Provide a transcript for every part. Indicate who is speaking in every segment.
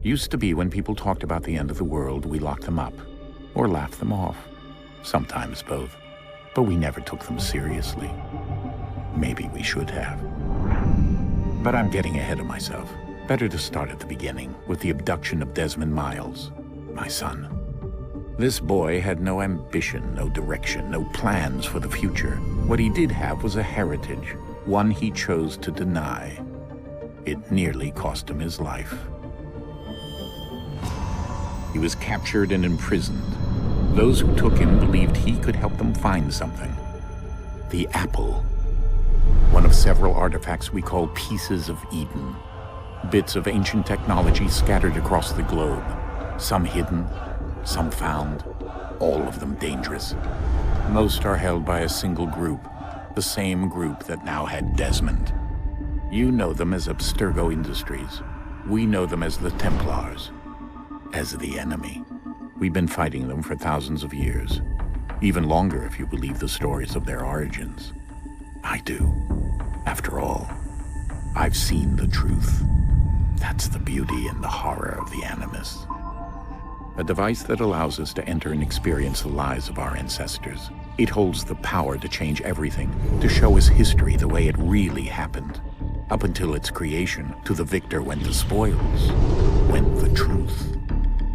Speaker 1: Used to be when people talked about the end of the world, we locked them up. Or laughed them off. Sometimes both. But we never took them seriously. Maybe we should have. But I'm getting ahead of myself. Better to start at the beginning, with the abduction of Desmond Miles, my son. This boy had no ambition, no direction, no plans for the future. What he did have was a heritage, one he chose to deny. It nearly cost him his life. He was captured and imprisoned. Those who took him believed he could help them find something. The apple. One of several artifacts we call pieces of Eden. Bits of ancient technology scattered across the globe. Some hidden, some found, all of them dangerous. Most are held by a single group, the same group that now had Desmond. You know them as Abstergo Industries. We know them as the Templars, as the enemy. We've been fighting them for thousands of years, even longer if you believe the stories of their origins. I do. After all, I've seen the truth. That's the beauty and the horror of the Animus. A device that allows us to enter and experience the lives of our ancestors. It holds the power to change everything, to show us history the way it really happened. Up until its creation, to the victor went the spoils, went the truth.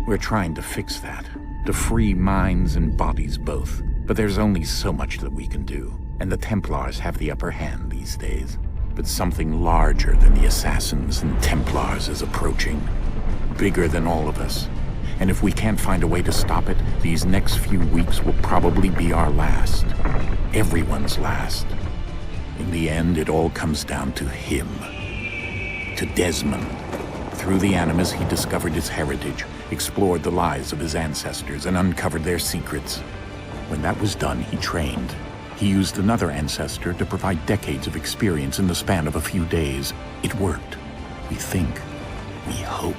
Speaker 1: We're trying to fix that, to free minds and bodies both. But there's only so much that we can do, and the Templars have the upper hand these days. But something larger than the Assassins and Templars is approaching, bigger than all of us. And if we can't find a way to stop it, these next few weeks will probably be our last. Everyone's last. In the end, it all comes down to him. To Desmond. Through the Animus, he discovered his heritage, explored the lives of his ancestors, and uncovered their secrets. When that was done, he trained. He used another ancestor to provide decades of experience in the span of a few days. It worked. We think. We hope.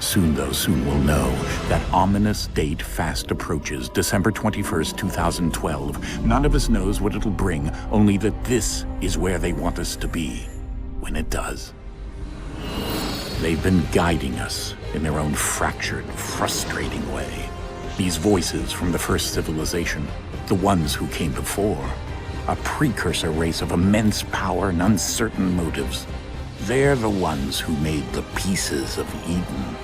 Speaker 1: Soon, though, soon we'll know. That ominous date fast approaches, December 21st, 2012. None of us knows what it'll bring, only that this is where they want us to be, when it does. They've been guiding us in their own fractured, frustrating way. These voices from the first civilization, the ones who came before, a precursor race of immense power and uncertain motives. They're the ones who made the pieces of Eden.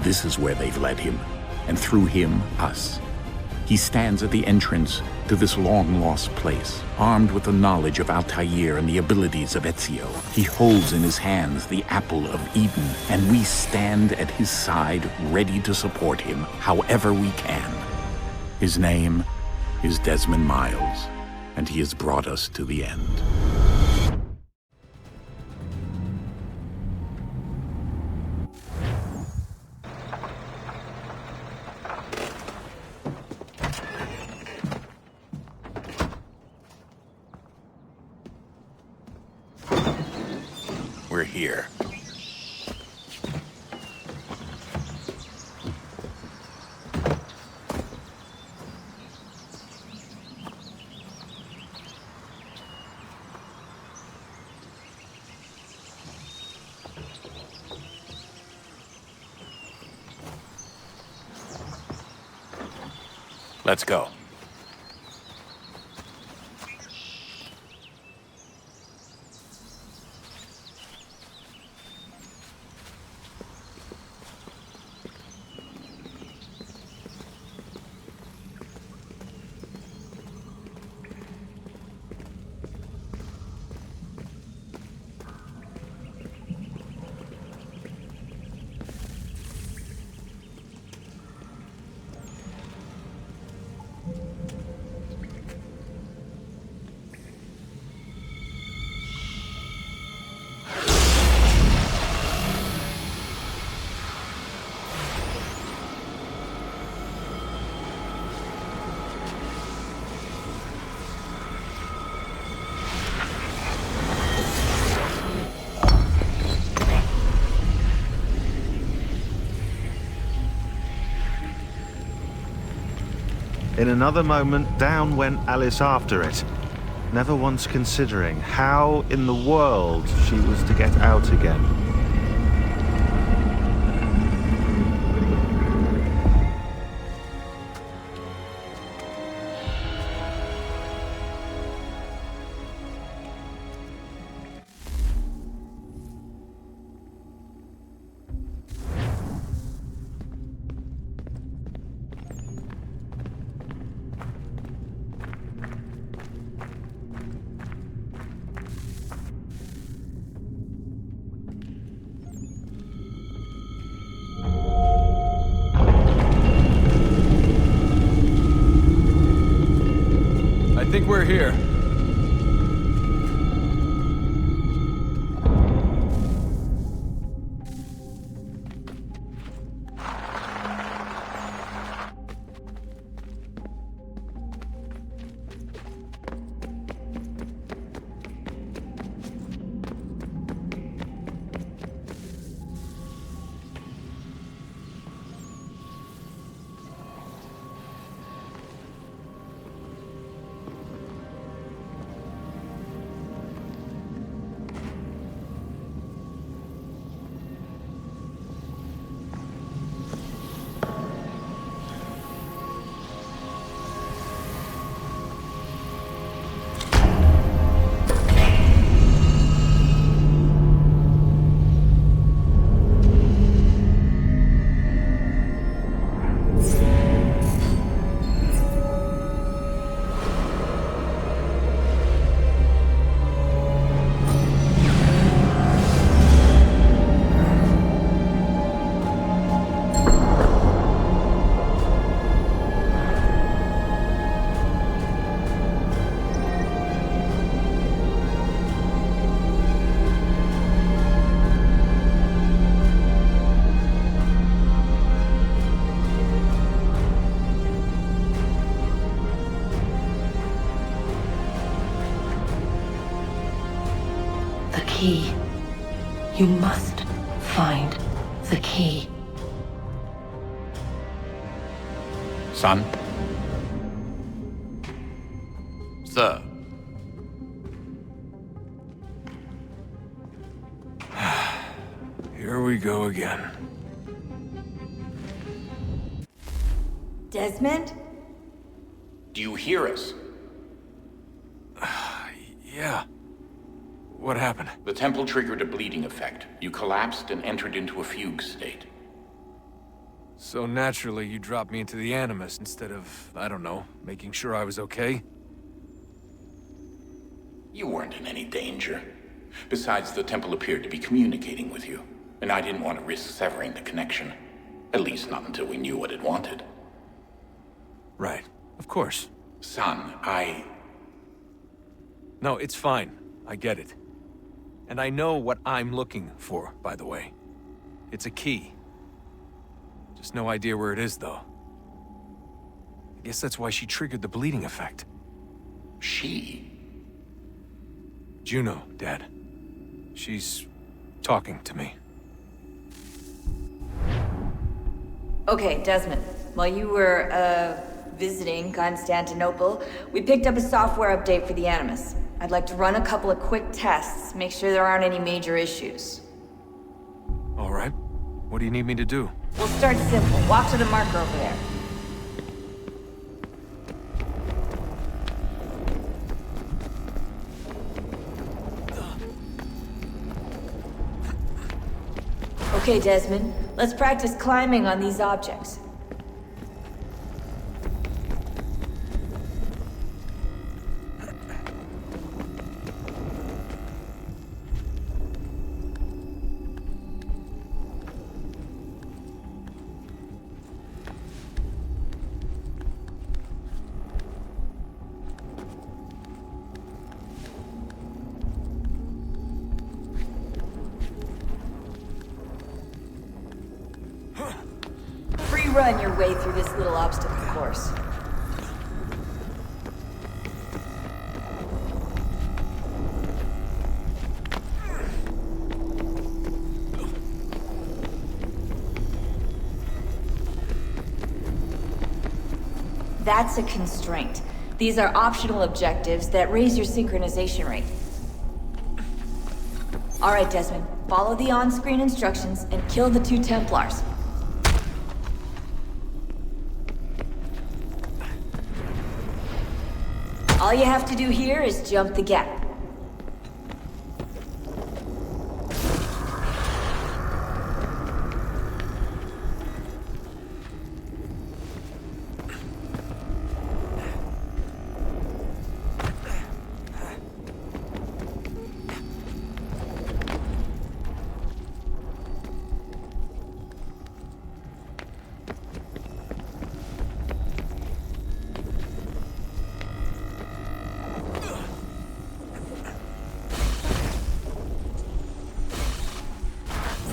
Speaker 1: This is where they've led him, and through him, us. He stands at the entrance to this long-lost place, armed with the knowledge of Altair and the abilities of Ezio. He holds in his hands the apple of Eden, and we stand at his side, ready to support him however we can. His name is Desmond Miles, and he has brought us to the end. We're here. Let's go.
Speaker 2: In another moment, down went Alice after it, never once considering how in the world she was to get out again.
Speaker 3: we're here.
Speaker 4: Key. You must find the key.
Speaker 1: Son?
Speaker 5: Sir.
Speaker 3: Here we go again.
Speaker 6: Desmond?
Speaker 1: Do you hear us?
Speaker 3: Yeah. What happened?
Speaker 1: The temple triggered a bleeding effect. You collapsed and entered into a fugue state.
Speaker 3: So naturally, you dropped me into the Animus instead of, I don't know, making sure I was okay?
Speaker 1: You weren't in any danger. Besides, the temple appeared to be communicating with you, and I didn't want to risk severing the connection. At least not until we knew what it wanted.
Speaker 3: Right. Of course.
Speaker 1: Son,
Speaker 3: No, it's fine. I get it. And I know what I'm looking for, by the way. It's a key. Just no idea where it is, though. I guess that's why she triggered the bleeding effect.
Speaker 1: She?
Speaker 3: Juno, Dad. She's talking to me.
Speaker 6: Okay, Desmond. While you were, visiting Constantinople, we picked up a software update for the Animus. I'd like to run a couple of quick tests, make sure there aren't any major issues.
Speaker 3: All right. What do you need me to do?
Speaker 6: We'll start simple. Walk to the marker over there. Okay, Desmond. Let's practice climbing on these objects. Run your way through this little obstacle course. That's a constraint. These are optional objectives that raise your synchronization rate. All right, Desmond. Follow the on-screen instructions and kill the 2 Templars. All you have to do here is jump the gap.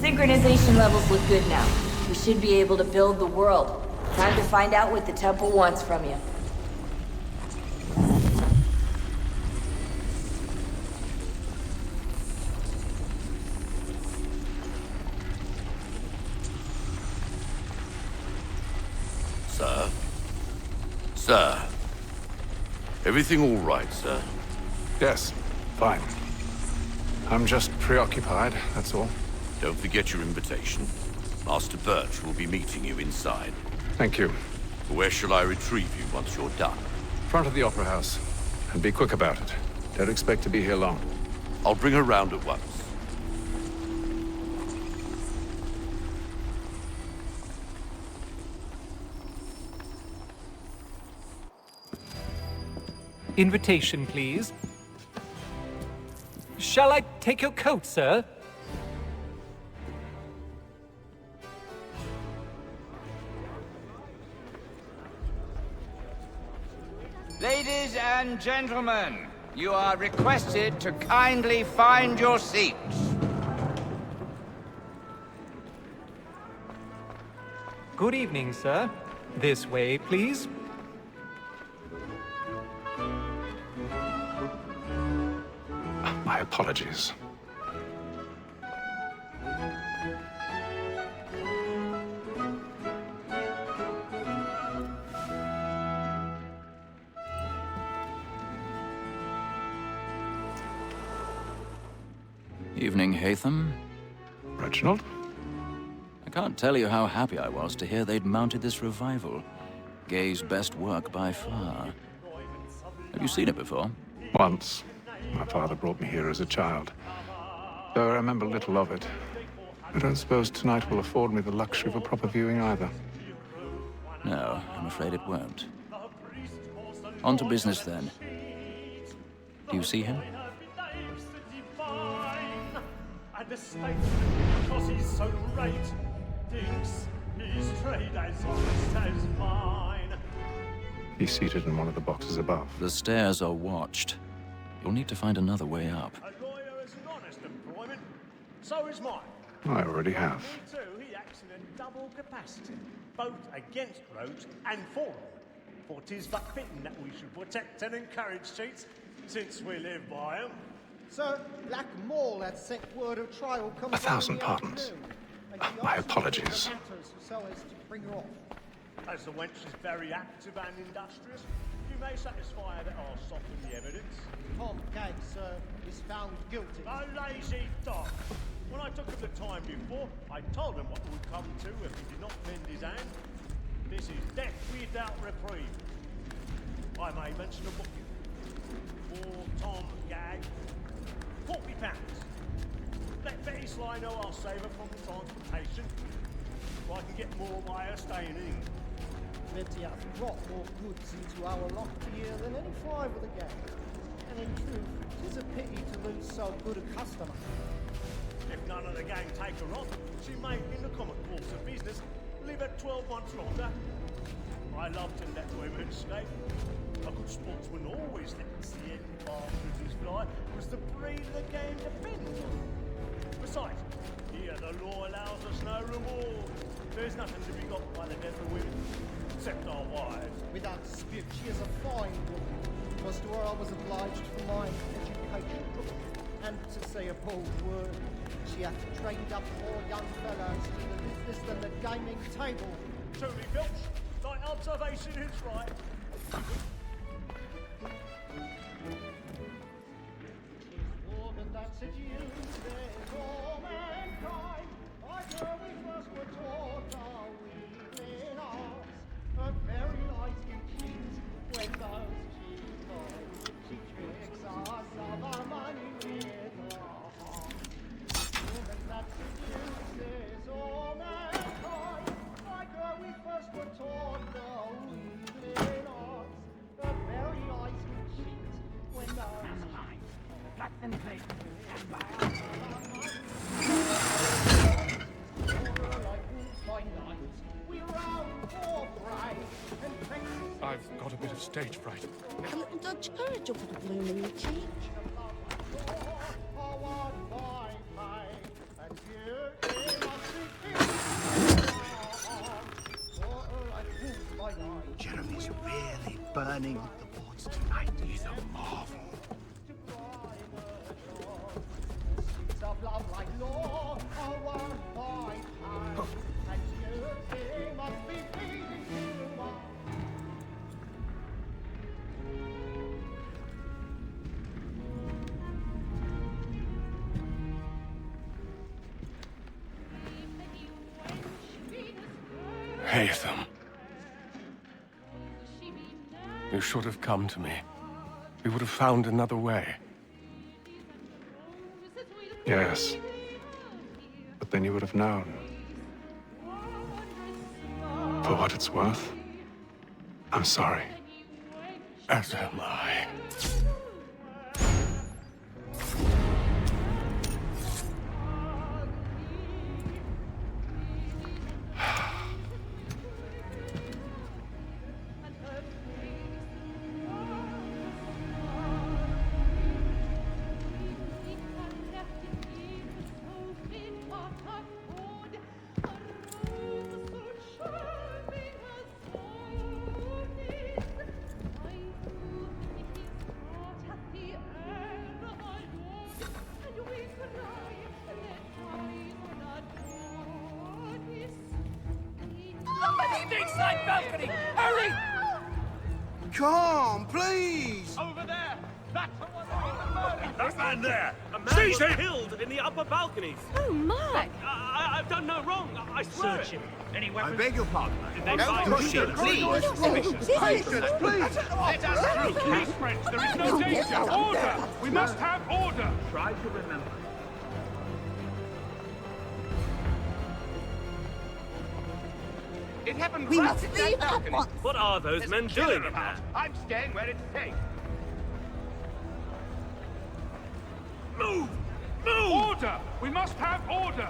Speaker 6: Synchronization levels look good now. We should be able to build the world. Time to find out what the temple wants from you.
Speaker 5: Sir? Sir? Everything all right, sir?
Speaker 3: Yes, fine. I'm just preoccupied, that's all.
Speaker 5: Don't forget your invitation. Master Birch will be meeting you inside.
Speaker 3: Thank you.
Speaker 5: Where shall I retrieve you once you're done?
Speaker 3: Front of the Opera House. And be quick about it. Don't expect to be here long.
Speaker 5: I'll bring her round at once.
Speaker 7: Invitation, please. Shall I take your coat, sir?
Speaker 8: Ladies and gentlemen, you are requested to kindly find your seats.
Speaker 7: Good evening, sir. This way, please.
Speaker 3: My apologies.
Speaker 9: Evening, Hatham.
Speaker 3: Reginald?
Speaker 9: I can't tell you how happy I was to hear they'd mounted this revival. Gay's best work by far. Have you seen it before?
Speaker 3: Once. My father brought me here as a child. Though I remember little of it. I don't suppose tonight will afford me the luxury of a proper viewing either.
Speaker 9: No, I'm afraid it won't. On to business then. Do you see him?
Speaker 10: The state, because he's so great, thinks his trade as honest as mine.
Speaker 3: He's seated in one of the boxes above.
Speaker 9: The stairs are watched. You'll need to find another way up.
Speaker 10: A lawyer is an honest employment, so is mine.
Speaker 3: I already have.
Speaker 10: Me too, he acts in a double capacity, both against rogues and for them. For 'tis but fitting that we should protect and encourage cheats, since we live by them.
Speaker 11: Sir, Black Maul had sent word of trial comes
Speaker 3: 1,000 pardons. My apologies.
Speaker 11: So as to bring her off.
Speaker 10: As the wench is very active and industrious, you may satisfy that I'll soften the evidence.
Speaker 11: Tom Gag, sir, is found guilty.
Speaker 10: A lazy dog! When I took him the time before, I told him what would come to if he did not lend his hand. This is death without reprieve. I may mention a booking. For Tom Gag, £40. Let Betty Sly know I'll save her from the transportation, so I can get more by her staying in.
Speaker 11: Betty hath brought more goods into our lot here than any five of the gang. And in truth, 'tis a pity to lose so good a customer.
Speaker 10: If none of the gang take her on, she may, in the common course of business, live at 12 months longer. I love to let women escape. A good sportsman always lets the end partridges fly, because the breed of the game depends on it. Besides, here the law allows us no reward. There's nothing to be got by the death of women, except our wives.
Speaker 11: Without dispute, she is a fine woman. Was to her I was obliged for my education. And to say a bold word, she hath trained up more young fellows to the business than the gaming table.
Speaker 10: Truly, Filch, thy observation is right.
Speaker 3: I've got a bit of stage fright.
Speaker 12: A little Dutch courage will put a bloom in your cheek.
Speaker 11: And here is playing with the boards tonight. He's a marvel.
Speaker 13: Haytham. You should have come to me. We would have found another way. Yes. But then you would have known. For what it's worth, I'm sorry. As am I.
Speaker 8: Inside balcony! Hurry!
Speaker 11: Come, please!
Speaker 8: Over there! That's the one who did the murder!
Speaker 10: That man there! A man was killed in the upper balconies.
Speaker 12: Oh, Mark!
Speaker 10: I've done no wrong. I swear.
Speaker 8: Search him. Any weapons?
Speaker 11: I beg your pardon.
Speaker 10: Did they
Speaker 11: Don't
Speaker 10: find
Speaker 11: push him, please! Patience, please!
Speaker 8: Let us through!
Speaker 10: Please, friends, there is no danger. Order! We must have order.
Speaker 8: Try to remember. It happened
Speaker 12: We
Speaker 8: right
Speaker 12: must
Speaker 8: at
Speaker 12: leave
Speaker 8: that
Speaker 12: at
Speaker 8: balcony.
Speaker 12: once.
Speaker 10: What are those
Speaker 8: There's
Speaker 10: men
Speaker 8: a killer
Speaker 10: doing in
Speaker 8: about.
Speaker 10: there?
Speaker 8: I'm staying where it's safe.
Speaker 10: Move! Move! Order! We must have order!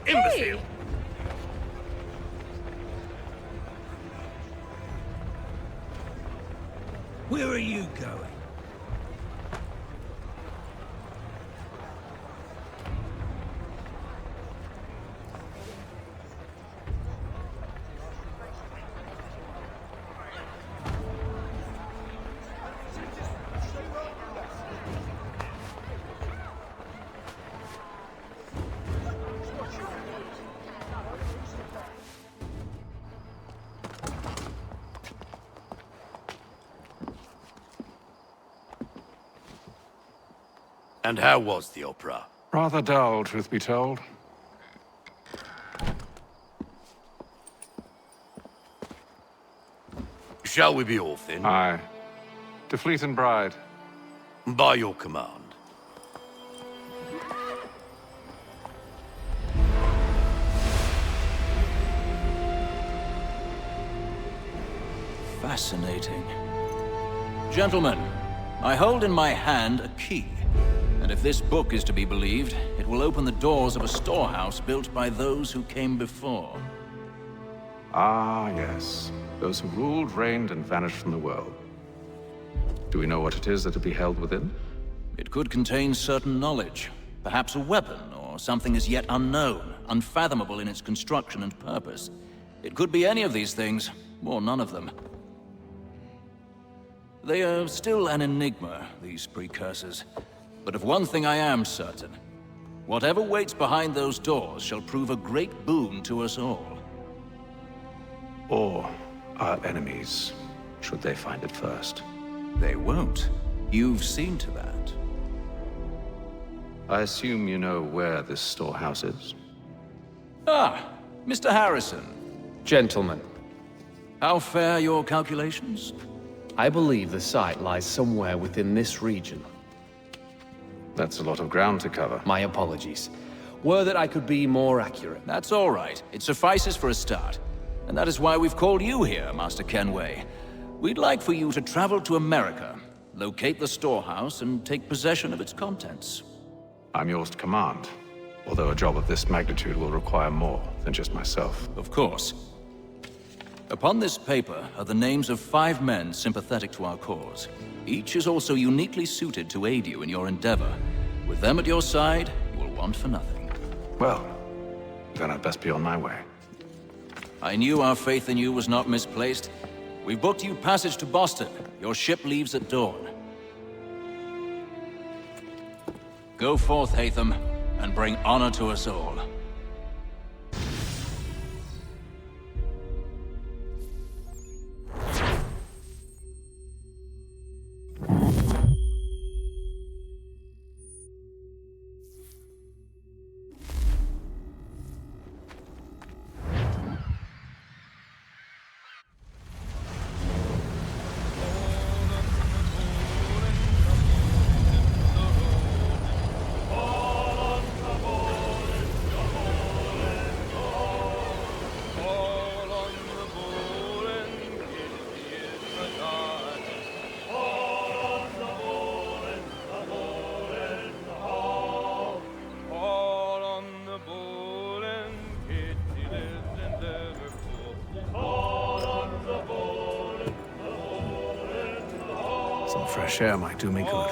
Speaker 10: Imbecile!
Speaker 8: Where are you going?
Speaker 5: And how was the opera?
Speaker 13: Rather dull, truth be told.
Speaker 5: Shall we be off then?
Speaker 13: Aye. To Fleet and Bride.
Speaker 5: By your command.
Speaker 9: Fascinating. Gentlemen, I hold in my hand a key. And if this book is to be believed, it will open the doors of a storehouse built by those who came before.
Speaker 13: Ah, yes. Those who ruled, reigned, and vanished from the world. Do we know what it is that will be held within?
Speaker 9: It could contain certain knowledge. Perhaps a weapon, or something as yet unknown, unfathomable in its construction and purpose. It could be any of these things, or none of them. They are still an enigma, these precursors. But of one thing I am certain. Whatever waits behind those doors shall prove a great boon to us all.
Speaker 13: Or our enemies, should they find it first.
Speaker 9: They won't. You've seen to that.
Speaker 13: I assume you know where this storehouse is?
Speaker 9: Ah, Mr. Harrison.
Speaker 14: Gentlemen,
Speaker 9: How fare your calculations?
Speaker 14: I believe the site lies somewhere within this region.
Speaker 13: That's a lot of ground to cover.
Speaker 14: My apologies. Were that I could be more accurate.
Speaker 9: That's all right. It suffices for a start. And that is why we've called you here, Master Kenway. We'd like for you to travel to America, locate the storehouse, and take possession of its contents.
Speaker 13: I'm yours to command, although a job of this magnitude will require more than just myself.
Speaker 9: Of course. Upon this paper are the names of 5 men sympathetic to our cause. Each is also uniquely suited to aid you in your endeavor. With them at your side, you will want for nothing.
Speaker 13: Well, then I'd best be on my way.
Speaker 9: I knew our faith in you was not misplaced. We've booked you passage to Boston. Your ship leaves at dawn. Go forth, Hatham, and bring honor to us all.
Speaker 2: Some fresh air might do me good.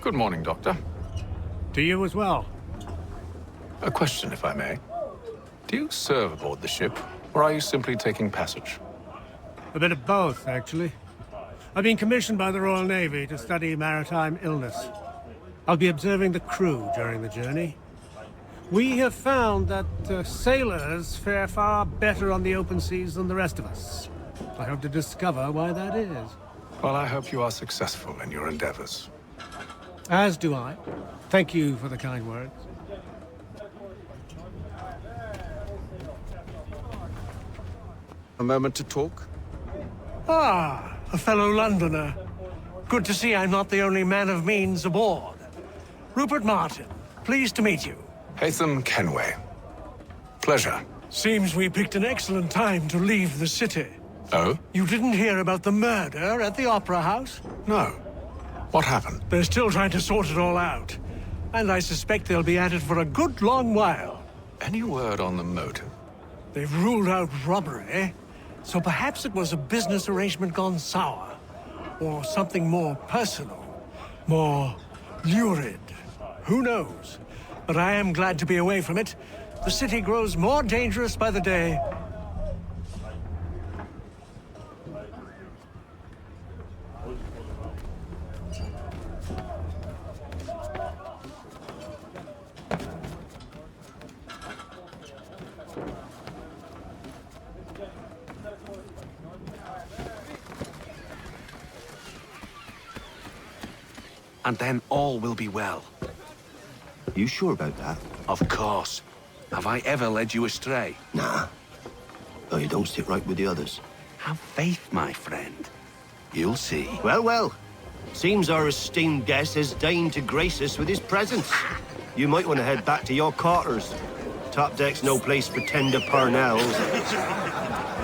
Speaker 13: Good morning, Doctor.
Speaker 10: To you as well.
Speaker 13: A question, if I may. Do you serve aboard the ship, or are you simply taking passage?
Speaker 10: A bit of both, actually. I've been commissioned by the Royal Navy to study maritime illness. I'll be observing the crew during the journey. We have found that sailors fare far better on the open seas than the rest of us. I hope to discover why that is.
Speaker 13: Well, I hope you are successful in your endeavors.
Speaker 10: As do I. Thank you for the kind words.
Speaker 13: A moment to talk?
Speaker 10: Ah, a fellow Londoner. Good to see I'm not the only man of means aboard. Rupert Martin, pleased to meet you.
Speaker 13: Hatham Kenway. Pleasure.
Speaker 10: Seems we picked an excellent time to leave the city.
Speaker 13: Oh?
Speaker 10: You didn't hear about the murder at the Opera House?
Speaker 13: No. What happened?
Speaker 10: They're still trying to sort it all out. And I suspect they'll be at it for a good long while.
Speaker 13: Any word on the motive?
Speaker 10: They've ruled out robbery, so perhaps it was a business arrangement gone sour. Or something more personal, more lurid. Who knows? But I am glad to be away from it. The city grows more dangerous by the day.
Speaker 15: And then all will be well.
Speaker 16: You sure about that?
Speaker 15: Of course. Have I ever led you astray?
Speaker 16: Nah. Oh, you don't sit right with the others.
Speaker 15: Have faith, my friend. You'll see.
Speaker 16: Well, well. Seems our esteemed guest has deigned to grace us with his presence. You might want to head back to your quarters. Top deck's no place for tender parnells.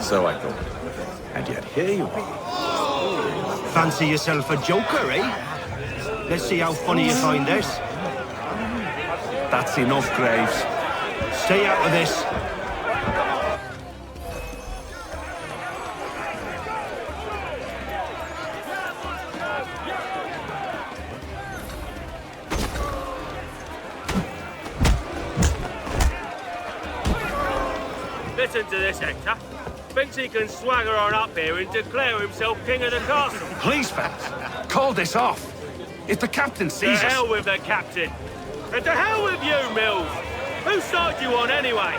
Speaker 1: So I thought. And yet here you are.
Speaker 16: Fancy yourself a joker, eh? Let's see how funny you find this.
Speaker 15: That's enough, Graves.
Speaker 16: Stay out of this.
Speaker 17: Listen to this, Hector. Thinks he can swagger on up here and declare himself king of the castle.
Speaker 15: Please, fellas, call this off. If the captain sees us...
Speaker 17: To hell with the captain. And to hell with you, Mills. Whose side you on, anyway?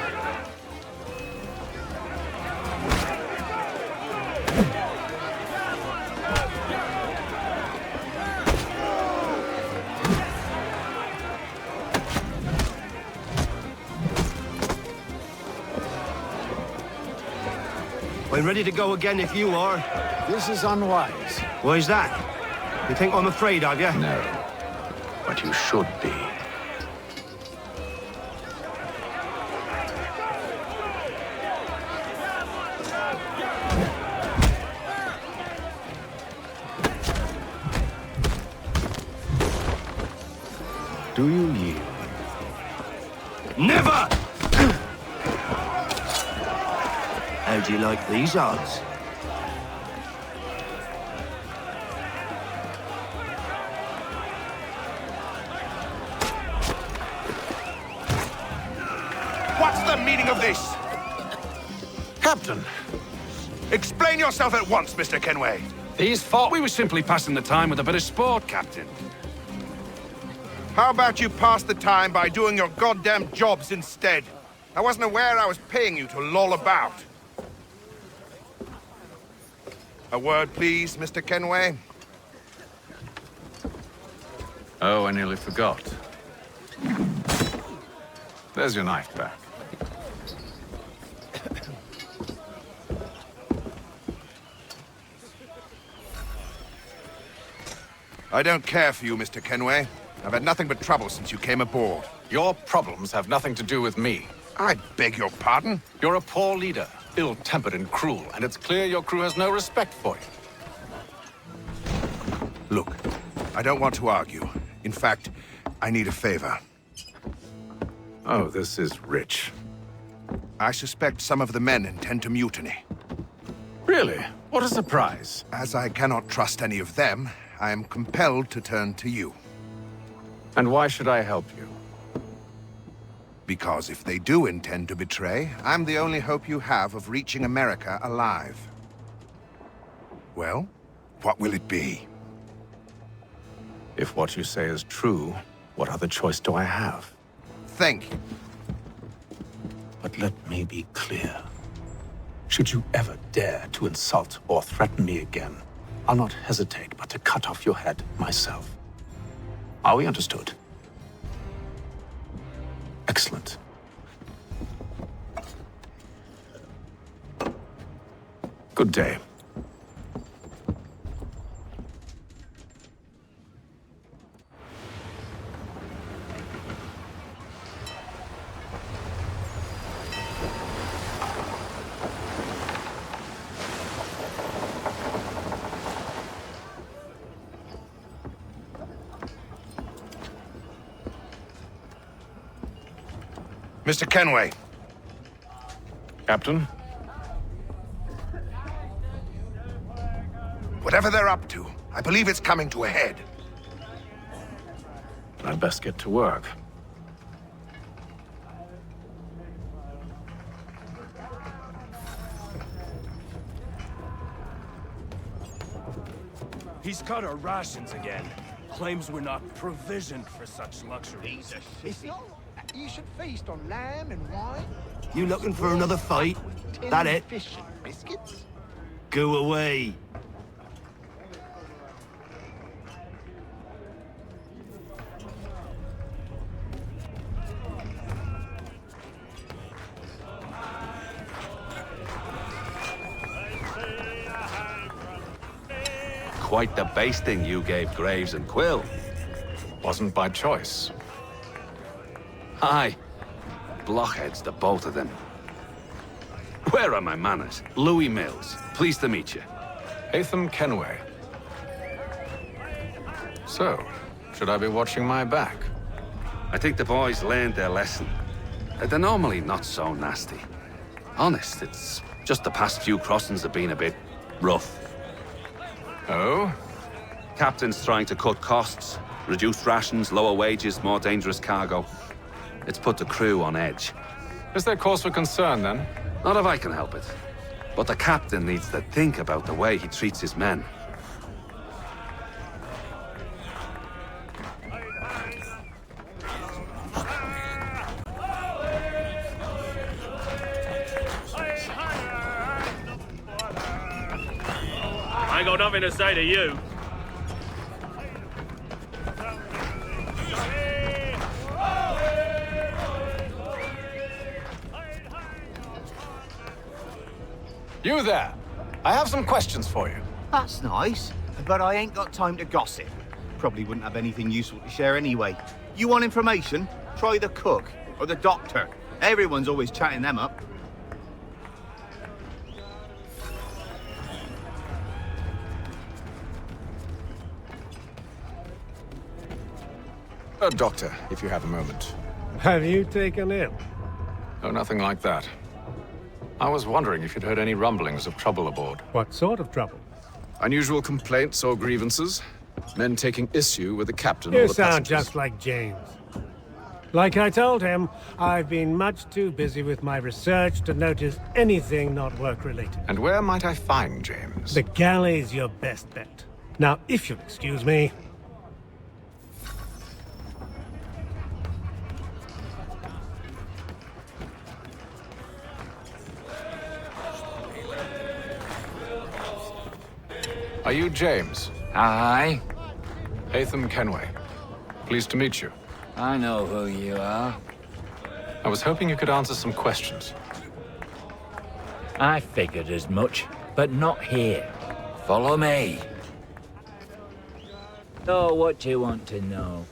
Speaker 16: I'm ready to go again if you are.
Speaker 2: This is unwise.
Speaker 16: Why's that? You think I'm afraid of you?
Speaker 13: No. But you should be.
Speaker 2: Do you yield?
Speaker 16: Never! How do you like these odds?
Speaker 15: What's the meaning of this? Captain! Explain yourself at once, Mr. Kenway.
Speaker 13: These thought we were simply passing the time with a bit of sport, Captain.
Speaker 15: How about you pass the time by doing your goddamn jobs instead? I wasn't aware I was paying you to loll about. A word, please, Mr. Kenway.
Speaker 13: Oh, I nearly forgot. There's your knife back.
Speaker 15: I don't care for you, Mr. Kenway. I've had nothing but trouble since you came aboard.
Speaker 13: Your problems have nothing to do with me.
Speaker 15: I beg your pardon?
Speaker 13: You're a poor leader, ill-tempered and cruel, and it's clear your crew has no respect for you.
Speaker 15: Look, I don't want to argue. In fact, I need a favor.
Speaker 13: Oh, this is rich.
Speaker 15: I suspect some of the men intend to mutiny.
Speaker 13: Really? What a surprise.
Speaker 15: As I cannot trust any of them, I am compelled to turn to you.
Speaker 13: And why should I help you?
Speaker 15: Because if they do intend to betray, I'm the only hope you have of reaching America alive. Well, what will it be?
Speaker 13: If what you say is true, what other choice do I have?
Speaker 15: Thank you.
Speaker 13: But let me be clear. Should you ever dare to insult or threaten me again, I'll not hesitate but to cut off your head myself. Are we understood? Excellent. Good day.
Speaker 15: Mr. Kenway.
Speaker 13: Captain?
Speaker 15: Whatever they're up to, I believe it's coming to a head.
Speaker 13: I'd best get to work.
Speaker 17: He's cut our rations again. Claims we're not provisioned for such luxuries.
Speaker 11: It's not. You should feast on lamb and wine.
Speaker 16: You looking for another fight? That it?
Speaker 11: Fish and biscuits.
Speaker 16: Go away.
Speaker 5: Quite the basting you gave Graves and Quill.
Speaker 13: Wasn't by choice.
Speaker 5: Aye. Blockheads, the both of them. Where are my manners? Louis Mills. Pleased to meet you.
Speaker 13: Connor Kenway. So, should I be watching my back?
Speaker 5: I think the boys learned their lesson. They're normally not so nasty. Honest, it's just the past few crossings have been a bit rough.
Speaker 13: Oh?
Speaker 5: Captain's trying to cut costs, reduce rations, lower wages, more dangerous cargo. It's put the crew on edge.
Speaker 13: Is there cause for concern, then?
Speaker 5: Not if I can help it. But the captain needs to think about the way he treats his men.
Speaker 17: I ain't got nothing to say to you.
Speaker 13: You there! I have some questions for you.
Speaker 18: That's nice, but I ain't got time to gossip. Probably wouldn't have anything useful to share anyway. You want information? Try the cook or the doctor. Everyone's always chatting them up.
Speaker 13: Doctor, if you have a moment.
Speaker 10: Have you taken ill?
Speaker 13: Oh, nothing like that.
Speaker 19: I was wondering if you'd heard any rumblings of trouble aboard.
Speaker 20: What sort of trouble?
Speaker 19: Unusual complaints or grievances? Men taking issue with the captain or
Speaker 20: You
Speaker 19: the
Speaker 20: sound
Speaker 19: passengers?
Speaker 20: just like James. Like I told him, I've been much too busy with my research to notice anything not work-related.
Speaker 19: And where might I find James?
Speaker 20: The galley's your best bet. Now, if you'll excuse me...
Speaker 19: Are you James?
Speaker 21: Aye.
Speaker 19: Connor Kenway. Pleased to meet you.
Speaker 21: I know who you are.
Speaker 19: I was hoping you could answer some questions.
Speaker 21: I figured as much, but not here. Follow me. So what do you want to know?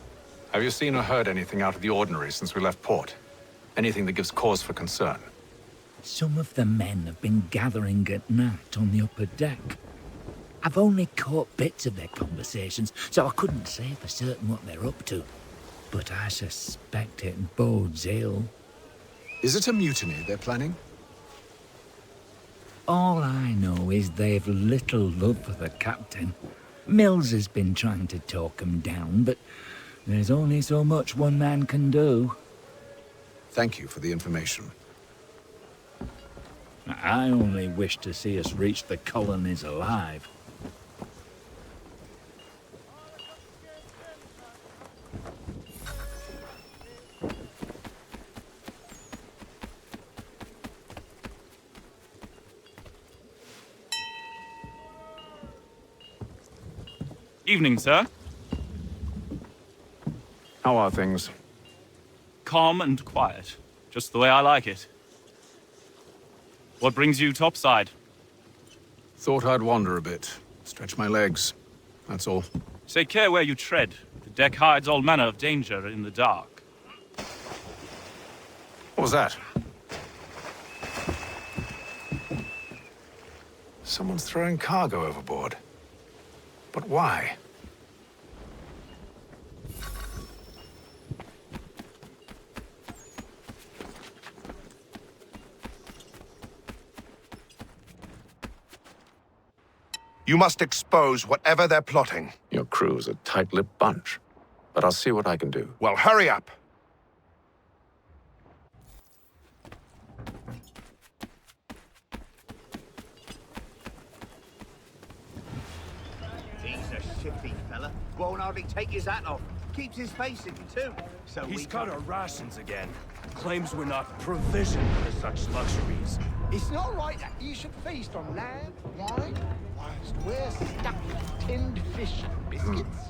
Speaker 19: Have you seen or heard anything out of the ordinary since we left port? Anything that gives cause for concern?
Speaker 21: Some of the men have been gathering at night on the upper deck. I've only caught bits of their conversations, so I couldn't say for certain what they're up to. But I suspect it bodes ill.
Speaker 19: Is it a mutiny they're planning?
Speaker 21: All I know is they've little love for the captain. Mills has been trying to talk him down, but there's only so much one man can do.
Speaker 19: Thank you for the information.
Speaker 21: I only wish to see us reach the colonies alive.
Speaker 22: Evening, sir.
Speaker 19: How are things?
Speaker 22: Calm and quiet. Just the way I like it. What brings you topside?
Speaker 19: Thought I'd wander a bit. Stretch my legs. That's all.
Speaker 22: Take care where you tread. The deck hides all manner of danger in the dark.
Speaker 19: What was that? Someone's throwing cargo overboard. But why?
Speaker 15: You must expose whatever they're plotting.
Speaker 19: Your crew's a tight-lipped bunch. But I'll see what I can do.
Speaker 15: Well, hurry up.
Speaker 18: He's a shifty fella. Won't hardly take his hat off. Keeps his face in too. So
Speaker 23: He's cut our rations again. Claims we're not provisioned for such luxuries.
Speaker 11: It's not right that you should feast on lamb, wine, whilst we're stuck with tinned fish and biscuits.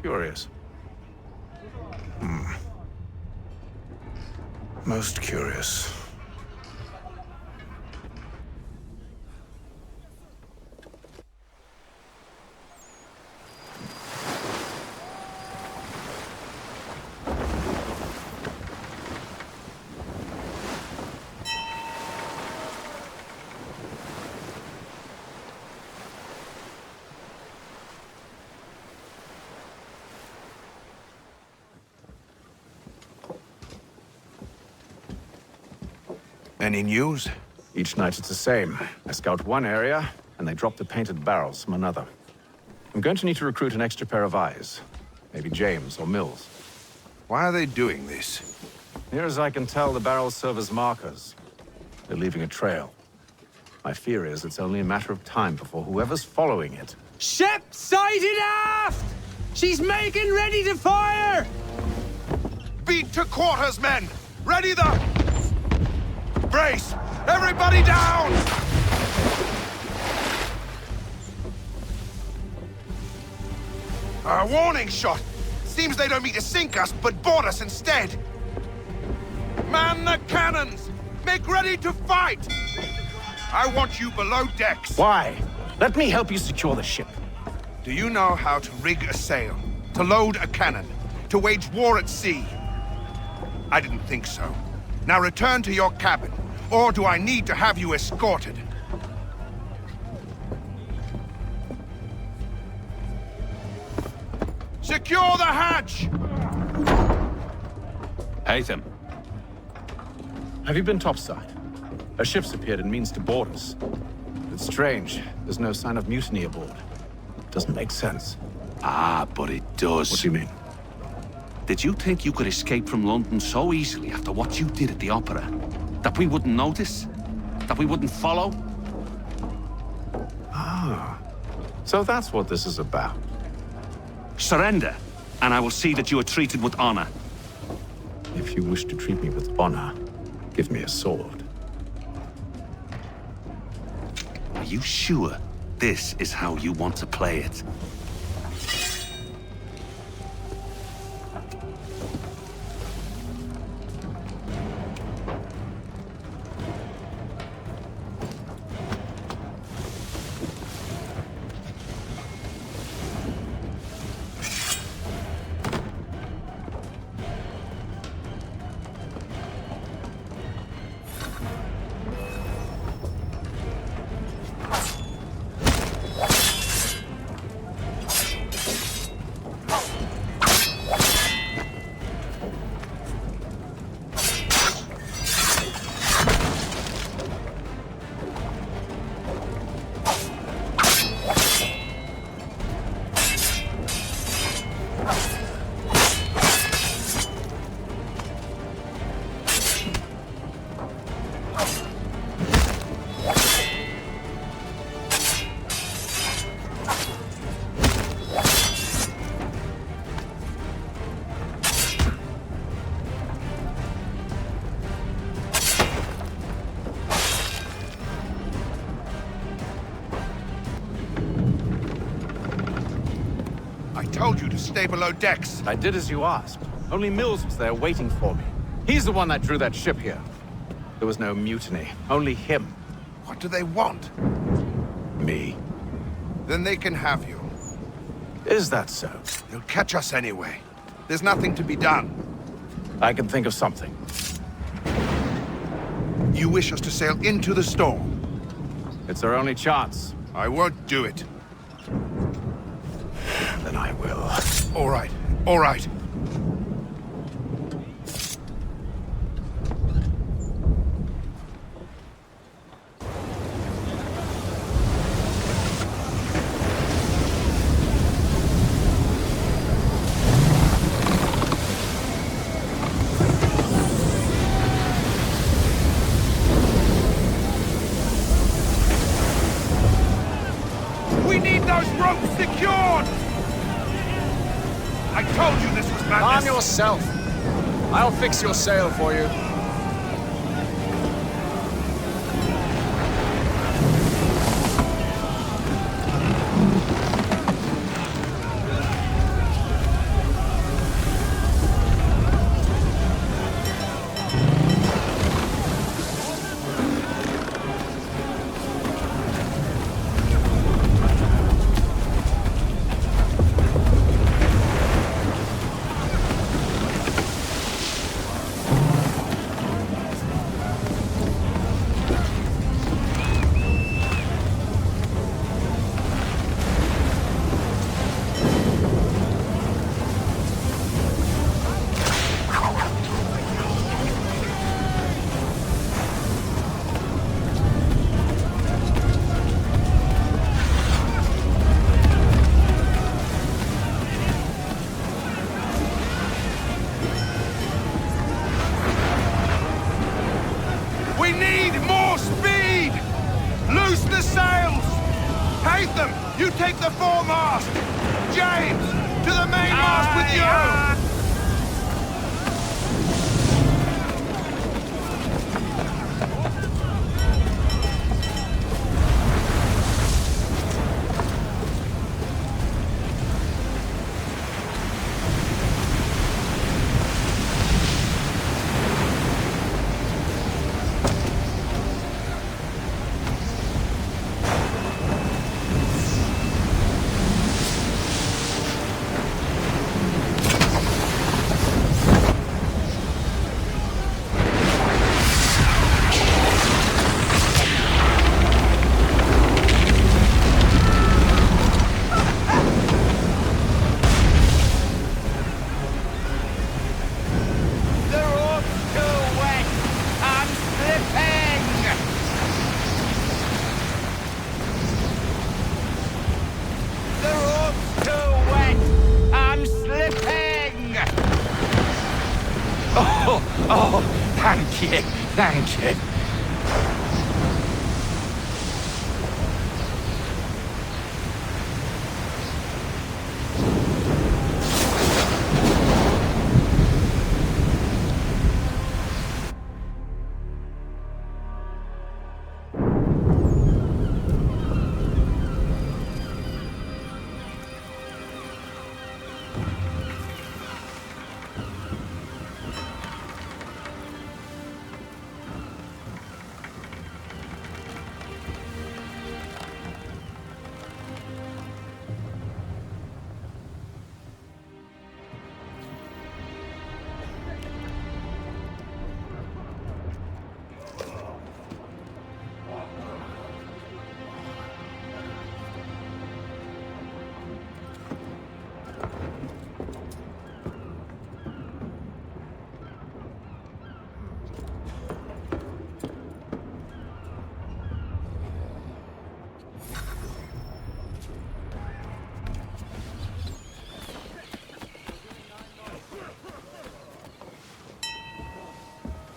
Speaker 19: Curious. Most curious.
Speaker 15: Any news?
Speaker 19: Each night it's the same. I scout one area, and they drop the painted barrels from another. I'm going to need to recruit an extra pair of eyes. Maybe James or Mills.
Speaker 15: Why are they doing this?
Speaker 19: Near as I can tell, the barrels serve as markers. They're leaving a trail. My fear is it's only a matter of time before whoever's following it...
Speaker 24: Ship sighted aft! She's making ready to fire!
Speaker 15: Beat to quarters, men! Ready the... Brace! Everybody down! A warning shot! Seems they don't mean to sink us, but board us instead! Man the cannons! Make ready to fight! I want you below decks.
Speaker 19: Why? Let me help you secure the ship.
Speaker 15: Do you know how to rig a sail? To load a cannon? To wage war at sea? I didn't think so. Now return to your cabin. Or do I need to have you escorted? Secure the hatch!
Speaker 5: Haytham.
Speaker 19: Have you been topside? A ship's appeared and means to board us. It's strange. There's no sign of mutiny aboard. Doesn't make sense.
Speaker 5: Ah, but it does.
Speaker 19: What do you mean?
Speaker 5: Did you think you could escape from London so easily after what you did at the Opera? That we wouldn't notice? That we wouldn't follow?
Speaker 19: Ah. So that's what this is about.
Speaker 5: Surrender, and I will see that you are treated with honor.
Speaker 19: If you wish to treat me with honor, give me a sword.
Speaker 5: Are you sure this is how you want to play it?
Speaker 15: I told you to stay below decks.
Speaker 19: I did as you asked. Only Mills was there waiting for me. He's the one that drew that ship here. There was no mutiny, only him.
Speaker 15: What do they want?
Speaker 19: Me.
Speaker 15: Then they can have you.
Speaker 19: Is that so?
Speaker 15: They'll catch us anyway. There's nothing to be done.
Speaker 19: I can think of something.
Speaker 15: You wish us to sail into the storm?
Speaker 19: It's our only chance.
Speaker 15: I won't do it.
Speaker 19: Then I will.
Speaker 15: All right, all right. We need those ropes secured! I told you this was madness!
Speaker 3: Calm yourself. I'll fix your sail for you.
Speaker 15: We need more speed! Loose the sails! Haytham, you take the foremast! James, to the mainmast with you!
Speaker 21: you, thank you.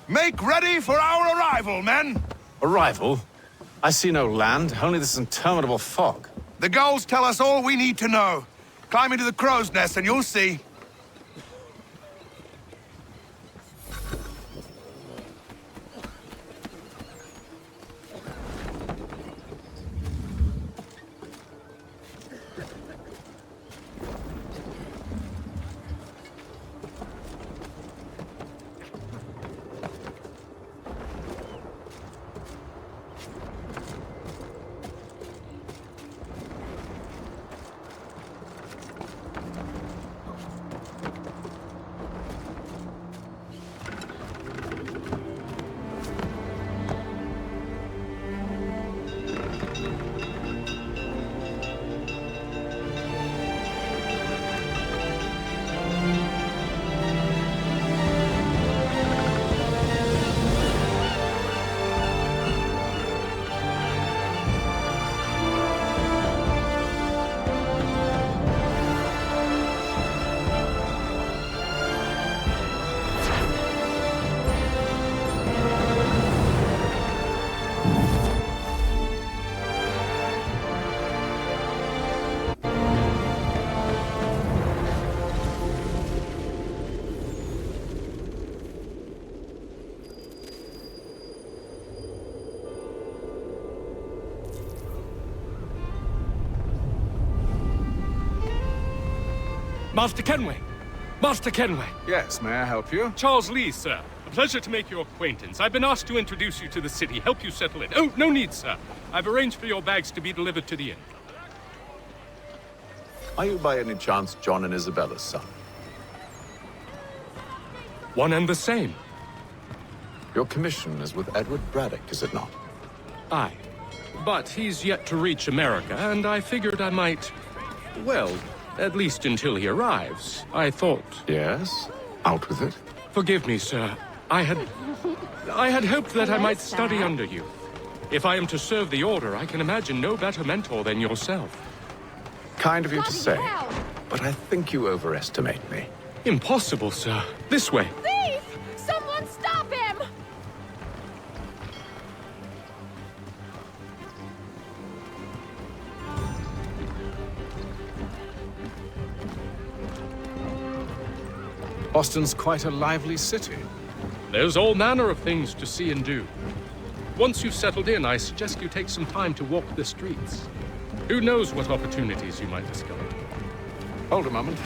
Speaker 15: Make ready for our arrival, men!
Speaker 19: Arrival? I see no land, only this interminable fog.
Speaker 15: The gulls tell us all we need to know. Climb into the crow's nest and you'll see.
Speaker 23: Master Kenway! Master Kenway!
Speaker 19: Yes, may I help you?
Speaker 23: Charles Lee, sir. A pleasure to make your acquaintance. I've been asked to introduce you to the city, help you settle in. Oh, no need, sir. I've arranged for your bags to be delivered to the inn.
Speaker 19: Are you by any chance John and Isabella's son?
Speaker 23: One and the same.
Speaker 19: Your commission is with Edward Braddock, is it not?
Speaker 23: Aye. But he's yet to reach America, and I figured I might... well, at least until he arrives, I thought...
Speaker 19: Yes? Out with it.
Speaker 23: Forgive me, sir. I had hoped that I might study under you. If I am to serve the Order, I can imagine no better mentor than yourself.
Speaker 19: Kind of you to say, but I think you overestimate me.
Speaker 23: Impossible, sir. This way.
Speaker 4: Thief! Someone stop him!
Speaker 19: Boston's quite a lively city.
Speaker 23: There's all manner of things to see and do. Once you've settled in, I suggest you take some time to walk the streets. Who knows what opportunities you might discover.
Speaker 19: Hold a moment.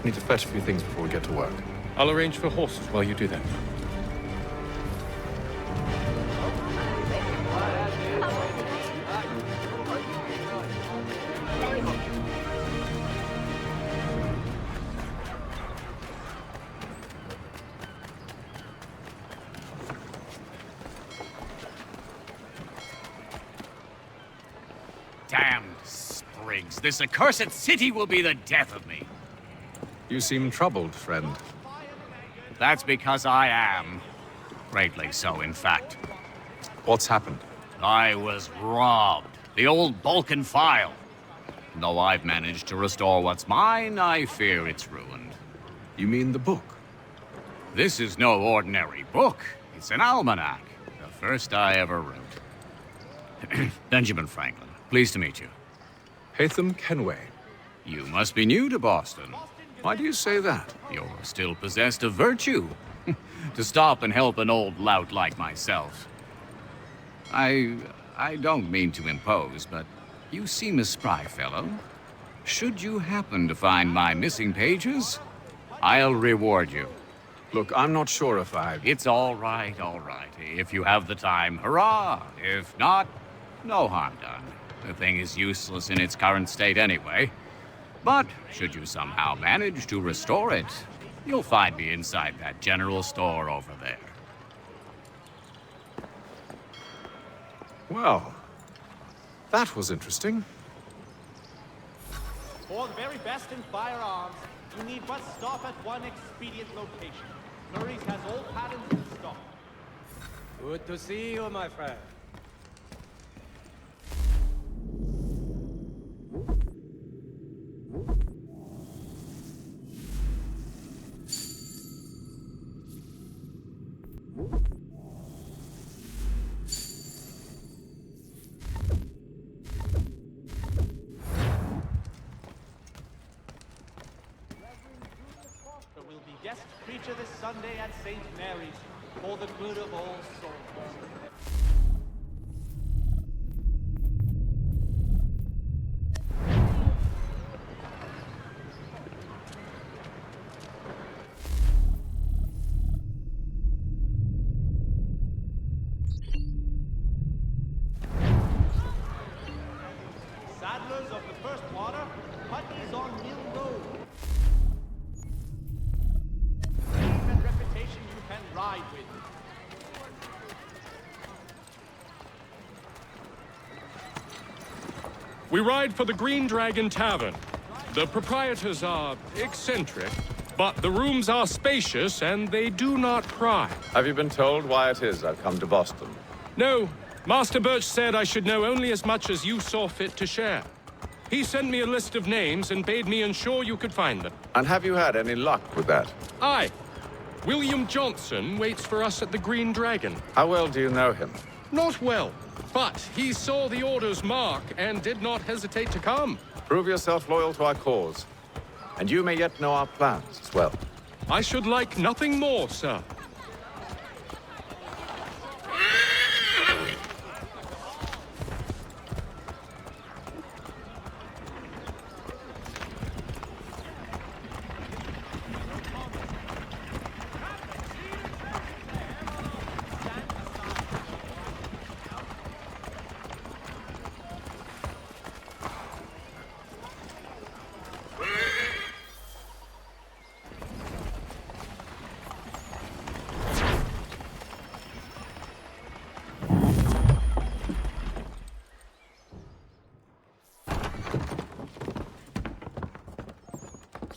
Speaker 19: I need to fetch a few things before we get to work.
Speaker 23: I'll arrange for horses while you do that.
Speaker 6: Damned sprigs. This accursed city will be the death of me.
Speaker 19: You seem troubled, friend.
Speaker 6: That's because I am. Greatly so, in fact.
Speaker 19: What's happened?
Speaker 6: I was robbed. The old Balkan file. Though I've managed to restore what's mine, I fear it's ruined.
Speaker 19: You mean the book?
Speaker 6: This is no ordinary book. It's an almanac. The first I ever wrote. Benjamin Franklin. Pleased to meet you.
Speaker 19: Connor Kenway.
Speaker 6: You must be new to Boston.
Speaker 19: Why do you say that?
Speaker 6: You're still possessed of virtue. To stop and help an old lout like myself. I don't mean to impose, but you seem a spry fellow. Should you happen to find my missing pages, I'll reward you.
Speaker 19: Look, I'm not sure if
Speaker 6: It's all right, all right. If you have the time, hurrah! If not, no harm done. The thing is useless in its current state anyway. But should you somehow manage to restore it, you'll find me inside that general store over there.
Speaker 19: Well, that was interesting.
Speaker 7: For the very best in firearms, you need but stop at one expedient location. Murray's has all patterns in stock.
Speaker 24: Good to see you, my friend.
Speaker 7: Will be guest preacher this Sunday at St. Mary's for the good of all souls. Saddlers of the first water, Putney's on Mill Road. Name and reputation you can ride with.
Speaker 23: We ride for the Green Dragon Tavern. The proprietors are eccentric, but the rooms are spacious and they do not pry.
Speaker 19: Have you been told why it is I've come to Boston?
Speaker 23: No. Master Birch said I should know only as much as you saw fit to share. He sent me a list of names and bade me ensure you could find them.
Speaker 19: And have you had any luck with that?
Speaker 23: Aye. William Johnson waits for us at the Green Dragon.
Speaker 19: How well do you know him?
Speaker 23: Not well, but he saw the order's mark and did not hesitate to come.
Speaker 19: Prove yourself loyal to our cause. And you may yet know our plans as well.
Speaker 23: I should like nothing more, sir.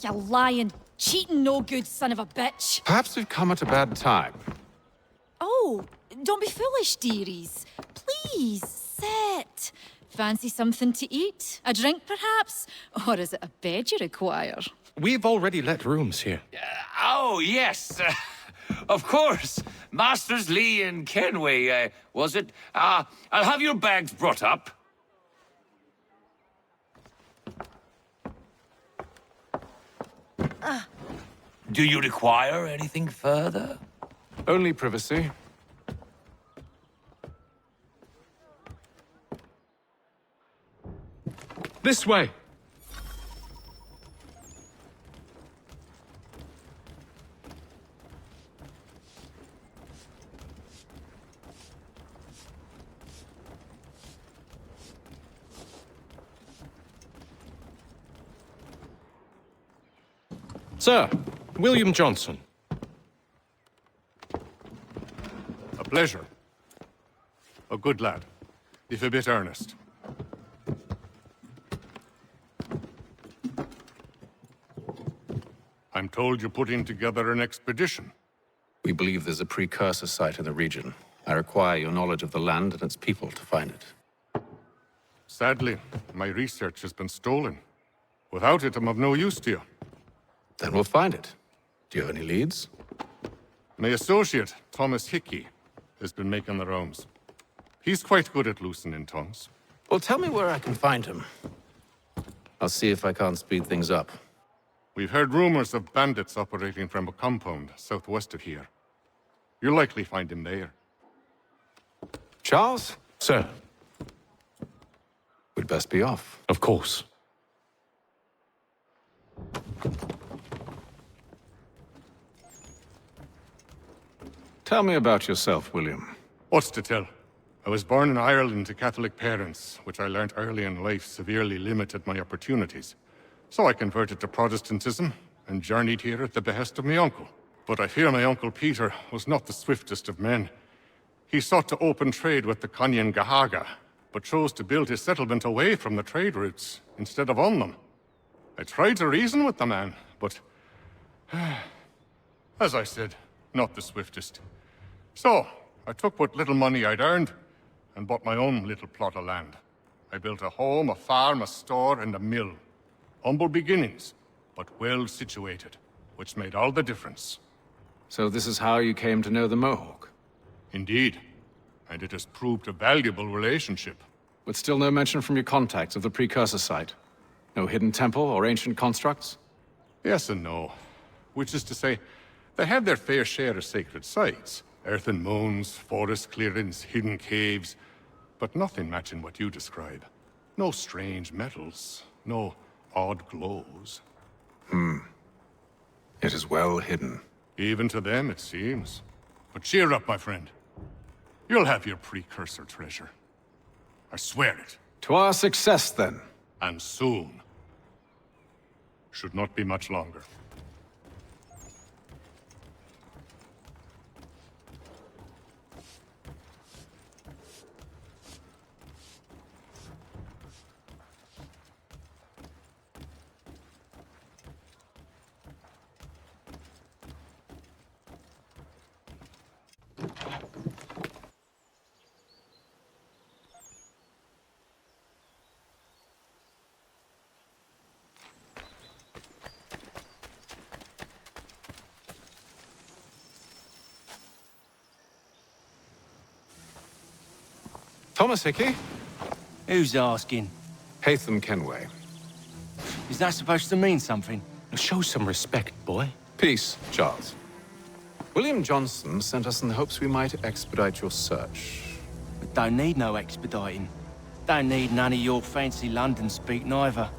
Speaker 4: You lying, cheating, no good son of a bitch.
Speaker 19: Perhaps we've come at a bad time.
Speaker 4: Oh, don't be foolish, dearies. Please, sit. Fancy something to eat? A drink, perhaps? Or is it a bed you require?
Speaker 23: We've already let rooms here.
Speaker 5: Oh, yes. Of course. Masters Lee and Kenway, was it? I'll have your bags brought up. Do you require anything further?
Speaker 19: Only privacy.
Speaker 23: This way. Sir, William Johnson.
Speaker 8: A pleasure. A good lad, if a bit earnest. I'm told you're putting together an expedition.
Speaker 19: We believe there's a precursor site in the region. I require your knowledge of the land and its people to find it.
Speaker 8: Sadly, my research has been stolen. Without it, I'm of no use to you.
Speaker 19: Then we'll find it. Do you have any leads?
Speaker 8: My associate, Thomas Hickey, has been making the rounds. He's quite good at loosening tongues.
Speaker 19: Well, tell me where I can find him. I'll see if I can't speed things up.
Speaker 8: We've heard rumors of bandits operating from a compound southwest of here. You'll likely find him there.
Speaker 19: Charles?
Speaker 1: Sir.
Speaker 19: We'd best be off.
Speaker 1: Of course.
Speaker 19: Tell me about yourself, William.
Speaker 8: What's to tell? I was born in Ireland to Catholic parents, which I learnt early in life severely limited my opportunities. So I converted to Protestantism and journeyed here at the behest of my uncle. But I fear my uncle Peter was not the swiftest of men. He sought to open trade with the Ratohnhaké, but chose to build his settlement away from the trade routes instead of on them. I tried to reason with the man, but as I said, not the swiftest. So, I took what little money I'd earned and bought my own little plot of land. I built a home, a farm, a store, and a mill. Humble beginnings, but well situated, which made all the difference.
Speaker 19: So this is how you came to know the Mohawk?
Speaker 8: Indeed, and it has proved a valuable relationship.
Speaker 19: But still no mention from your contacts of the precursor site? No hidden temple or ancient constructs?
Speaker 8: Yes and no. Which is to say, they have their fair share of sacred sites. Earthen mounds, forest clearings, hidden caves, but nothing matching what you describe. No strange metals, no odd glows.
Speaker 19: It is well hidden.
Speaker 8: Even to them, it seems. But cheer up, my friend. You'll have your precursor treasure. I swear it.
Speaker 19: To our success, then.
Speaker 8: And soon. Should not be much longer.
Speaker 19: Thomas Hickey?
Speaker 24: Who's asking?
Speaker 19: Connor Kenway.
Speaker 24: Is that supposed to mean something?
Speaker 1: Show some respect, boy.
Speaker 19: Peace, Charles. William Johnson sent us in the hopes we might expedite your search.
Speaker 24: We don't need no expediting. Don't need none of your fancy London speak neither.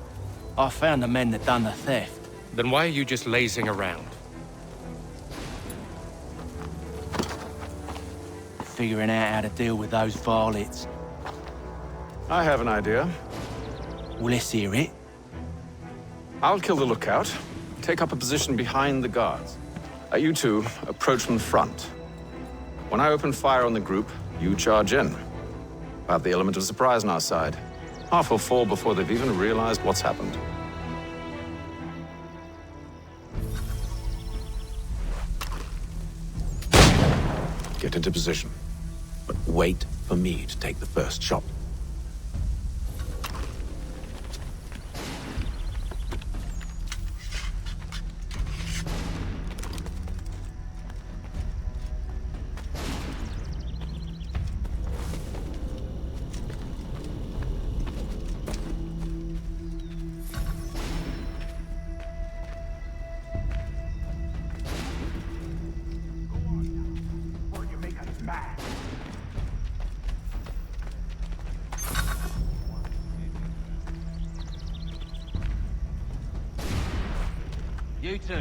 Speaker 24: I found the men that done the theft.
Speaker 1: Then why are you just lazing around?
Speaker 24: Figuring out how to deal with those varlets.
Speaker 19: I have an idea.
Speaker 24: Well, let's hear it.
Speaker 19: I'll kill the lookout, take up a position behind the guards. You two approach from the front. When I open fire on the group, you charge in. We'll have the element of surprise on our side. Half will fall before they've even realized what's happened. Get into position, but wait for me to take the first shot.
Speaker 24: You too.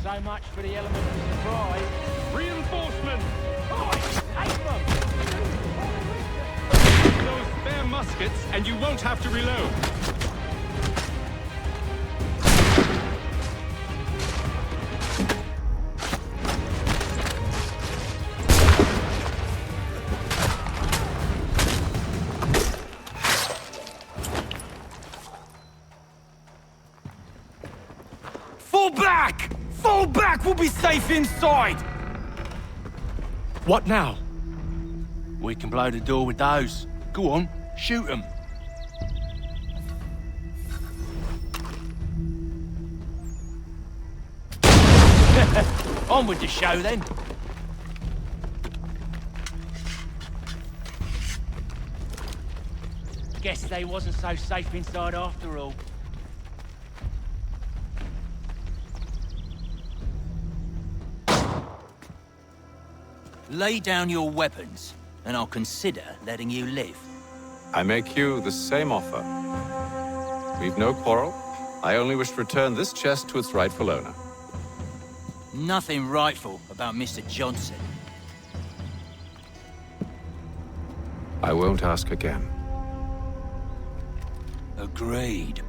Speaker 24: So much for the element of surprise.
Speaker 23: Reinforcements!
Speaker 24: Take them!
Speaker 23: Those spare muskets, and you won't have to reload.
Speaker 24: Fall back! Fall back! We'll be safe inside!
Speaker 23: What now?
Speaker 24: We can blow the door with those. Go on, shoot them. On with the show, then. Guess they wasn't so safe inside after all. Lay down your weapons, and I'll consider letting you live.
Speaker 19: I make you the same offer. We've no quarrel. I only wish to return this chest to its rightful owner.
Speaker 24: Nothing rightful about Mr. Johnson.
Speaker 19: I won't ask again.
Speaker 24: Agreed.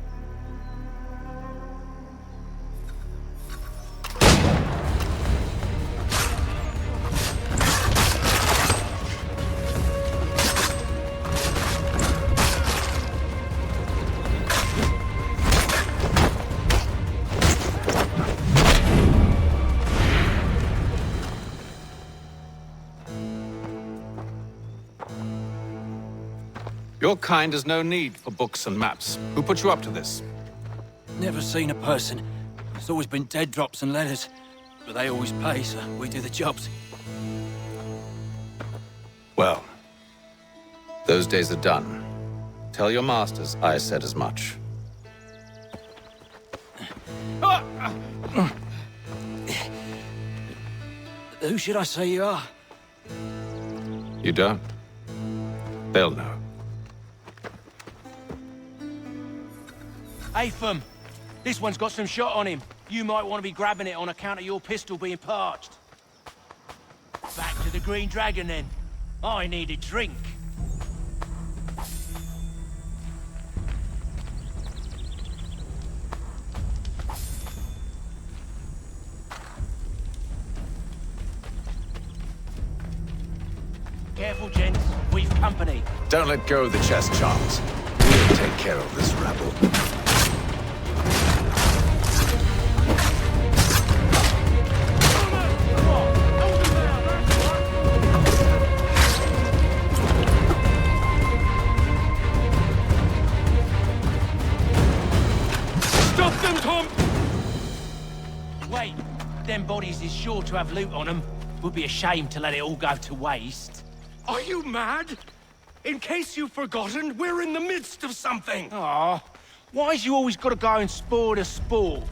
Speaker 19: Your kind has no need for books and maps. Who put you up to this?
Speaker 24: Never seen a person. It's always been dead drops and letters. But they always pay, so we do the jobs.
Speaker 19: Well, those days are done. Tell your masters I said as much.
Speaker 24: Who should I say you are?
Speaker 19: You don't. They'll know.
Speaker 24: Atham, this one's got some shot on him. You might want to be grabbing it on account of your pistol being parched. Back to the Green Dragon, then. I need a drink. Careful, gents. We've company.
Speaker 19: Don't let go of the chest, Charles. We'll take care of this rabble.
Speaker 23: Stop them, Tom!
Speaker 24: Wait, them bodies is sure to have loot on them. Would be a shame to let it all go to waste.
Speaker 23: Are you mad? In case you've forgotten, we're in the midst of something!
Speaker 24: Aw, why's you always gotta go and spoil the sport?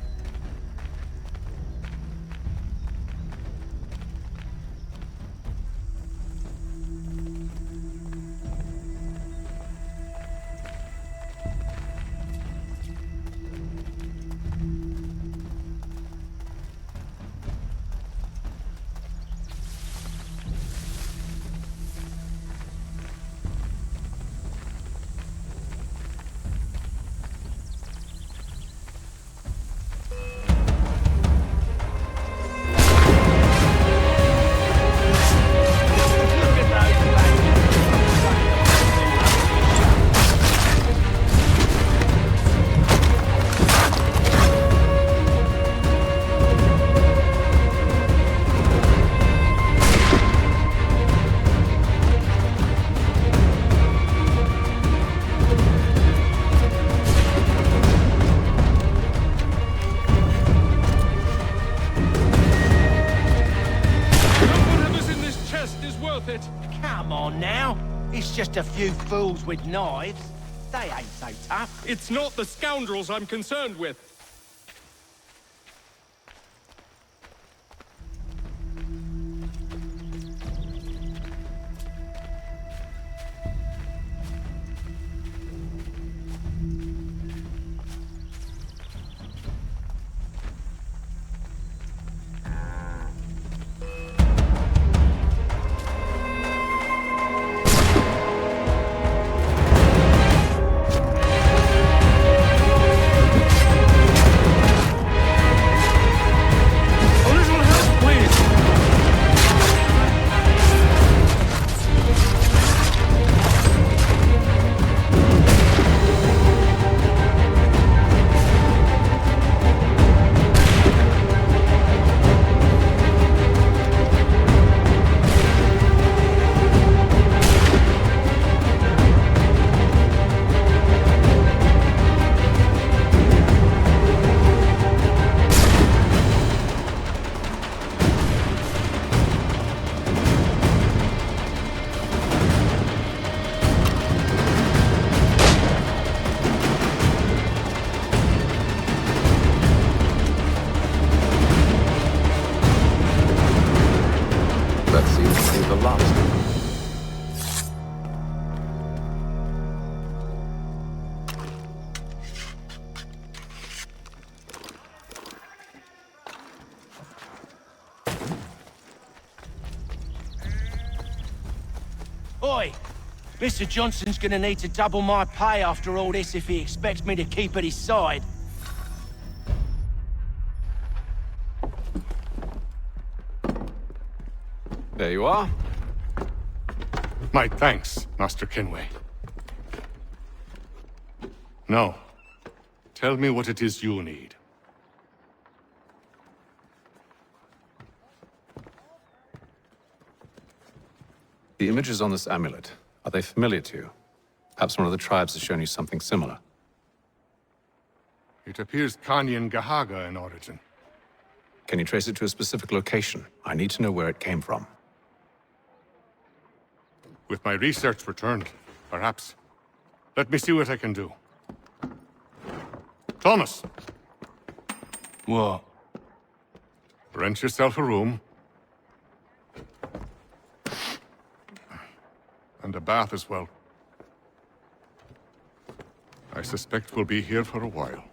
Speaker 24: Come on now. It's just a few fools with knives. They ain't so tough.
Speaker 23: It's not the scoundrels I'm concerned with.
Speaker 19: the last.
Speaker 24: Oi! Mr. Johnson's gonna need to double my pay after all this if he expects me to keep at his side.
Speaker 19: There you are.
Speaker 8: My thanks, Master Kenway. Now, tell me what it is you need.
Speaker 19: The images on this amulet, are they familiar to you? Perhaps one of the tribes has shown you something similar.
Speaker 8: It appears Kanyan Gahaga in origin.
Speaker 19: Can you trace it to a specific location? I need to know where it came from.
Speaker 8: With my research returned, perhaps. Let me see what I can do. Thomas!
Speaker 24: What?
Speaker 8: Rent yourself a room. And a bath as well. I suspect we'll be here for a while.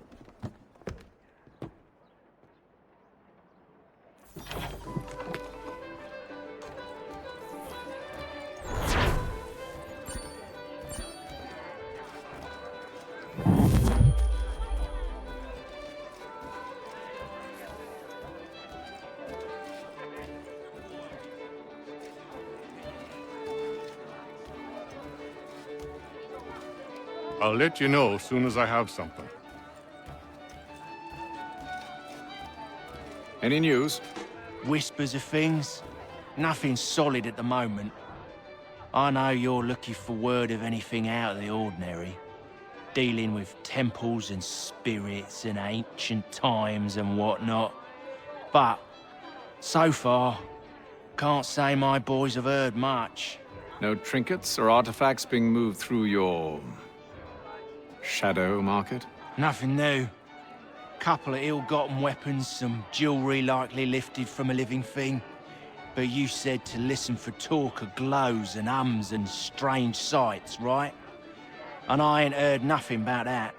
Speaker 8: I'll let you know as soon as I have something.
Speaker 19: Any news?
Speaker 24: Whispers of things. Nothing solid at the moment. I know you're looking for word of anything out of the ordinary. Dealing with temples and spirits and ancient times and whatnot. But, so far, can't say my boys have heard much.
Speaker 19: No trinkets or artifacts being moved through your shadow market?
Speaker 24: Nothing new. Couple of ill-gotten weapons, some jewelry likely lifted from a living thing. But you said to listen for talk of glows and ums and strange sights, right? And I ain't heard nothing about that.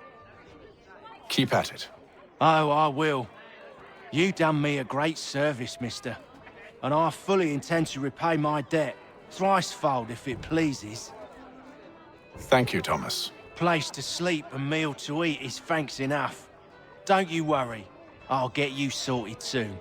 Speaker 19: Keep at it.
Speaker 24: Oh, I will. You done me a great service, mister. And I fully intend to repay my debt. Thricefold, if it pleases.
Speaker 19: Thank you, Thomas.
Speaker 24: Place to sleep and meal to eat is thanks enough. Don't you worry. I'll get you sorted soon.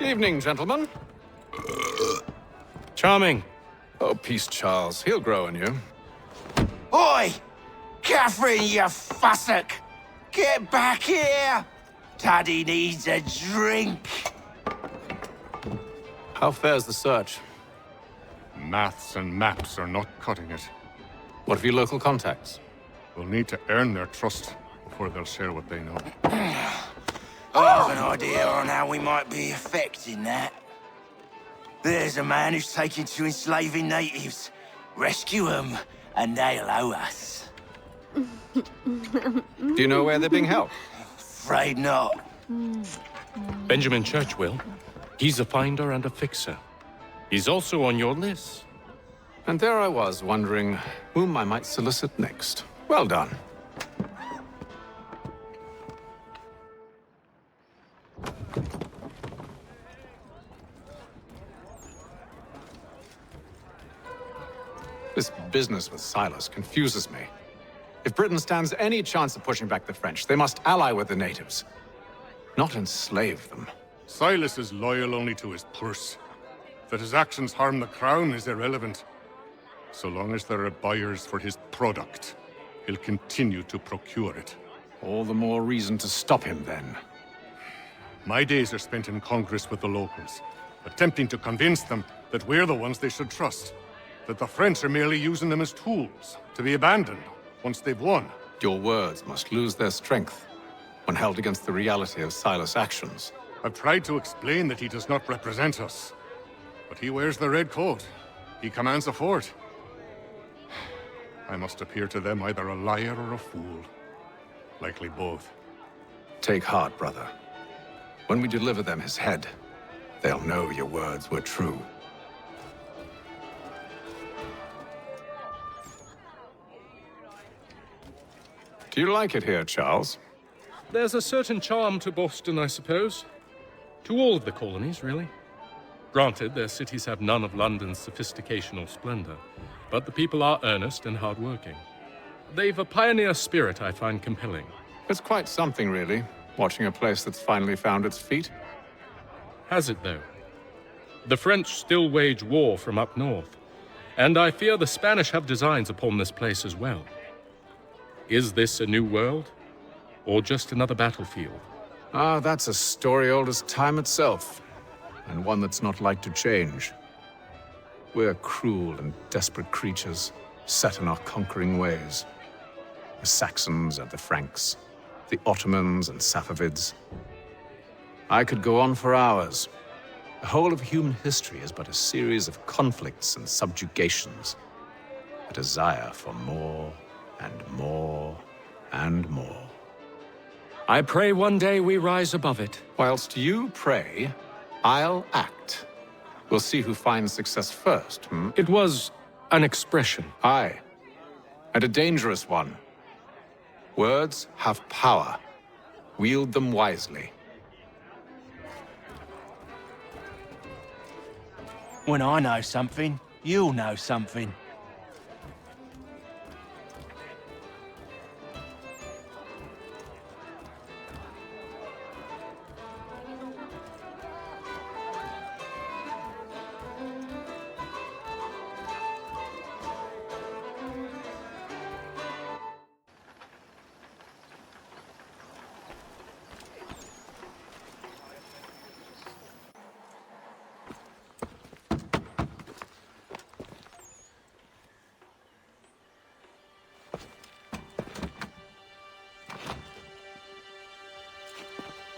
Speaker 19: Evening, gentlemen.
Speaker 23: Charming.
Speaker 19: Oh, peace, Charles. He'll grow on you.
Speaker 24: Oi! Catherine, you fussock! Get back here! Taddy needs a drink.
Speaker 19: How fares the search?
Speaker 8: Maths and maps are not cutting it.
Speaker 19: What of your local contacts?
Speaker 8: We'll need to earn their trust before they'll share what they know.
Speaker 24: I have an idea on how we might be affecting that. There's a man who's taken to enslaving natives. Rescue them, and they'll owe us.
Speaker 19: Do you know where they're being held?
Speaker 24: Afraid not.
Speaker 1: Benjamin Church will. He's a finder and a fixer. He's also on your list.
Speaker 19: And there I was, wondering whom I might solicit next. Well done. This business with Silas confuses me. If Britain stands any chance of pushing back the French, they must ally with the natives, not enslave them.
Speaker 8: Silas is loyal only to his purse. That his actions harm the crown is irrelevant. So long as there are buyers for his product, he'll continue to procure it.
Speaker 19: All the more reason to stop him, then.
Speaker 8: My days are spent in Congress with the locals, attempting to convince them that we're the ones they should trust. That the French are merely using them as tools, to be abandoned once they've won.
Speaker 19: Your words must lose their strength when held against the reality of Silas' actions.
Speaker 8: I've tried to explain that he does not represent us. But he wears the red coat. He commands a fort. I must appear to them either a liar or a fool. Likely both.
Speaker 19: Take heart, brother. When we deliver them his head, they'll know your words were true. Do you like it here, Charles?
Speaker 23: There's a certain charm to Boston, I suppose. To all of the colonies, really. Granted, their cities have none of London's sophistication or splendor, but the people are earnest and hardworking. They've a pioneer spirit I find compelling.
Speaker 19: It's quite something, really, watching a place that's finally found its feet.
Speaker 23: Has it, though? The French still wage war from up north, and I fear the Spanish have designs upon this place as well. Is this a new world, or just another battlefield?
Speaker 19: Ah, that's a story old as time itself, and one that's not like to change. We're cruel and desperate creatures, set in our conquering ways. The Saxons and the Franks, the Ottomans and Safavids. I could go on for hours. The whole of human history is but a series of conflicts and subjugations. A desire for more and more and more.
Speaker 1: I pray one day we rise above it.
Speaker 19: Whilst you pray, I'll act. We'll see who finds success first,
Speaker 1: It was an expression.
Speaker 19: Aye, and a dangerous one. Words have power. Wield them wisely.
Speaker 24: When I know something, you'll know something.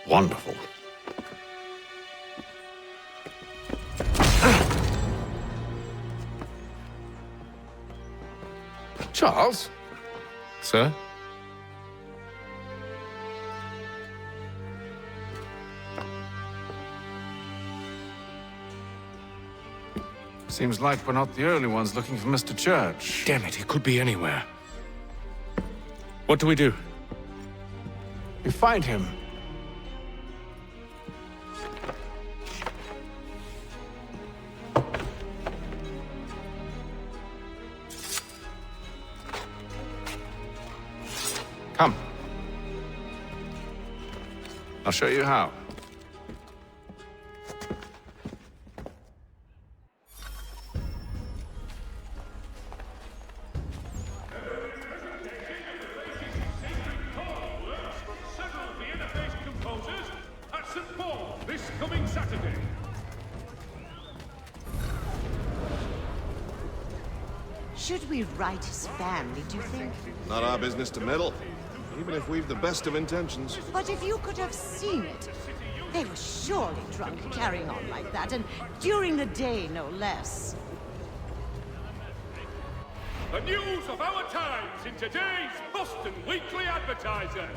Speaker 19: Wonderful. Charles?
Speaker 23: Sir?
Speaker 19: Seems like we're not the only ones looking for Mr. Church.
Speaker 1: Damn it, he could be anywhere. What do we do?
Speaker 19: We find him. Come. I'll show you how.
Speaker 2: Should we write his family, do you think?
Speaker 9: Not our business to meddle, even if we've the best of intentions.
Speaker 2: But if you could have seen it, they were surely drunk carrying on like that, and during the day, no less.
Speaker 12: The news of our times in today's Boston Weekly Advertiser.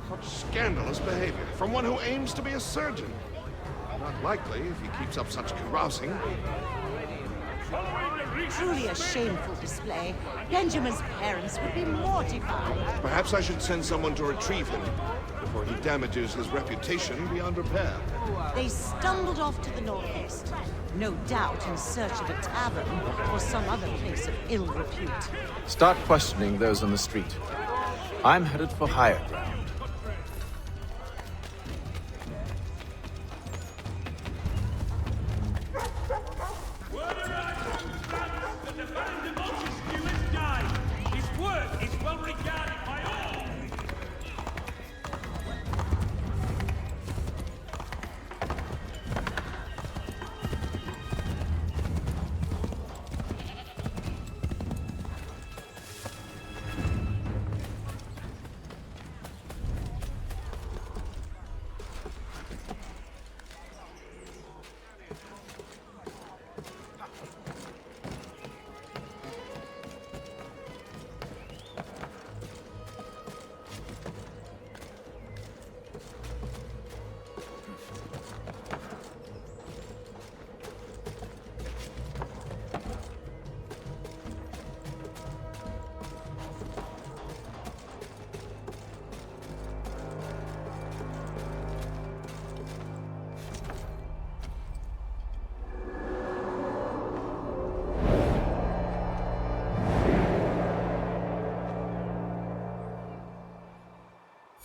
Speaker 9: Such scandalous behavior from one who aims to be a surgeon. Not likely if he keeps up such carousing.
Speaker 2: Truly a shameful display. Benjamin's parents would be mortified.
Speaker 9: Perhaps I should send someone to retrieve him before he damages his reputation beyond repair.
Speaker 2: They stumbled off to the northeast, no doubt in search of a tavern or some other place of ill repute.
Speaker 19: Start questioning those on the street. I'm headed for higher ground.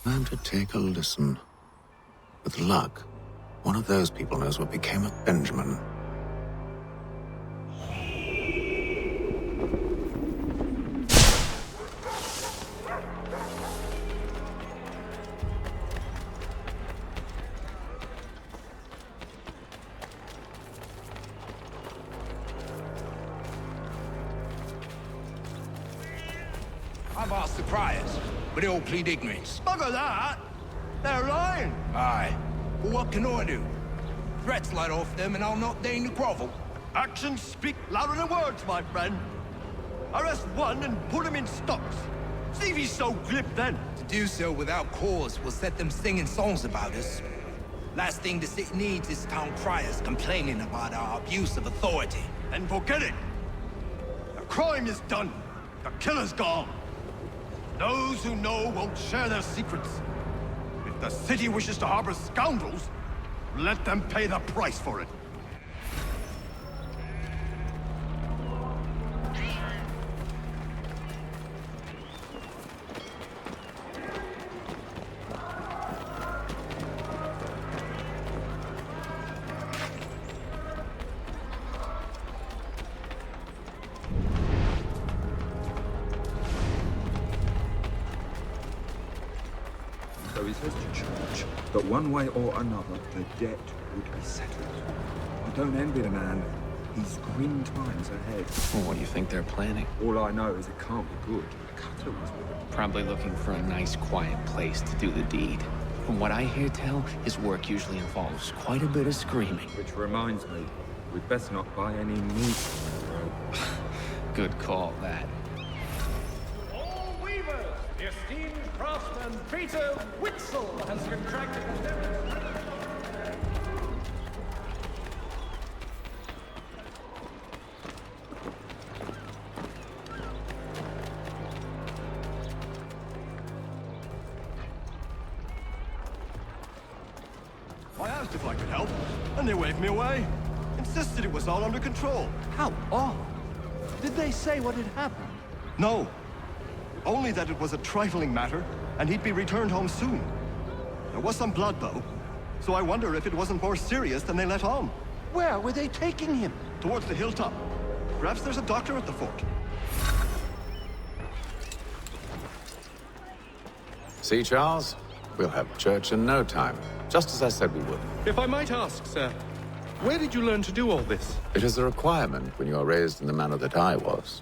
Speaker 13: Time to take a listen. With luck, one of those people knows what became of Benjamin.
Speaker 15: I've asked the criers, but they all plead ignorance. Bugger that! They're lying! Aye. Well, what can I do? Threats light off them and I'll not deign to grovel.
Speaker 10: Actions speak louder than words, my friend. Arrest one and put him in stocks. See if he's so glib then.
Speaker 15: To do so without cause will set them singing songs about us. Last thing the city needs is town criers complaining about our abuse of authority.
Speaker 10: Then forget it. The crime is done. The killer's gone. Those who know won't share their secrets. If the city wishes to harbor scoundrels, let them pay the price for it.
Speaker 14: So he says to church that one way or another the debt would be settled. I don't envy the man. He's grim times ahead.
Speaker 16: Well, what do you think they're planning?
Speaker 14: All I know is it can't be good. Cutter was with him.
Speaker 16: Probably looking for a nice, quiet place to do the deed. From what I hear tell, his work usually involves quite a bit of screaming.
Speaker 14: Which reminds me, we'd best not buy any meat on the road.
Speaker 16: Good call, that.
Speaker 7: All weavers! The esteemed craftsman Traitor Witzel has contracted a
Speaker 10: I asked if I could help, and they waved me away. Insisted it was all under control.
Speaker 7: How odd. Did they say what had happened?
Speaker 10: No. Only that it was a trifling matter, and he'd be returned home soon. There was some blood, though, so I wonder if it wasn't more serious than they let on.
Speaker 7: Where were they taking him?
Speaker 10: Towards the hilltop. Perhaps there's a doctor at the fort.
Speaker 13: See, Charles? We'll have church in no time, just as I said we would.
Speaker 23: If I might ask, sir, where did you learn to do all this?
Speaker 13: It is a requirement when you are raised in the manner that I was.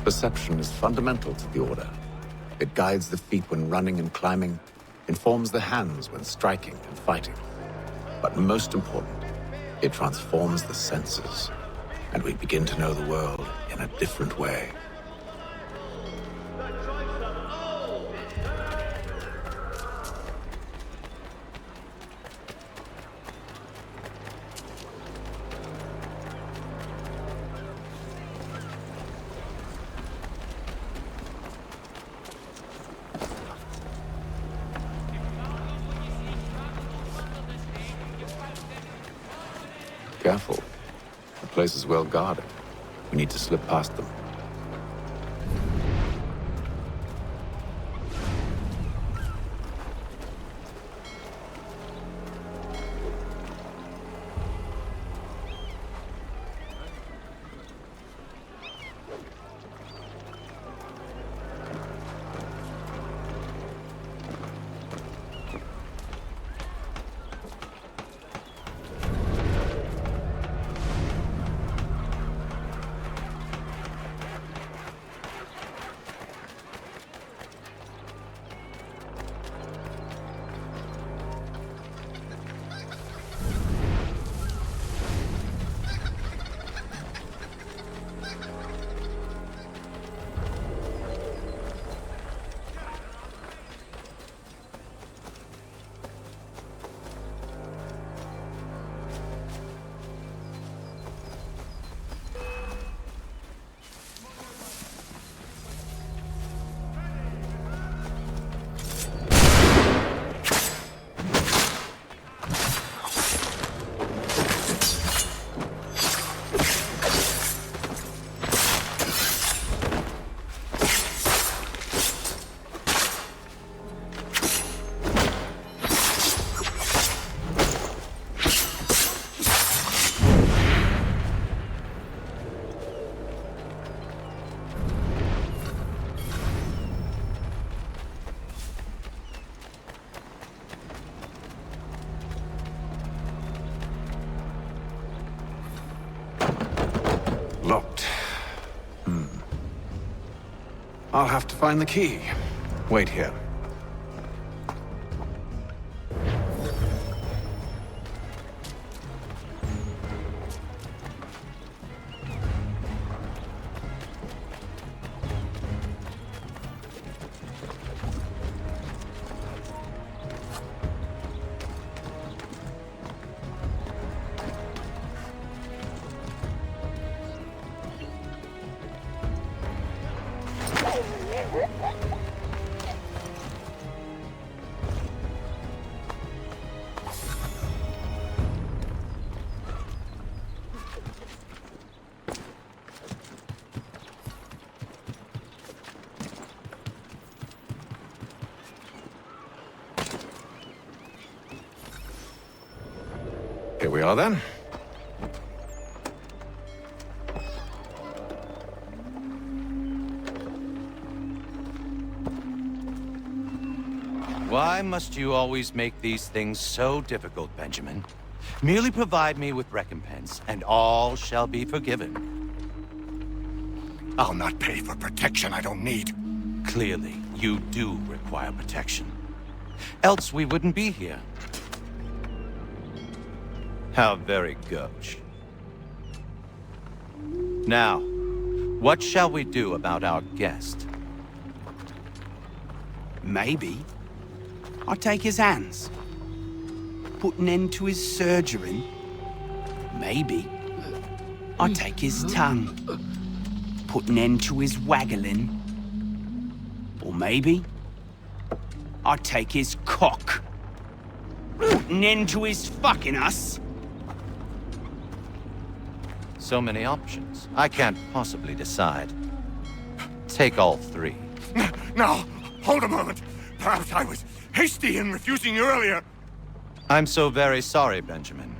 Speaker 13: Perception is fundamental to the Order. It guides the feet when running and climbing, informs the hands when striking and fighting. But most important, it transforms the senses, and we begin to know the world in a different way. Careful. The place is well guarded. We need to slip past them.
Speaker 19: I'll have to find the key. Wait here. Here we are, then.
Speaker 17: Why must you always make these things so difficult, Benjamin? Merely provide me with recompense, and all shall be forgiven.
Speaker 10: I'll not pay for protection I don't need.
Speaker 17: Clearly, you do require protection. Else we wouldn't be here. How very gauche. Now, what shall we do about our guest?
Speaker 18: Maybe I'll take his hands. Put an end to his surgering. Maybe I'll take his tongue. Put an end to his waggling. Or maybe I'll take his cock. Put an end to his fucking us.
Speaker 17: So many options. I can't possibly decide. Take all three.
Speaker 10: Now, hold a moment. Perhaps I was hasty in refusing you earlier.
Speaker 17: I'm so very sorry, Benjamin.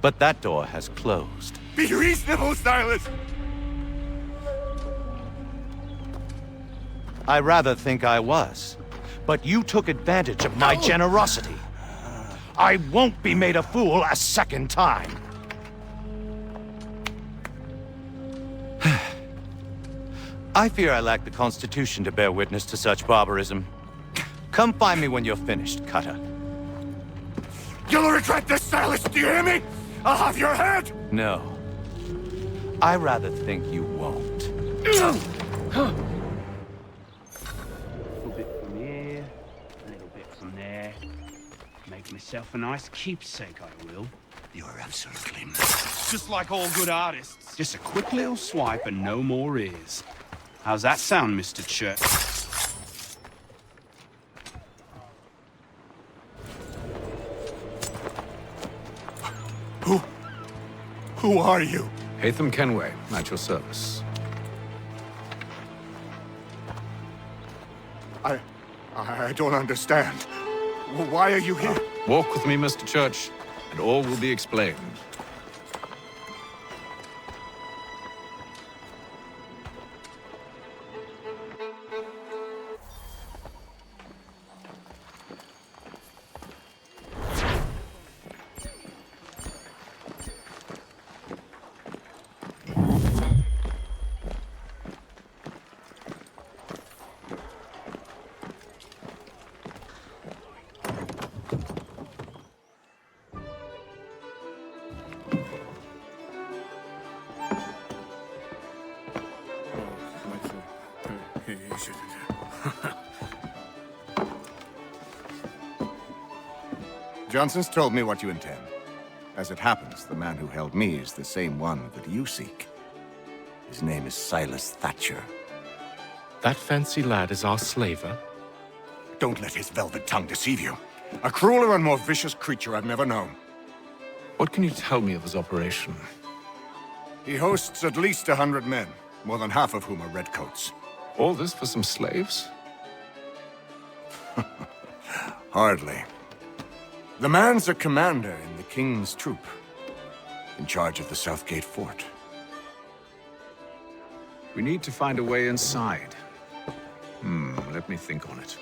Speaker 17: But that door has closed.
Speaker 10: Be reasonable, Silas!
Speaker 17: I rather think I was. But you took advantage of my generosity. I won't be made a fool a second time. I fear I lack the constitution to bear witness to such barbarism. Come find me when you're finished, Cutter.
Speaker 10: You'll regret this, Silas, do you hear me? I'll have your head!
Speaker 17: No. I rather think you won't.
Speaker 18: A little bit from here, a little bit from there. Make myself a nice keepsake, I will. You're absolutely mad. Just like all good artists. Just a quick little swipe and no more is. How's that sound, Mr. Church?
Speaker 10: Who are you?
Speaker 19: Connor Kenway, at your service.
Speaker 10: I don't understand. Why are you here?
Speaker 19: Walk with me, Mr. Church, and all will be explained.
Speaker 20: Johnson's told me what you intend. As it happens, the man who held me is the same one that you seek. His name is Silas Thatcher.
Speaker 1: That fancy lad is our slaver?
Speaker 10: Don't let his velvet tongue deceive you. A crueler and more vicious creature I've never known.
Speaker 19: What can you tell me of his operation?
Speaker 10: He hosts at least 100 men, more than half of whom are redcoats.
Speaker 19: All this for some slaves?
Speaker 10: Hardly. The man's a commander in the King's troop, in charge of the Southgate Fort.
Speaker 19: We need to find a way inside. Let me think on it.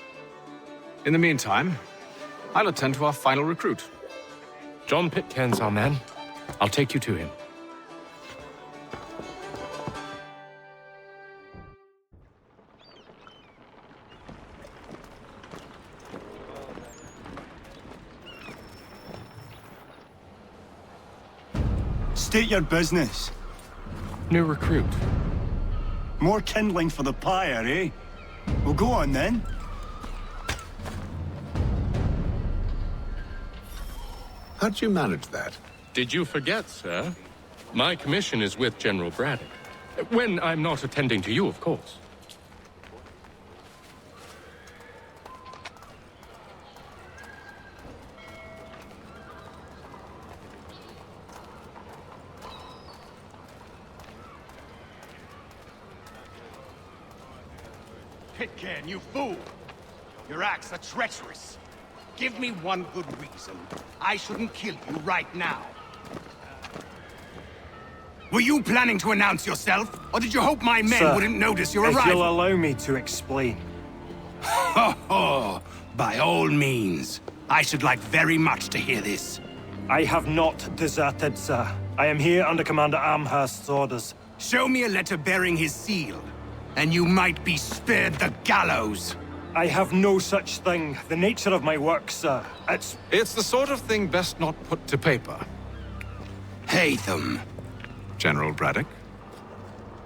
Speaker 19: In the meantime, I'll attend to our final recruit.
Speaker 1: John Pitcairn's our man. I'll take you to him.
Speaker 10: State your business.
Speaker 23: New recruit.
Speaker 10: More kindling for the pyre, eh? Well, go on then.
Speaker 19: How'd you manage that?
Speaker 23: Did you forget, sir? My commission is with General Braddock. When I'm not attending to you, of course.
Speaker 10: Pitcairn, you fool! Your acts are treacherous. Give me one good reason I shouldn't kill you right now. Were you planning to announce yourself, or did you hope my men
Speaker 3: Sir,
Speaker 10: wouldn't notice your
Speaker 3: if
Speaker 10: arrival?
Speaker 3: you'll allow me to explain.
Speaker 10: Ho ho! By all means. I should like very much to hear this.
Speaker 3: I have not deserted, sir. I am here under Commander Amherst's orders.
Speaker 10: Show me a letter bearing his seal, and you might be spared the gallows.
Speaker 3: I have no such thing. The nature of my work, sir,
Speaker 19: It's the sort of thing best not put to paper.
Speaker 10: Hatham.
Speaker 19: General Braddock?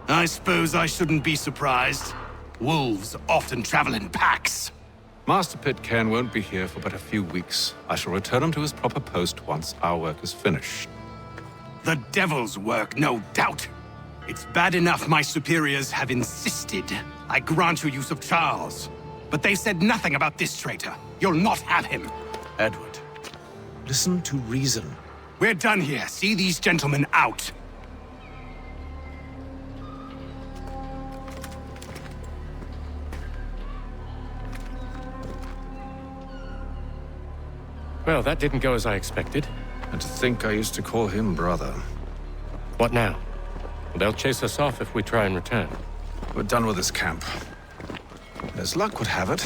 Speaker 10: I suppose I shouldn't be surprised. Wolves often travel in packs.
Speaker 19: Master Pitcairn won't be here for but a few weeks. I shall return him to his proper post once our work is finished.
Speaker 10: The devil's work, no doubt. It's bad enough my superiors have insisted I grant you use of Charles. But they said nothing about this traitor. You'll not have him.
Speaker 19: Edward, listen to reason.
Speaker 10: We're done here. See these gentlemen out.
Speaker 23: Well, that didn't go as I expected.
Speaker 19: And to think I used to call him brother.
Speaker 23: What now? They'll chase us off if we try and return.
Speaker 19: We're done with this camp. As luck would have it,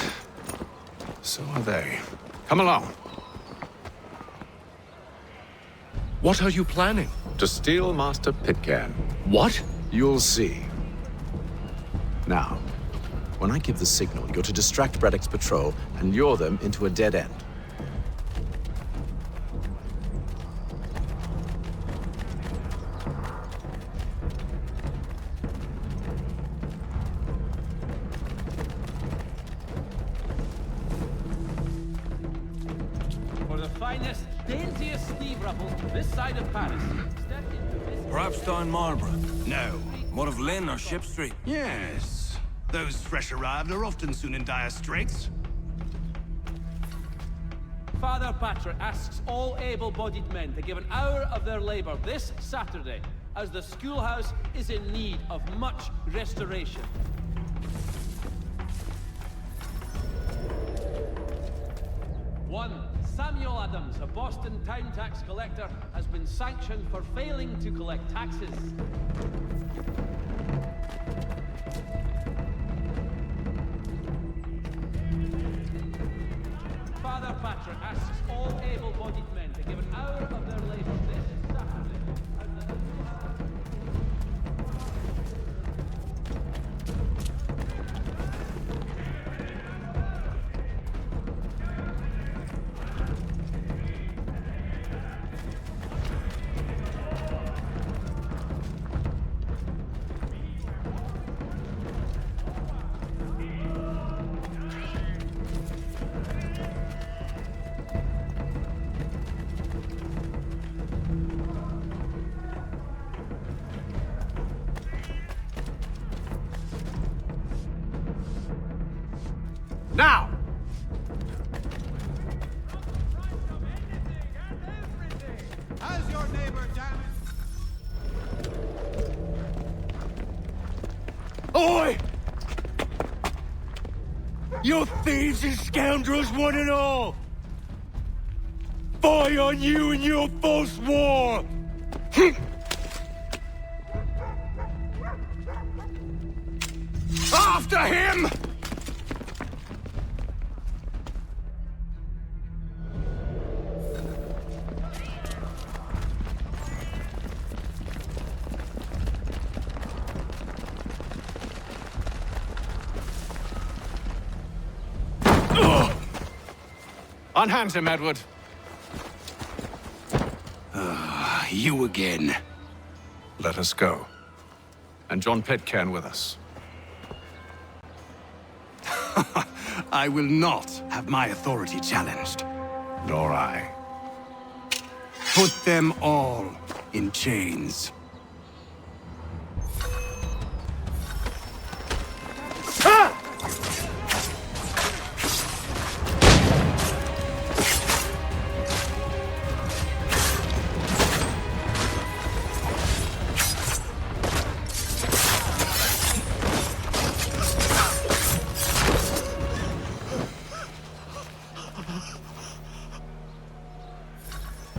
Speaker 19: so are they. Come along.
Speaker 23: What are you planning?
Speaker 19: To steal Master Pitcairn.
Speaker 23: What?
Speaker 19: You'll see. Now, when I give the signal, you're to distract Braddock's patrol and lure them into a dead end.
Speaker 7: Finest, daintiest sleeve ruffles this side of Paris.
Speaker 11: Perhaps down Marlborough? No. More of Lynn or Ship Street?
Speaker 10: Yes. Those fresh arrived are often soon in dire straits.
Speaker 7: Father Patrick asks all able-bodied men to give an hour of their labor this Saturday, as the schoolhouse is in need of much restoration. One, Samuel Adams, a Boston town tax collector, has been sanctioned for failing to collect taxes. Father Patrick asks all able-bodied men to give an hour of their labor this Saturday.
Speaker 10: Now!
Speaker 15: How's your neighbor, damn it?
Speaker 3: Oi! You thieves and scoundrels, one and all! Fie on you and your false war!
Speaker 10: After him!
Speaker 19: Unhand him, Edward.
Speaker 10: You again.
Speaker 19: Let us go. And John Pitcairn with us.
Speaker 18: I will not have my authority challenged.
Speaker 19: Nor I.
Speaker 18: Put them all in chains.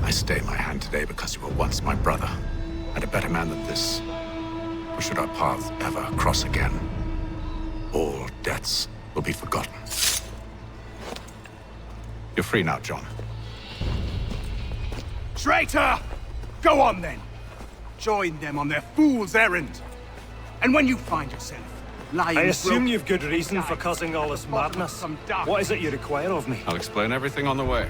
Speaker 13: I stay my hand today because you were once my brother, and a better man than this. Or should our paths ever cross again, all debts will be forgotten. You're free now, John.
Speaker 18: Traitor! Go on then! Join them on their fool's errand. And when you find yourself lying
Speaker 3: I assume
Speaker 18: broken
Speaker 3: you've good reason for causing all this madness. What is it you require of me?
Speaker 19: I'll explain everything on the way.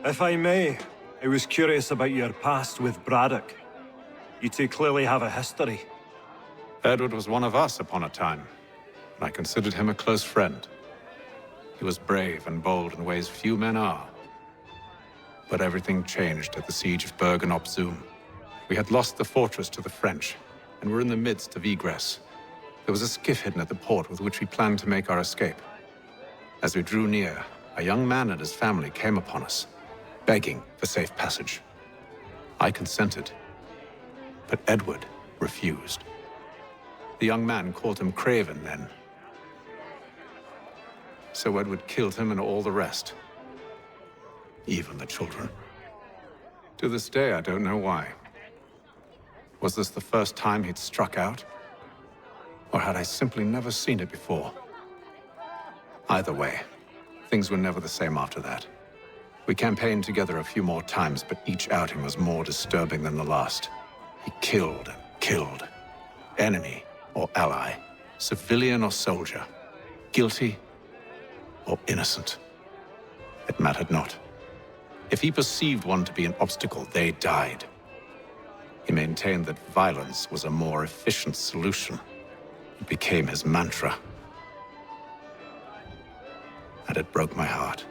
Speaker 3: If I may, I was curious about your past with Braddock. You two clearly have a history.
Speaker 19: Edward was one of us upon a time, and I considered him a close friend. He was brave and bold in ways few men are. But everything changed at the siege of Bergen op Zoom. We had lost the fortress to the French, and were in the midst of egress. There was a skiff hidden at the port with which we planned to make our escape. As we drew near, a young man and his family came upon us, begging for safe passage. I consented, but Edward refused. The young man called him Craven then. So Edward killed him and all the rest. Even the children. To this day, I don't know why. Was this the first time he'd struck out? Or had I simply never seen it before? Either way, things were never the same after that. We campaigned together a few more times, but each outing was more disturbing than the last. He killed and killed. Enemy or ally, civilian or soldier, guilty or innocent. It mattered not. If he perceived one to be an obstacle, they died. He maintained that violence was a more efficient solution. It became his mantra. And it broke my heart.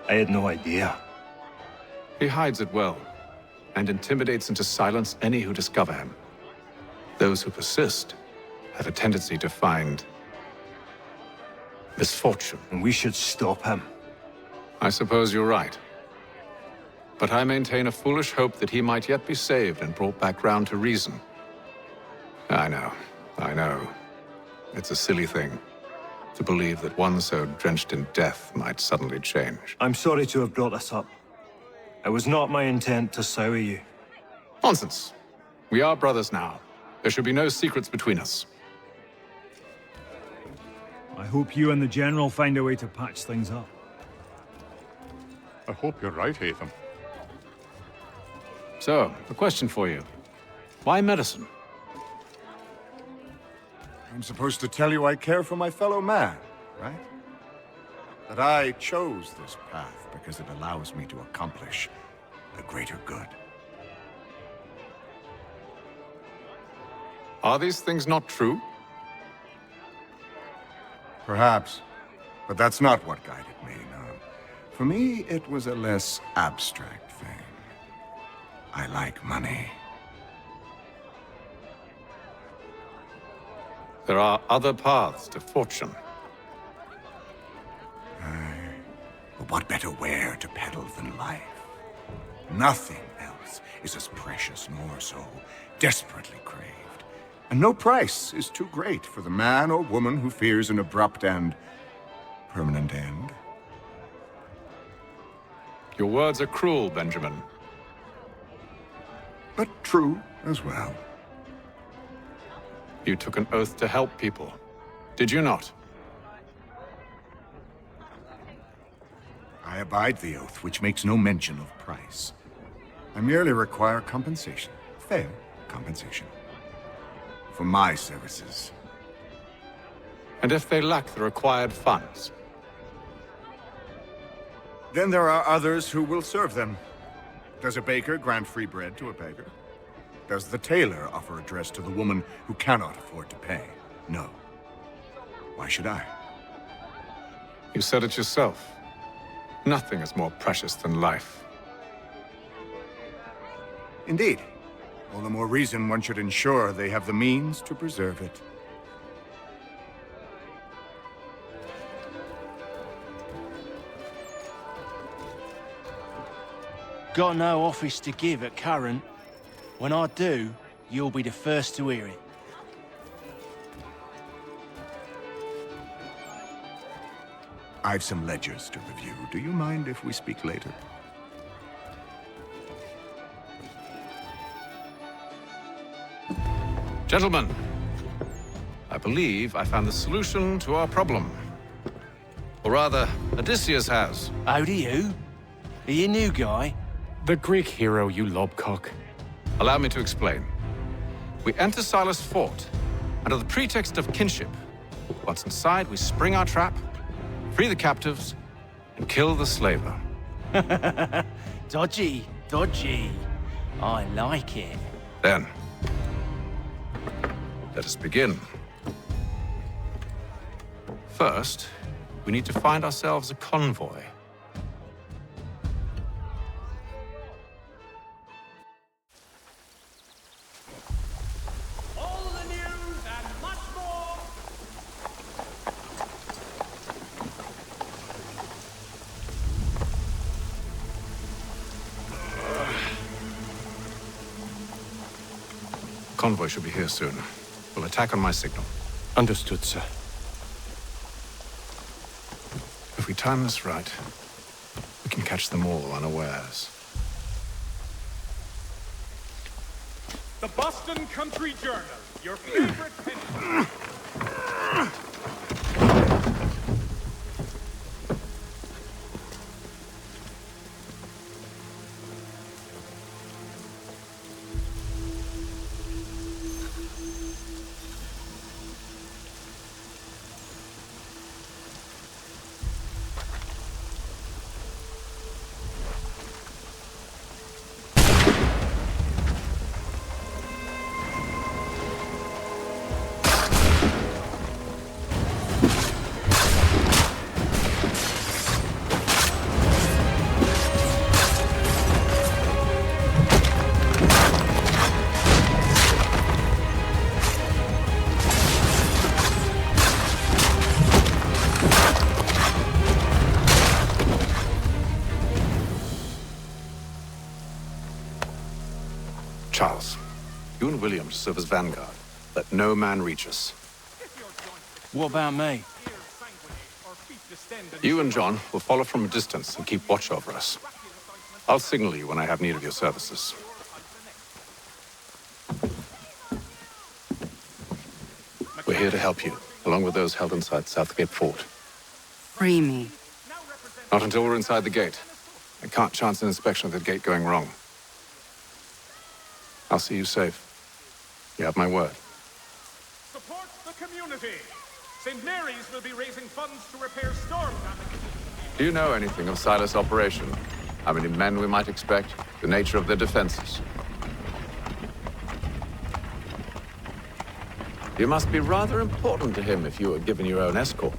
Speaker 3: I had no idea.
Speaker 19: He hides it well, and intimidates into silence any who discover him. Those who persist have a tendency to find misfortune.
Speaker 3: And we should stop him.
Speaker 19: I suppose you're right. But I maintain a foolish hope that he might yet be saved and brought back round to reason. I know. It's a silly thing to believe that one so drenched in death might suddenly change.
Speaker 3: I'm sorry to have brought this up. It was not my intent to sour you.
Speaker 19: Nonsense. We are brothers now. There should be no secrets between us.
Speaker 4: I hope you and the General find a way to patch things up.
Speaker 8: I hope you're right, Hatham.
Speaker 19: So, a question for you. Why medicine?
Speaker 20: I'm supposed to tell you I care for my fellow man, right? That I chose this path because it allows me to accomplish the greater good.
Speaker 19: Are these things not true?
Speaker 20: Perhaps, but that's not what guided me, no. For me, it was a less abstract thing. I like money.
Speaker 19: There are other paths to fortune.
Speaker 20: But what better ware to peddle than life? Nothing else is as precious nor so desperately craved And no price is too great for the man or woman who fears an abrupt and permanent end.
Speaker 19: Your words are cruel, Benjamin.
Speaker 20: But true as well.
Speaker 19: You took an oath to help people, did you not?
Speaker 20: I abide the oath, which makes no mention of price. I merely require compensation. Fair compensation. For my services.
Speaker 19: And if they lack the required funds?
Speaker 20: Then there are others who will serve them. Does a baker grant free bread to a beggar? Does the tailor offer a dress to the woman who cannot afford to pay? No. Why should I?
Speaker 19: You said it yourself. Nothing is more precious than life.
Speaker 20: Indeed. All the more reason one should ensure they have the means to preserve it.
Speaker 24: Got no office to give at current. When I do, you'll be the first to hear it.
Speaker 20: I've some ledgers to review. Do you mind if we speak later?
Speaker 19: Gentlemen, I believe I found the solution to our problem. Or rather, Odysseus has.
Speaker 24: Oh, do you? Are you a new guy?
Speaker 1: The Greek hero, you lobcock.
Speaker 19: Allow me to explain. We enter Silas' fort, under the pretext of kinship. Once inside, we spring our trap, free the captives, and kill the slaver.
Speaker 24: Dodgy, dodgy. I like it.
Speaker 19: Then, let us begin. First, we need to find ourselves a convoy.
Speaker 12: All the news and much more.
Speaker 19: Convoy should be here soon. We'll attack on my signal.
Speaker 1: Understood, sir.
Speaker 19: If we time this right, we can catch them all unawares.
Speaker 12: The Boston Country Journal, your favorite pen.
Speaker 19: Charles, you and William serve as vanguard. Let no man reach us.
Speaker 24: What about me?
Speaker 19: You and John will follow from a distance and keep watch over us. I'll signal you when I have need of your services. We're here to help you, along with those held inside Southgate Fort.
Speaker 5: Free me.
Speaker 19: Not until we're inside the gate. I can't chance an inspection of the gate going wrong. I'll see you safe. You have my word.
Speaker 12: Support the community. St. Mary's will be raising funds to repair storm damage.
Speaker 19: Do you know anything of Silas' operation? How many men we might expect? The nature of their defenses? You must be rather important to him if you were given your own escort.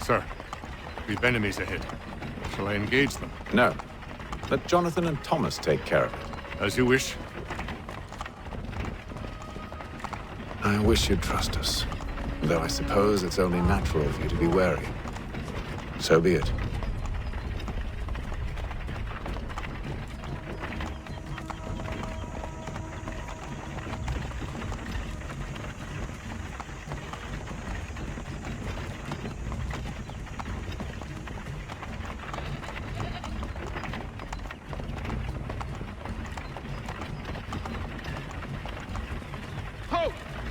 Speaker 8: Sir, we've enemies ahead. Shall I engage them?
Speaker 19: No. Let Jonathan and Thomas take care of it.
Speaker 8: As you wish.
Speaker 19: I wish you'd trust us. Though I suppose it's only natural for you to be wary. So be it.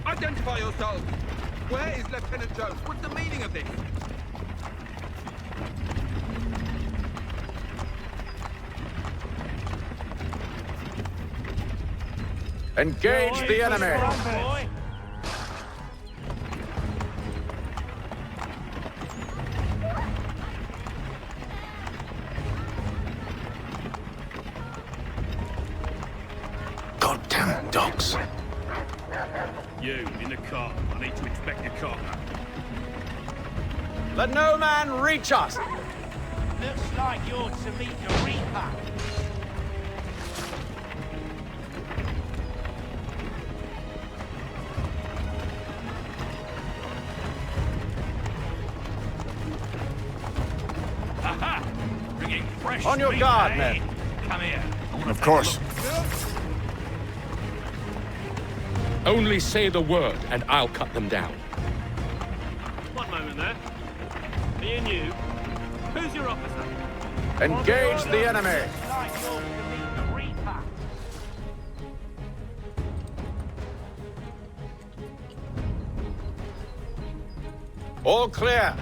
Speaker 15: Identify yourselves! Where is Lieutenant Jones? What's the meaning of this?
Speaker 19: Engage the enemy!
Speaker 13: Goddamn dogs.
Speaker 12: You, in the car. I need to inspect your car.
Speaker 19: Let no man reach us!
Speaker 24: Looks like you're to meet the Reaper.
Speaker 12: Aha! Bringing fresh
Speaker 19: On your
Speaker 12: meat,
Speaker 19: guard,
Speaker 12: eh?
Speaker 19: men.
Speaker 12: Come here.
Speaker 20: Of course.
Speaker 1: Only say the word, and I'll cut them down.
Speaker 12: One moment there. Me and you. Who's your officer?
Speaker 19: Engage the enemy!
Speaker 24: Looks like you're to meet the Reaper.
Speaker 19: All clear!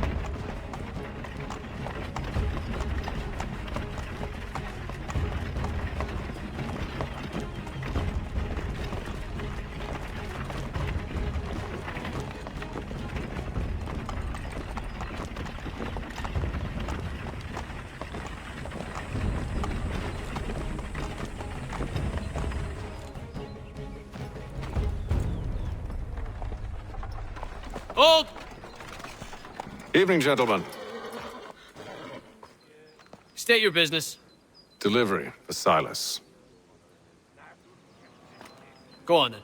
Speaker 12: Hold!
Speaker 19: Evening, gentlemen.
Speaker 12: State your business.
Speaker 19: Delivery for Silas.
Speaker 12: Go on then.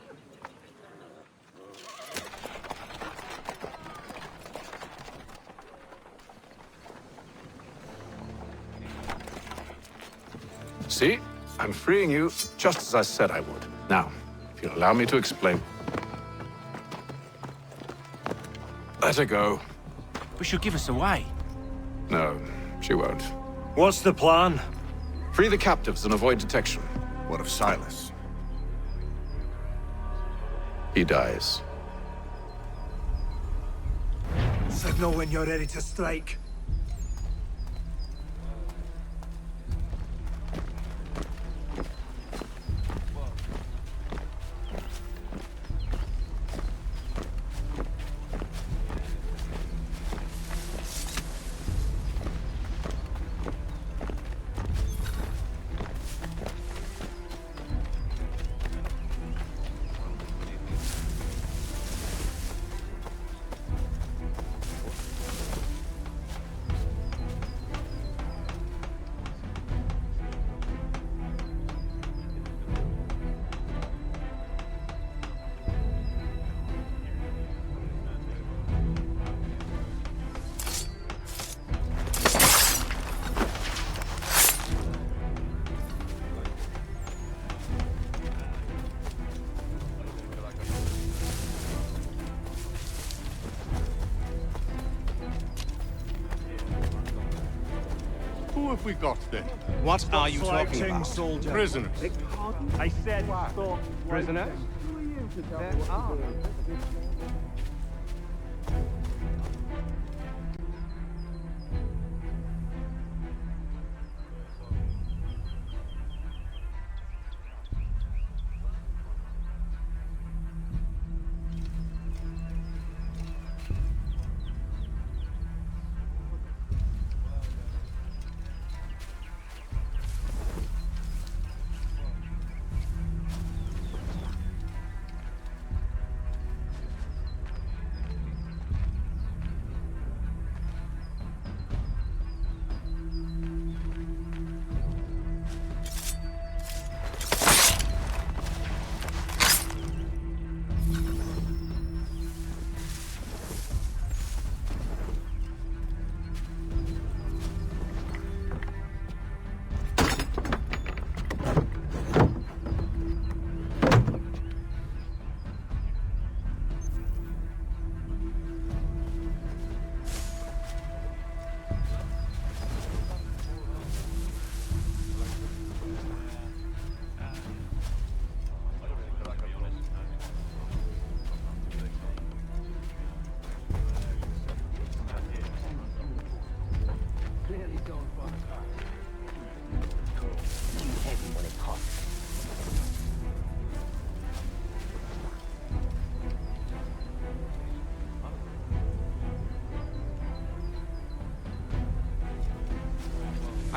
Speaker 19: See? I'm freeing you just as I said I would. Now, if you'll allow me to explain. Let her go.
Speaker 24: But she'll give us away.
Speaker 19: No, she won't.
Speaker 3: What's the plan?
Speaker 19: Free the captives and avoid detection.
Speaker 20: What of Silas?
Speaker 19: He dies.
Speaker 10: Signal when you're ready to strike.
Speaker 8: Who have we got then?
Speaker 10: What are you talking about?
Speaker 8: Soldier. Prisoners.
Speaker 10: I said prisoners? There are.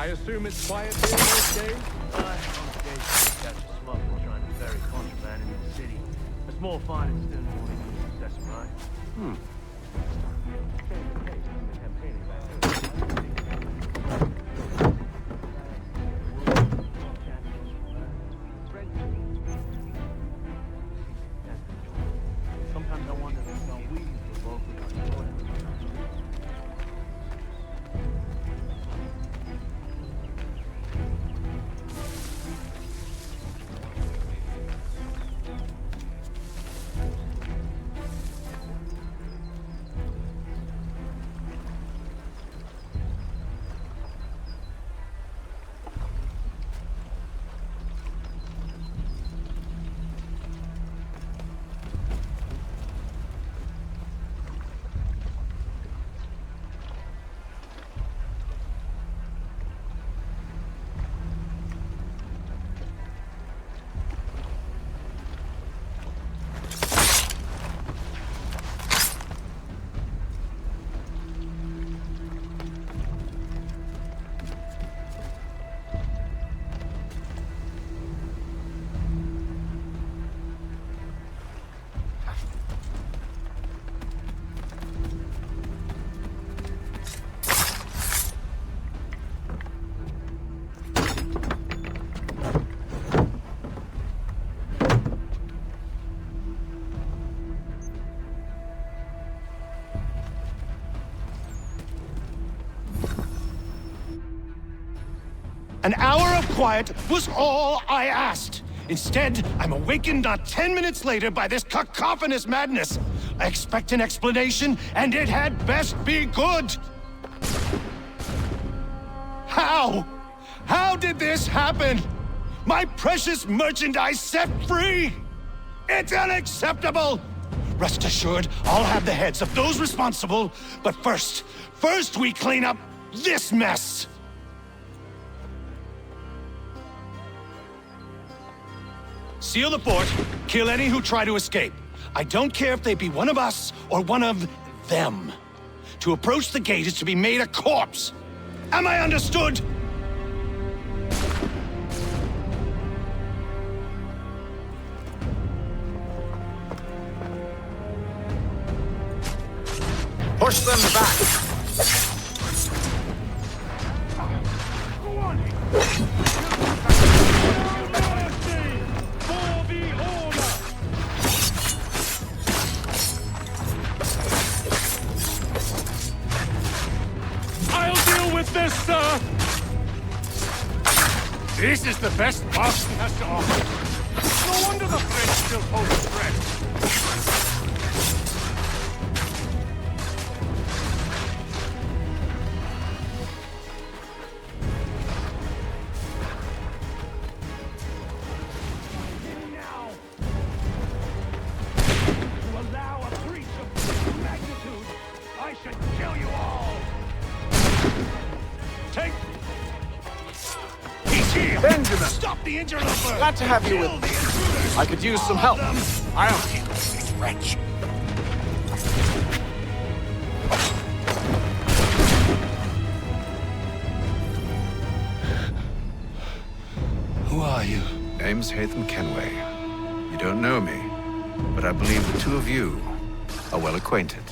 Speaker 12: I assume it's quiet here most days?
Speaker 6: Catch a smuggler trying to ferry contraband into the city. That's more fun than still morning success, right? Sometimes I wonder if it's no weed for both of us.
Speaker 15: An hour of quiet was all I asked. Instead, I'm awakened not 10 minutes later by this cacophonous madness. I expect an explanation, and it had best be good. How? How did this happen? My precious merchandise set free? It's unacceptable! Rest assured, I'll have the heads of those responsible, but first we clean up this mess! Seal the fort, kill any who try to escape. I don't care if they be one of us or one of them. To approach the gate is to be made a corpse. Am I understood?
Speaker 19: Push them back!
Speaker 12: This, sir! This is the best Boston has to offer. No wonder the French still hold its breath. Now, to allow a breach of this magnitude, I should kill you all! Take... He's here!
Speaker 19: Benjamin!
Speaker 12: Stop the injured lover!
Speaker 19: Glad to have you with me. I could use some help.
Speaker 12: I'll kill this wretch.
Speaker 17: Who are you?
Speaker 9: Name's Connor Kenway. You don't know me, but I believe the two of you are well acquainted.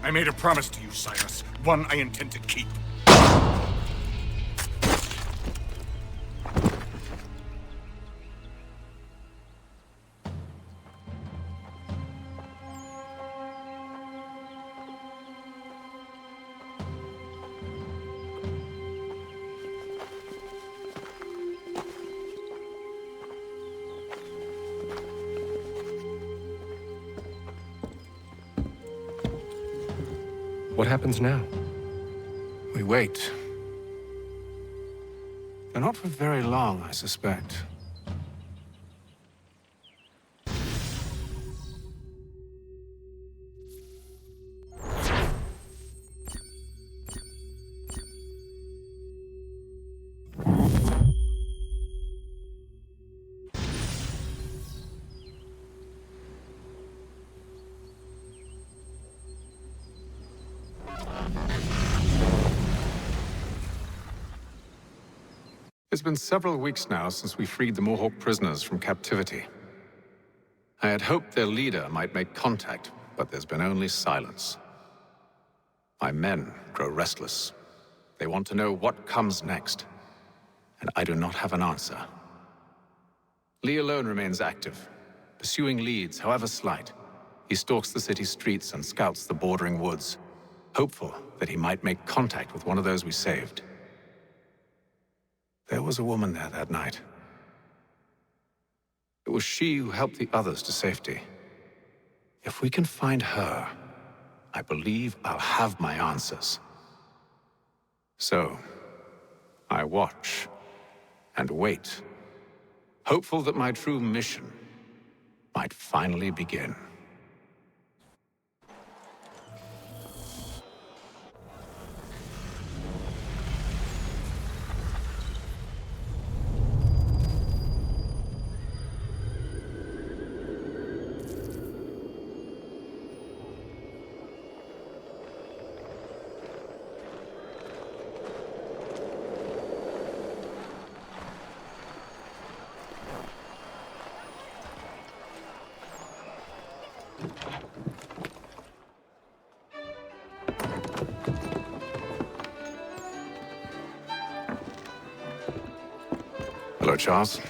Speaker 20: I made a promise to you, Cyrus. One I intend to keep.
Speaker 23: What happens now?
Speaker 9: We wait. But not for very long, I suspect.
Speaker 19: It's been several weeks now since we freed the Mohawk prisoners from captivity. I had hoped their leader might make contact, but there's been only silence. My men grow restless. They want to know what comes next, and I do not have an answer. Lee alone remains active, pursuing leads, however slight. He stalks the city streets and scouts the bordering woods, hopeful that he might make contact with one of those we saved. There was a woman there that night. It was she who helped the others to safety. If we can find her, I believe I'll have my answers. So, I watch and wait, hopeful that my true mission might finally begin. Hello, Charles.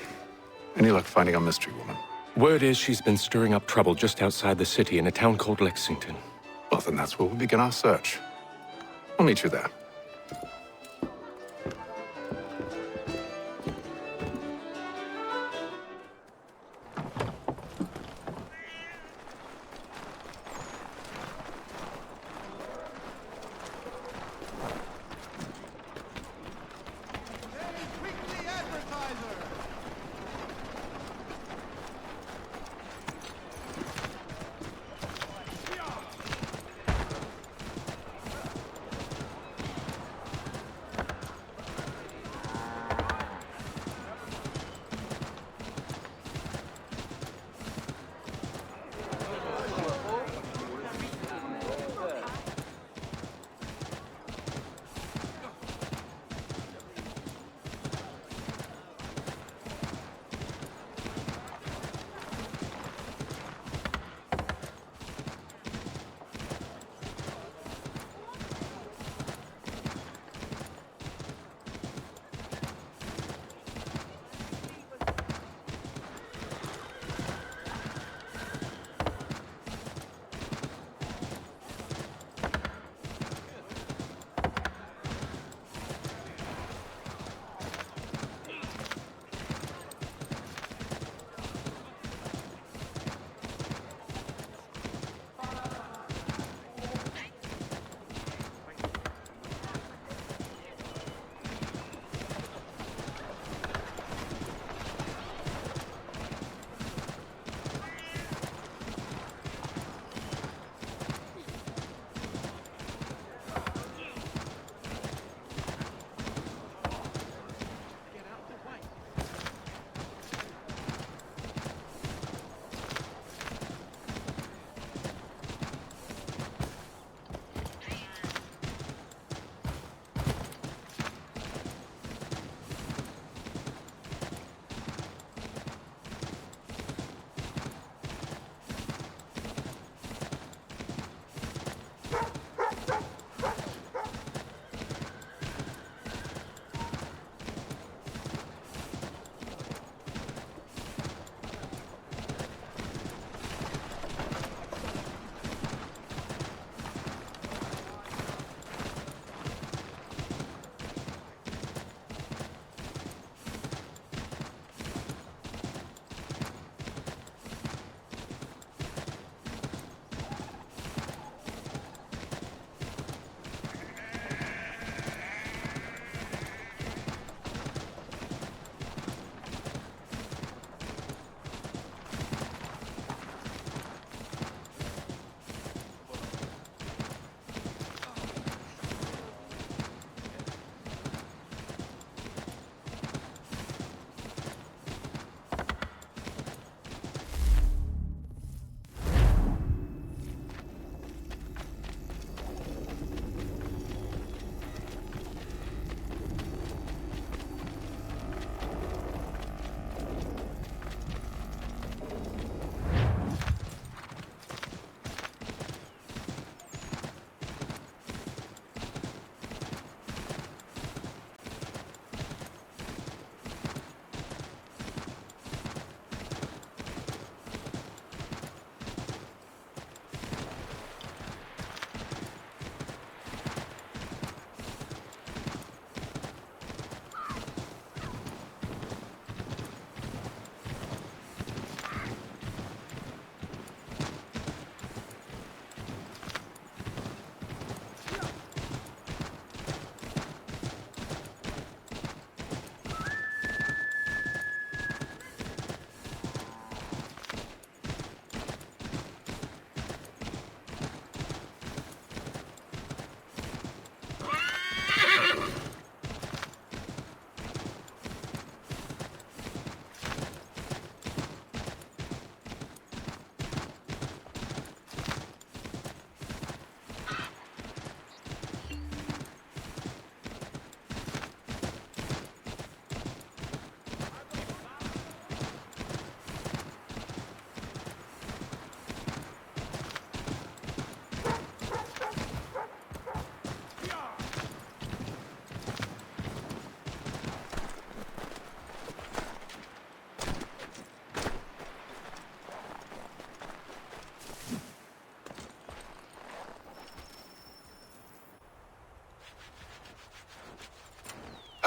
Speaker 19: Any luck finding our mystery woman?
Speaker 1: Word is she's been stirring up trouble just outside the city in a town called Lexington.
Speaker 19: Well, then that's where we'll begin our search. I'll meet you there.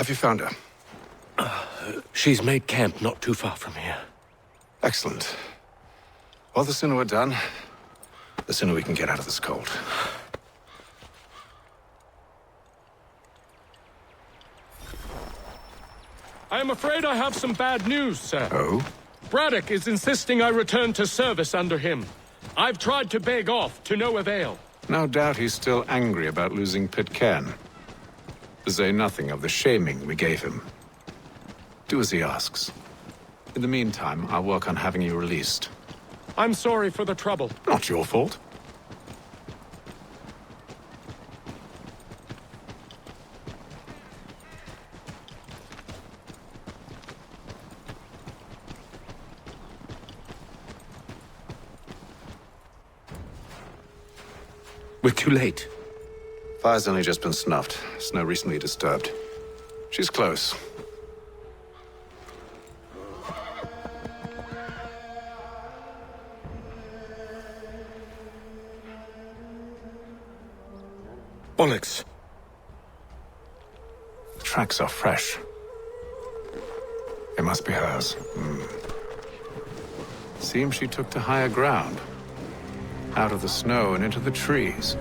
Speaker 9: Have you found her?
Speaker 1: She's made camp not too far from here.
Speaker 9: Excellent. Well, the sooner we're done, the sooner we can get out of this cold.
Speaker 23: I am afraid I have some bad news, sir.
Speaker 9: Oh?
Speaker 23: Braddock is insisting I return to service under him. I've tried to beg off, to no avail.
Speaker 9: No doubt he's still angry about losing Pitcairn. To say nothing of the shaming we gave him. Do as he asks. In the meantime, I'll work on having you released.
Speaker 23: I'm sorry for the trouble.
Speaker 9: Not your fault.
Speaker 1: We're too late.
Speaker 9: Fire's only just been snuffed. Snow recently disturbed. She's close.
Speaker 1: Bollocks.
Speaker 9: The tracks are fresh. It must be hers. Seems she took to higher ground. Out of the snow and into the trees.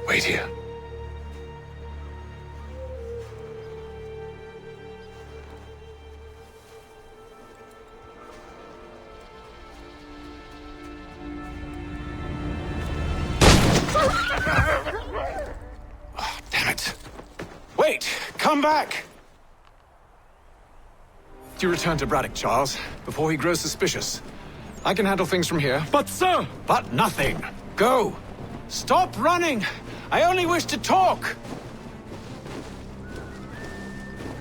Speaker 1: Wait here.
Speaker 9: Oh, damn it. Wait! Come back! You return to Braddock, Charles, before he grows suspicious. I can handle things from here.
Speaker 23: But, sir!
Speaker 9: But nothing. Go! Stop running! I only wish to talk!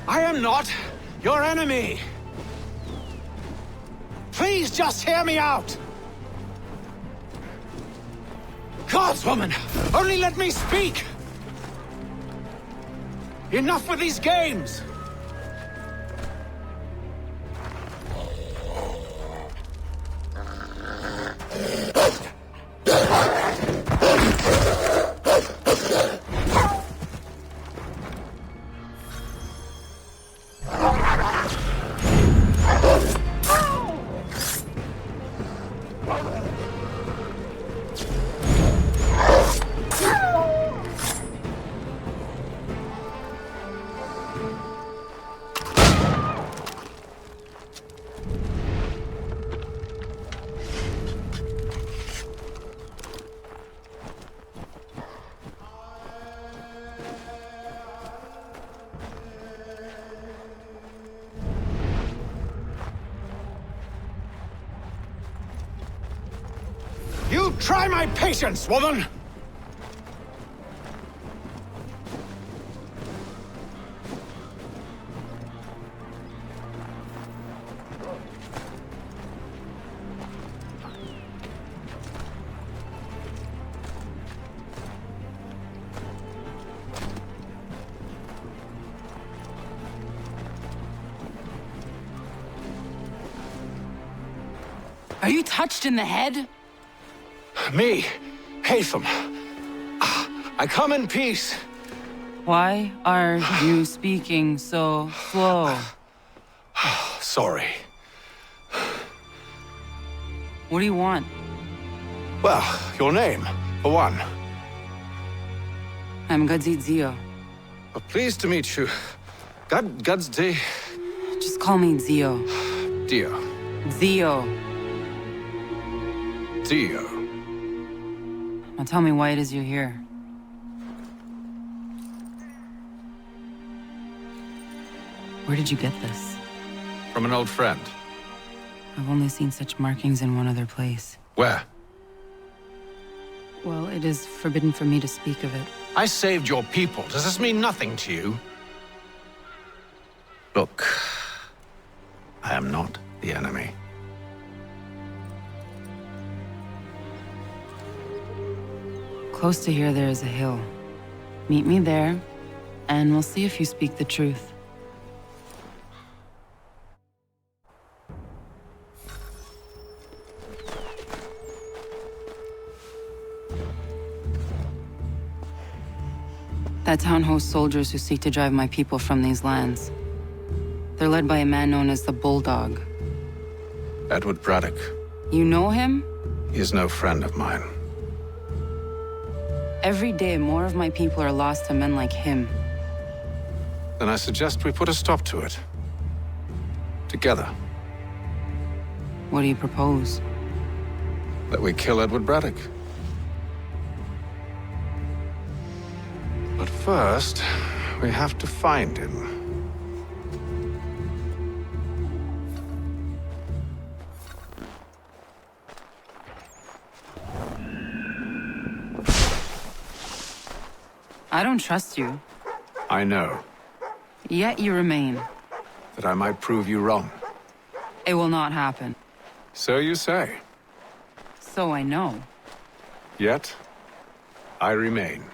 Speaker 9: I am not your enemy! Please just hear me out! Gods, woman! Only let me speak! Enough with these games! You try my patience, woman!
Speaker 5: Are you touched in the head?
Speaker 9: Me, Hatham. I come in peace.
Speaker 5: Why are you speaking so slow?
Speaker 9: Sorry.
Speaker 5: What do you want?
Speaker 9: Well, your name, for one.
Speaker 5: I'm Gadzit Zio.
Speaker 9: Pleased to meet you. Gadsdi.
Speaker 5: Just call me Zio.
Speaker 9: Dio.
Speaker 5: Zio.
Speaker 9: Dio.
Speaker 5: Now tell me why it is you're here. Where did you get this?
Speaker 9: From an old friend.
Speaker 5: I've only seen such markings in one other place.
Speaker 9: Where?
Speaker 5: Well, it is forbidden for me to speak of it.
Speaker 9: I saved your people. Does this mean nothing to you? Look, I am not the enemy.
Speaker 5: Close to here, there is a hill. Meet me there, and we'll see if you speak the truth. That town hosts soldiers who seek to drive my people from these lands. They're led by a man known as the Bulldog.
Speaker 9: Edward Braddock.
Speaker 5: You know him?
Speaker 9: He is no friend of mine.
Speaker 5: Every day, more of my people are lost to men like him.
Speaker 9: Then I suggest we put a stop to it. Together.
Speaker 5: What do you propose?
Speaker 9: That we kill Edward Braddock. But first, we have to find him.
Speaker 5: I don't trust you.
Speaker 9: I know.
Speaker 5: Yet you remain.
Speaker 9: That I might prove you wrong.
Speaker 5: It will not happen.
Speaker 9: So you say.
Speaker 5: So I know.
Speaker 9: Yet, I remain.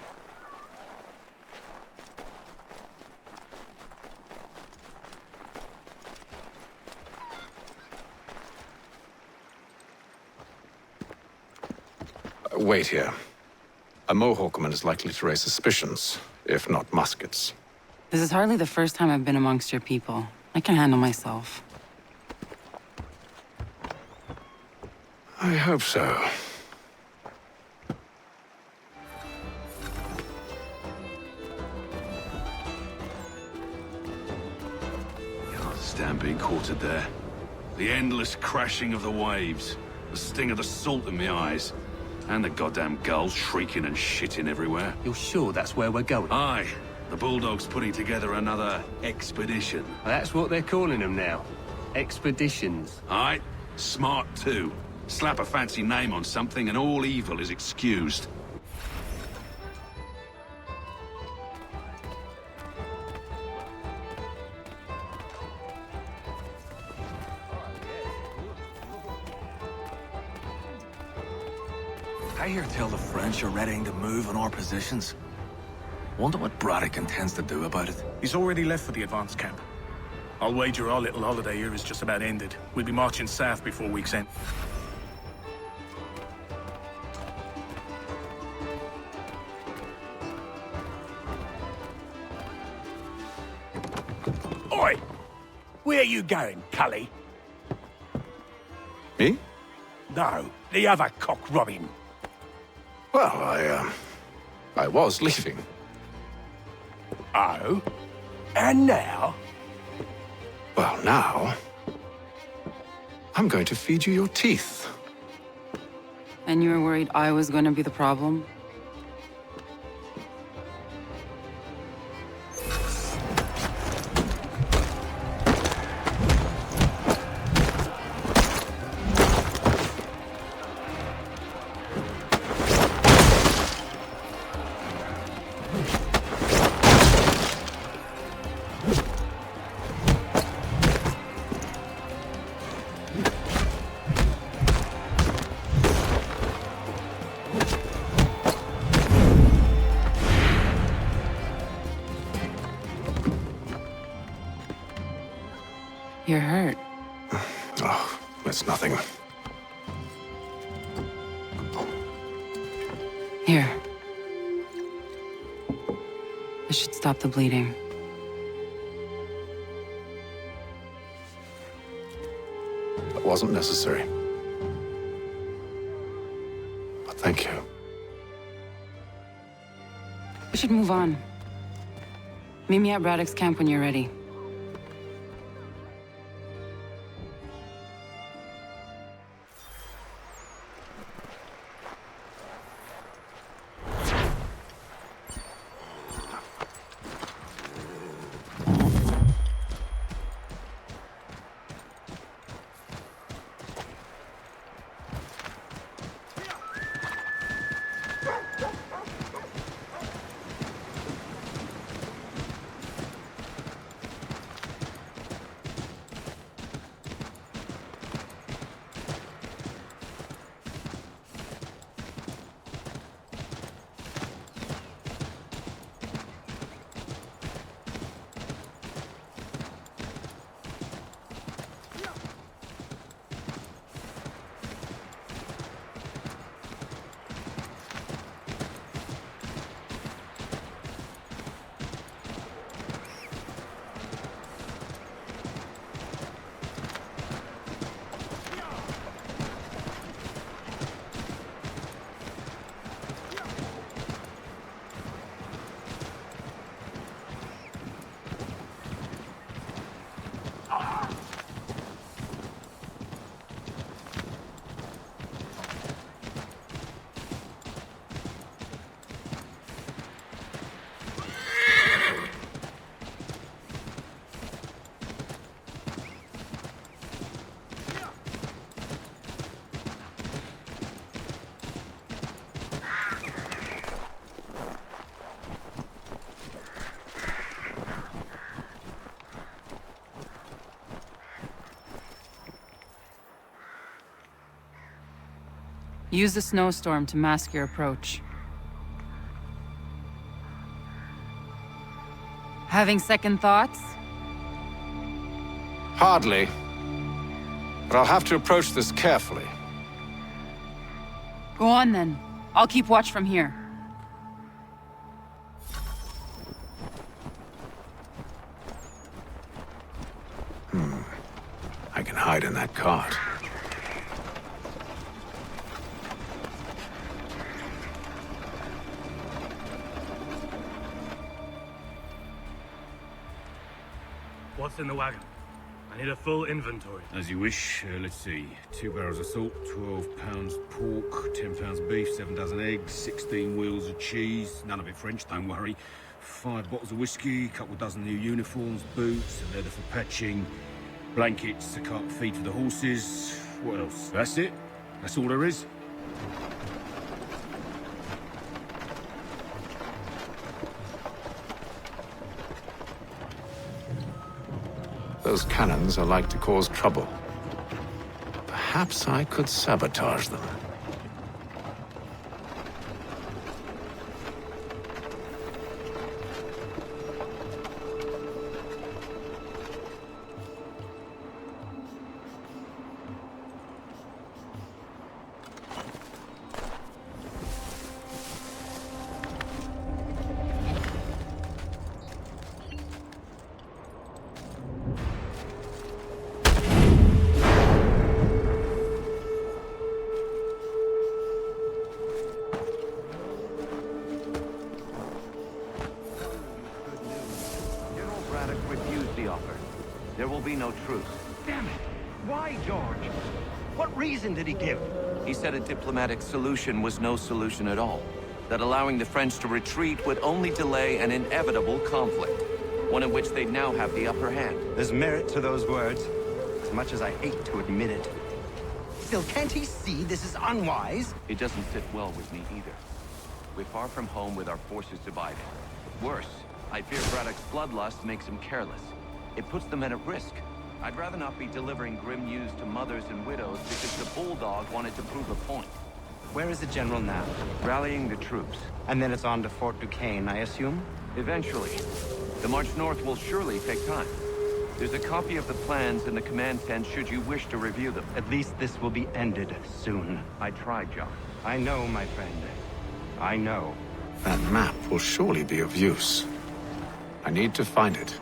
Speaker 9: Wait here. A Mohawkman is likely to raise suspicions, if not muskets.
Speaker 5: This is hardly the first time I've been amongst your people. I can handle myself.
Speaker 9: I hope so.
Speaker 11: Can't stand being quartered there. The endless crashing of the waves, the sting of the salt in my eyes, and the goddamn gulls shrieking and shitting everywhere.
Speaker 2: You're sure that's where we're going?
Speaker 11: Aye. The Bulldog's putting together another expedition.
Speaker 2: That's what they're calling them now. Expeditions.
Speaker 11: Aye. Smart too. Slap a fancy name on something and all evil is excused.
Speaker 14: I hear tell the French are readying to move on our positions. Wonder what Braddock intends to do about it.
Speaker 12: He's already left for the advance camp. I'll wager our little holiday here is just about ended. We'll be marching south before week's end.
Speaker 2: Oi! Where are you going, Cully?
Speaker 9: Me?
Speaker 2: No, the other cock Robin.
Speaker 9: Well, I was leaving.
Speaker 2: Oh? And now?
Speaker 9: Well, now... I'm going to feed you your teeth.
Speaker 5: And you were worried I was going to be the problem? You're hurt.
Speaker 9: Oh, it's nothing.
Speaker 5: Here. This should stop the bleeding.
Speaker 9: That wasn't necessary. But thank you.
Speaker 5: We should move on. Meet me at Braddock's camp when you're ready. Use the snowstorm to mask your approach. Having second thoughts?
Speaker 9: Hardly. But I'll have to approach this carefully.
Speaker 5: Go on then. I'll keep watch from here.
Speaker 9: I can hide in that cart.
Speaker 7: What's in the wagon? I need a full inventory.
Speaker 16: As you wish. Let's see. 2 barrels of salt, 12 pounds pork, 10 pounds beef, 7 dozen eggs, 16 wheels of cheese. None of it French, don't worry. 5 bottles of whiskey, a couple dozen new uniforms, boots, a leather for patching, blankets, a cart feed for the horses. What else? That's it? That's all there is?
Speaker 9: Those cannons are like to cause trouble. Perhaps I could sabotage them.
Speaker 17: Braddock refused the offer. There will be no truce.
Speaker 14: Damn it! Why, George? What reason did he give?
Speaker 17: He said a diplomatic solution was no solution at all. That allowing the French to retreat would only delay an inevitable conflict. One in which they'd now have the upper hand.
Speaker 14: There's merit to those words, as much as I hate to admit it. Still, can't he see this is unwise?
Speaker 17: It doesn't sit well with me either. We're far from home with our forces divided. Worse, I fear Braddock's bloodlust makes him careless. It puts the men at risk. I'd rather not be delivering grim news to mothers and widows because the Bulldog wanted to prove a point.
Speaker 14: Where is the general now?
Speaker 17: Rallying the troops.
Speaker 14: And then it's on to Fort Duquesne, I assume?
Speaker 17: Eventually. The march north will surely take time. There's a copy of the plans in the command tent should you wish to review them.
Speaker 14: At least this will be ended soon.
Speaker 17: I tried, John.
Speaker 14: I know, my friend. I know.
Speaker 9: That map will surely be of use. I need to find it.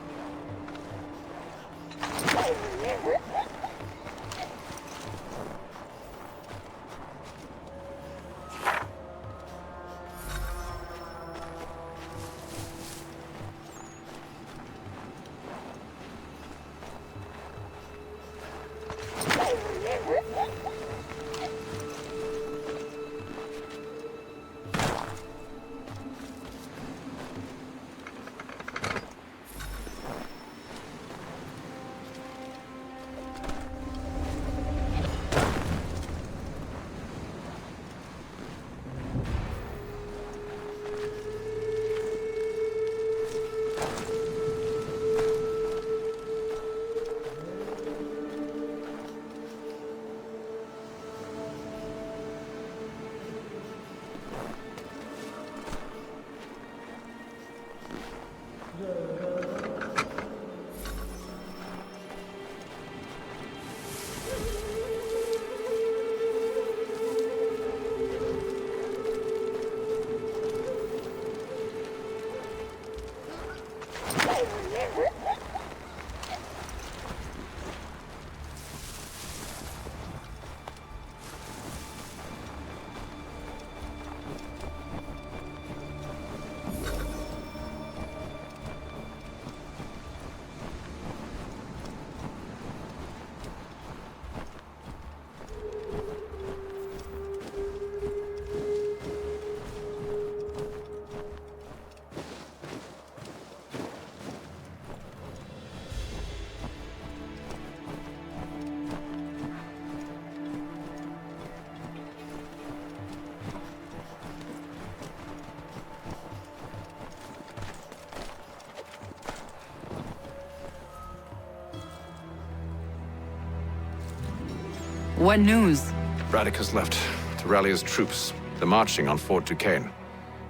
Speaker 5: What news?
Speaker 9: Braddock has left to rally his troops. They're marching on Fort Duquesne.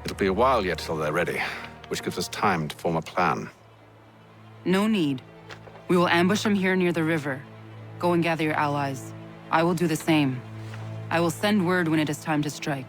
Speaker 9: It'll be a while yet till they're ready, which gives us time to form a plan.
Speaker 5: No need. We will ambush them here near the river. Go and gather your allies. I will do the same. I will send word when it is time to strike.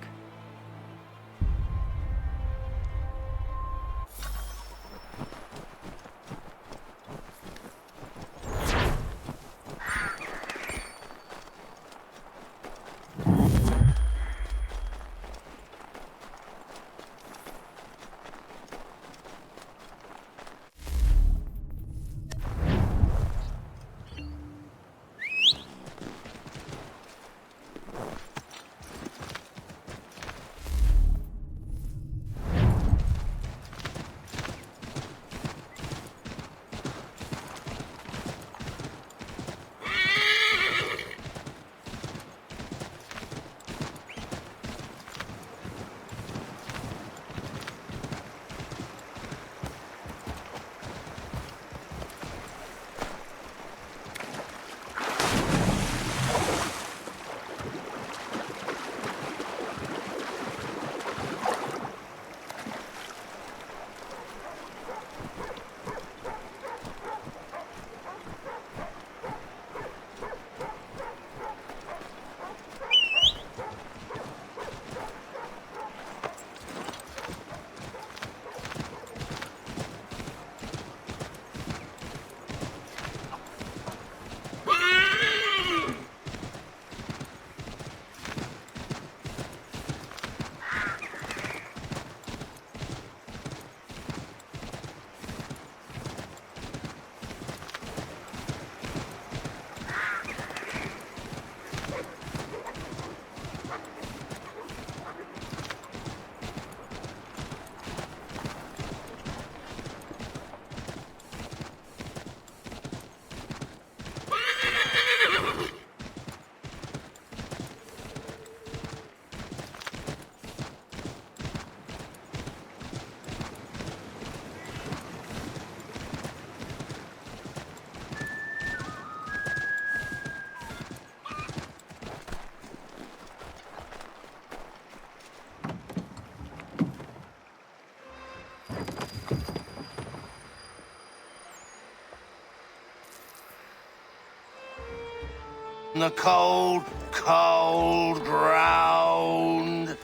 Speaker 24: The cold, cold ground.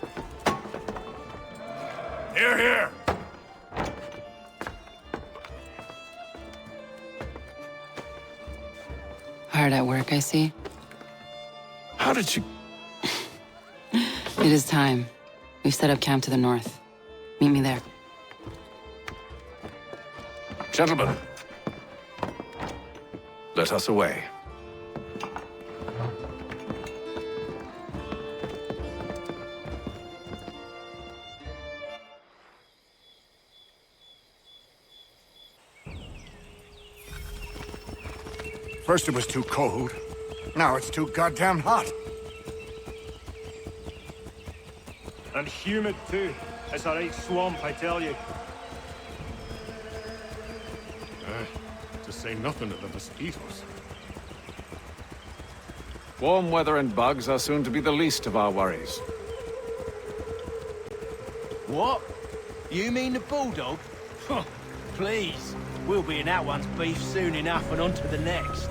Speaker 15: Here, here.
Speaker 5: Hard at work, I see.
Speaker 9: How did you...
Speaker 5: It is time. We've set up camp to the north. Meet me there.
Speaker 9: Gentlemen, let us away.
Speaker 20: First it was too cold. Now it's too goddamn hot.
Speaker 3: And humid too. It's a right swamp, I tell you.
Speaker 8: To say nothing of the mosquitoes.
Speaker 9: Warm weather and bugs are soon to be the least of our worries.
Speaker 24: What? You mean the bulldog? Please. We'll be in that one's beef soon enough and on to the next.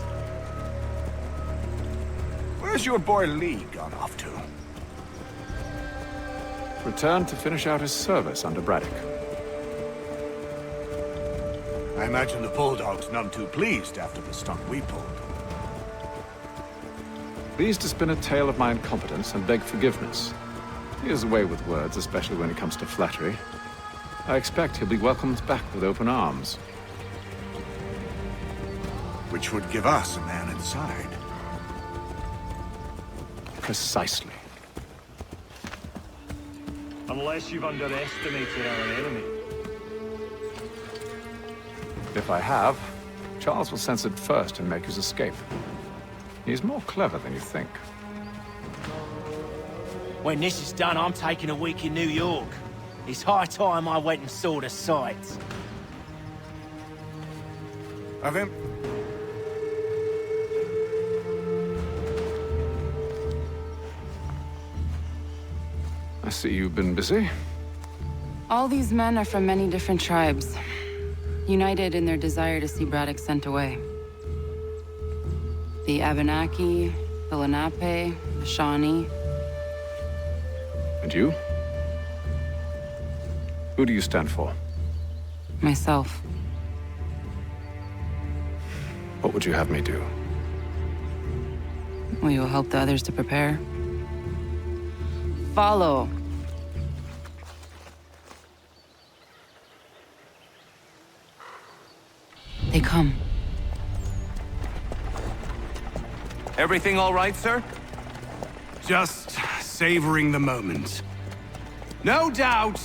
Speaker 20: Where's your boy Lee gone off to?
Speaker 9: Returned to finish out his service under Braddock.
Speaker 20: I imagine the bulldog's none too pleased after the stunt we pulled.
Speaker 9: Pleased to spin a tale of my incompetence and beg forgiveness. He has a way with words, especially when it comes to flattery. I expect he'll be welcomed back with open arms.
Speaker 20: Which would give us a man inside.
Speaker 9: Precisely.
Speaker 3: Unless you've underestimated our enemy.
Speaker 9: If I have, Charles will sense it first and make his escape. He's more clever than you think.
Speaker 24: When this is done, I'm taking a week in New York. It's high time I went and saw the sights.
Speaker 20: Of him?
Speaker 19: I see you've been busy.
Speaker 5: All these men are from many different tribes, united in their desire to see Braddock sent away. The Abenaki, the Lenape, the Shawnee.
Speaker 19: And you? Who do you stand for?
Speaker 5: Myself.
Speaker 19: What would you have me do?
Speaker 5: Will you help the others to prepare? Follow. They come.
Speaker 14: Everything all right, sir?
Speaker 10: Just savoring the moment. No doubt,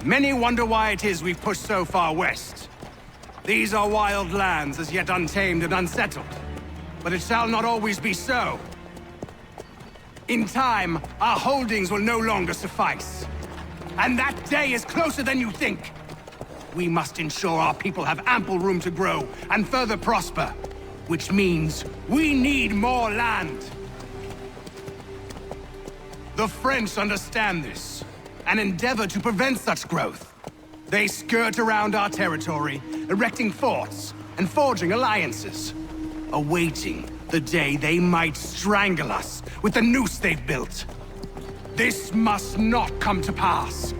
Speaker 10: many wonder why it is we've pushed so far west. These are wild lands, as yet untamed and unsettled. But it shall not always be so. In time, our holdings will no longer suffice. And that day is closer than you think. We must ensure our people have ample room to grow and further prosper. Which means we need more land. The French understand this, and endeavor to prevent such growth. They skirt around our territory, erecting forts and forging alliances, awaiting the day they might strangle us with the noose they've built. This must not come to pass.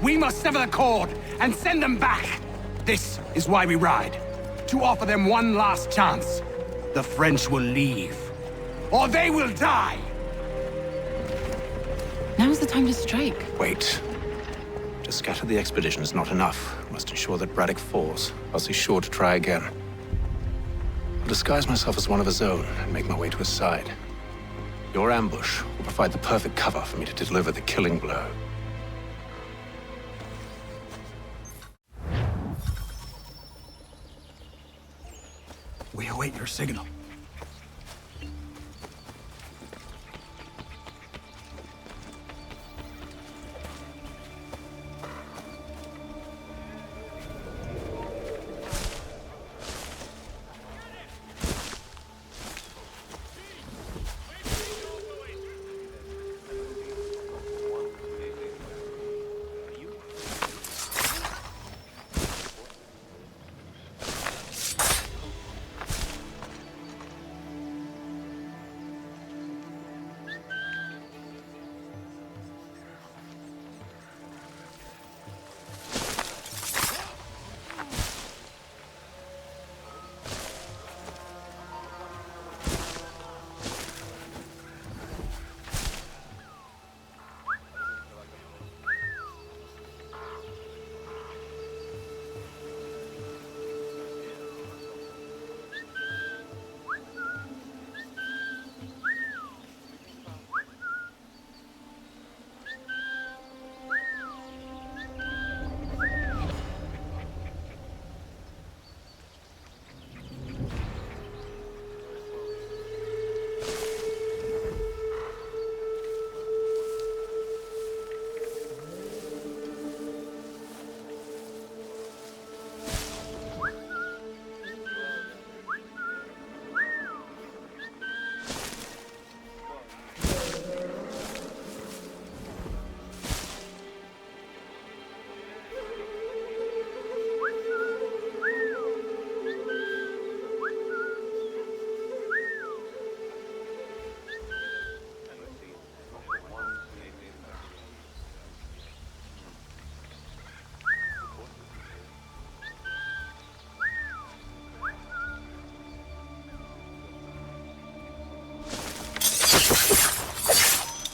Speaker 10: We must sever the cord and send them back. This is why we ride. To offer them one last chance. The French will leave, or they will die!
Speaker 5: Now's the time to strike.
Speaker 13: Wait. To scatter the expedition is not enough. We must ensure that Braddock falls, else he's sure to try again. I'll disguise myself as one of his own and make my way to his side. Your ambush will provide the perfect cover for me to deliver the killing blow.
Speaker 10: We await your signal.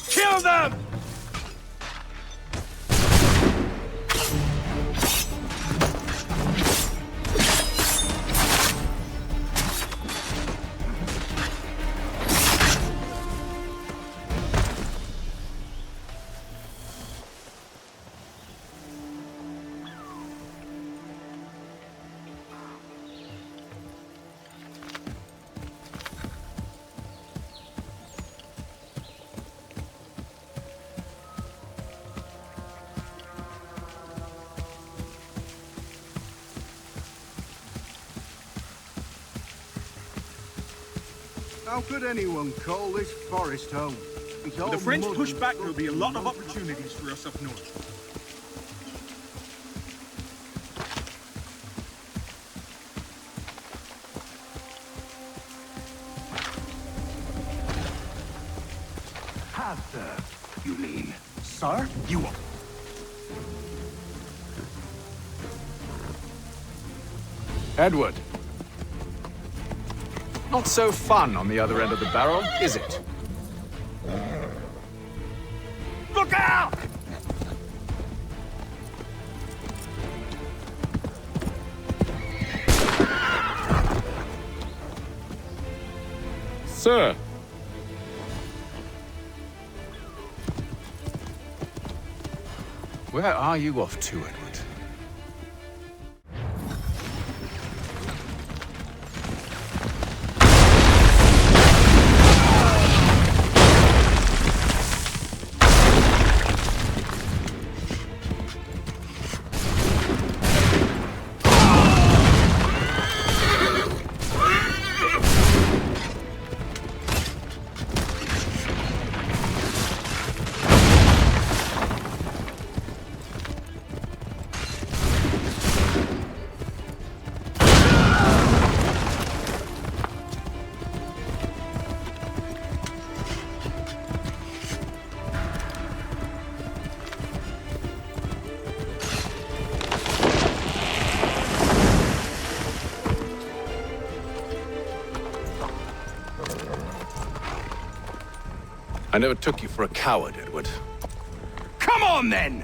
Speaker 15: Kill them!
Speaker 10: How could anyone call this forest home?
Speaker 12: With the French push back, there'll be a lot of opportunities for us up north.
Speaker 10: Have served, you mean? Sir, you are...
Speaker 9: Edward. Not so fun on the other end of the barrel, is it?
Speaker 10: Look out!
Speaker 23: Sir!
Speaker 9: Where are you off to, Edward? I never took you for a coward, Edward.
Speaker 10: Come on, then!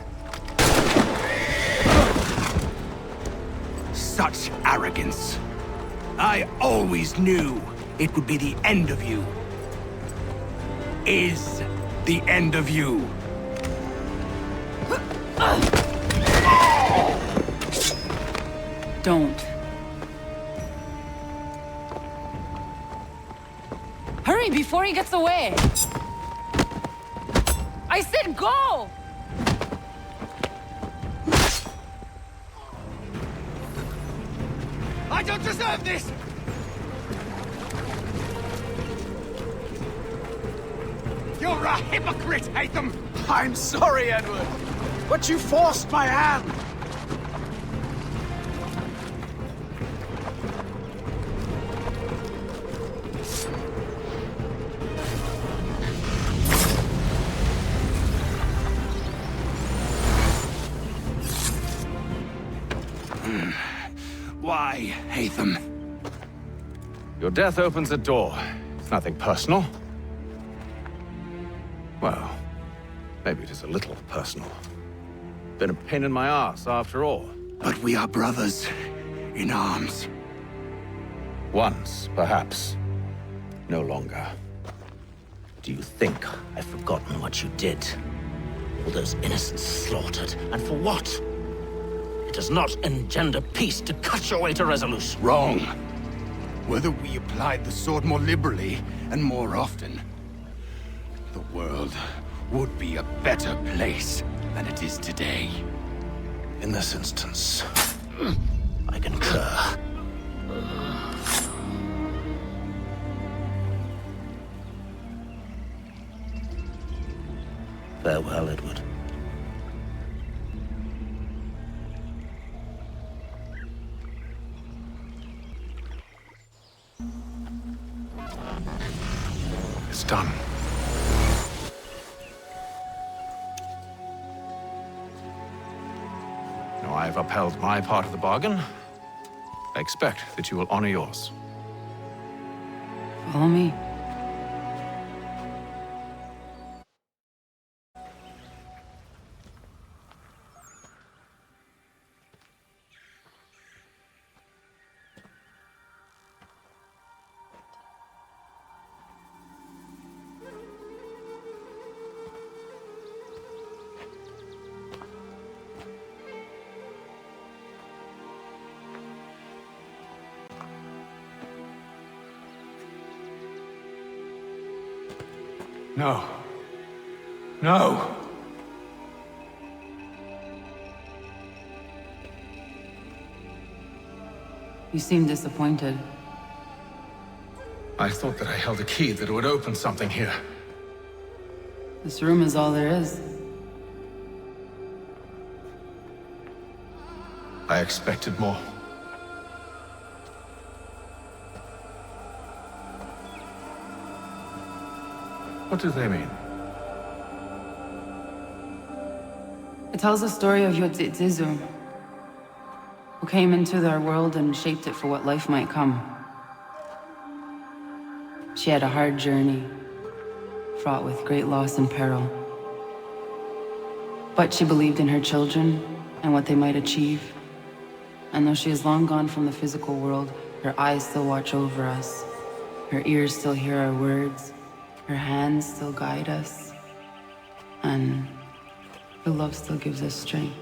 Speaker 10: Such arrogance. I always knew it would be the end of you. Is the end of you.
Speaker 5: Don't. Hurry before he gets away! I said go!
Speaker 10: I don't deserve this! You're a hypocrite, Hatham!
Speaker 13: I'm sorry, Edward, but you forced my hand.
Speaker 10: Why, Hatham?
Speaker 9: Your death opens a door. It's nothing personal. Well, maybe it is a little personal. Been a pain in my ass, after all.
Speaker 10: But we are brothers in arms.
Speaker 9: Once, perhaps. No longer.
Speaker 13: Do you think I've forgotten what you did? All those innocents slaughtered, and for what? It does not engender peace to cut your way to resolution.
Speaker 10: Wrong. Whether we applied the sword more liberally and more often, the world would be a better place than it is today.
Speaker 13: In this instance, I concur. Farewell, Edward.
Speaker 9: It's done. Now I've upheld my part of the bargain. I expect that you will honor yours.
Speaker 5: Follow me.
Speaker 13: No. No!
Speaker 5: You seem disappointed.
Speaker 13: I thought that I held a key that would open something here.
Speaker 5: This room is all there is.
Speaker 9: I expected more. What do they mean?
Speaker 5: It tells the story of Yotzitzizu, who came into their world and shaped it for what life might come. She had a hard journey, fraught with great loss and peril. But she believed in her children and what they might achieve. And though she is long gone from the physical world, her eyes still watch over us. Her ears still hear our words. Her hands still guide us. And her love still gives us strength.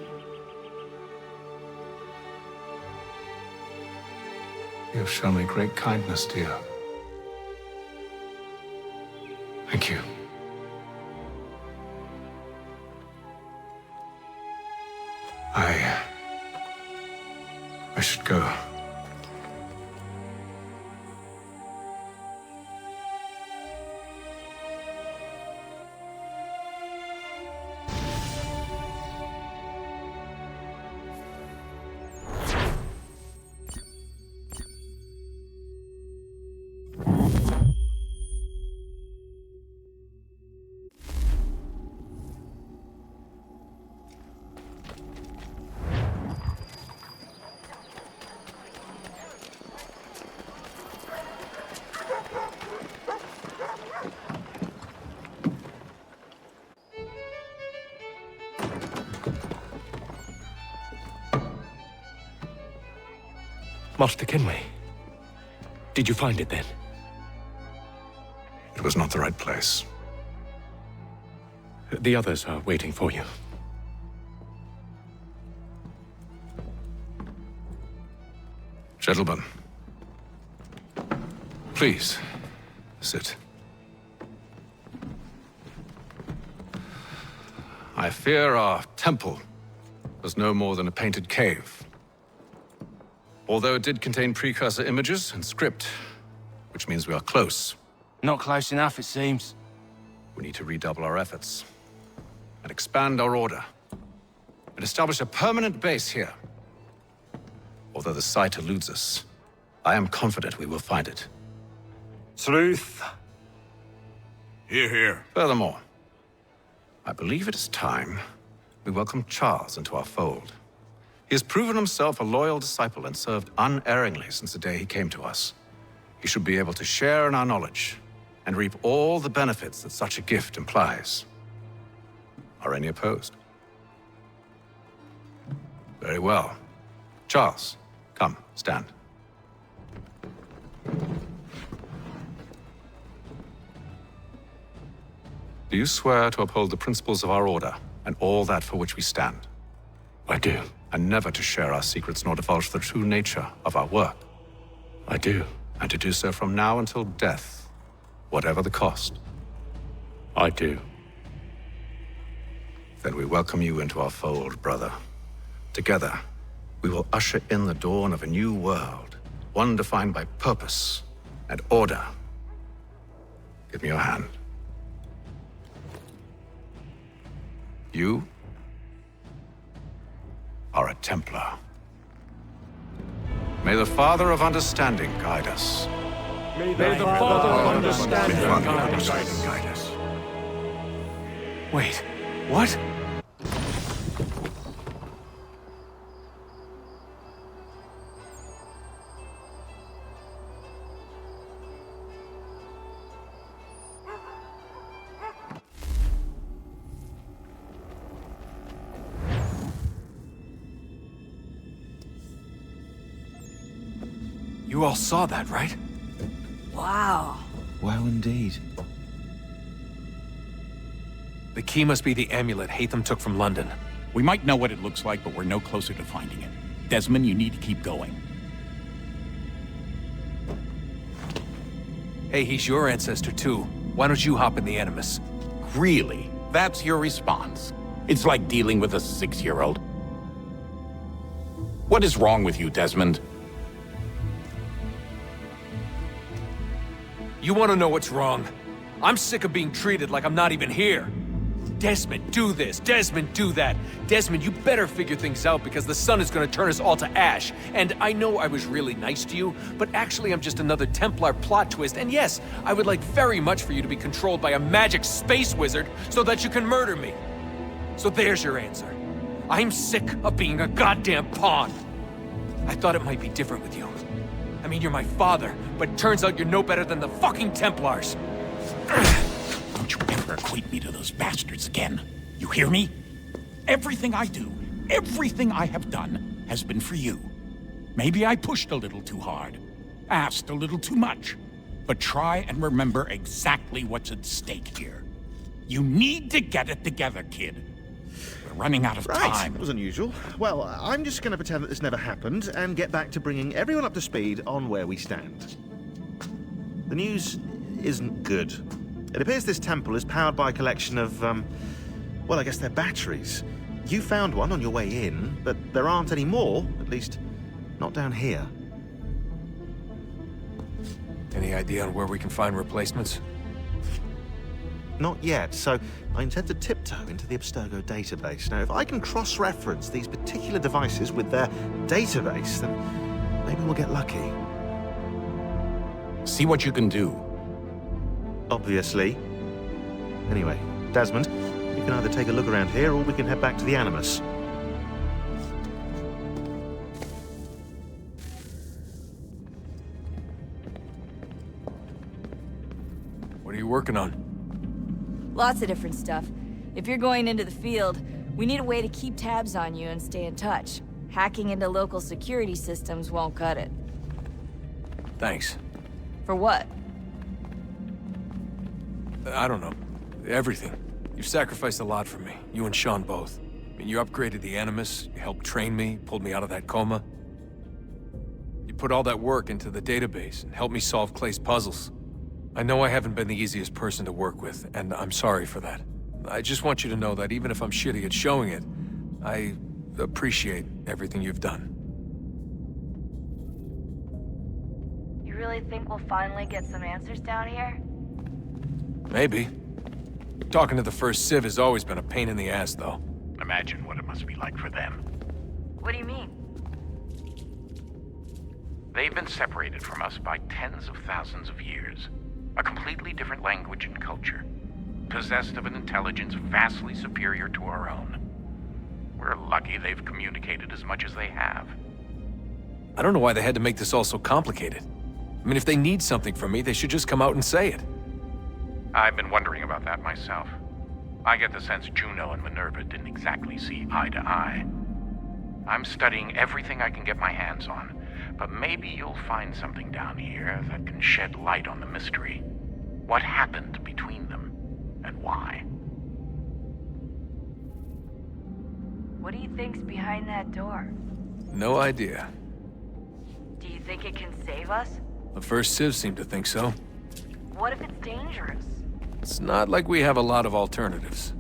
Speaker 9: You have shown me great kindness, dear. Thank you. I should go.
Speaker 1: Master Kenway, did you find it then?
Speaker 9: It was not the right place.
Speaker 1: The others are waiting for you.
Speaker 9: Gentlemen, please, sit. I fear our temple was no more than a painted cave. Although it did contain precursor images and script, which means we are close.
Speaker 24: Not close enough, it seems.
Speaker 9: We need to redouble our efforts and expand our order and establish a permanent base here. Although the site eludes us, I am confident we will find it.
Speaker 3: Truth.
Speaker 20: Hear, hear.
Speaker 9: Furthermore, I believe it is time we welcome Charles into our fold. He has proven himself a loyal disciple and served unerringly since the day he came to us. He should be able to share in our knowledge and reap all the benefits that such a gift implies. Are any opposed? Very well. Charles, come, stand. Do you swear to uphold the principles of our order and all that for which we stand?
Speaker 1: I do.
Speaker 9: And never to share our secrets nor divulge the true nature of our work?
Speaker 1: I do.
Speaker 9: And to do so from now until death, whatever the cost?
Speaker 1: I do.
Speaker 9: Then we welcome you into our fold, brother. Together, we will usher in the dawn of a new world, one defined by purpose and order. Give me your hand. You are a Templar. May the Father of Understanding guide us.
Speaker 3: May the Father of Understanding
Speaker 9: guide us.
Speaker 13: Wait, what?
Speaker 4: You all saw that, right?
Speaker 18: Wow.
Speaker 4: Well, indeed. The key must be the amulet Hatham took from London.
Speaker 21: We might know what it looks like, but we're no closer to finding it. Desmond, you need to keep going.
Speaker 4: Hey, he's your ancestor too. Why don't you hop in the Animus?
Speaker 21: Really? That's your response? It's like dealing with a 6-year-old. What is wrong with you, Desmond?
Speaker 4: You want to know what's wrong? I'm sick of being treated like I'm not even here. Desmond, do this. Desmond, do that. Desmond, you better figure things out because the sun is gonna turn us all to ash. And I know I was really nice to you, but actually I'm just another Templar plot twist. And yes, I would like very much for you to be controlled by a magic space wizard so that you can murder me. So there's your answer. I'm sick of being a goddamn pawn. I thought it might be different with you. I mean, you're my father, but turns out you're no better than the fucking Templars.
Speaker 21: Don't you ever equate me to those bastards again. You hear me? Everything I do, everything I have done, has been for you. Maybe I pushed a little too hard, asked a little too much, but try and remember exactly what's at stake here. You need to get it together, kid. We're running out of time.
Speaker 2: That was unusual. Well, I'm just going to pretend that this never happened and get back to bringing everyone up to speed on where we stand. The news isn't good. It appears this temple is powered by a collection of, well, I guess they're batteries. You found one on your way in, but there aren't any more, at least not down here.
Speaker 4: Any idea on where we can find replacements?
Speaker 2: Not yet, so I intend to tiptoe into the Abstergo database. Now, if I can cross-reference these particular devices with their database, then maybe we'll get lucky.
Speaker 21: See what you can do.
Speaker 2: Obviously. Anyway, Desmond, you can either take a look around here or we can head back to the Animus.
Speaker 4: What are you working on?
Speaker 18: Lots of different stuff. If you're going into the field, we need a way to keep tabs on you and stay in touch. Hacking into local security systems won't cut it.
Speaker 4: Thanks.
Speaker 18: For what?
Speaker 4: I don't know. Everything. You've sacrificed a lot for me. You and Sean both. I mean, you upgraded the Animus, you helped train me, pulled me out of that coma. You put all that work into the database and helped me solve Clay's puzzles. I know I haven't been the easiest person to work with, and I'm sorry for that. I just want you to know that even if I'm shitty at showing it, I appreciate everything you've done.
Speaker 18: You really think we'll finally get some answers down here?
Speaker 4: Maybe. Talking to the First Civ has always been a pain in the ass, though.
Speaker 21: Imagine what it must be like for them.
Speaker 18: What do you mean?
Speaker 21: They've been separated from us by tens of thousands of years. A completely different language and culture. Possessed of an intelligence vastly superior to our own. We're lucky they've communicated as much as they have.
Speaker 4: I don't know why they had to make this all so complicated. I mean, if they need something from me, they should just come out and say it.
Speaker 21: I've been wondering about that myself. I get the sense Juno and Minerva didn't exactly see eye to eye. I'm studying everything I can get my hands on, but maybe you'll find something down here that can shed light on the mystery. What happened between them, and why?
Speaker 18: What do you think's behind that door?
Speaker 4: No idea.
Speaker 18: Do you think it can save us?
Speaker 4: The First Civ seemed to think so.
Speaker 18: What if it's dangerous?
Speaker 4: It's not like we have a lot of alternatives.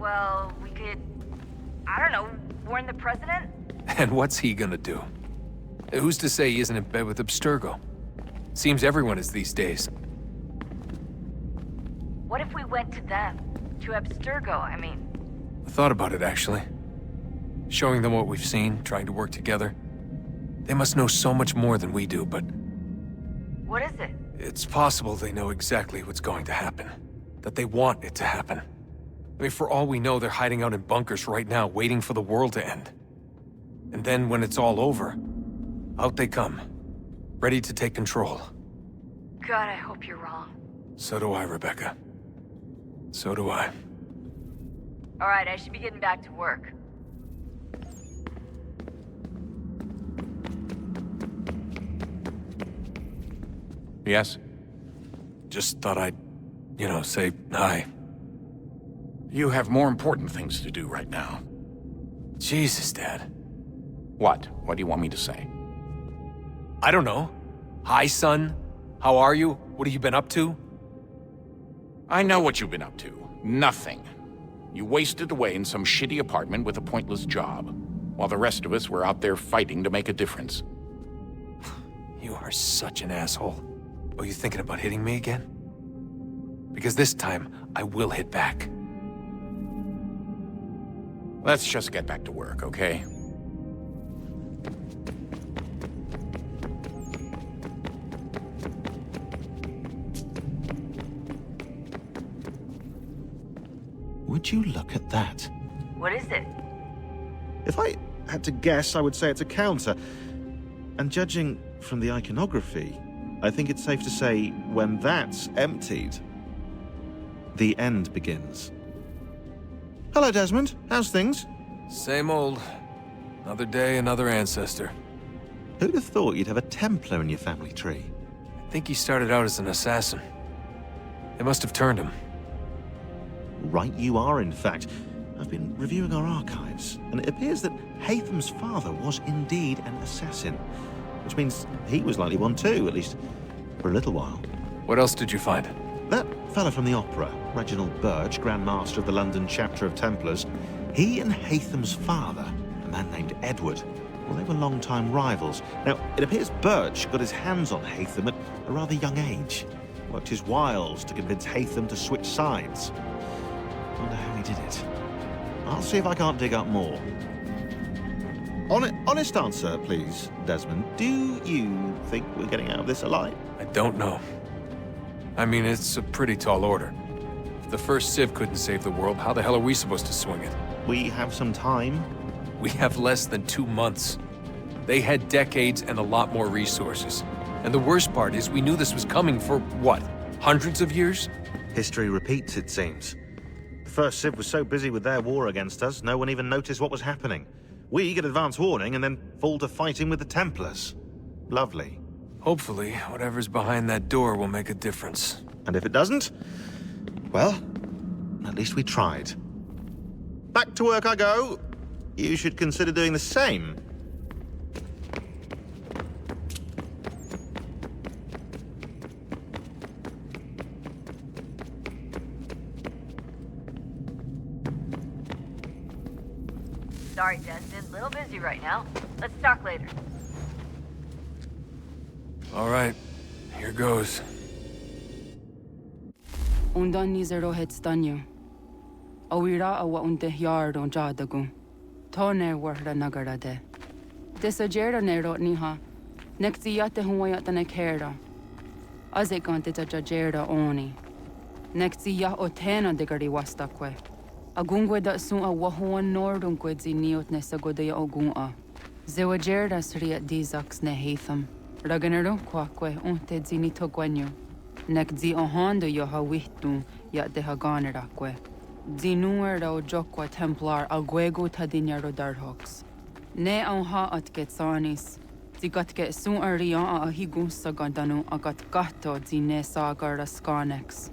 Speaker 18: Well, we could... I don't know, warn the president?
Speaker 4: And what's he gonna do? Who's to say he isn't in bed with Abstergo? Seems everyone is these days.
Speaker 18: What if we went to them? To Abstergo, I mean.
Speaker 4: I thought about it, actually. Showing them what we've seen, trying to work together. They must know so much more than we do, but...
Speaker 18: What is it?
Speaker 4: It's possible they know exactly what's going to happen. That they want it to happen. I mean, for all we know, they're hiding out in bunkers right now, waiting for the world to end. And then when it's all over, out they come. Ready to take control.
Speaker 18: God, I hope you're wrong.
Speaker 4: So do I, Rebecca. So do I.
Speaker 18: All right, I should be getting back to work.
Speaker 21: Yes?
Speaker 4: Just thought I'd, say hi.
Speaker 21: You have more important things to do right now.
Speaker 4: Jesus, Dad.
Speaker 21: What? What do you want me to say?
Speaker 4: I don't know. Hi, son. How are you? What have you been up to?
Speaker 21: I know what you've been up to. Nothing. You wasted away in some shitty apartment with a pointless job, while the rest of us were out there fighting to make a difference.
Speaker 4: You are such an asshole. Are you thinking about hitting me again? Because this time, I will hit back.
Speaker 21: Let's just get back to work, okay?
Speaker 2: Would you look at that?
Speaker 18: What is it?
Speaker 2: If I had to guess, I would say it's a counter. And judging from the iconography, I think it's safe to say when that's emptied, the end begins. Hello, Desmond. How's things?
Speaker 4: Same old. Another day, another ancestor.
Speaker 2: Who'd have thought you'd have a Templar in your family tree?
Speaker 4: I think he started out as an assassin. They must have turned him.
Speaker 2: Right you are, in fact. I've been reviewing our archives, and it appears that Haytham's father was indeed an assassin. Which means he was likely one too, at least for a little while.
Speaker 4: What else did you find?
Speaker 2: That fella from the opera, Reginald Birch, Grand Master of the London chapter of Templars, he and Haytham's father, a man named Edward, well, they were long-time rivals. Now, it appears Birch got his hands on Haytham at a rather young age. Worked his wiles to convince Haytham to switch sides. Wonder how he did it. I'll see if I can't dig up more. Honest answer, please, Desmond. Do you think we're getting out of this alive?
Speaker 4: I don't know. I mean, it's a pretty tall order. If the first Civ couldn't save the world, how the hell are we supposed to swing it?
Speaker 2: We have some time.
Speaker 4: We have less than 2 months. They had decades and a lot more resources. And the worst part is we knew this was coming for, what, hundreds of years?
Speaker 2: History repeats, it seems. The first Civ was so busy with their war against us, no one even noticed what was happening. We get advance warning and then fall to fighting with the Templars. Lovely.
Speaker 4: Hopefully, whatever's behind that door will make a difference.
Speaker 2: And if it doesn't, well, at least we tried. Back to work I go. You should consider doing the same.
Speaker 18: Sorry, Desmond. A little busy right now. Let's talk later.
Speaker 4: All right. Here goes.
Speaker 5: Undan nizero het stanyo. Awira awa unde yard on jadagun. Tone warda nagarade. Desajera ne rotniha. Nektiyate huwayata ne kera. Azekante tajajera oni. Nektiya otena degari wastakwe. Agungwe da sun a wahuan nordun kwedzi niot ne sagodaya ogun. Zewajerda sriat dizax ne Haytham. Raganero kwakwe unte zini togwanyo. Nek zi ohando yo ha wihtu ya de ha ganerakwe. Zinuer da ojokwa Templar agwego tadinyaro darhox. Ne on ha at getsanis. Zigatke sun arian a higun sagandanu agat gatto zine sagar skanex.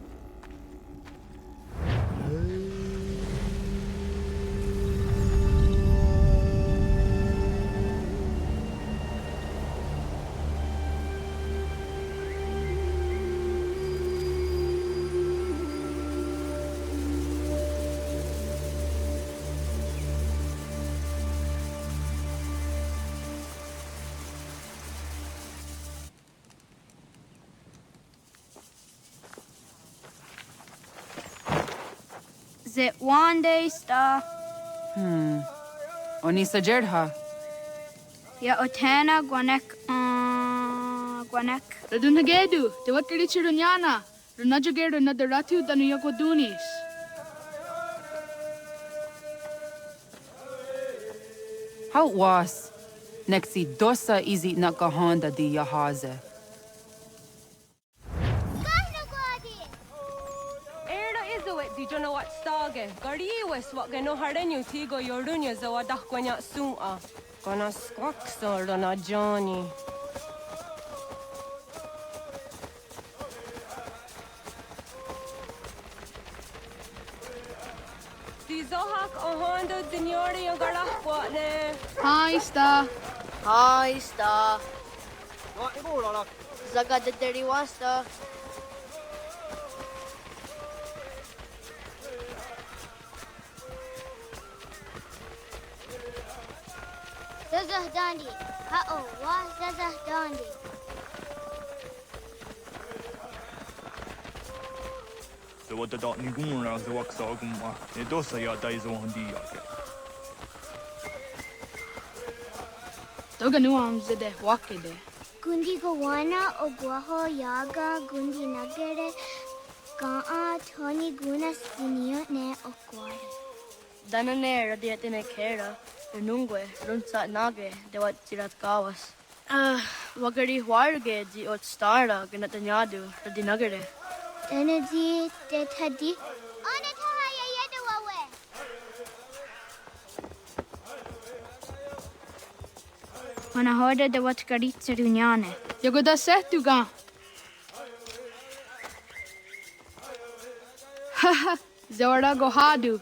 Speaker 6: Zit one day sta.
Speaker 5: Oni sajerha.
Speaker 6: Ya otana gwanek gwanek.
Speaker 7: Ratonhnhaké, te wat kalichi runyana. Runajageru na daratu danu yakodunis.
Speaker 5: How was? Nexi dosa izi nakahanda di yahaze.
Speaker 11: Dijono wat stage, gariwes wat geno harenyu tigo yorunya zawadah kwanya sua. Kona squaxor na Johnny. Dizohak ohando dinyori garah kwatne.
Speaker 7: Hi, Sta.
Speaker 6: Hi, Sta. Zagadaderi wasta.
Speaker 22: Zazah Dandi. Ha-oh, wa Zazah Dandi.
Speaker 25: The what the dot ni gumra the wax arguma. It does say your days on the yake.
Speaker 7: Toga nuam zede wakede.
Speaker 22: Gundi Gawana Oguaho Yaga Gundi Nagere Gaa Tony Guna Skinio Ne Okwari.
Speaker 8: Danane Radiatine Kera, Nungue, Ratonhnhaké, de wat Tirat Gawas. Wagari Warge, di Ot Stara, Ganatanyadu, Ratonhnhaké.
Speaker 22: Energy de Tadi. Onatahaya Yedawawe.
Speaker 6: Wanahoda de wat Garitsa Dunyane.
Speaker 7: Yagoda Setuga. Haha, Zora Gohadu.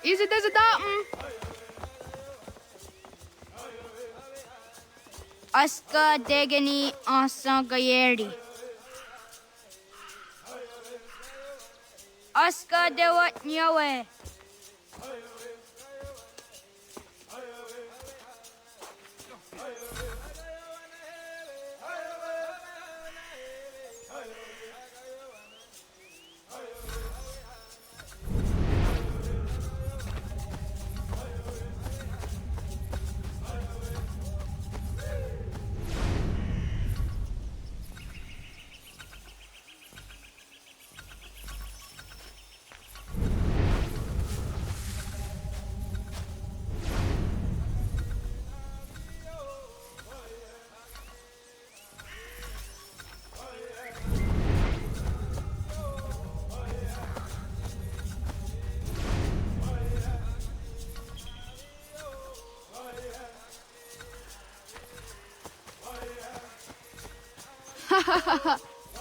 Speaker 7: Is it as a datum?
Speaker 6: Aska Degani Asa Gayeri. Aska de wat Nyawe.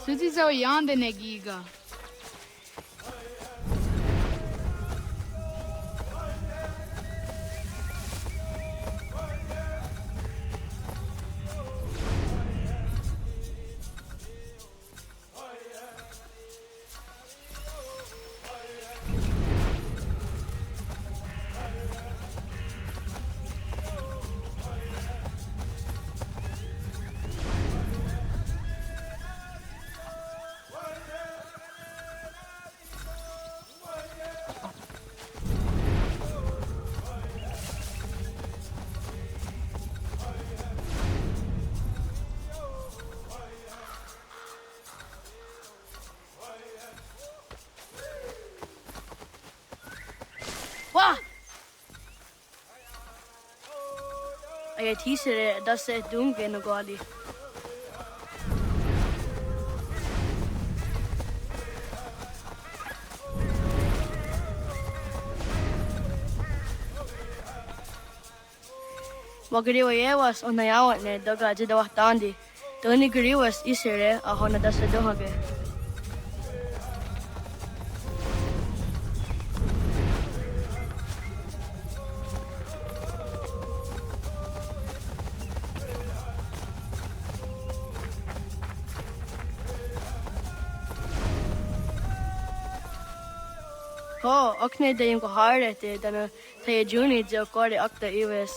Speaker 7: Suzi zo yande negiga.
Speaker 8: Ay tisere dasse dunge no gadi. Wagriwa yewas onayawat ne daga jidawah tandi. Toni griwas isere ahona dasse dohage. Ko, okne de yung kaharete, dana tayo juni jo kore akta iwes.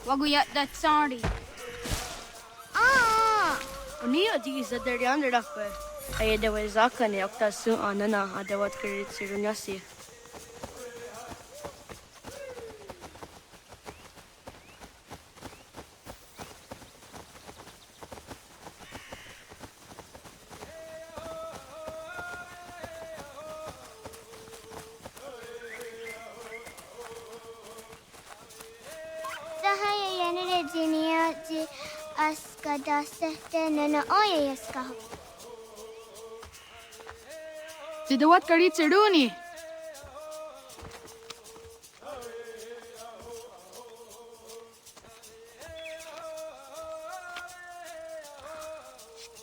Speaker 6: Waguyat that sorry.
Speaker 8: Uniya di isa derian rakwe. Ay dewa zaka ni akta su anana adawat kirit sirunyasi.
Speaker 22: Askada sehte nana oya yaska.
Speaker 7: Zidawat karit siruni.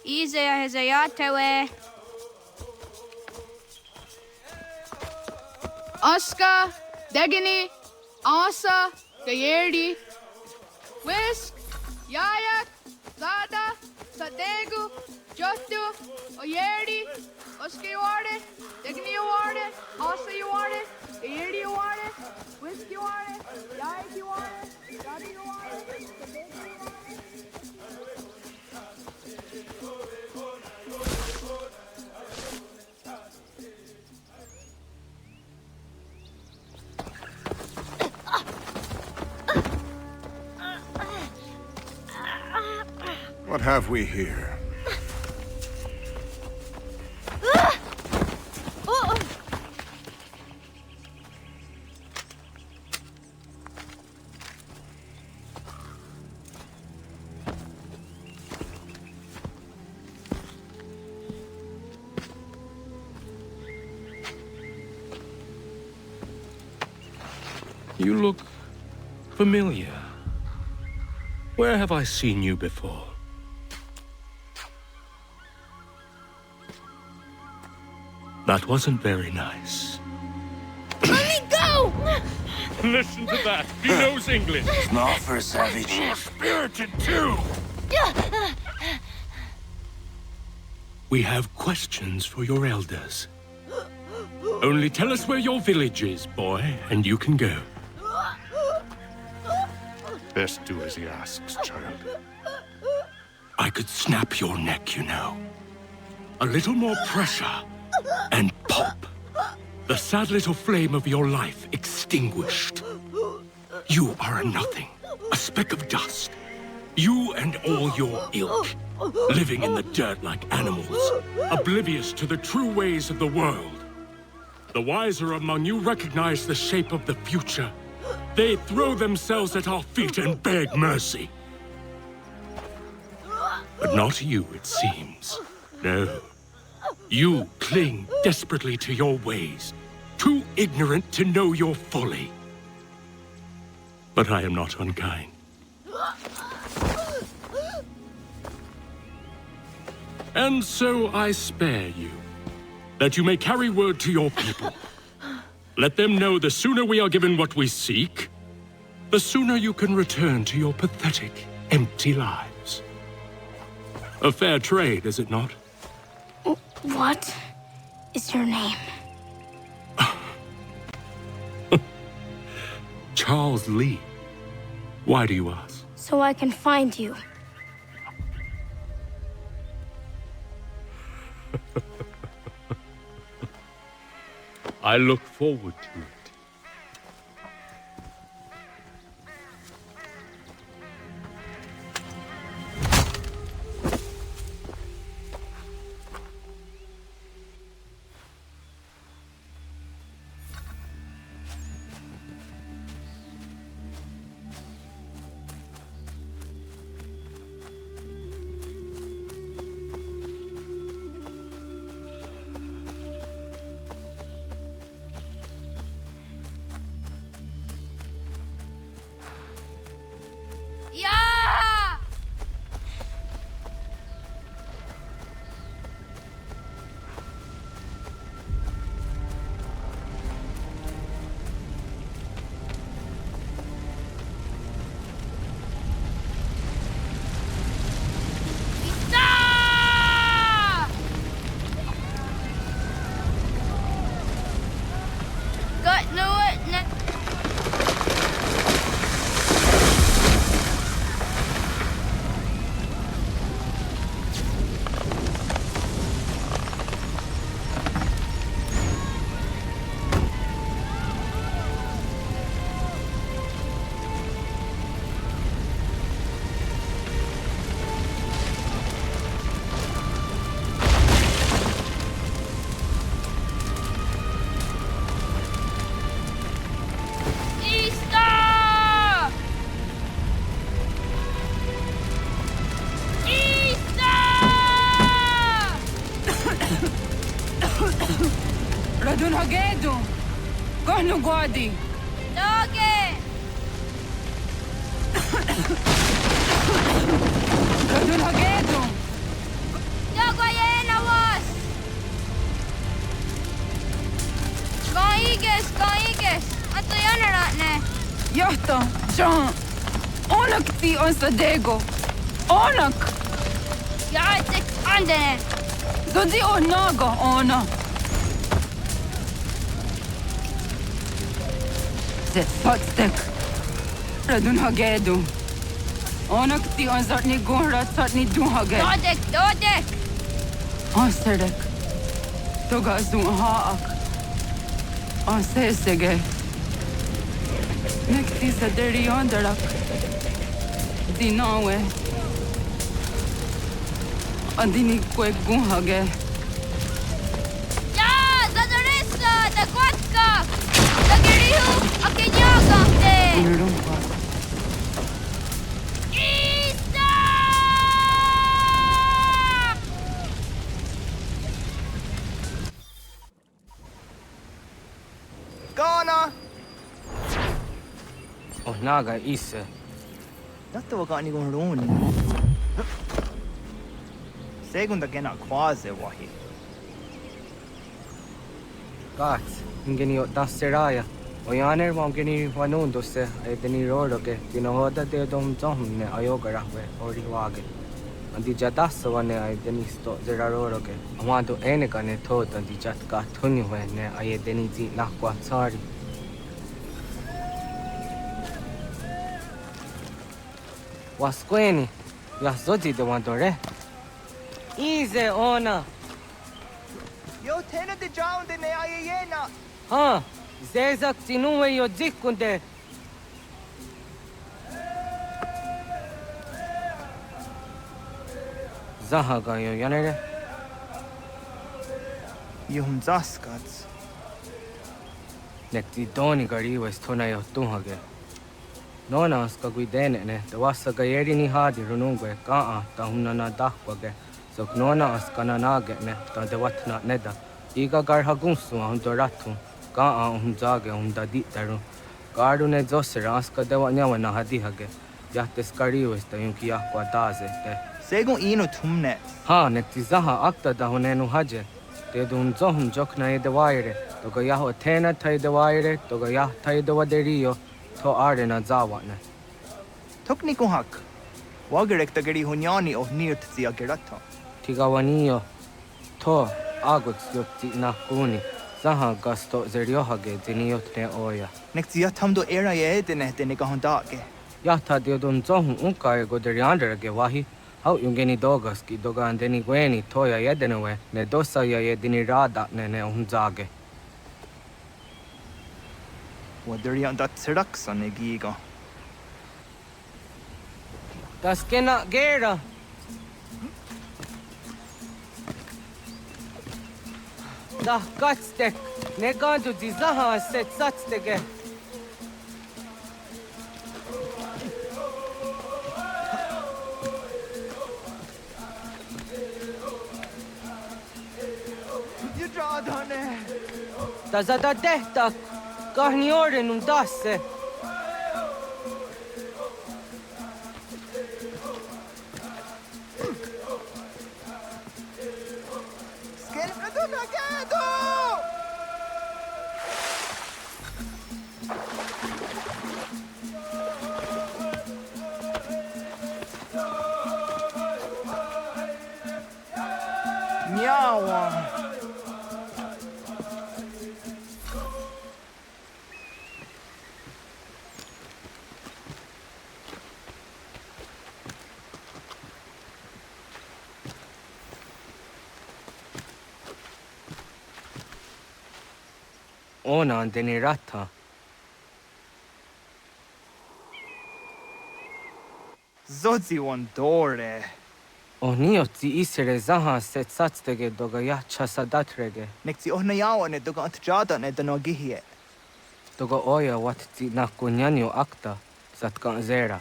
Speaker 6: Izaya hezayatewe.
Speaker 7: Aska, Degini, Asa, Gayerdi, Whisk, Yayak, Zada, Sadegu, Jotu, Oyerdi, Oska you are it, Degini you are it, Asa you are it, Beer water, whiskey water, Yankee water, Johnny water,
Speaker 20: What have we here?
Speaker 1: You look familiar. Where have I seen you before? That wasn't very nice.
Speaker 22: Let me go!
Speaker 1: Listen to that. He knows English.
Speaker 24: It's not for a savage.
Speaker 1: You're spirited too. We have questions for your elders. Only tell us where your village is, boy, and you can go.
Speaker 14: Best do as he asks, child.
Speaker 1: I could snap your neck, you know. A little more pressure, and pop. The sad little flame of your life extinguished. You are a nothing, a speck of dust. You and all your ilk, living in the dirt like animals, oblivious to the true ways of the world. The wiser among you recognize the shape of the future. They throw themselves at our feet and beg mercy. But not you, it seems. No. You cling desperately to your ways, too ignorant to know your folly. But I am not unkind. And so I spare you, that you may carry word to your people. Let them know the sooner we are given what we seek, the sooner you can return to your pathetic, empty lives. A fair trade, is it not?
Speaker 22: What is your name?
Speaker 1: Charles Lee. Why do you ask?
Speaker 22: So I can find you.
Speaker 1: I look forward to it.
Speaker 11: Ratonhnhaké, Connor Kenway.
Speaker 22: Doggy!
Speaker 11: Ratonhnhaké.
Speaker 22: Doggy was! Kaiges! Anto Janneratne!
Speaker 11: Johto, John. Onak ti on Sadego. Onak!
Speaker 22: Jaitsek Andene!
Speaker 11: Dodi on Naga, Ona.
Speaker 5: Sit, potstek. Ratonhnhaké du. Onak ti on zartni gohra zartni duhage.
Speaker 22: Dodek!
Speaker 5: Anserdek. Toga zu haak. Ansesege. Nekti sa deri onderak. Dinawe. Andini kwek guhage.
Speaker 22: Ja, zadoresa, da kwatka! Da gerihu, akenyagante!
Speaker 5: Unurumpa.
Speaker 15: Connor!
Speaker 16: Oh, naga isse.
Speaker 15: Dato wa gani gon roni. Segunda gena quase wahi.
Speaker 16: Gats, ingeni o dasseraya. O yaner mangeni wanundosse, e deni roroke, tinohoda de dom zohne ayogarahwe, ori wage. Andi jadassa wane ay deni sto zeraroroke. Amando enegane tod andi jatka tunywe ne ay deni zi nakwa tsari. Wasqueni, yasoti de wandore. Ize ona.
Speaker 15: Yo tena de jaunde ne ayena.
Speaker 16: Ha, zezak tinuwe yo zikunde. Zahaga yo yanere.
Speaker 15: Yum zaskats.
Speaker 16: Nekti doni gari wes tona yo tuhage. Nona ska guidene ne, the wasa gayeri ni hadi runungwe kaa ta hunana dahwage. Sok nona askana nage ne, ta de watna neda. Iga garhagunsu ahunto ratu, kaa ahunzage ahunda ditaru. Garu ne zosera aska de wanyawa na hadihage. Yahtes gari wes ta yunki yakwa daze te.
Speaker 15: Segun ino tumne.
Speaker 16: Ha, nekti zaha akta da hunenu haje. Te dun zohun jokna e de waire, toga yaho tena tai de waire, toga yah tai de waderio. To are na zawatne.
Speaker 15: Tokni ko hak. Wagerek ta gari hunyani o nirt zia gerato.
Speaker 16: Tigawanio. To aguts yotti na kuni. Zaha gasto zeriohage ziniotne oya.
Speaker 15: Nek zia tamdo era ye dene dene ka hondake.
Speaker 16: Yahta diodun zohun unka e goderianderage wahi. Hau yungeni dogas ki doga andeni gweni toya yedenewe ne dosa ya yedini rada ne unzage.
Speaker 15: Waderian dat seraksa ne giga.
Speaker 16: Das kena gera. Da katstek ne gandu di zaha set satstege.
Speaker 15: Ratonhnhaké.
Speaker 16: Da zada tehta kahni ore nun dasse.
Speaker 15: Miawa.
Speaker 16: Ona andeni rata.
Speaker 15: Zodzi wandore.
Speaker 16: Oniotzi isere zaha set satstege doga yacha sadatrege.
Speaker 15: Nekzi ohnayawa ne doga antjada ne danogihie.
Speaker 16: Doga oya watzi nakunyanyo akta satkan zera.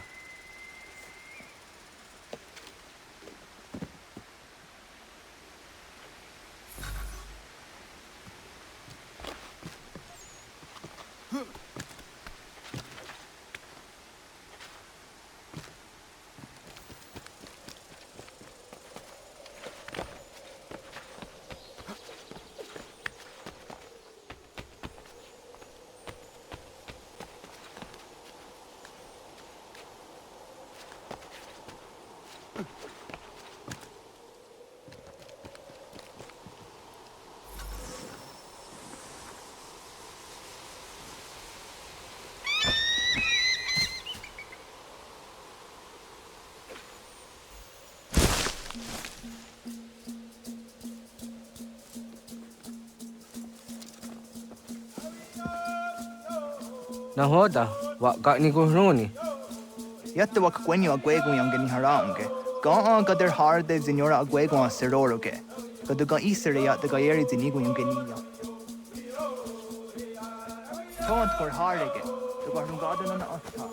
Speaker 16: Na hoda, wa ka ni guhruni.
Speaker 15: Yatta wa kwenyo agwego yang gani haraunge. Ga ga der harde signora agwego a seroroge. Ga de ga isere ya de ga yeri zinigo yang gani ya. Tont kor harege. De ga runga na atta.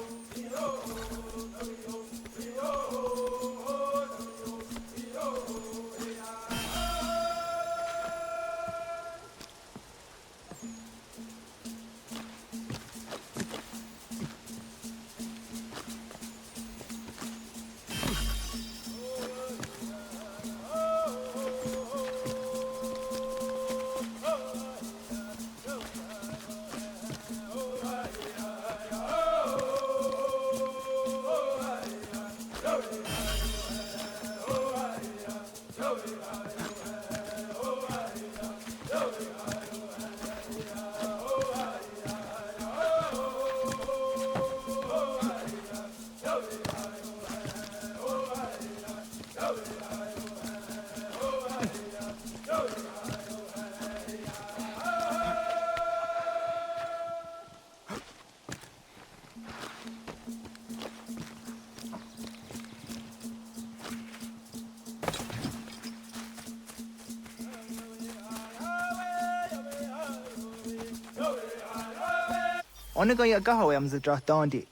Speaker 15: Onega ya gaho am zdrah dandi.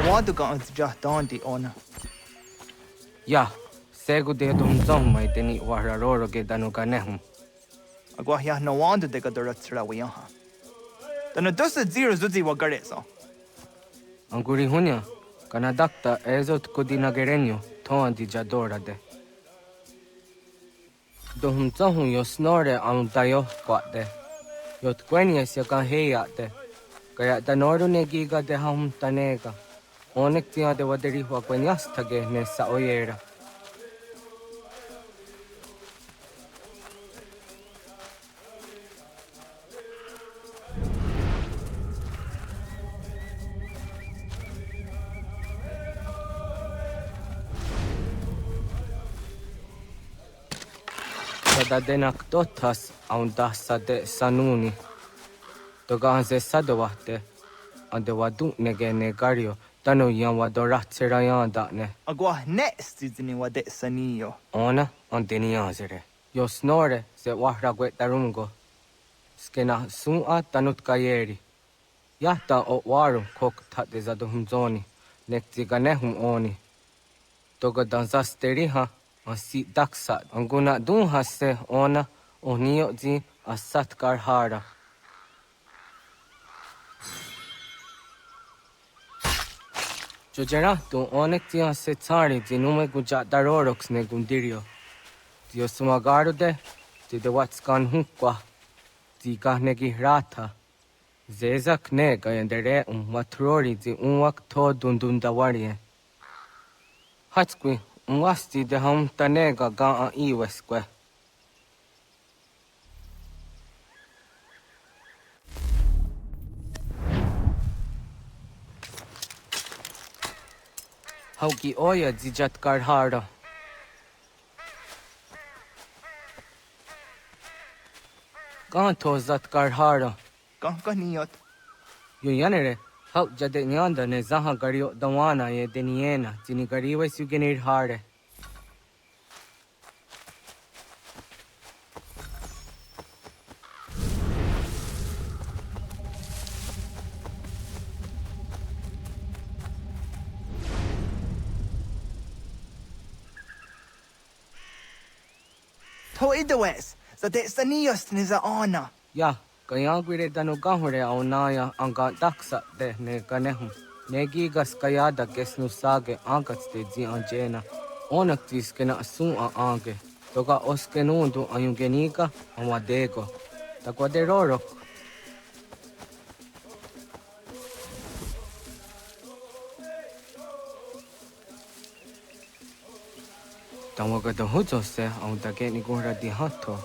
Speaker 15: Wadu ga zdrah dandi ona.
Speaker 16: Ya, segu de dum zom mai deni wararoro ge danu ganehum.
Speaker 15: Agwa ya no wanda de ga doratsra wiyaha. Danu dosa zero zuzi wa gareso.
Speaker 16: Anguri hunya, kana dakta ezot kudina gerenyo, toan di jadora de. Dohum zahun yo snore am dayo kwade. Yot kwenya siya ka heyate. Kaya tanoru ne giga de ham tanega. Onek tiya de waderi hua kwenyas tage ne sa oyera. Sada denak dotas aun dasa de sanuni. Toga se sadawate. Ande wadu nege negario. Tano yan wadoratsera yan ne.
Speaker 15: Agwa next zini wade saniyo.
Speaker 16: Ona anteni yazere. Yo snore se wahragwe tarungo. Skena sua tanut kayeri. Yahta o waru kok tate zaduhumzoni. Nekti ganehum oni. Toga danzasteriha. Asi daksa anguna dunha se ona onio zi asat karhara. Jojera tu onek tia se tsari zi nume guja daroroks ne gundirio. Dio sumagaru de zi de watskan hukwa. Zi kahnegi rata. Zezak ne gayandere matrori zi unwak to dundundawarie. Hatskwi Mwasti de ham tanega ga a iweskwe. Hauki oya zijat karhara. Gan to zat karhara.
Speaker 15: Gan kaniyot.
Speaker 16: Yo yanere. Hau jade nyanda ne zaha gario dawana ye deniena zini gariwe sugenir hare.
Speaker 15: To idawes, zade saniyos ni za ona.
Speaker 16: Ya. Kaya gwire danu gahure au naya anga daksa de ne ganehum. Negi gas kayada kesnu sage angats de zi anjena. Onak tis kena asun a ange. Toga oskenundu ayungenika amadego. Takwa de rorok. Tawaga da huzo se au dage ni gura di hato.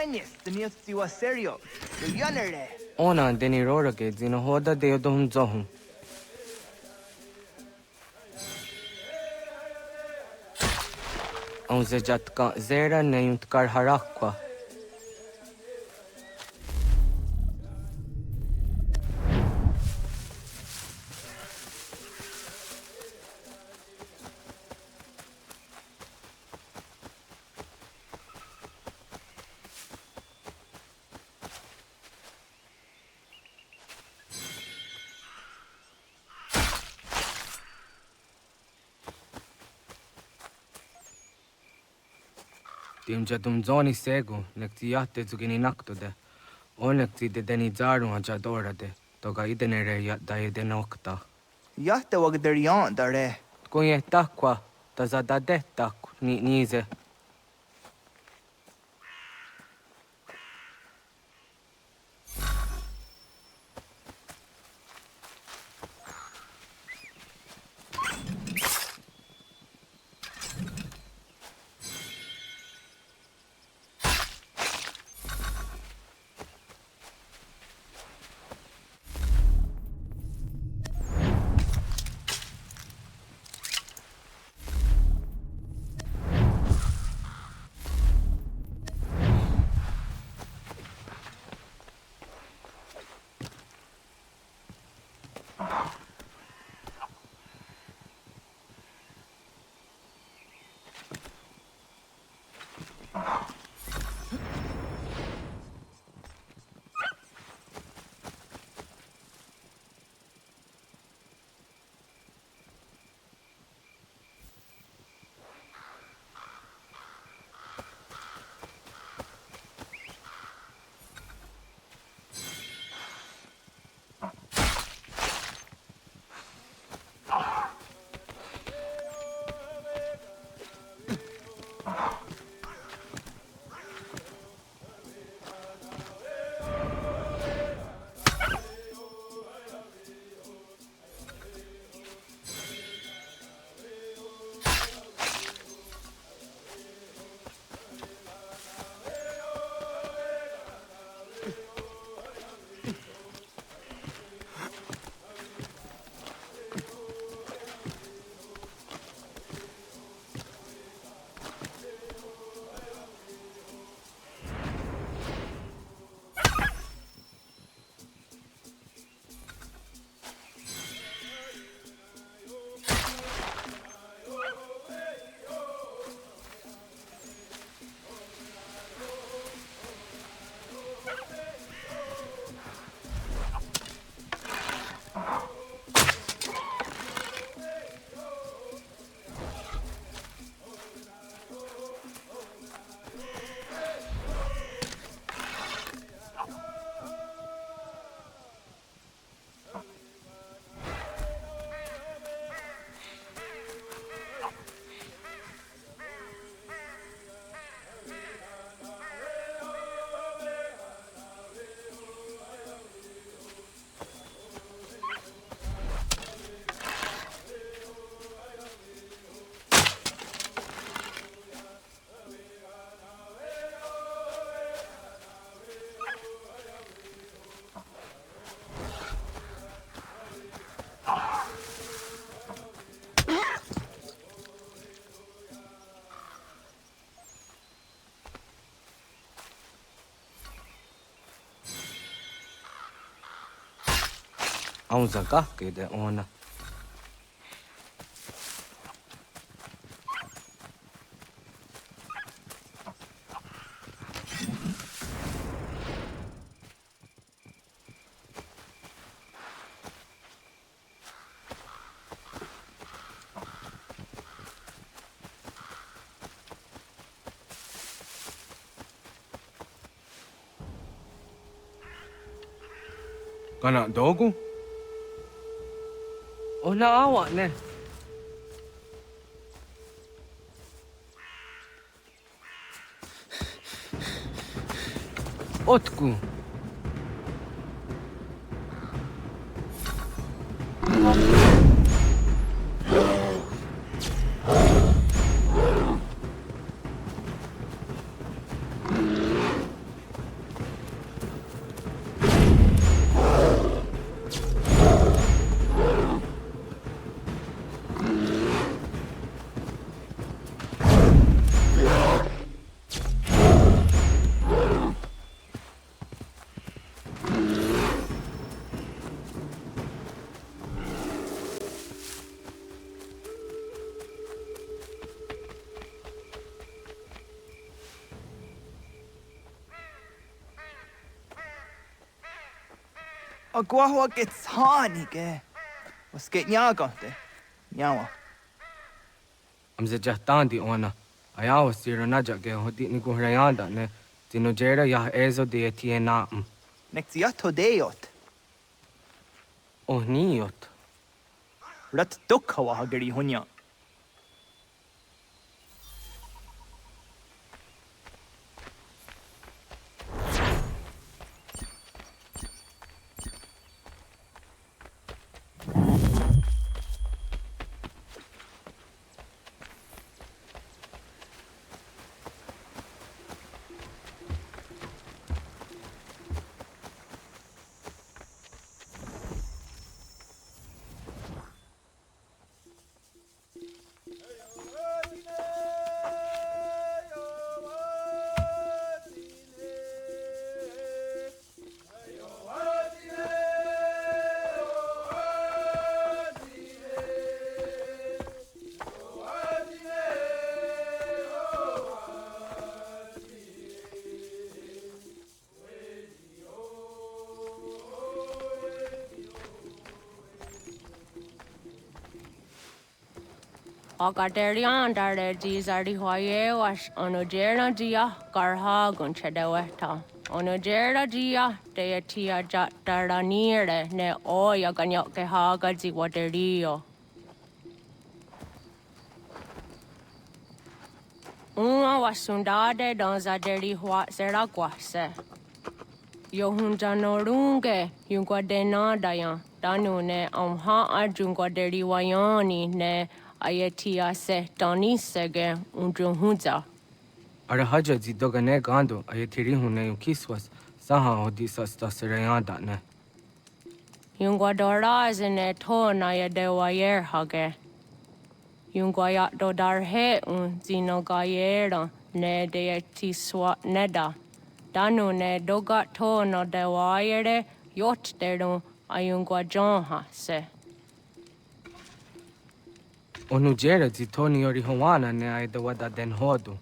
Speaker 15: Quenis, the news to a serio. The Yunere.
Speaker 16: Ona deni rorage zino hoda de dom zohum. On zejatka zera neyunt kar harakwa. Timja zoni segu, nekti jahte zugini naktode. Onekti de deni zaru ajadorade, toga idenere da edenokta.
Speaker 15: Jahte wagder yan dare.
Speaker 16: Kunye takwa, tazadade tak ni nize. Auzagahke de ona. Kana dogu? Ona awa ne. Otku.
Speaker 15: Guahua gets Ratonhnhaké. Was geht Nyagante? Nyawa.
Speaker 16: I'm the Jahtandi ona. I was the Ratonhnhaké who didn't go around ne. Tinojera ya ezo de tiena.
Speaker 15: Nexiato deot.
Speaker 16: Oh, niot.
Speaker 15: Rat dukhawa hagari hunya.
Speaker 11: Agaderian dare dizardi hoye was onojera dia garha gunchedeweta. Onojera dia deatia jataranire ne oya ganyoke haga ziwaderio. Uma wasundade donzaderi hua seraguase. Yohunjanorunge yunguadenadayan danune amha arjunguaderi wayani ne Ayatia se Donisege Undruhunza.
Speaker 16: Arahaja zidogane gando ayatiri hune kiswas saha odisas tasirayanda ne.
Speaker 11: Yunguadora is in a tona ya de wayer hage. Yunguayat dodarhe zinogayera ne de tiswa neda. Danu ne dogat tono de wayere yot deru ayunguajonha se.
Speaker 16: Onujera zitoni yori hawana ne aida wada den hodu.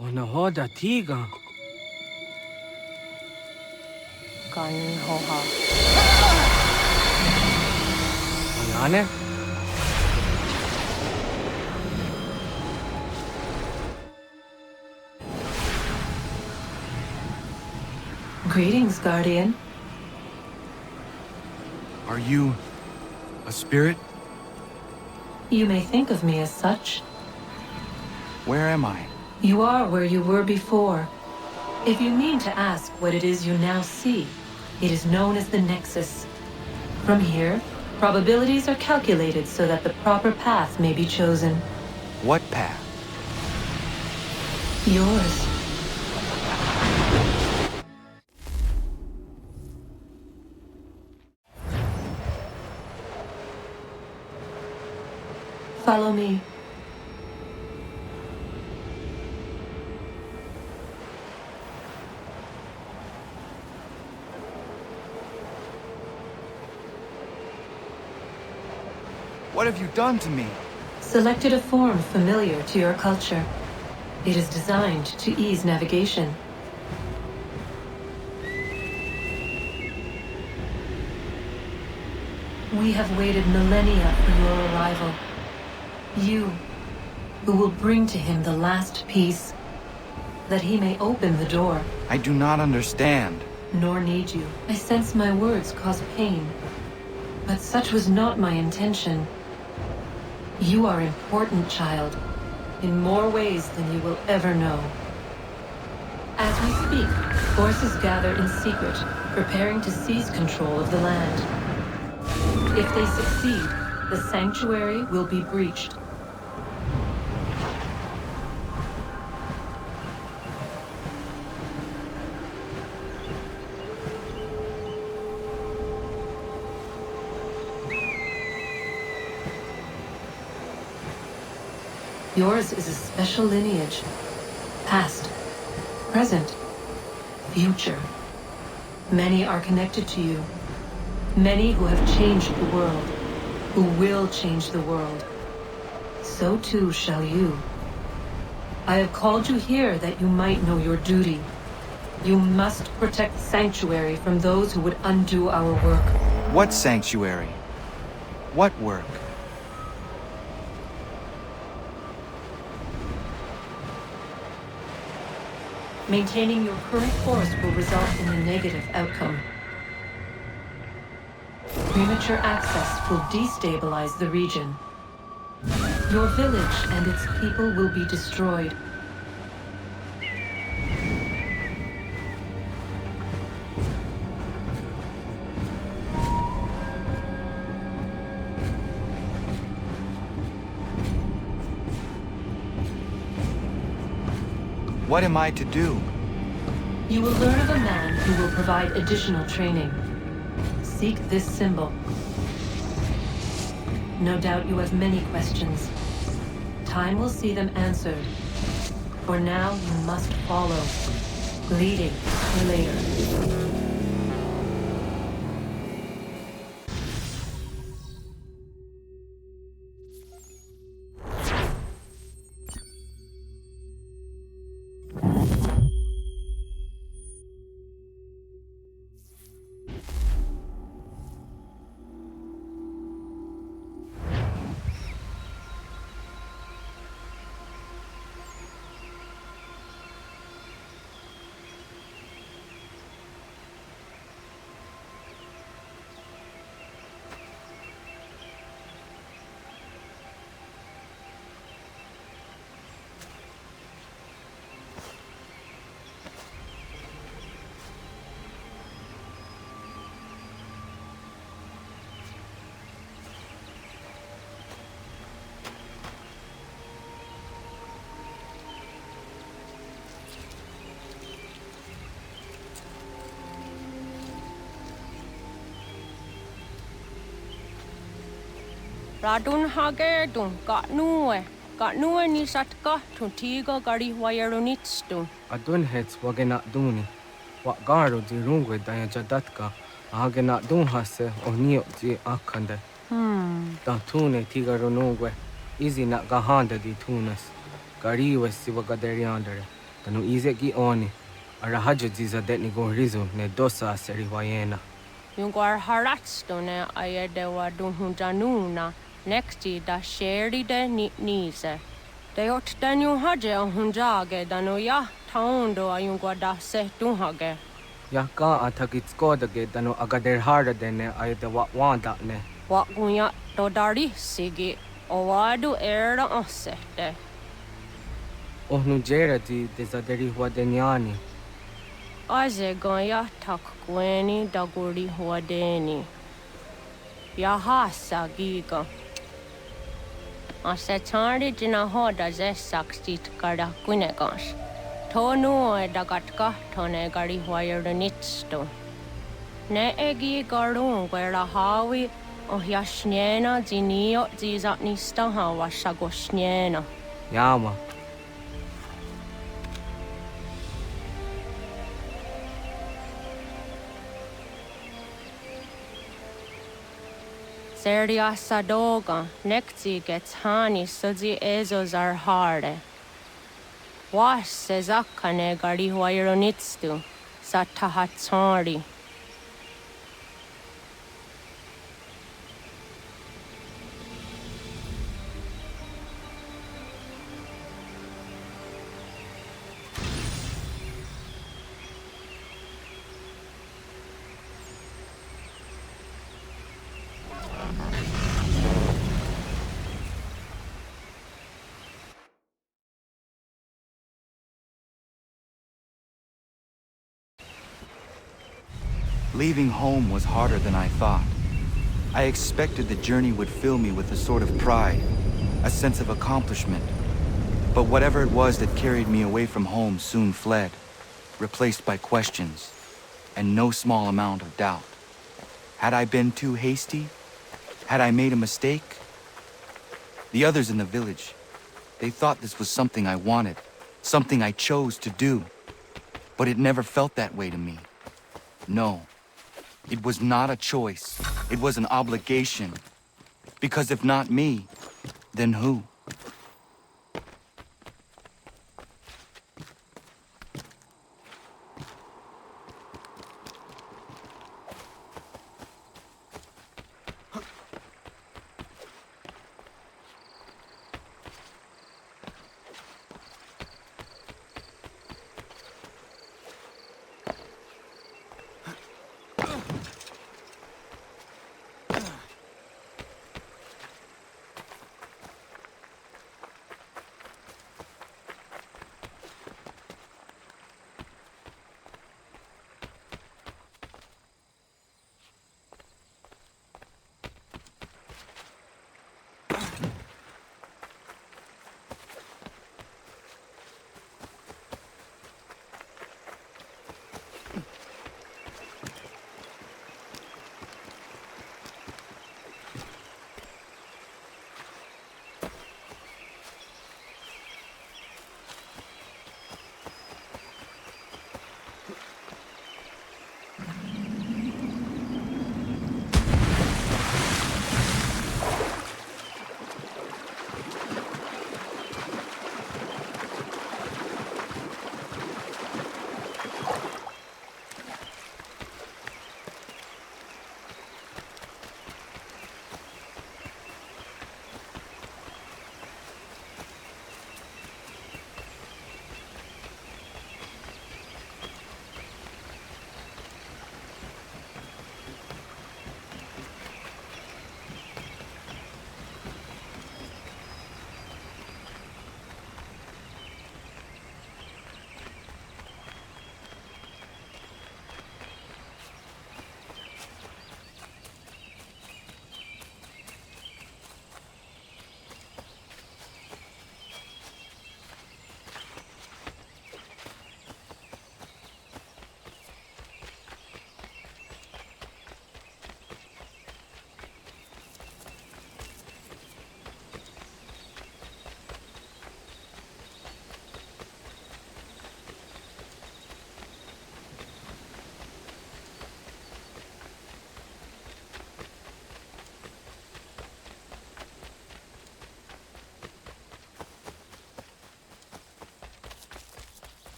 Speaker 16: Ona hoda tiga.
Speaker 11: Kan hoha.
Speaker 16: Ayane?
Speaker 12: Greetings, Guardian.
Speaker 17: Are you a spirit?
Speaker 12: You may think of me as such.
Speaker 17: Where am I?
Speaker 12: You are where you were before. If you mean to ask what it is you now see, it is known as the Nexus. From here, probabilities are calculated so that the proper path may be chosen.
Speaker 17: What path?
Speaker 12: Yours. Follow me.
Speaker 17: What have you done to me?
Speaker 12: Selected a form familiar to your culture. It is designed to ease navigation. We have waited millennia for your arrival. You, who will bring to him the last piece, that he may open the door.
Speaker 17: I do not understand.
Speaker 12: Nor need you. I sense my words cause pain. But such was not my intention. You are important, child, in more ways than you will ever know. As we speak, forces gather in secret, preparing to seize control of the land. If they succeed, the sanctuary will be breached. Yours is a special lineage. Past, present, future. Many are connected to you. Many who have changed the world, who will change the world. So too shall you. I have called you here that you might know your duty. You must protect Sanctuary from those who would undo our work.
Speaker 17: What Sanctuary? What work?
Speaker 12: Maintaining your current course will result in a negative outcome. Premature access will destabilize the region. Your village and its people will be destroyed.
Speaker 17: What am I to do?
Speaker 12: You will learn of a man who will provide additional training. Seek this symbol. No doubt you have many questions. Time will see them answered. For now, you must follow, leading for later.
Speaker 11: Ratonhnhaké tun Katnue ni satka tun tiga gari wayarunitstu.
Speaker 16: Adun hets wagena duni. Wa garo di rungwe daya jadatka. Agena dun hase onio di akande. Da tune tiga runungwe. Izi na gahanda di tunas. Gariwe si wagaderiandere. Tanu ize gi oni. Arahajo ziza detni go rizu ne dosa seri wayena.
Speaker 11: Yungwar haratstu ne ayedewa dunhunjanuna. Nexti da sheri de nise. De ot danu haje hunjage danu ya taundo ayungwa da se dunhage.
Speaker 16: Ya ka atakitskoda danu agader harda dene ayedewa wanda ne.
Speaker 11: Wa gunya dodari sigi owadu era osete.
Speaker 16: Ohnu jera di desaderi huadenyani.
Speaker 11: Aze gonya tak gweni daguri huadeni. Ya hasa giga. Ase tari jina hoda zesaksit kada kunegas. Tonu e dagatka tone gari huayernitsto. Ne egi garun gwera hawi o yashnena zinio zizatnista hawa shagoshnena.
Speaker 16: Yama.
Speaker 11: Serdia sadoga, nekti gets hani suzi ezos are harde. Was sezakane gari huayronitstu, satahatsari.
Speaker 17: Leaving home was harder than I thought. I expected the journey would fill me with a sort of pride, a sense of accomplishment. But whatever it was that carried me away from home soon fled, replaced by questions, and no small amount of doubt. Had I been too hasty? Had I made a mistake? The others in the village, they thought this was something I wanted, something I chose to do. But it never felt that way to me. No. It was not a choice. It was an obligation. Because if not me, then who?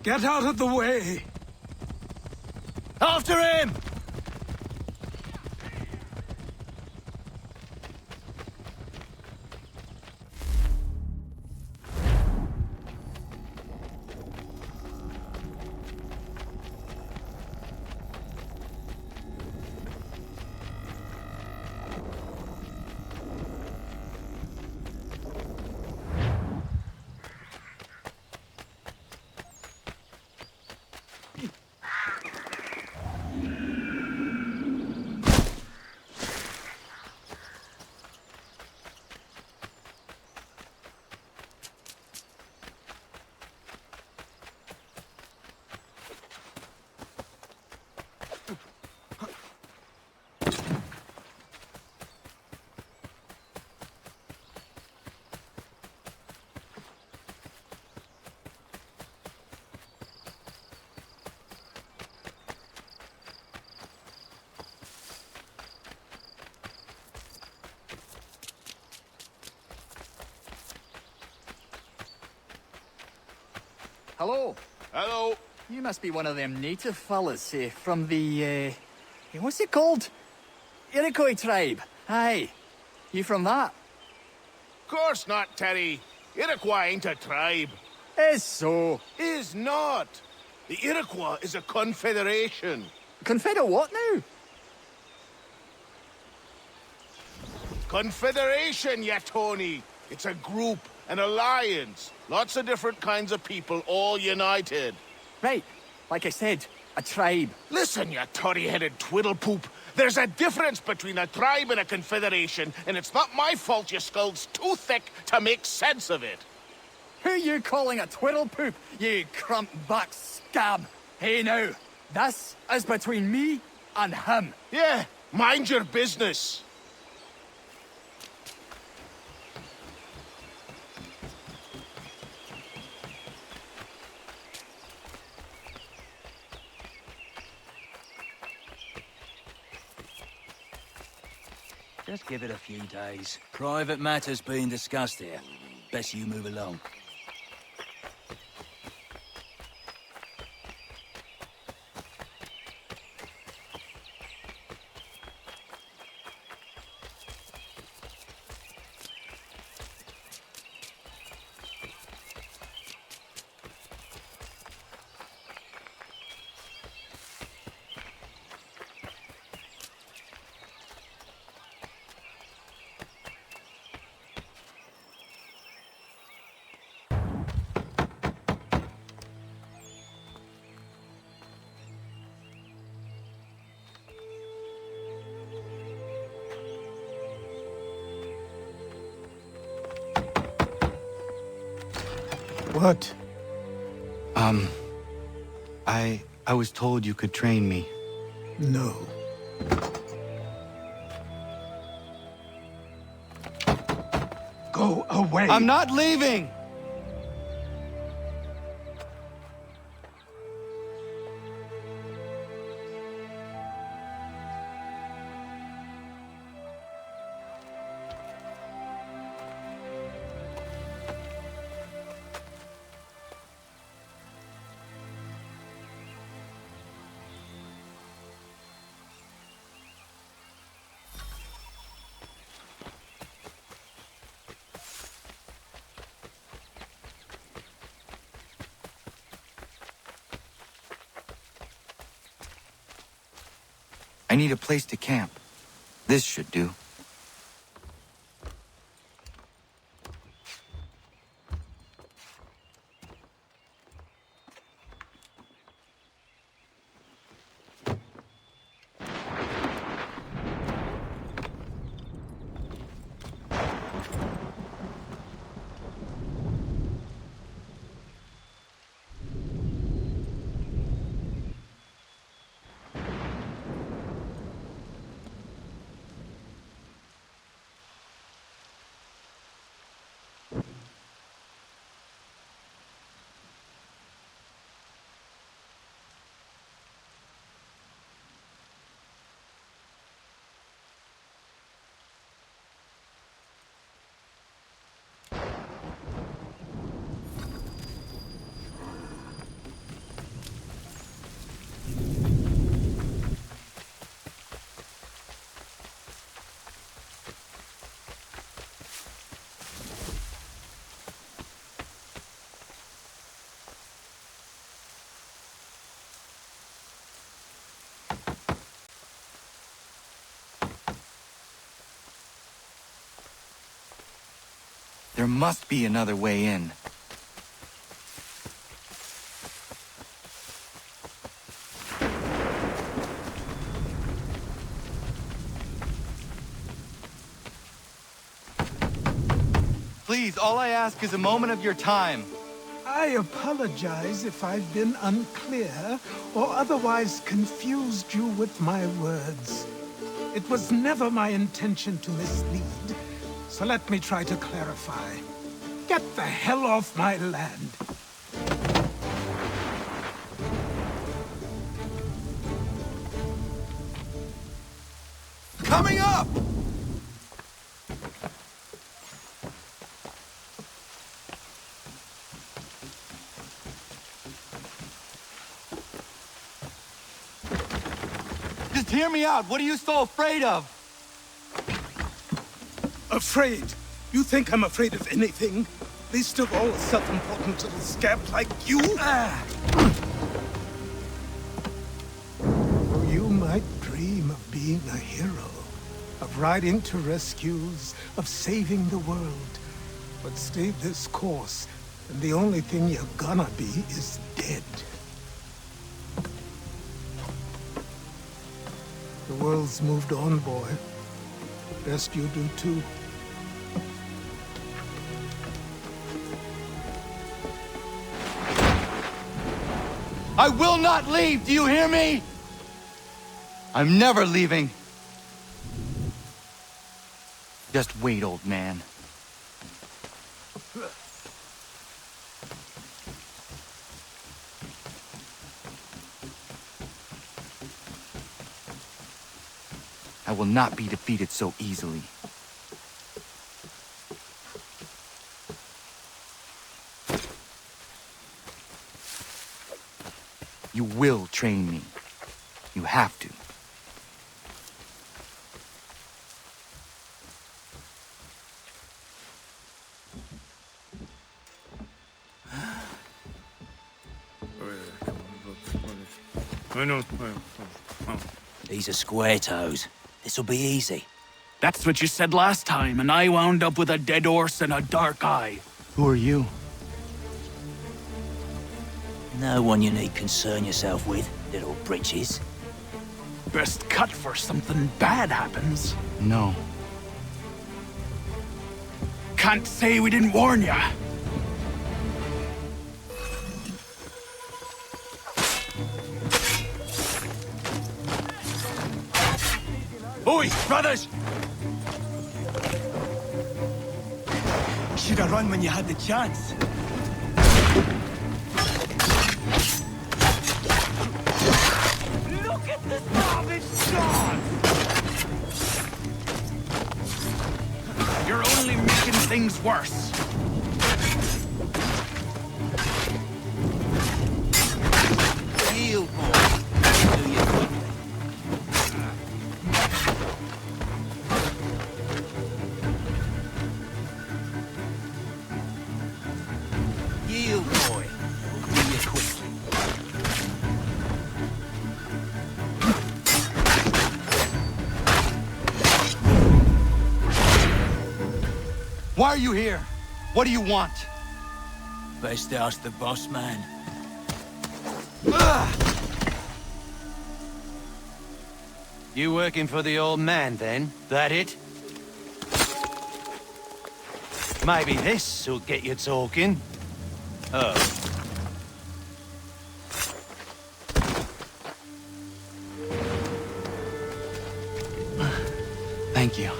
Speaker 1: Get out of the way!
Speaker 2: After him!
Speaker 3: Hello.
Speaker 20: Hello.
Speaker 3: You must be one of them native fellas, from the, what's it called? Iroquois tribe. Aye. You from that?
Speaker 20: Course not, Terry. Iroquois ain't a tribe.
Speaker 3: Is so.
Speaker 20: Is not. The Iroquois is a confederation.
Speaker 3: Confeder what now?
Speaker 20: Confederation, ya Tony. It's a group, an alliance. Lots of different kinds of people, all united.
Speaker 3: Right. Like I said, a tribe.
Speaker 20: Listen, you toddy-headed twiddlepoop. There's a difference between a tribe and a confederation, and it's not my fault your skull's too thick to make sense of it.
Speaker 3: Who you calling a twiddlepoop, you crump-back scab? Hey now, this is between me
Speaker 24: on him.
Speaker 9: Yeah, mind your business.
Speaker 3: Just give it a few days. Private matters being discussed here. Best you move along.
Speaker 9: What?
Speaker 17: I was told you could train me.
Speaker 9: No. Go away.
Speaker 17: I'm not leaving! I need a place to camp. This should do. There must be another way in. Please, all I ask is a moment of your time.
Speaker 9: I apologize if I've been unclear or otherwise confused you with my words. It was never my intention to mislead, so let me try to clarify. Get the hell off my land.
Speaker 17: Coming up! Just hear me out. What are you so afraid of?
Speaker 9: Afraid? You think I'm afraid of anything? Least of all a self-important little scamp like you? You might dream of being a hero, of riding to rescues, of saving the world. But stay this course, and the only thing you're gonna be is dead. The world's moved on, boy. Best you do too.
Speaker 17: I will not leave, do you hear me? I'm never leaving. Just wait, old man. I will not be defeated so easily. You will train me. You have to.
Speaker 10: These are square toes. This'll be easy.
Speaker 3: That's what you said last time, and I wound up with a dead horse and a dark eye.
Speaker 17: Who are you?
Speaker 10: No one you need concern yourself with, little britches.
Speaker 3: Best cut for something bad happens.
Speaker 17: No.
Speaker 3: Can't say we didn't warn ya. Oi, brothers!
Speaker 13: Should have run when you had the chance.
Speaker 3: Look at the savage dogs! You're only making things worse.
Speaker 10: Yield, boy. Do you quickly. Yield, boy. Do you quickly.
Speaker 17: Why are you here? What do you want?
Speaker 10: Best ask the boss man.
Speaker 4: You working for the old man, then? That it? Maybe this'll get you talking. Oh.
Speaker 17: Thank you.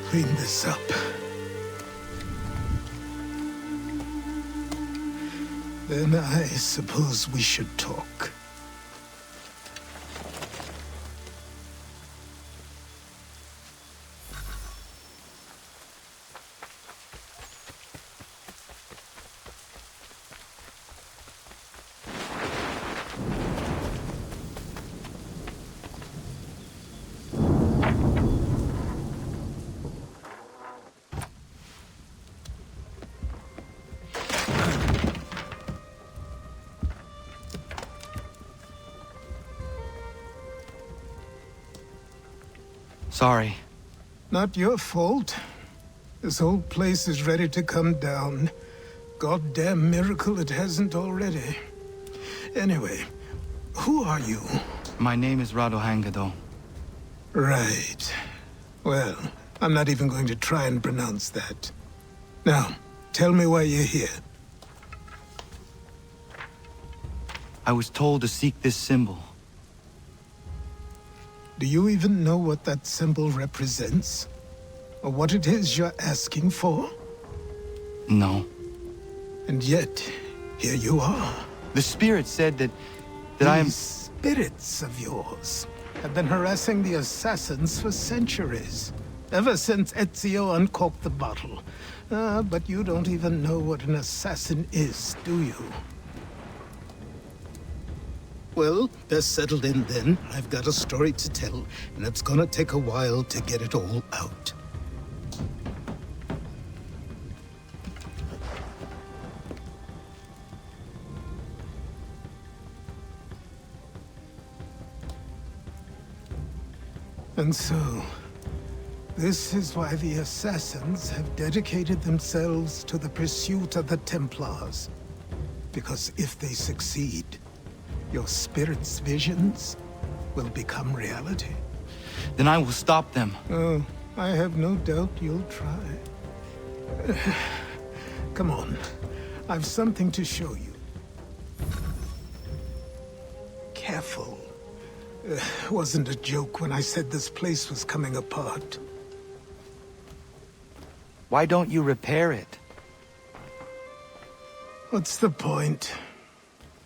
Speaker 9: Clean this up. Then I suppose we should talk.
Speaker 17: Sorry.
Speaker 9: Not your fault. This whole place is ready to come down. Goddamn miracle it hasn't already. Anyway, who are you?
Speaker 17: My name is Ratonhnhaké.
Speaker 9: Right. Well, I'm not even going to try and pronounce that. Now, tell me why you're here.
Speaker 17: I was told to seek this symbol.
Speaker 9: Do you even know what that symbol represents? Or what it is you're asking for?
Speaker 17: No.
Speaker 9: And yet, here you are.
Speaker 17: The spirit said that I am...
Speaker 9: These spirits of yours have been harassing the assassins for centuries. Ever since Ezio uncorked the bottle. But you don't even know what an assassin is, do you? Well, best settled in then. I've got a story to tell, and it's gonna take a while to get it all out. And so, this is why the Assassins have dedicated themselves to the pursuit of the Templars. Because if they succeed, your spirit's visions will become reality.
Speaker 17: Then I will stop them.
Speaker 9: Oh, I have no doubt you'll try. Come on, I've something to show you. Careful. Wasn't a joke when I said this place was coming apart.
Speaker 17: Why don't you repair it?
Speaker 9: What's the point?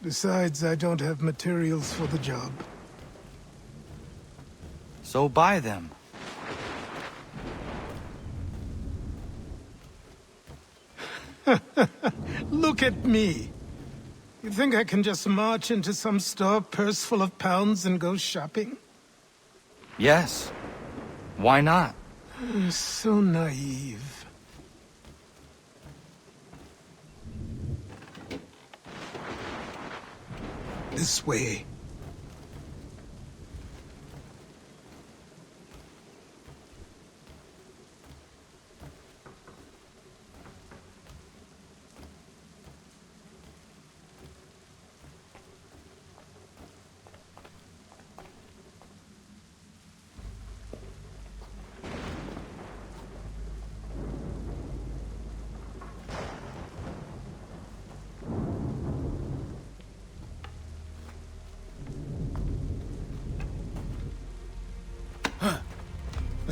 Speaker 9: Besides, I don't have materials for the job.
Speaker 17: So buy them.
Speaker 9: Look at me. You think I can just march into some store, purse full of pounds, and go shopping?
Speaker 17: Yes. Why not?
Speaker 9: So naive. This way.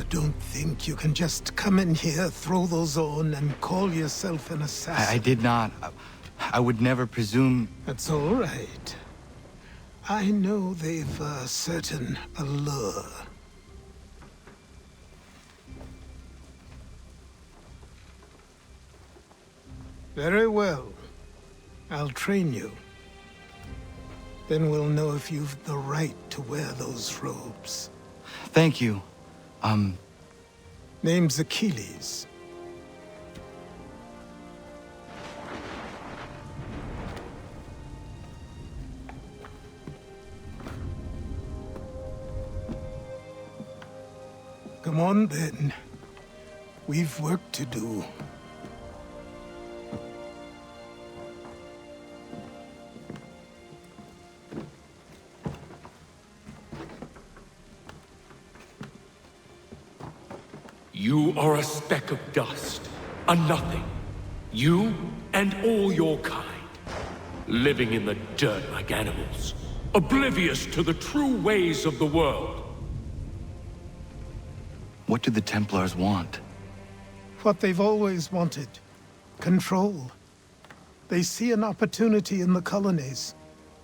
Speaker 9: Don't think you can just come in here, throw those on, and call yourself an assassin.
Speaker 17: I did not. I would never presume...
Speaker 9: That's all right. I know they've a certain allure. Very well. I'll train you. Then we'll know if you've the right to wear those robes.
Speaker 17: Thank you.
Speaker 9: Name's Achilles. Come on, then. We've work to do.
Speaker 1: You are a speck of dust, a nothing. You and all your kind. Living in the dirt like animals. Oblivious to the true ways of the world.
Speaker 17: What do the Templars want?
Speaker 9: What they've always wanted. Control. They see an opportunity in the colonies.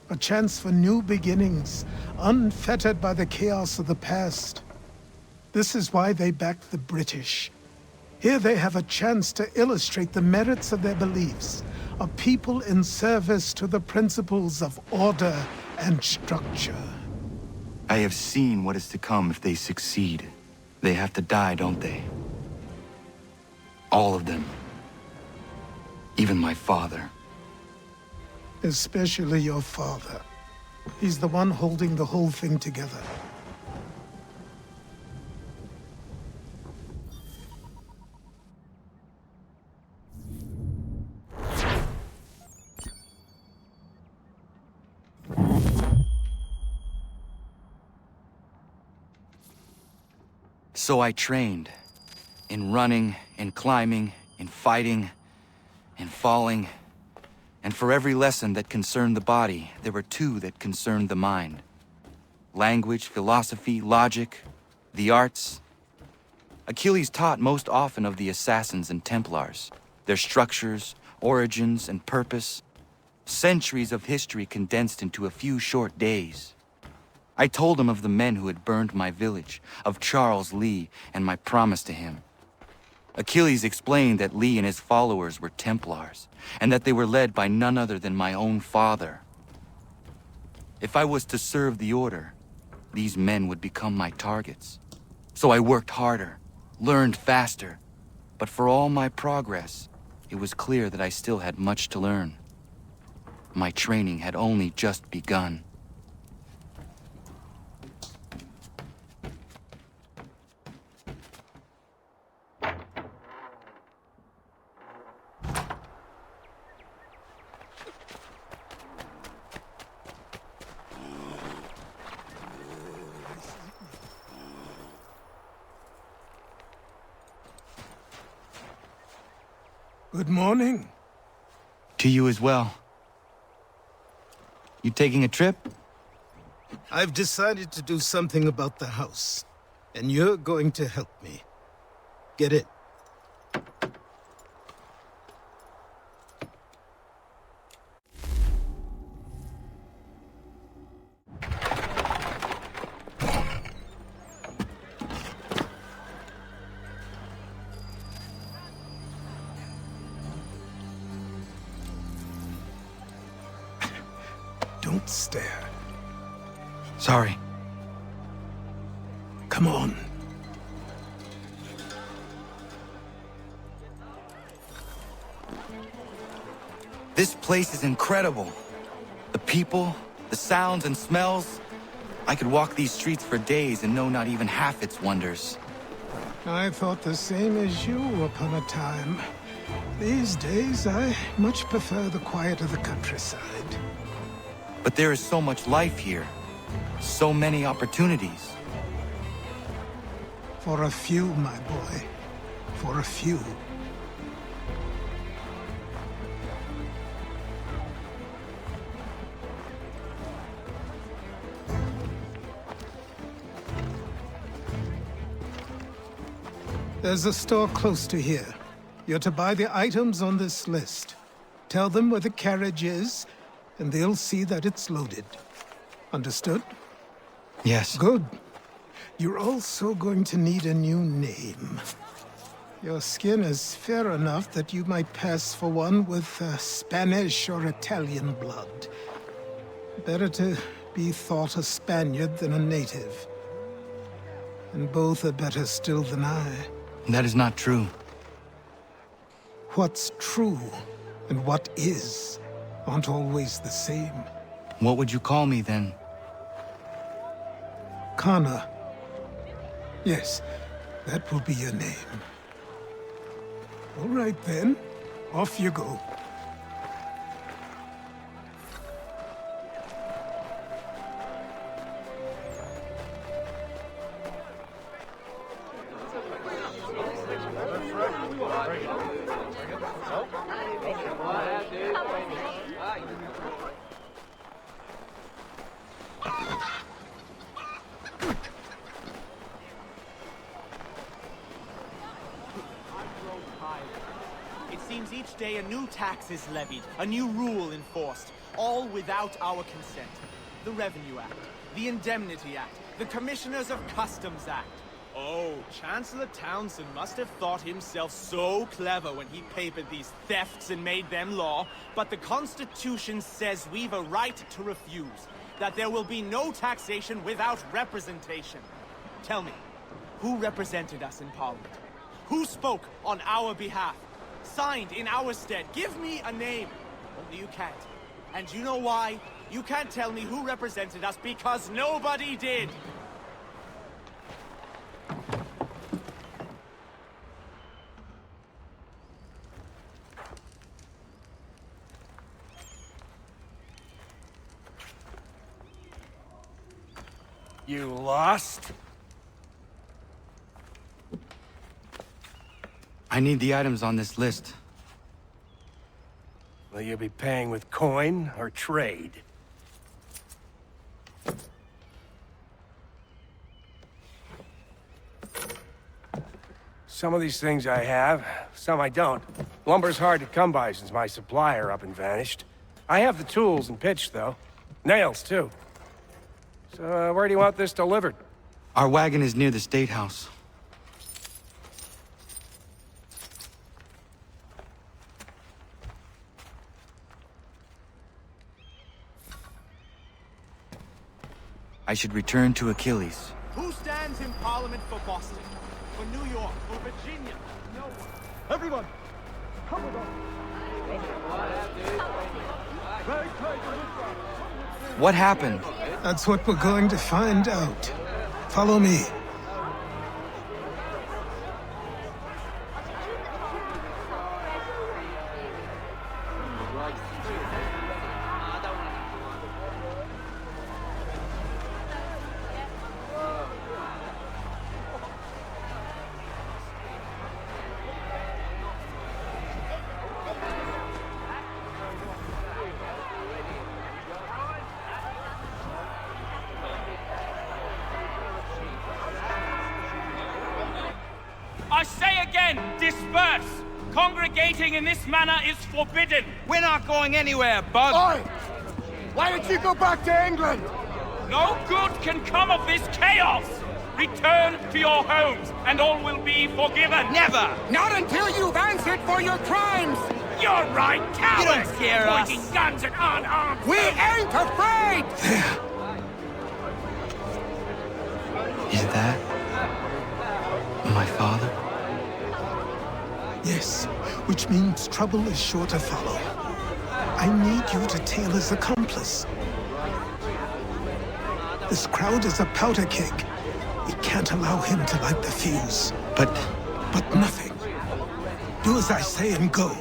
Speaker 9: A chance for new beginnings, unfettered by the chaos of the past. This is why they backed the British. Here they have a chance to illustrate the merits of their beliefs, a people in service to the principles of order and structure.
Speaker 17: I have seen what is to come if they succeed. They have to die, don't they? All of them. Even my father.
Speaker 9: Especially your father. He's the one holding the whole thing together.
Speaker 17: So I trained. In running, in climbing, in fighting, in falling. And for every lesson that concerned the body, there were two that concerned the mind. Language, philosophy, logic, the arts. Achilles taught most often of the assassins and Templars, their structures, origins, and purpose. Centuries of history condensed into a few short days. I told him of the men who had burned my village, of Charles Lee, and my promise to him. Achilles explained that Lee and his followers were Templars, and that they were led by none other than my own father. If I was to serve the Order, these men would become my targets. So I worked harder, learned faster, but for all my progress, it was clear that I still had much to learn. My training had only just begun.
Speaker 9: Good morning.
Speaker 17: To you as well. You taking a trip?
Speaker 9: I've decided to do something about the house, and you're going to help me. Get in. Don't stare.
Speaker 17: Sorry.
Speaker 9: Come on.
Speaker 17: This place is incredible. The people, the sounds and smells. I could walk these streets for days and know not even half its wonders.
Speaker 9: I thought the same as you upon a time. These days, I much prefer the quiet of the countryside.
Speaker 17: But there is so much life here. So many opportunities.
Speaker 9: For a few, my boy. For a few. There's a store close to here. You're to buy the items on this list. Tell them where the carriage is, and they'll see that it's loaded. Understood?
Speaker 17: Yes.
Speaker 9: Good. You're also going to need a new name. Your skin is fair enough that you might pass for one with Spanish or Italian blood. Better to be thought a Spaniard than a native. And both are better still than I.
Speaker 17: That is not true.
Speaker 9: What's true and what is aren't always the same.
Speaker 17: What would you call me then?
Speaker 9: Connor. Yes, that will be your name. All right then, off you go.
Speaker 13: It seems each day a new tax is levied, a new rule enforced, all without our consent. The Revenue Act, the Indemnity Act, the Commissioners of Customs Act. Oh, Chancellor Townsend must have thought himself so clever when he papered these thefts and made them law, but the Constitution says we've a right to refuse, that there will be no taxation without representation. Tell me, who represented us in Parliament? Who spoke on our behalf? Signed in our stead? Give me a name. Only you can't. And you know why? You can't tell me who represented us because nobody did!
Speaker 19: You lost?
Speaker 17: I need the items on this list.
Speaker 19: Will you be paying with coin or trade? Some of these things I have, some I don't. Lumber's hard to come by since my supplier up and vanished. I have the tools and pitch, though. Nails, too. So, where do you want this delivered?
Speaker 17: Our wagon is near the State House. I should return to Achilles.
Speaker 13: Who stands in Parliament for Boston? For New York? For Virginia? No one. Everyone! Come with us!
Speaker 17: What happened?
Speaker 9: That's what we're going to find out. Follow me.
Speaker 8: Men, disperse! Congregating in this manner is forbidden!
Speaker 18: We're not going anywhere, Bug!
Speaker 8: Oi!
Speaker 18: Why don't you go back to England?
Speaker 8: No good can come of this chaos! Return to your homes, and all will be forgiven!
Speaker 18: Never!
Speaker 8: Not until you've answered for your crimes! You're right, cowards!
Speaker 18: You don't scare us.
Speaker 8: Pointing guns at unarmed...
Speaker 18: We ain't afraid!
Speaker 17: Is that my father?
Speaker 9: Yes, which means trouble is sure to follow. I need you to tail his accomplice. This crowd is a powder keg. We can't allow him to light the fuse.
Speaker 17: But
Speaker 9: nothing. Do as I say and go.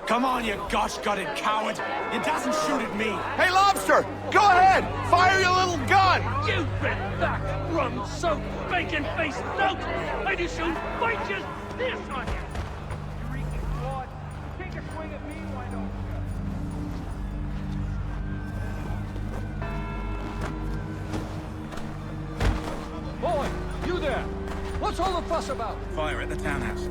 Speaker 8: Come on, you gosh-gutted coward! You doesn't shoot at me!
Speaker 18: Hey, Lobster! Go ahead! Fire your little gun!
Speaker 8: You bet that rum-soaked, bacon-faced note! I just soon bite just this on you! You reeking fraud! Take a swing at me, why don't you?
Speaker 21: Boy, you there! What's all the fuss about?
Speaker 8: Fire at the townhouse.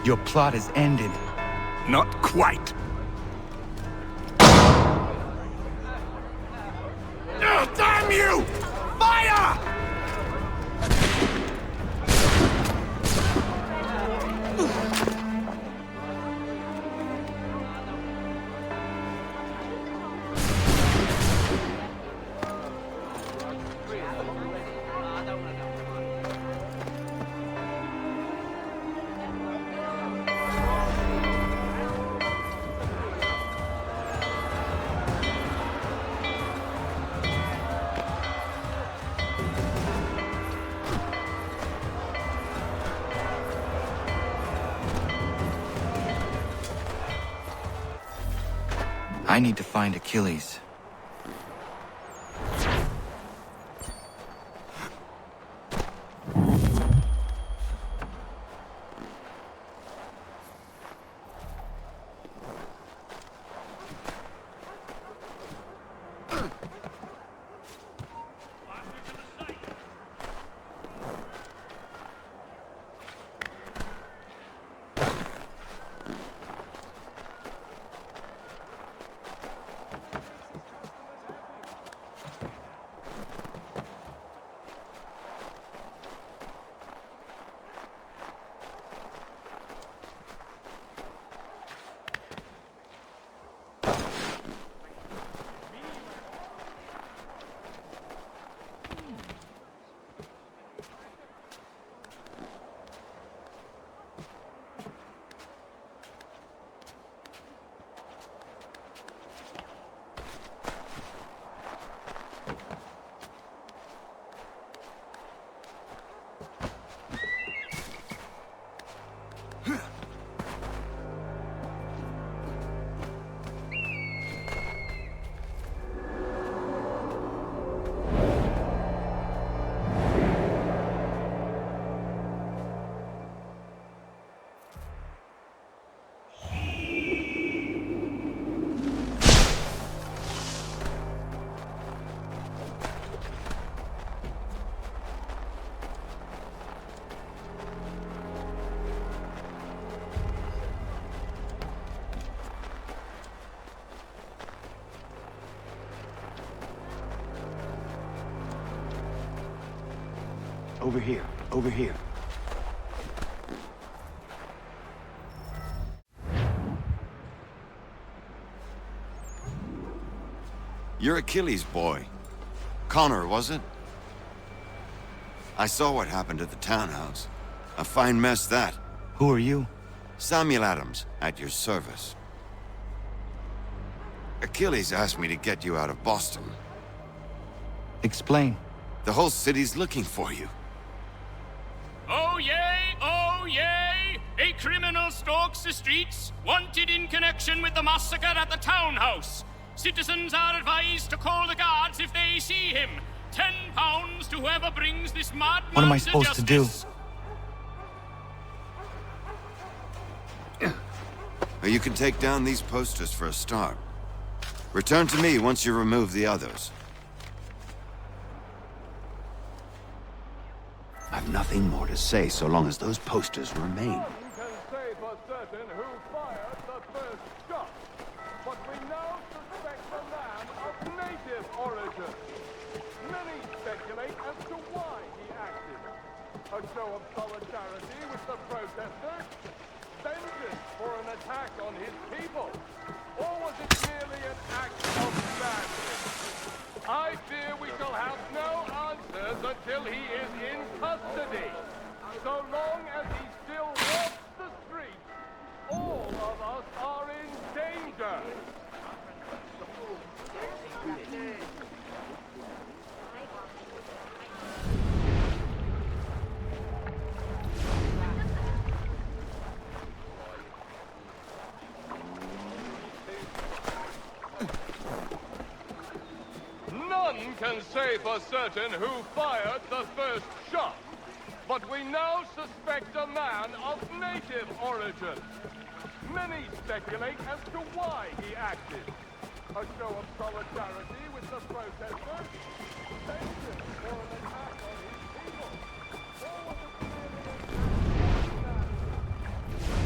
Speaker 17: Your plot is ended.
Speaker 1: Not quite.
Speaker 8: Oh, damn you! Fire!
Speaker 17: I need to find Achilles. Over here. Over here.
Speaker 6: You're Achilles' boy. Connor, was it? I saw what happened at the townhouse. A fine mess, that.
Speaker 17: Who are you?
Speaker 6: Samuel Adams, at your service. Achilles asked me to get you out of Boston.
Speaker 17: Explain.
Speaker 6: The whole city's looking for you.
Speaker 7: Oh yay! Oh yay! A criminal stalks the streets, wanted in connection with the massacre at the townhouse. Citizens are advised to call the guards if they see him. £10 to whoever brings this madman.
Speaker 17: What am I supposed to do?
Speaker 6: Well, you can take down these posters for a start. Return to me once you remove the others. I've nothing more to say so long as those posters remain.
Speaker 8: A show of solidarity with the protesters? Vengeance for an attack on his people? Or was it merely an act of madness? I fear we shall have no answers until he is in custody. So long as he still walks the streets, all of us are in danger. None can say for certain who fired the first shot, but we now suspect a man of native origin. Many speculate as to why he acted. A show of solidarity with the protesters? Vengeance for an attack on his people? Or was it merely an act of madness? I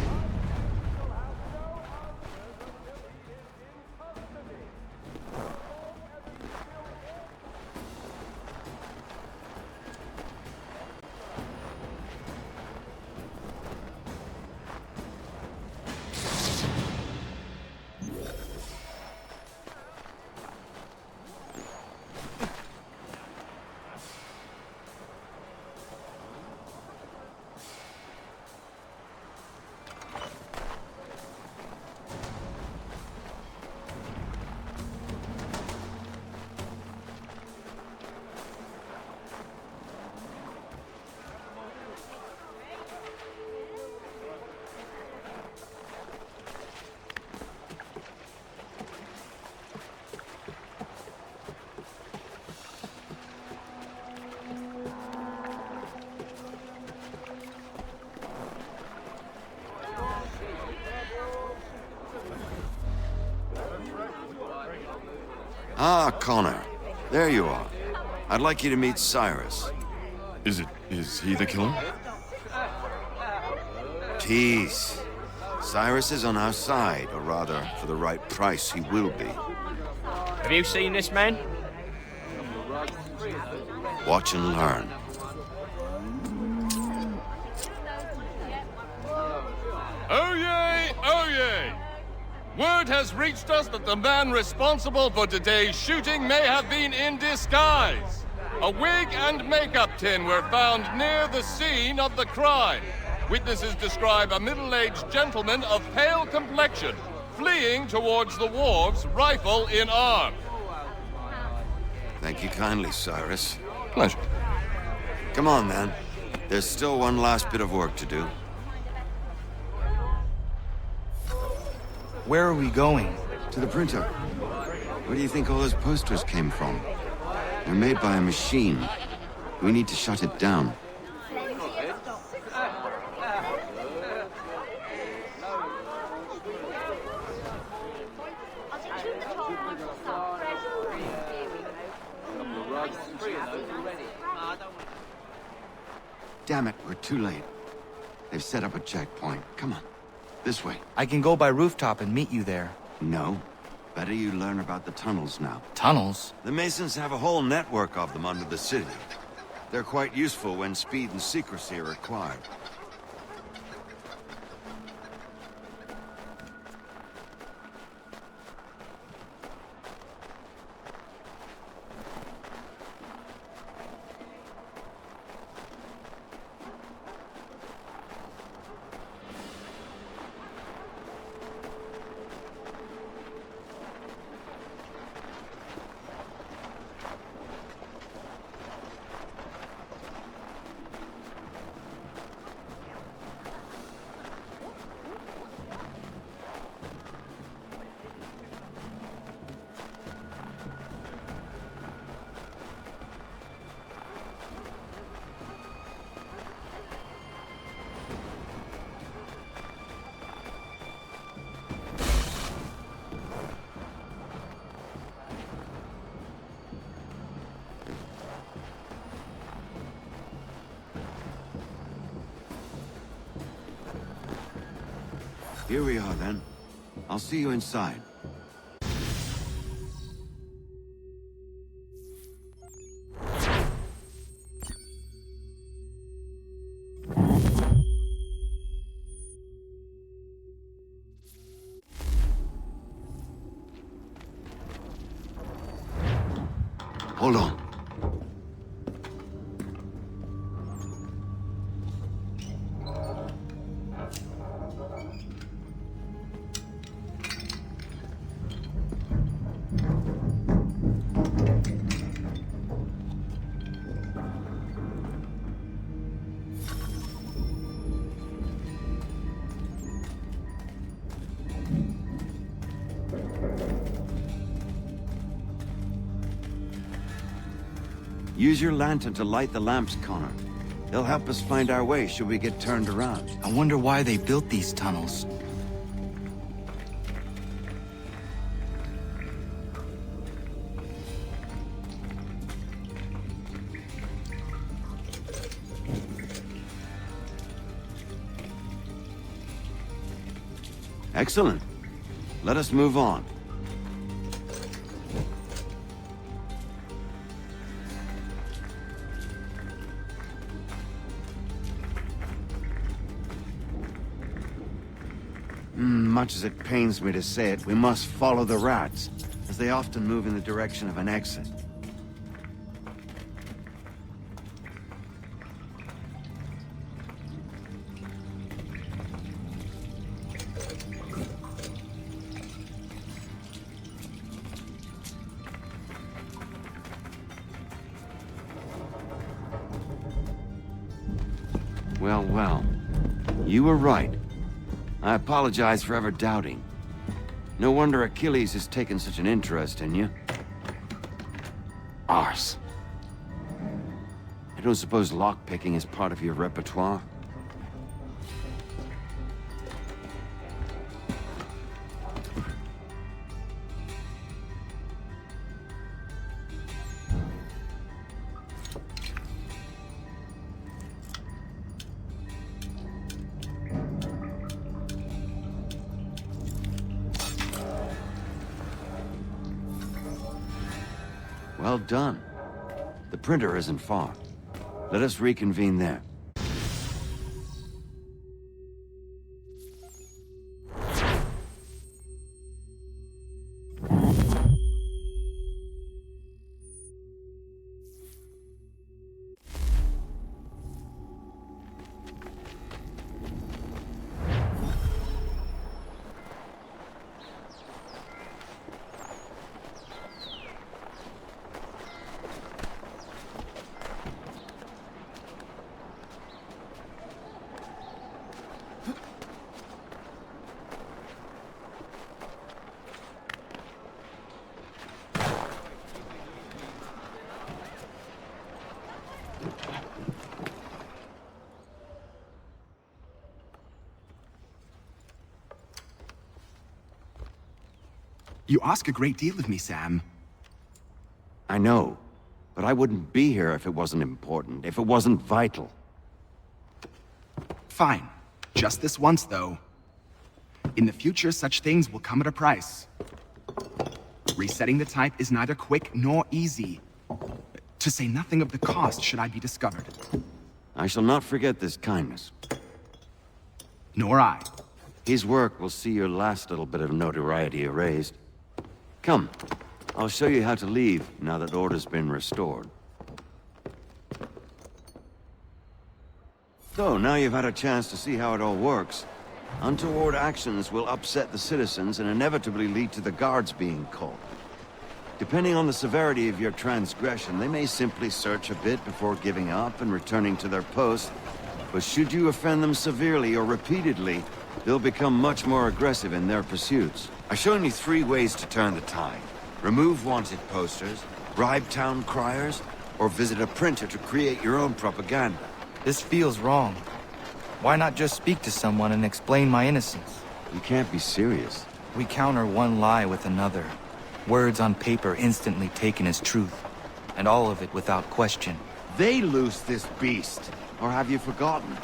Speaker 8: shall have no answers until he is in custody.
Speaker 6: Ah, Connor. There you are. I'd like you to meet Cyrus.
Speaker 14: Is he the killer?
Speaker 6: Peace. Cyrus is on our side, or rather, for the right price, he will be.
Speaker 7: Have you seen this man?
Speaker 6: Watch and learn.
Speaker 8: Oh yay! Oh yay! Word has reached us that the man responsible for today's shooting may have been in disguise. A wig and makeup tin were found near the scene of the crime. Witnesses describe a middle-aged gentleman of pale complexion fleeing towards the wharves, rifle in arm.
Speaker 6: Thank you kindly, Cyrus.
Speaker 14: Pleasure.
Speaker 6: Come on, then. There's still one last bit of work to do.
Speaker 17: Where are we going?
Speaker 6: To the printer. Where do you think all those posters came from? They're made by a machine. We need to shut it down. Damn it, we're too late. They've set up a checkpoint. Come on. This way.
Speaker 17: I can go by rooftop and meet you there.
Speaker 6: No. Better you learn about the tunnels now.
Speaker 17: Tunnels?
Speaker 6: The Masons have a whole network of them under the city. They're quite useful when speed and secrecy are required. Here we are, then. I'll see you inside. Hold on. Use your lantern to light the lamps, Connor. They'll help us find our way should we get turned around.
Speaker 17: I wonder why they built these tunnels.
Speaker 6: Excellent. Let us move on. Much as it pains me to say it, we must follow the rats, as they often move in the direction of an exit. Well, well. You were right. I apologize for ever doubting. No wonder Achilles has taken such an interest in you. Arse. I don't suppose lockpicking is part of your repertoire? Well done. The printer isn't far. Let us reconvene there.
Speaker 5: You ask a great deal of me, Sam.
Speaker 6: I know, but I wouldn't be here if it wasn't important, if it wasn't vital.
Speaker 5: Fine. Just this once, though. In the future, such things will come at a price. Resetting the type is neither quick nor easy. To say nothing of the cost should I be discovered.
Speaker 6: I shall not forget this kindness.
Speaker 5: Nor I.
Speaker 6: His work will see your last little bit of notoriety erased. Come, I'll show you how to leave now that order's been restored. So, now you've had a chance to see how it all works. Untoward actions will upset the citizens and inevitably lead to the guards being called. Depending on the severity of your transgression, they may simply search a bit before giving up and returning to their post. But should you offend them severely or repeatedly, they'll become much more aggressive in their pursuits. I've shown you 3 ways to turn the tide. Remove wanted posters, bribe town criers, or visit a printer to create your own propaganda.
Speaker 17: This feels wrong. Why not just speak to someone and explain my innocence?
Speaker 6: You can't be serious.
Speaker 17: We counter one lie with another. Words on paper instantly taken as truth. And all of it without question.
Speaker 6: They loose this beast. Or have you forgotten?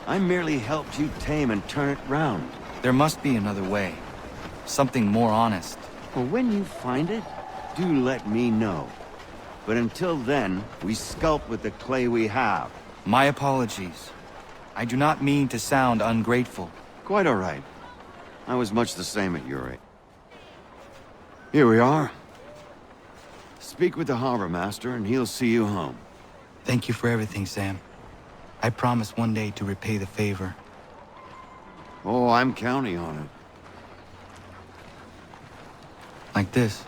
Speaker 6: I merely helped you tame and turn it round.
Speaker 17: There must be another way. Something more honest.
Speaker 6: Well, when you find it, do let me know. But until then, we sculpt with the clay we have.
Speaker 17: My apologies. I do not mean to sound ungrateful.
Speaker 6: Quite all right. I was much the same at your age. Here we are. Speak with the harbor master and he'll see you home.
Speaker 17: Thank you for everything, Sam. I promise one day to repay the favor.
Speaker 6: Oh, I'm counting on it.
Speaker 17: Like this.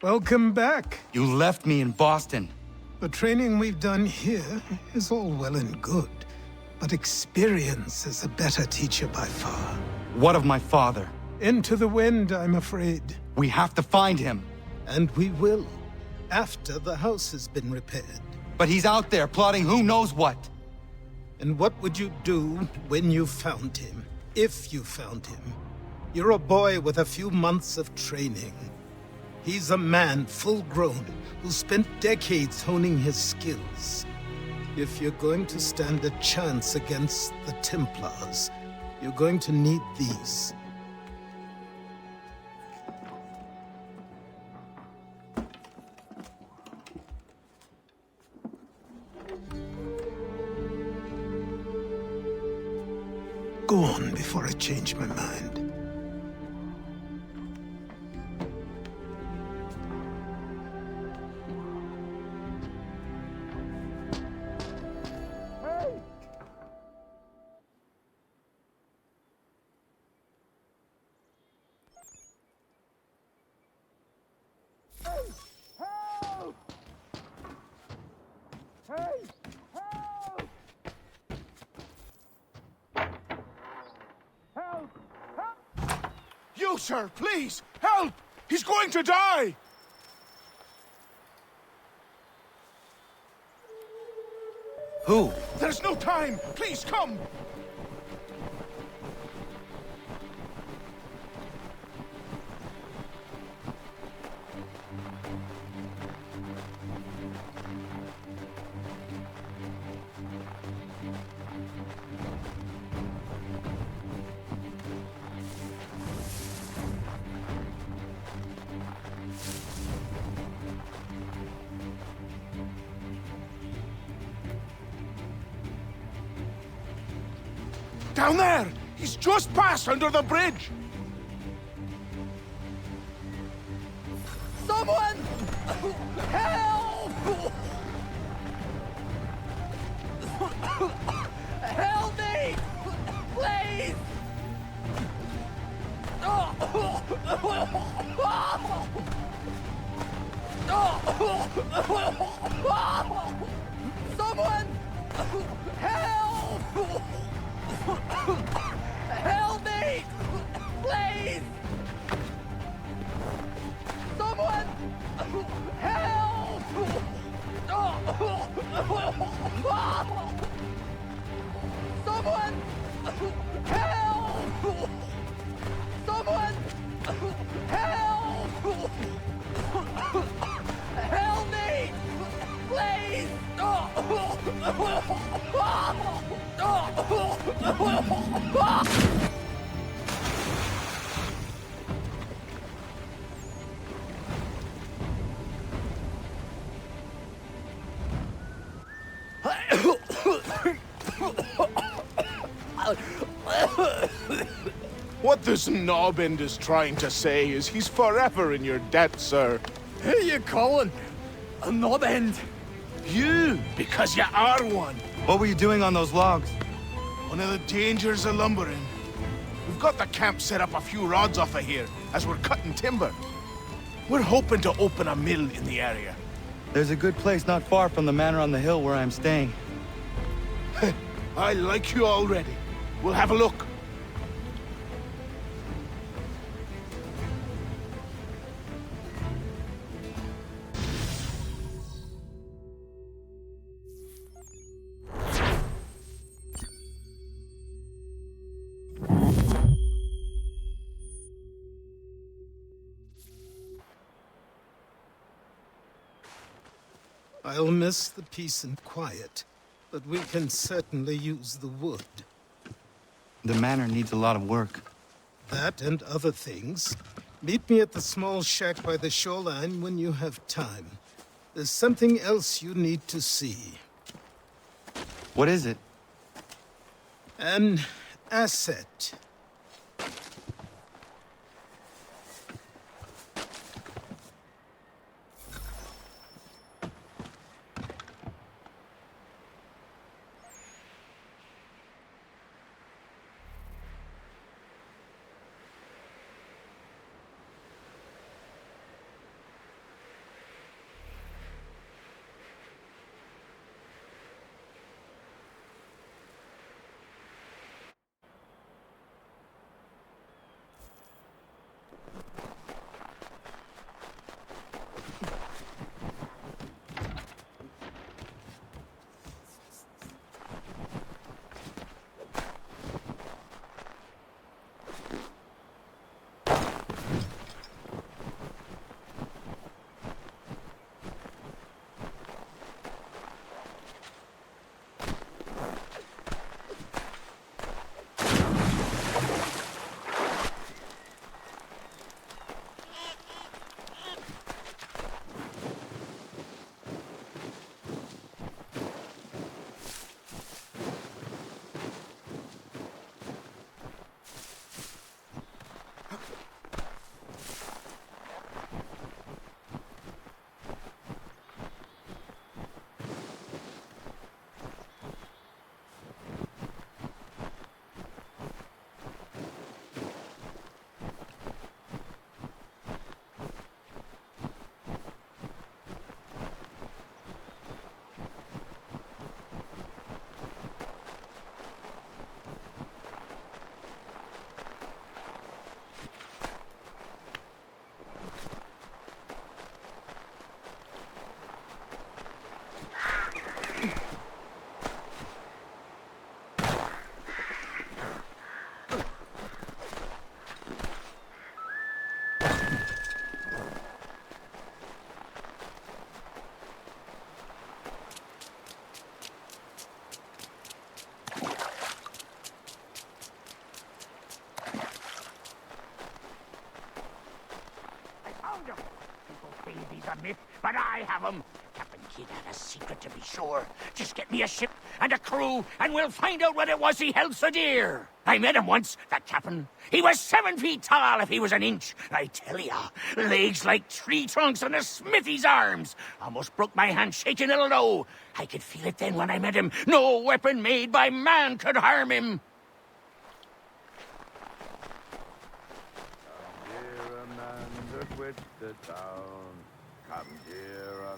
Speaker 9: Welcome back.
Speaker 17: You left me in Boston.
Speaker 9: The training we've done here is all well and good, but experience is a better teacher by far.
Speaker 17: What of my father?
Speaker 9: Into the wind, I'm afraid.
Speaker 17: We have to find him.
Speaker 9: And we will, after the house has been repaired.
Speaker 17: But he's out there plotting who knows what.
Speaker 9: And what would you do when you found him? If you found him? You're a boy with a few months of training. He's a man, full-grown, who spent decades honing his skills. If you're going to stand a chance against the Templars, you're going to need these. Go on before I change my mind.
Speaker 8: Hey!
Speaker 21: Hey! Help! Help! Help!
Speaker 18: You, sir, please! Help! He's going to die!
Speaker 17: Who?
Speaker 18: There's no time! Please, come! Down there! He's just passed under the bridge!
Speaker 3: Someone! Help! Help me! Please! Someone! Help! Help me! Please! Someone! Help! Someone! Help! Someone! Help! Help me! Please!
Speaker 18: What this knobbend is trying to say is he's forever in your debt, sir.
Speaker 3: Who you calling? A knob-end?
Speaker 18: You, because you are one.
Speaker 17: What were you doing on those logs?
Speaker 18: One of the dangers of lumbering. We've got the camp set up a few rods off of here, as we're cutting timber. We're hoping to open a mill in the area.
Speaker 17: There's a good place not far from the manor on the hill where I'm staying.
Speaker 18: I like you already. We'll have a look.
Speaker 9: I'll miss the peace and quiet, but we can certainly use the wood.
Speaker 17: The manor needs a lot of work.
Speaker 9: That and other things. Meet me at the small shack by the shoreline when you have time. There's something else you need to see.
Speaker 17: What is it?
Speaker 9: An asset.
Speaker 12: but I have 'em. Captain Kidd had a secret, to be sure. Just get me a ship and a crew, and we'll find out what it was he held so dear. I met him once, that captain. He was 7 feet tall if he was an inch. I tell ya, legs like tree trunks and a smithy's arms. Almost broke my hand shaking it'll know. I could feel it then when I met him. No weapon made by man could harm him.
Speaker 15: Quit the town. Come here,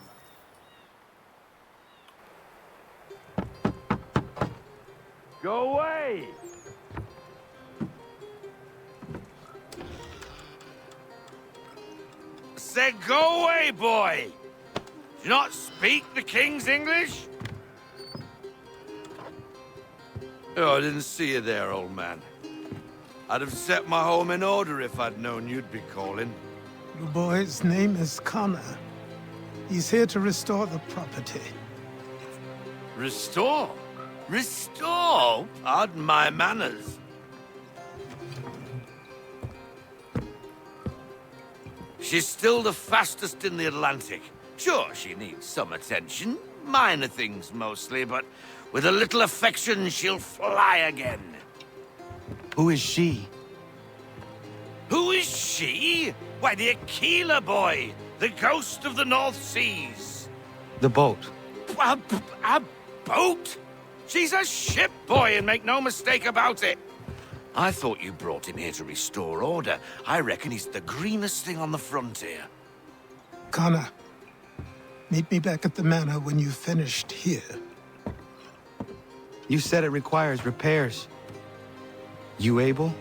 Speaker 15: Go away!
Speaker 22: Said go away, boy! Do you not speak the King's English? Oh, I didn't see you there, old man. I'd have set my home in order if I'd known you'd be calling.
Speaker 9: The boy's name is Connor. He's here to restore the property.
Speaker 22: Restore? Restore? Pardon my manners. She's still the fastest in the Atlantic. Sure, she needs some attention. Minor things mostly, but with a little affection, she'll fly again.
Speaker 17: Who is she?
Speaker 22: Who is she? Why, the Aquila boy, the ghost of the North Seas.
Speaker 17: The boat.
Speaker 22: A boat? She's a ship, boy, and make no mistake about it. I thought you brought him here to restore order. I reckon he's the greenest thing on the frontier.
Speaker 9: Connor, meet me back at the manor when you've finished here.
Speaker 17: You said it requires repairs. You able?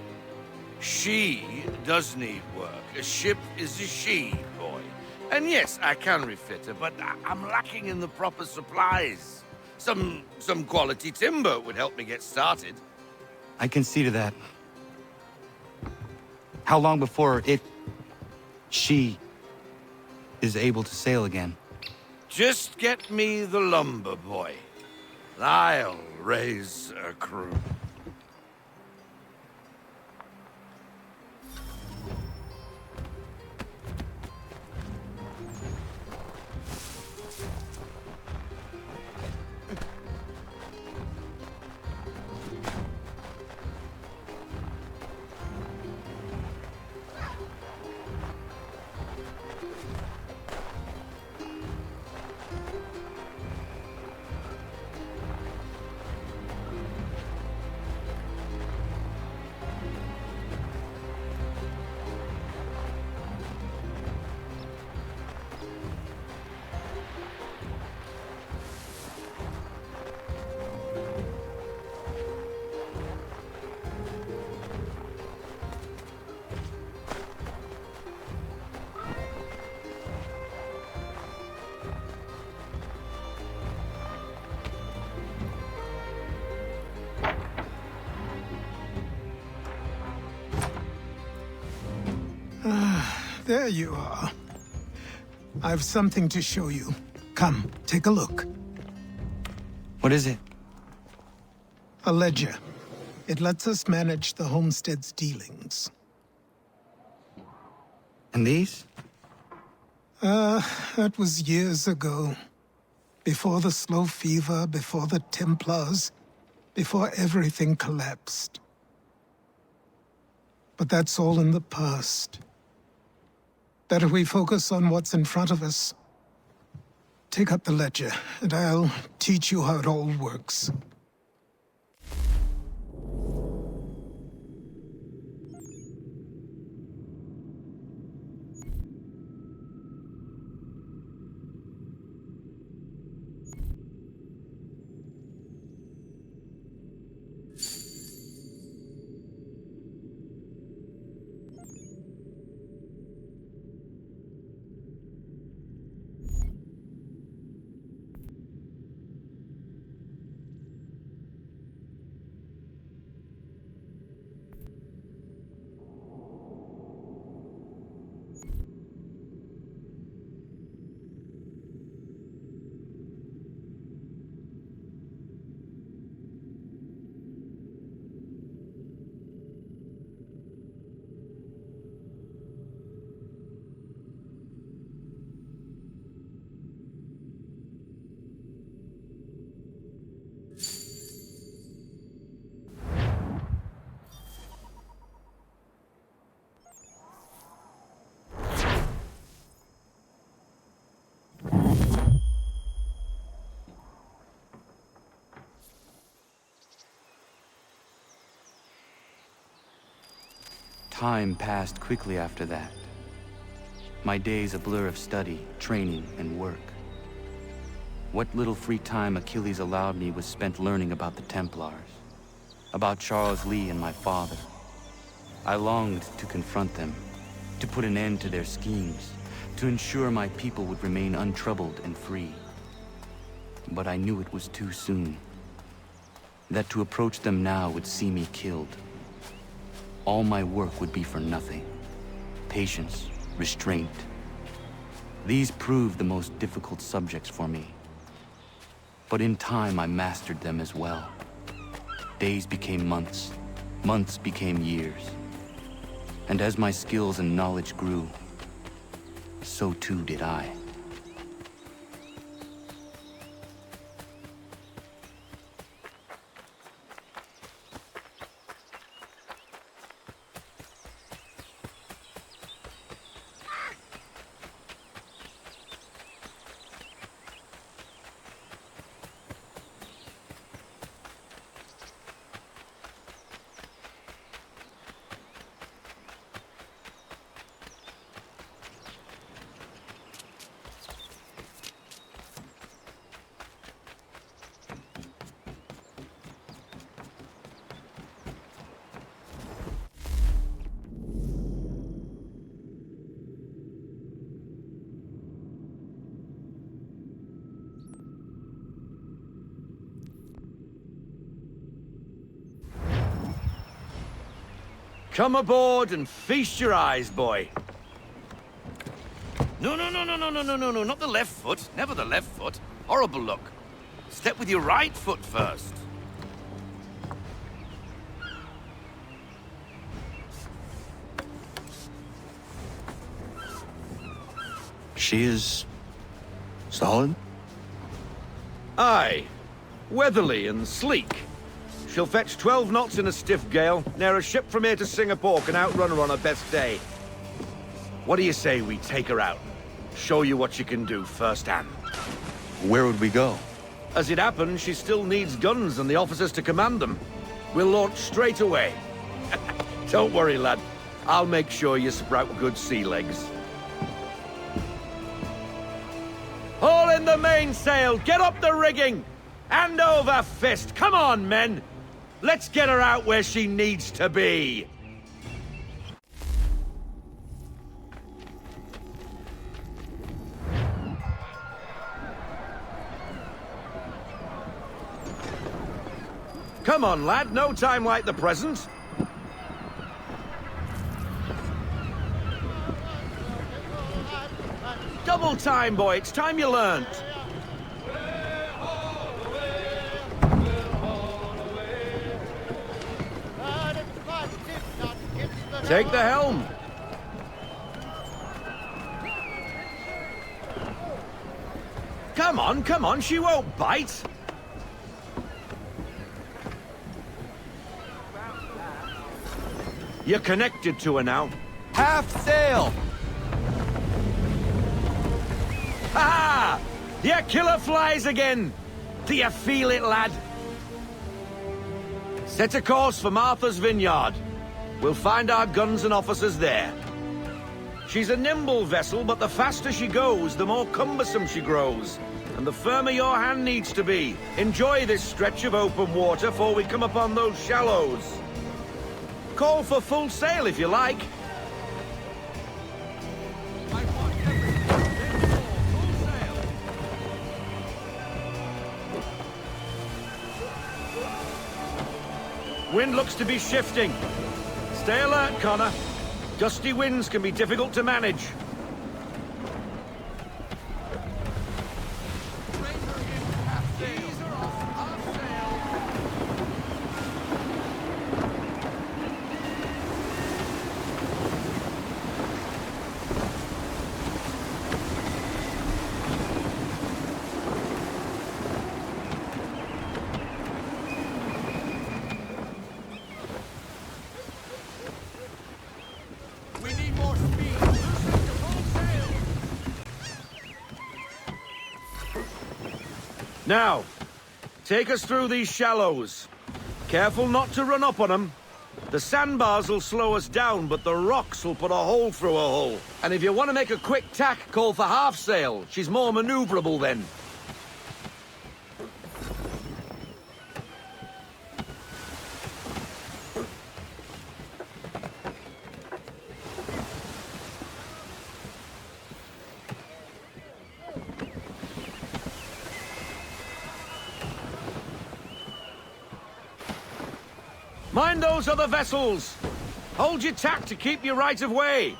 Speaker 22: She does need work. A ship is a she, boy. And yes, I can refit her, but I'm lacking in the proper supplies. Some quality timber would help me get started.
Speaker 17: I can see to that. How long before she is able to sail again?
Speaker 22: Just get me the lumber, boy. I'll raise a crew.
Speaker 9: There you are. I've something to show you. Come, take a look.
Speaker 17: What is it?
Speaker 9: A ledger. It lets us manage the homestead's dealings.
Speaker 17: And these?
Speaker 9: That was years ago. Before the slow fever, before the Templars, before everything collapsed. But that's all in the past. Better we focus on what's in front of us. Take up the ledger, and I'll teach you how it all works.
Speaker 17: Time passed quickly after that. My days a blur of study, training, and work. What little free time Achilles allowed me was spent learning about the Templars, about Charles Lee and my father. I longed to confront them, to put an end to their schemes, to ensure my people would remain untroubled and free. But I knew it was too soon, that to approach them now would see me killed. All my work would be for nothing. Patience, restraint. These proved the most difficult subjects for me. But in time, I mastered them as well. Days became months, months became years. And as my skills and knowledge grew, so too did I.
Speaker 22: Come aboard and feast your eyes, boy. No, not the left foot. Never the left foot. Horrible look. Step with your right foot first.
Speaker 17: She is... solid?
Speaker 22: Aye. Weatherly and sleek. She'll fetch 12 knots in a stiff gale, near a ship from here to Singapore can outrun her on her best day. What do you say we take her out? Show you what she can do firsthand.
Speaker 17: Where would we go?
Speaker 22: As it happens, she still needs guns and the officers to command them. We'll launch straight away. Don't worry, lad. I'll make sure you sprout good sea legs. Haul in the mainsail! Get up the rigging! Hand over fist! Come on, men! Let's get her out where she needs to be! Come on, lad. No time like the present. Double time, boy. It's time you learned. Take the helm. Come on, she won't bite. You're connected to her now.
Speaker 17: Half sail!
Speaker 22: Ha! Your killer flies again! Do you feel it, lad? Set a course for Martha's Vineyard. We'll find our guns and officers there. She's a nimble vessel, but the faster she goes, the more cumbersome she grows. And the firmer your hand needs to be. Enjoy this stretch of open water before we come upon those shallows. Call for full sail if you like. Wind looks to be shifting. Stay alert, Connor. Gusty winds can be difficult to manage. Now, take us through these shallows. Careful not to run up on them. The sandbars will slow us down, but the rocks will put a hole through a hull. And if you want to make a quick tack, call for half sail. She's more maneuverable then. Mind those other vessels! Hold your tack to keep your right of way!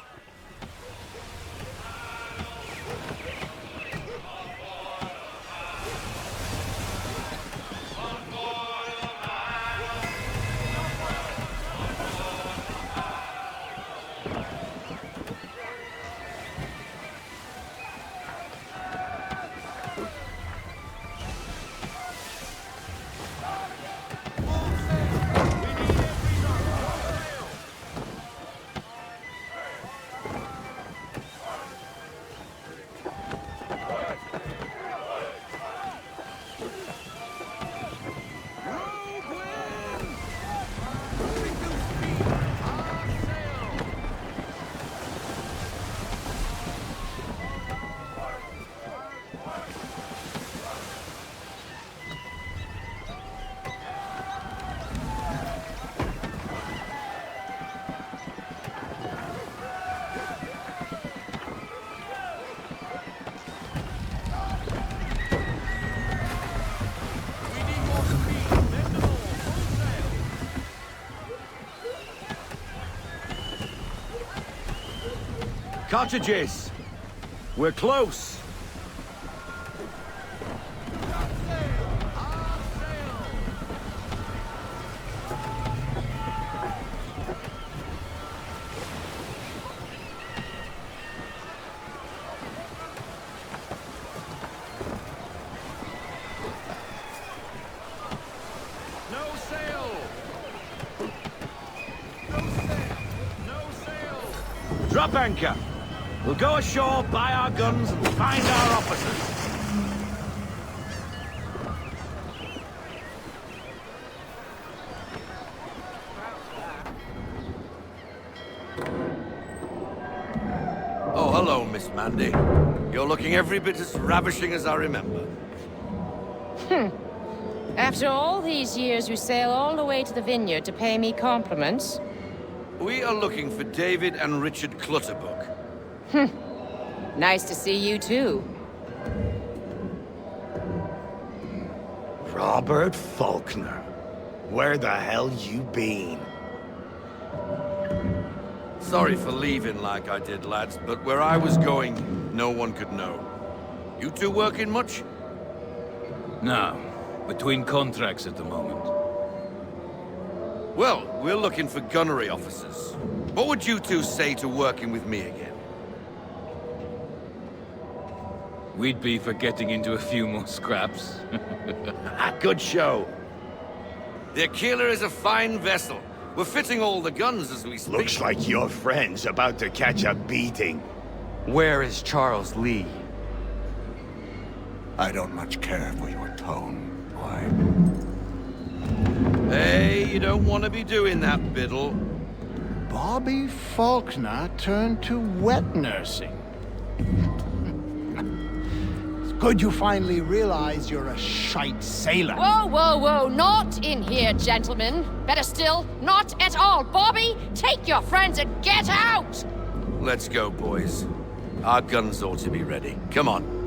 Speaker 22: Cottages! We're close! Drop anchor! We'll go ashore, buy our guns, and find our officers. Oh, hello, Miss Mandy. You're looking every bit as ravishing as I remember.
Speaker 2: After all these years, you sail all the way to the vineyard to pay me compliments?
Speaker 22: We are looking for David and Richard Clutterbuck.
Speaker 2: Nice to see you, too.
Speaker 11: Robert Faulkner. Where the hell you been?
Speaker 22: Sorry for leaving like I did, lads, but where I was going, no one could know. You two working much?
Speaker 16: No. Between contracts at the moment.
Speaker 22: Well, we're looking for gunnery officers. What would you two say to working with me again?
Speaker 16: We'd be for getting into a few more scraps.
Speaker 11: Good show.
Speaker 22: The Aquila is a fine vessel. We're fitting all the guns as we speak.
Speaker 11: Looks like your friend's about to catch a beating.
Speaker 17: Where is Charles Lee?
Speaker 11: I don't much care for your tone, boy.
Speaker 22: Hey, you don't want to be doing that, Biddle.
Speaker 11: Bobby Faulkner turned to wet nursing. It's good you finally realize you're a shite sailor.
Speaker 2: Whoa, whoa, whoa, not in here, gentlemen. Better still, not at all. Bobby, take your friends and get out!
Speaker 22: Let's go, boys. Our guns ought to be ready. Come on.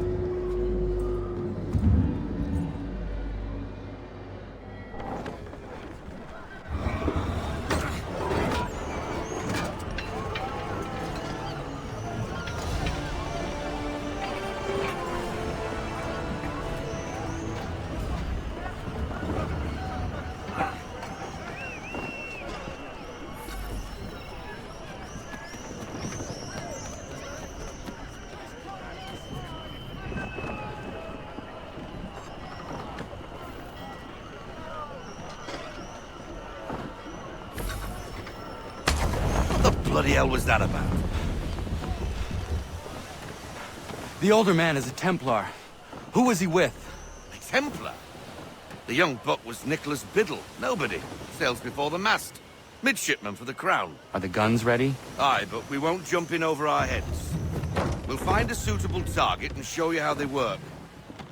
Speaker 22: What the hell was that about?
Speaker 17: The older man is a Templar. Who was he with?
Speaker 22: A Templar? The young buck was Nicholas Biddle. Nobody. Sails before the mast. Midshipman for the Crown.
Speaker 17: Are the guns ready?
Speaker 22: Aye, but we won't jump in over our heads. We'll find a suitable target and show you how they work.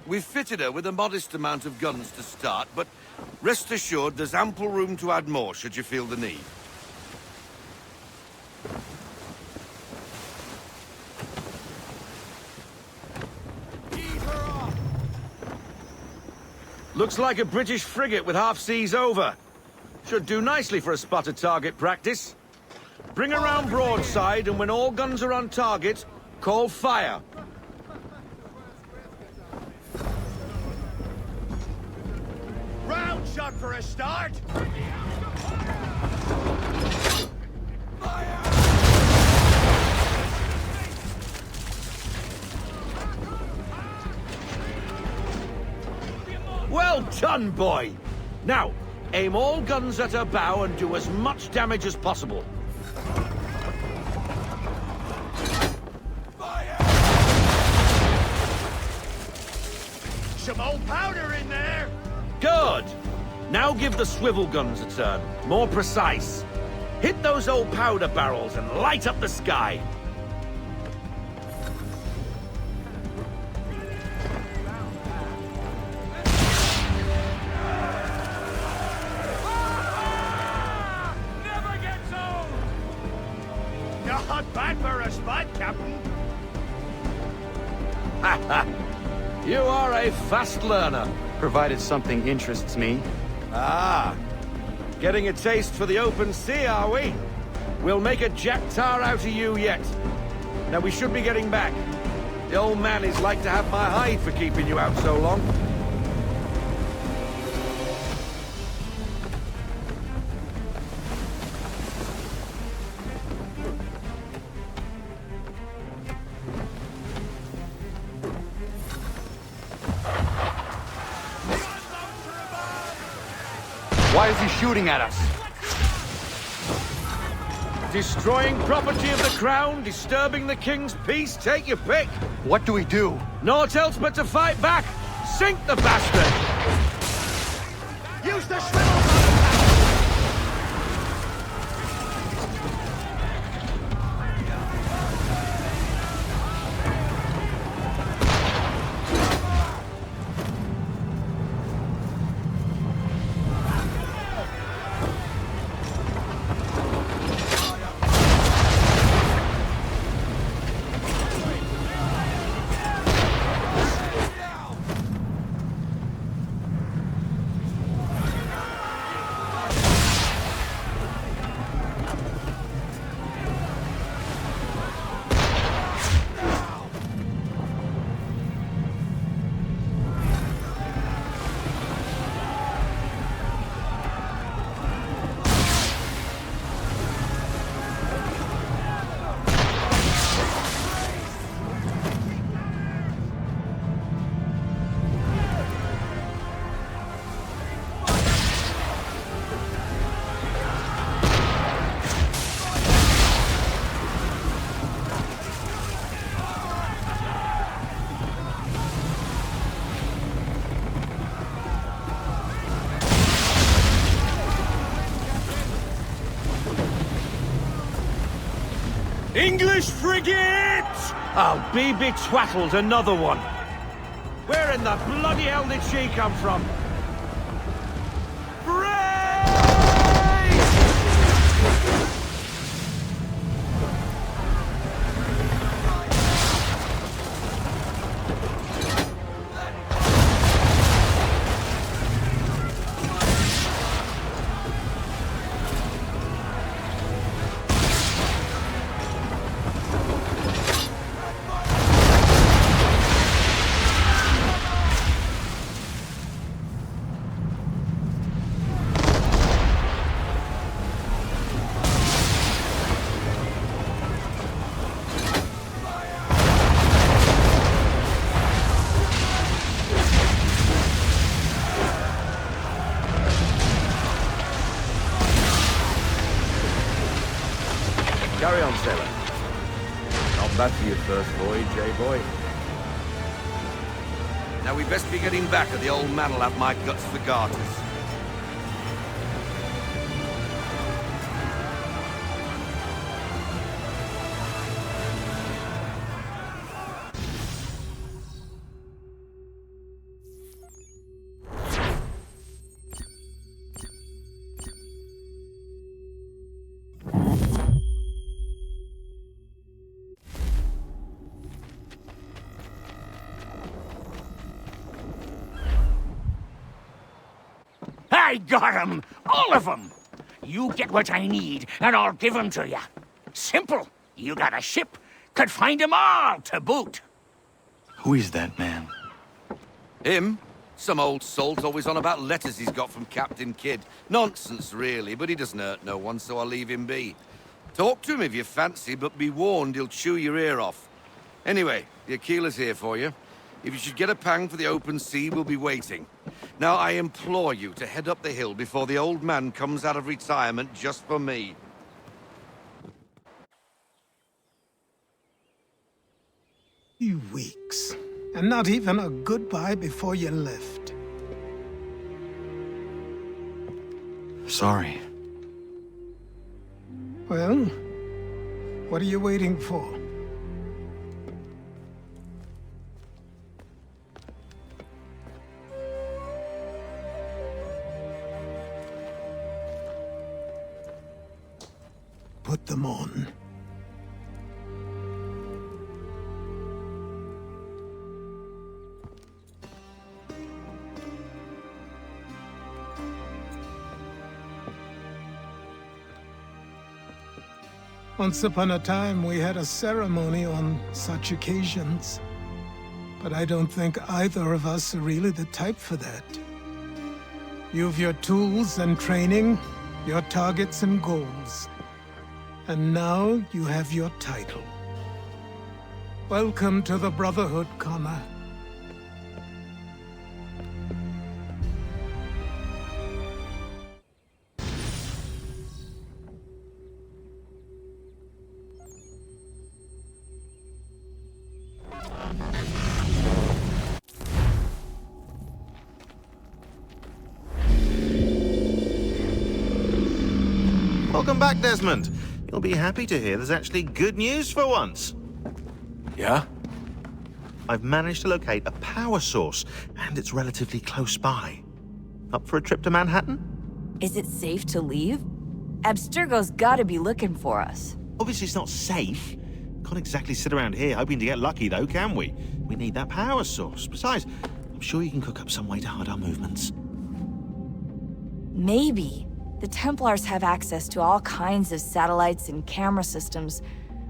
Speaker 22: We've fitted her with a modest amount of guns to start, but rest assured there's ample room to add more should you feel the need.
Speaker 10: Looks like a British frigate with half seas over. Should do nicely for a spotted target practice. Bring her round broadside, and when all guns are on target, call fire.
Speaker 12: Round shot for a start!
Speaker 10: Well done, boy! Now, aim all guns at her bow and do as much damage as possible.
Speaker 12: Some old powder in there!
Speaker 10: Good! Now give the swivel guns a turn. More precise. Hit those old powder barrels and light up the sky.
Speaker 12: Not bad for a spot, Captain.
Speaker 10: You are a fast learner.
Speaker 17: Provided something interests me.
Speaker 10: Ah, getting a taste for the open sea, are we? We'll make a jack tar out of you yet. Now we should be getting back. The old man is like to have my hide for keeping you out so long.
Speaker 17: Why is he shooting at us?
Speaker 10: Destroying property of the Crown, disturbing the King's peace, take your pick.
Speaker 17: What do we do?
Speaker 10: Naught else but to fight back. Sink the bastard!
Speaker 12: Use the swivel!
Speaker 10: English frigate! I'll be betwattled, another one. Where in the bloody hell did she come from? Carry on, sailor. Not bad for your first voyage, eh, boy?
Speaker 22: Now we best be getting back, or the old man'll have my guts for garters.
Speaker 12: I got 'em! All of 'em! You get what I need, and I'll give 'em to you. Simple. You got a ship, could find 'em all to boot.
Speaker 17: Who is that man?
Speaker 22: Him? Some old salt always on about letters he's got from Captain Kidd. Nonsense, really, but he doesn't hurt no one, so I'll leave him be. Talk to him if you fancy, but be warned he'll chew your ear off. Anyway, the Aquila's here for you. If you should get a pang for the open sea, we'll be waiting. Now, I implore you to head up the hill before the old man comes out of retirement just for me.
Speaker 9: 2 weeks. And not even a goodbye before you left.
Speaker 17: Sorry.
Speaker 9: Well, what are you waiting for? Put them on. Once upon a time, we had a ceremony on such occasions. But I don't think either of us are really the type for that. You've your tools and training, your targets and goals. And now you have your title. Welcome to the Brotherhood, Connor.
Speaker 4: Welcome back, Desmond. You'll be happy to hear there's actually good news for once.
Speaker 19: Yeah?
Speaker 4: I've managed to locate a power source, and it's relatively close by. Up for a trip to Manhattan?
Speaker 20: Is it safe to leave? Abstergo's gotta be looking for us.
Speaker 4: Obviously it's not safe. Can't exactly sit around here hoping to get lucky, though, can we? We need that power source. Besides, I'm sure you can cook up some way to hide our movements.
Speaker 20: Maybe. The Templars have access to all kinds of satellites and camera systems.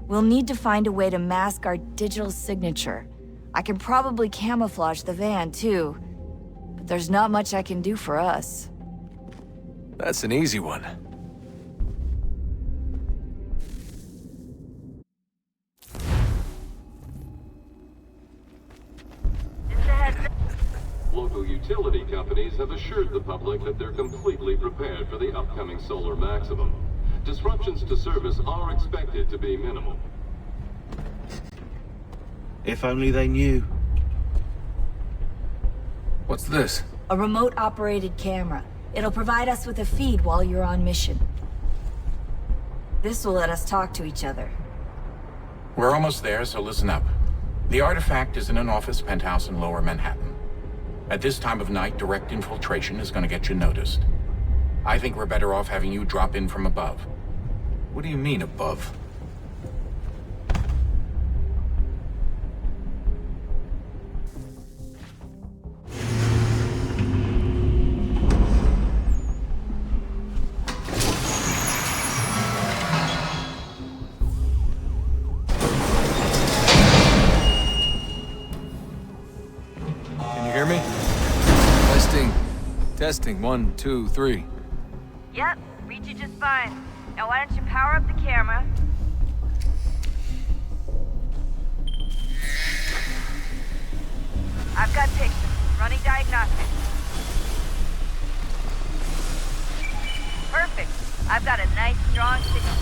Speaker 20: We'll need to find a way to mask our digital signature. I can probably camouflage the van, too. But there's not much I can do for us.
Speaker 19: That's an easy one.
Speaker 23: Local utility companies have assured the public that they're completely prepared for the upcoming solar maximum. Disruptions to service are expected to be minimal.
Speaker 4: If only they knew.
Speaker 19: What's this?
Speaker 20: A remote-operated camera. It'll provide us with a feed while you're on mission. This will let us talk to each other.
Speaker 24: We're almost there, so listen up. The artifact is in an office penthouse in Lower Manhattan. At this time of night, direct infiltration is going to get you noticed. I think we're better off having you drop in from above.
Speaker 19: What do you mean, above?
Speaker 25: Testing, 1, 2, 3.
Speaker 20: Yep, read you just fine. Now why don't you power up the camera? I've got pictures. Running diagnostics. Perfect. I've got a nice, strong signal.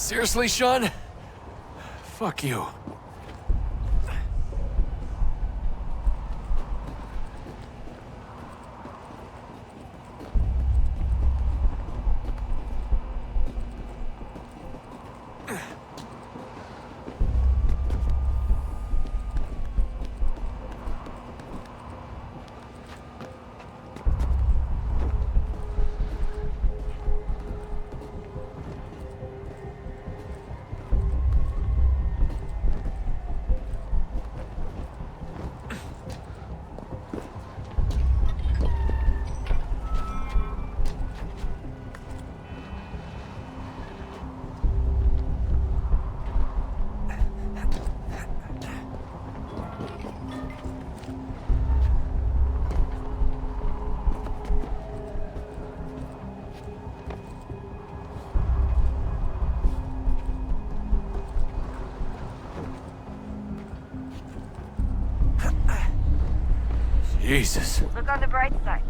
Speaker 1: Seriously, Sean? Fuck you. Jesus.
Speaker 20: Look on the bright side.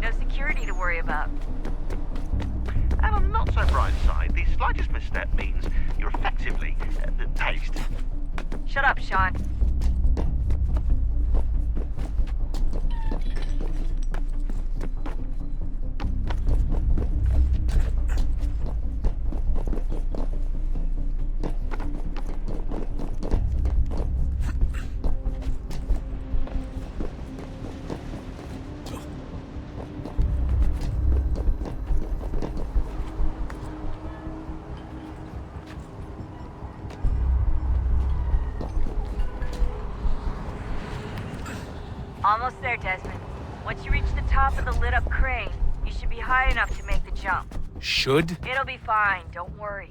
Speaker 20: No security to worry about.
Speaker 4: And on the not so bright side, the slightest misstep means you're effectively tased.
Speaker 20: Shut up, Sean. Almost there, Desmond. Once you reach the top of the lit-up crane, you should be high enough to make the jump.
Speaker 1: Should?
Speaker 20: It'll be fine, don't worry.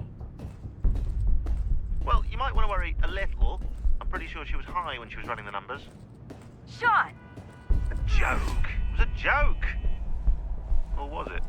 Speaker 4: Well, you might want to worry a little. I'm pretty sure she was high when she was running the numbers.
Speaker 20: Sean!
Speaker 4: A joke. It was a joke. Or was it?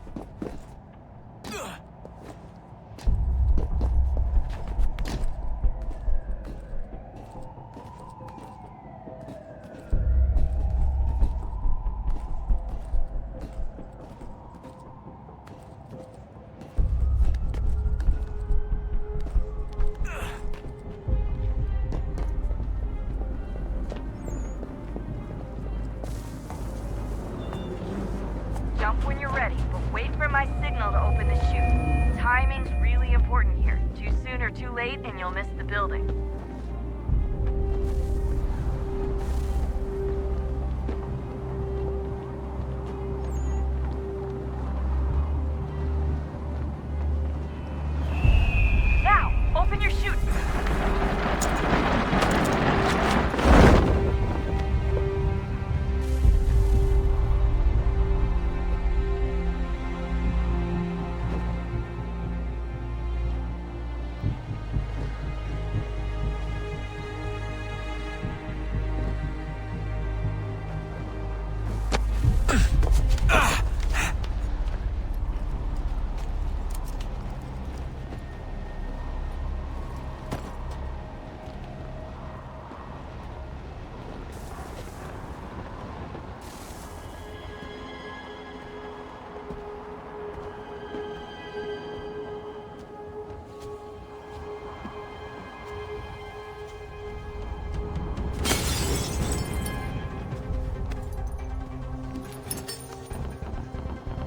Speaker 20: Jump when you're ready, but wait for my signal to open the chute. Timing's really important here. Too soon or too late, and you'll miss the building. Now, open your chute.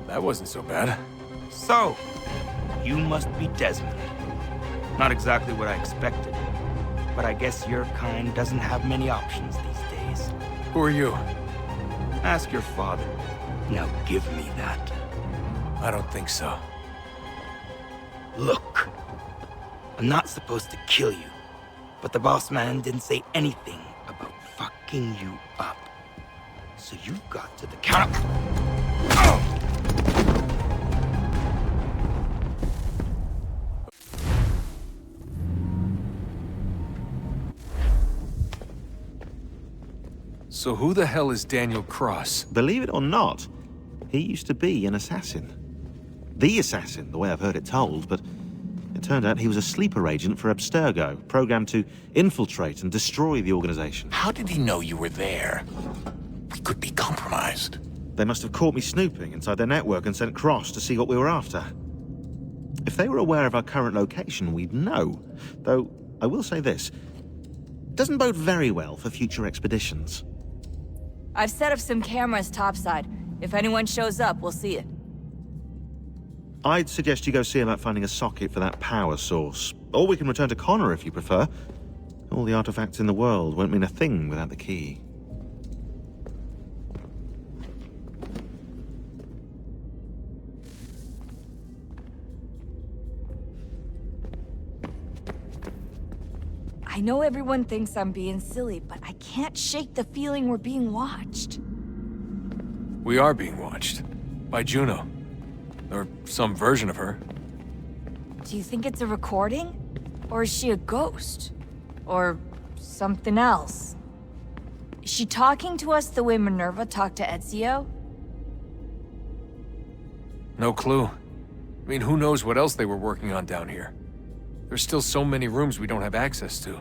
Speaker 1: That wasn't so bad.
Speaker 5: So, you must be Desmond. Not exactly what I expected, but I guess your kind doesn't have many options these days.
Speaker 1: Who are you?
Speaker 5: Ask your father. Now give me that.
Speaker 1: I don't think so.
Speaker 5: Look, I'm not supposed to kill you, but the boss man didn't say anything about fucking you up. So you got to the counter.
Speaker 1: So who the hell is Daniel Cross?
Speaker 4: Believe it or not, he used to be an assassin. The assassin, the way I've heard it told, but it turned out he was a sleeper agent for Abstergo, programmed to infiltrate and destroy the organization.
Speaker 24: How did he know you were there? We could be compromised.
Speaker 4: They must have caught me snooping inside their network and sent Cross to see what we were after. If they were aware of our current location, we'd know. Though, I will say this. Doesn't bode very well for future expeditions.
Speaker 20: I've set up some cameras topside. If anyone shows up, we'll see it.
Speaker 4: I'd suggest you go see about finding a socket for that power source. Or we can return to Connor if you prefer. All the artifacts in the world won't mean a thing without the key.
Speaker 20: I know everyone thinks I'm being silly, but I can't shake the feeling we're being watched.
Speaker 1: We are being watched. By Juno. Or some version of her.
Speaker 20: Do you think it's a recording? Or is she a ghost? Or something else? Is she talking to us the way Minerva talked to Ezio?
Speaker 1: No clue. I mean, who knows what else they were working on down here? There's still so many rooms we don't have access to.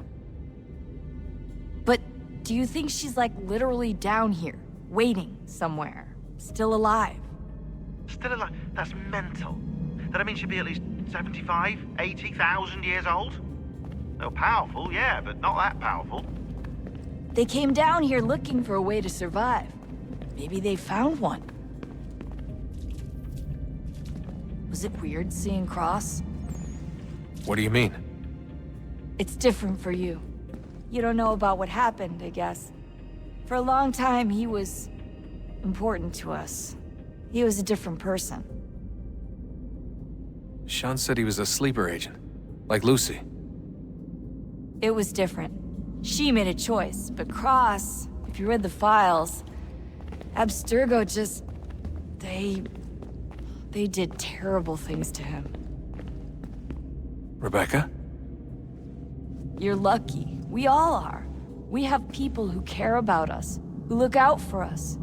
Speaker 20: But do you think she's like literally down here, waiting somewhere, still alive?
Speaker 4: Still alive? That's mental. That I mean she'd be at least 75, 80,000 years old? Oh, powerful, yeah, but not that powerful.
Speaker 20: They came down here looking for a way to survive. Maybe they found one. Was it weird seeing Cross?
Speaker 1: What do you mean?
Speaker 20: It's different for you. You don't know about what happened, I guess. For a long time, he was important to us. He was a different person.
Speaker 1: Sean said he was a sleeper agent. Like Lucy.
Speaker 20: It was different. She made a choice, but Cross, if you read the files, Abstergo just... They did terrible things to him.
Speaker 1: Rebecca?
Speaker 20: You're lucky. We all are. We have people who care about us, who look out for us.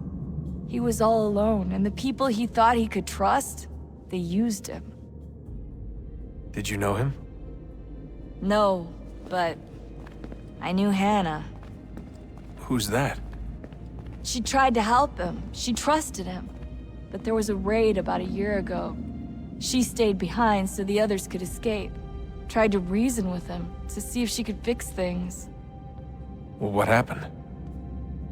Speaker 20: He was all alone, and the people he thought he could trust, they used him.
Speaker 1: Did you know him?
Speaker 20: No, but I knew Hannah.
Speaker 1: Who's that?
Speaker 20: She tried to help him. She trusted him. But there was a raid about a year ago. She stayed behind so the others could escape. Tried to reason with him, to see if she could fix things.
Speaker 1: Well, what happened?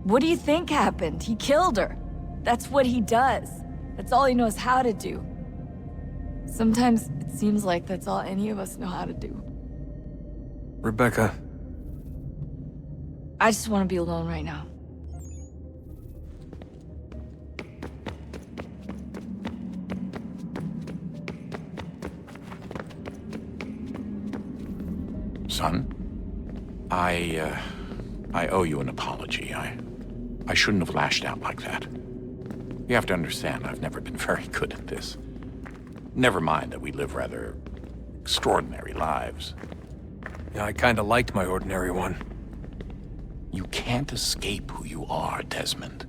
Speaker 20: What do you think happened? He killed her. That's what he does. That's all he knows how to do. Sometimes it seems like that's all any of us know how to do.
Speaker 1: Rebecca.
Speaker 20: I just want to be alone right now.
Speaker 24: Son, I owe you an apology. I shouldn't have lashed out like that. You have to understand, I've never been very good at this. Never mind that we live rather extraordinary lives.
Speaker 1: Yeah, I kinda liked my ordinary one.
Speaker 24: You can't escape who you are, Desmond.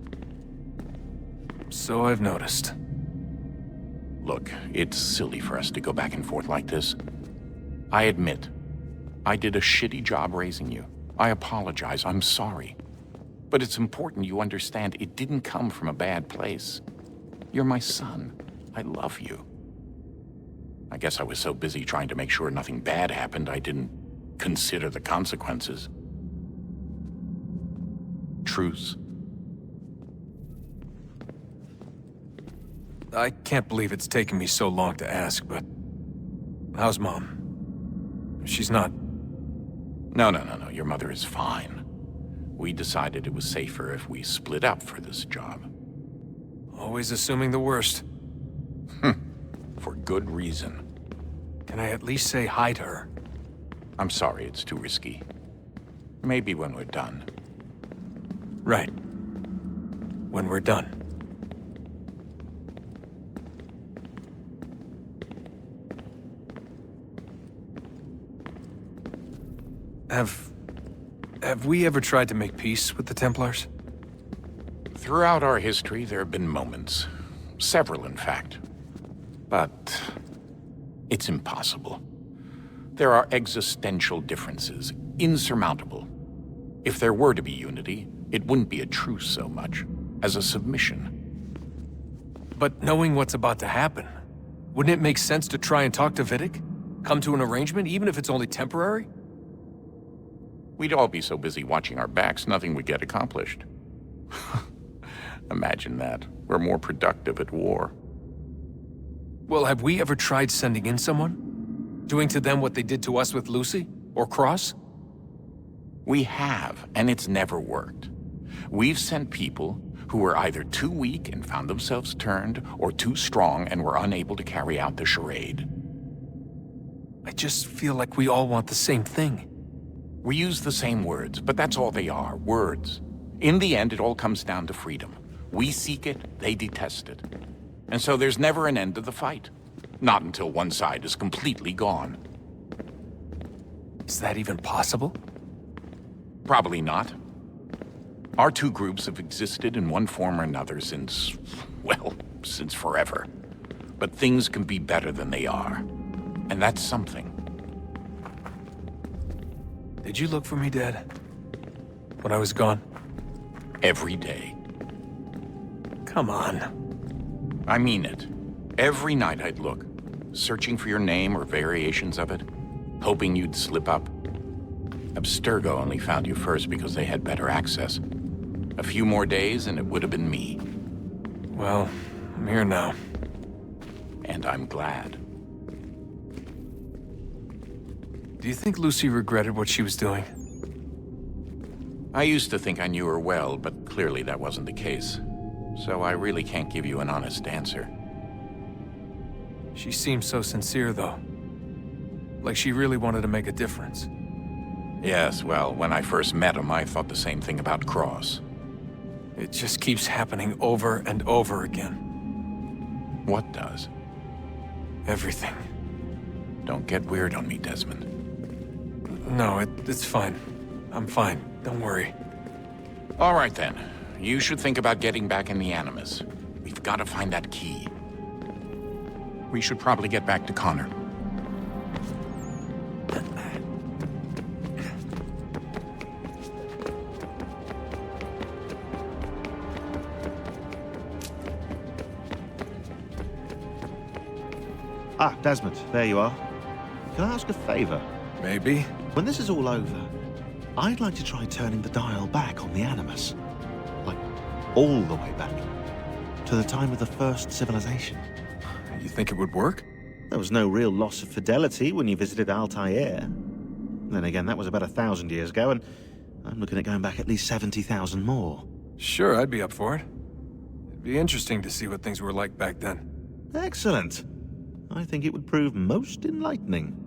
Speaker 1: So I've noticed.
Speaker 24: Look, it's silly for us to go back and forth like this. I admit, I did a shitty job raising you. I apologize, I'm sorry. But it's important you understand it didn't come from a bad place. You're my son. I love you. I guess I was so busy trying to make sure nothing bad happened, I didn't consider the consequences. Truce?
Speaker 1: I can't believe it's taken me so long to ask, but... how's Mom? She's not...
Speaker 24: No. Your mother is fine. We decided it was safer if we split up for this job.
Speaker 1: Always assuming the worst.
Speaker 24: For good reason.
Speaker 1: Can I at least say hi to her?
Speaker 24: I'm sorry, it's too risky. Maybe when we're done.
Speaker 1: Right. When we're done. Have we ever tried to make peace with the Templars?
Speaker 24: Throughout our history, there have been moments. Several, in fact. But it's impossible. There are existential differences, insurmountable. If there were to be unity, it wouldn't be a truce so much as a submission.
Speaker 1: But knowing what's about to happen, Wouldn't it make sense to try and talk to Vidic? Come to an arrangement, even if it's only temporary?
Speaker 24: We'd all be so busy watching our backs, nothing would get accomplished. Imagine that. We're more productive at war.
Speaker 1: Well, have we ever tried sending in someone? Doing to them what they did to us with Lucy? Or Cross?
Speaker 24: We have, and it's never worked. We've sent people who were either too weak and found themselves turned, or too strong and were unable to carry out the charade.
Speaker 1: I just feel like we all want the same thing.
Speaker 24: We use the same words, but that's all they are, words. In the end, it all comes down to freedom. We seek it, they detest it. And so there's never an end to the fight. Not until one side is completely gone.
Speaker 1: Is that even possible?
Speaker 24: Probably not. Our two groups have existed in one form or another since, well, since forever. But things can be better than they are. And that's something.
Speaker 1: Did you look for me, Dad? When I was gone?
Speaker 24: Every day.
Speaker 1: Come on.
Speaker 24: I mean it. Every night I'd look, searching for your name or variations of it, hoping you'd slip up. Abstergo only found you first because they had better access. A few more days and it would have been me.
Speaker 1: Well, I'm here now.
Speaker 24: And I'm glad.
Speaker 1: Do you think Lucy regretted what she was doing?
Speaker 24: I used to think I knew her well, but clearly that wasn't the case. So I really can't give you an honest answer.
Speaker 1: She seemed so sincere, though. Like she really wanted to make a difference.
Speaker 24: Yes, well, when I first met him, I thought the same thing about Cross.
Speaker 1: It just keeps happening over and over again.
Speaker 24: What does?
Speaker 1: Everything.
Speaker 24: Don't get weird on me, Desmond.
Speaker 1: No, it's fine. I'm fine. Don't worry.
Speaker 24: All right, then. You should think about getting back in the Animus. We've got to find that key. We should probably get back to Connor.
Speaker 4: Ah, Desmond, there you are. Can I ask a favor?
Speaker 1: Maybe.
Speaker 4: When this is all over, I'd like to try turning the dial back on the Animus. Like, all the way back. To the time of the first civilization.
Speaker 1: You think it would work?
Speaker 4: There was no real loss of fidelity when you visited Altair. Then again, that was about 1,000 years ago, and I'm looking at going back at least 70,000 more.
Speaker 1: Sure, I'd be up for it. It'd be interesting to see what things were like back then.
Speaker 4: Excellent. I think it would prove most enlightening.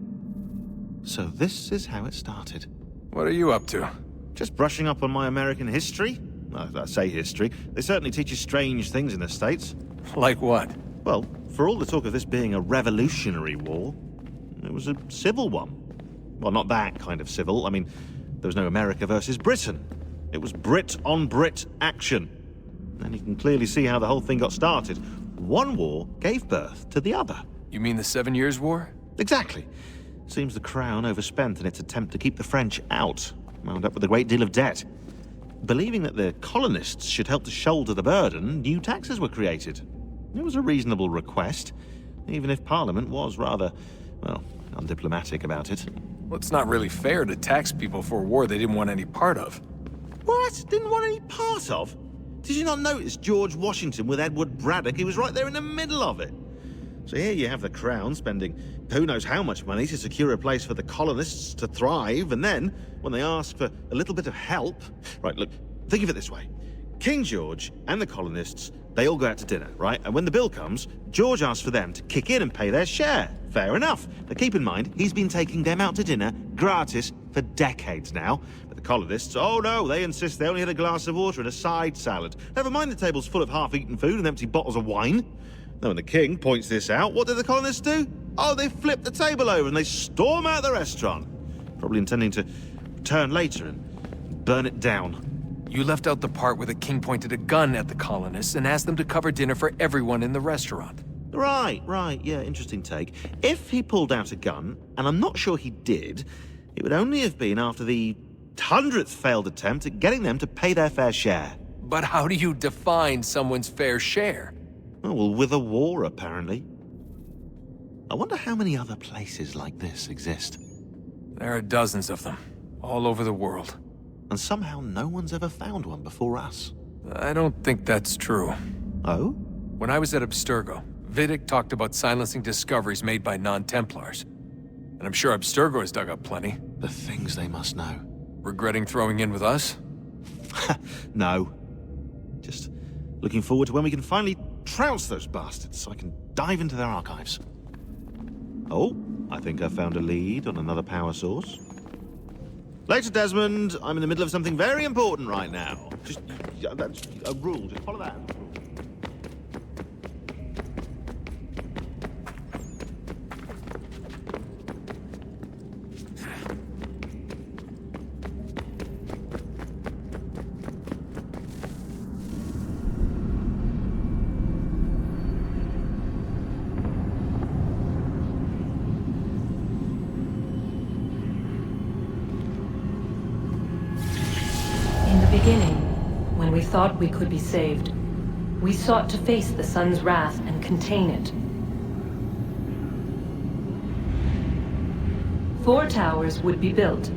Speaker 4: So this is how it started.
Speaker 1: What are you up to?
Speaker 4: Just brushing up on my American history. I say history. They certainly teach you strange things in the States.
Speaker 1: Like what?
Speaker 4: Well, for all the talk of this being a revolutionary war, it was a civil one. Well, not that kind of civil. I mean, there was no America versus Britain. It was Brit on Brit action. And you can clearly see how the whole thing got started. One war gave birth to the other.
Speaker 1: You mean the 7 Years' War?
Speaker 4: Exactly. Seems the Crown overspent in its attempt to keep the French out, wound up with a great deal of debt. Believing that the colonists should help to shoulder the burden, new taxes were created. It was a reasonable request, even if Parliament was rather, well, undiplomatic about it.
Speaker 1: Well, it's not really fair to tax people for a war they didn't want any part of.
Speaker 4: What? Didn't want any part of? Did you not notice George Washington with Edward Braddock? He was right there in the middle of it. So here you have the Crown spending who knows how much money to secure a place for the colonists to thrive, and then, when they ask for a little bit of help... Right, look, think of it this way. King George and the colonists, they all go out to dinner, right? And when the bill comes, George asks for them to kick in and pay their share. Fair enough. But keep in mind, he's been taking them out to dinner gratis for decades now. But the colonists, oh no, they insist they only had a glass of water and a side salad. Never mind the table's full of half-eaten food and empty bottles of wine. Now, when the king points this out, what do the colonists do? Oh, they flip the table over and they storm out the restaurant. Probably intending to return later and burn it down.
Speaker 1: You left out the part where the king pointed a gun at the colonists and asked them to cover dinner for everyone in the restaurant.
Speaker 4: Right, yeah, interesting take. If he pulled out a gun, and I'm not sure he did, it would only have been after the 100th failed attempt at getting them to pay their fair share.
Speaker 1: But how do you define someone's fair share?
Speaker 4: Oh, well, with a war, apparently. I wonder how many other places like this exist.
Speaker 1: There are dozens of them, all over the world.
Speaker 4: And somehow no one's ever found one before us.
Speaker 1: I don't think that's true.
Speaker 4: Oh?
Speaker 1: When I was at Abstergo, Vidic talked about silencing discoveries made by non-Templars. And I'm sure Abstergo has dug up plenty.
Speaker 4: The things they must know.
Speaker 1: Regretting throwing in with us?
Speaker 4: No. Just looking forward to when we can finally trounce those bastards so I can dive into their archives. Oh, I think I found a lead on another power source. Later, Desmond. I'm in the middle of something very important right now. Just, that's a rule. Just follow that.
Speaker 6: When we thought we could be saved, we sought to face the sun's wrath and contain it. 4 towers would be built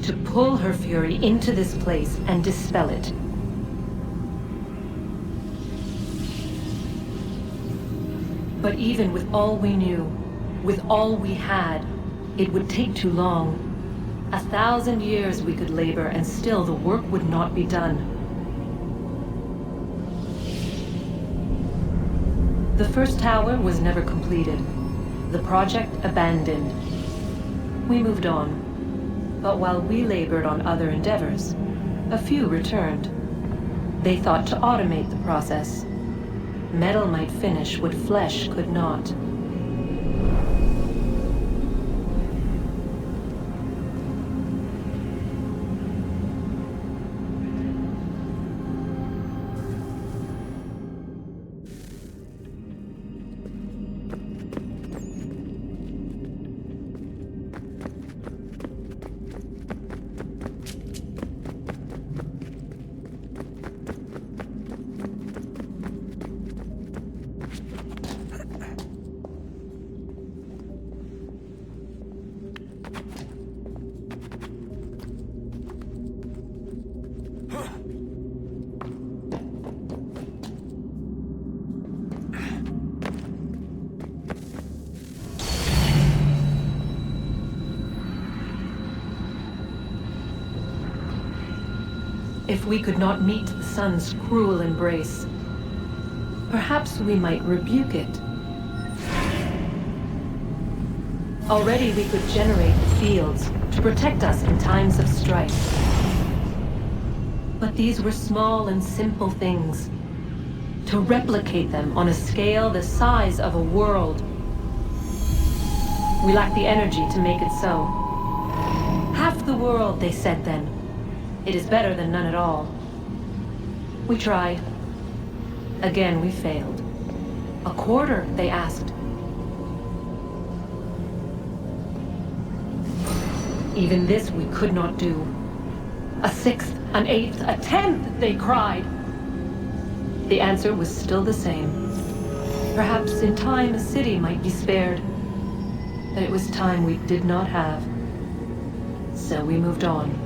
Speaker 6: to pull her fury into this place and dispel it. But even with all we knew, with all we had, it would take too long. 1,000 years we could labor and still the work would not be done. The first tower was never completed. The project abandoned. We moved on. But while we labored on other endeavors, a few returned. They thought to automate the process. Metal might finish what flesh could not. If we could not meet the sun's cruel embrace, perhaps we might rebuke it. Already we could generate the fields to protect us in times of strife. But these were small and simple things. To replicate them on a scale the size of a world, we lack the energy to make it so. Half the world, they said then. It is better than none at all. We tried. Again, we failed. A quarter, they asked. Even this we could not do. A sixth, an eighth, a tenth, they cried. The answer was still the same. Perhaps in time a city might be spared. But it was time we did not have. So we moved on.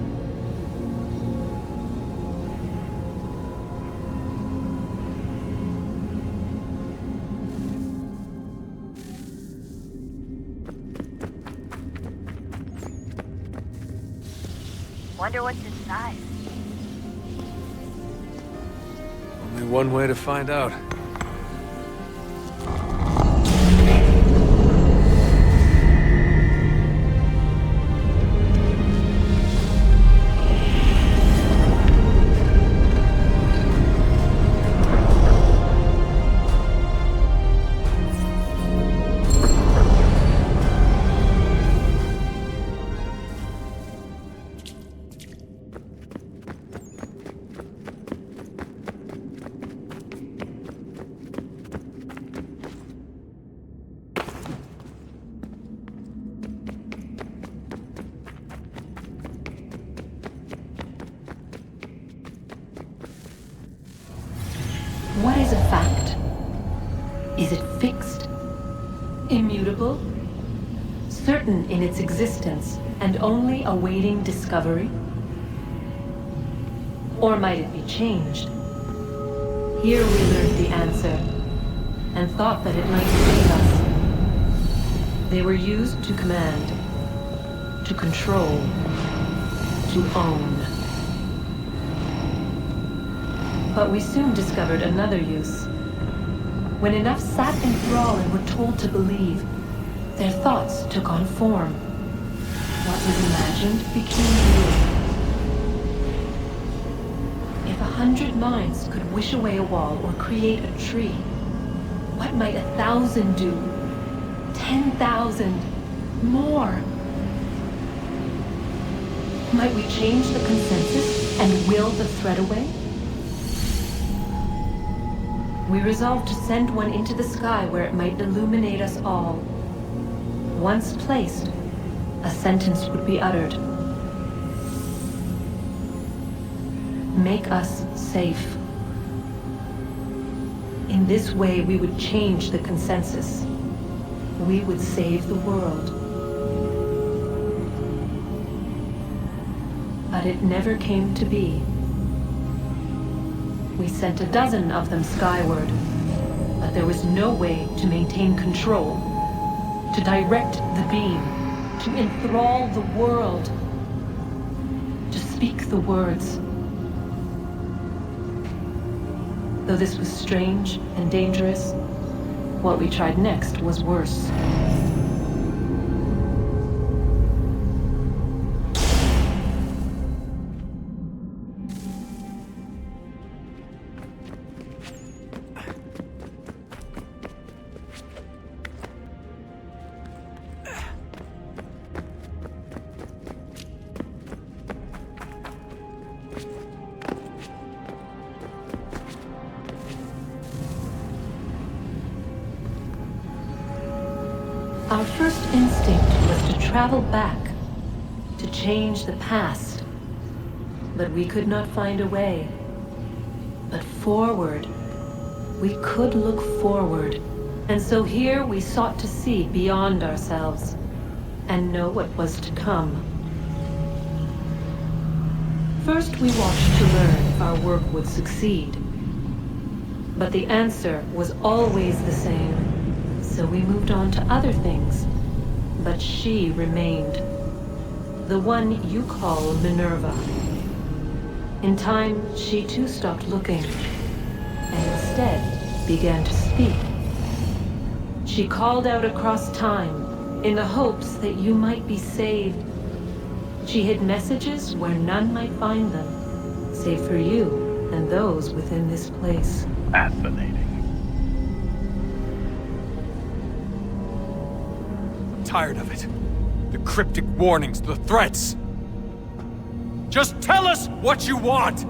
Speaker 20: Wonder what's inside.
Speaker 1: Only one way to find out. What is a fact? Is it fixed?
Speaker 6: Immutable? Certain in its existence and only awaiting discovery? Or might it be changed? Here we learned the answer, and thought that it might save us. They were used to command, to control, to own. But we soon discovered another use. When enough sat in thrall and were told to believe, their thoughts took on form. What was imagined became real. If 100 minds could wish away a wall or create a tree, what might 1,000 do? 10,000? More? Might we change the consensus and will the thread away? We resolved to send one into the sky where it might illuminate us all. Once placed, a sentence would be uttered. Make us safe. In this way, we would change the consensus. We would save the world. But it never came to be. We sent a dozen of them skyward, but there was no way to maintain control, to direct the beam, to enthrall the world, to speak the words. Though this was strange and dangerous, what we tried next was worse. Our first instinct was to travel back, to change the past. But we could not find a way. But forward, we could look forward. And so here we sought to see beyond ourselves, and know what was to come. First we watched to learn if our work would succeed. But the answer was always the same. So we moved on to other things, but she remained. The one you call Minerva. In time, she too stopped looking, and instead began to speak. She called out across time, in the hopes that you might be saved. She hid messages where none might find them, save for you and those within this place.
Speaker 15: Fascinating.
Speaker 1: Tired of it. The cryptic warnings, the threats. Just tell us what you want!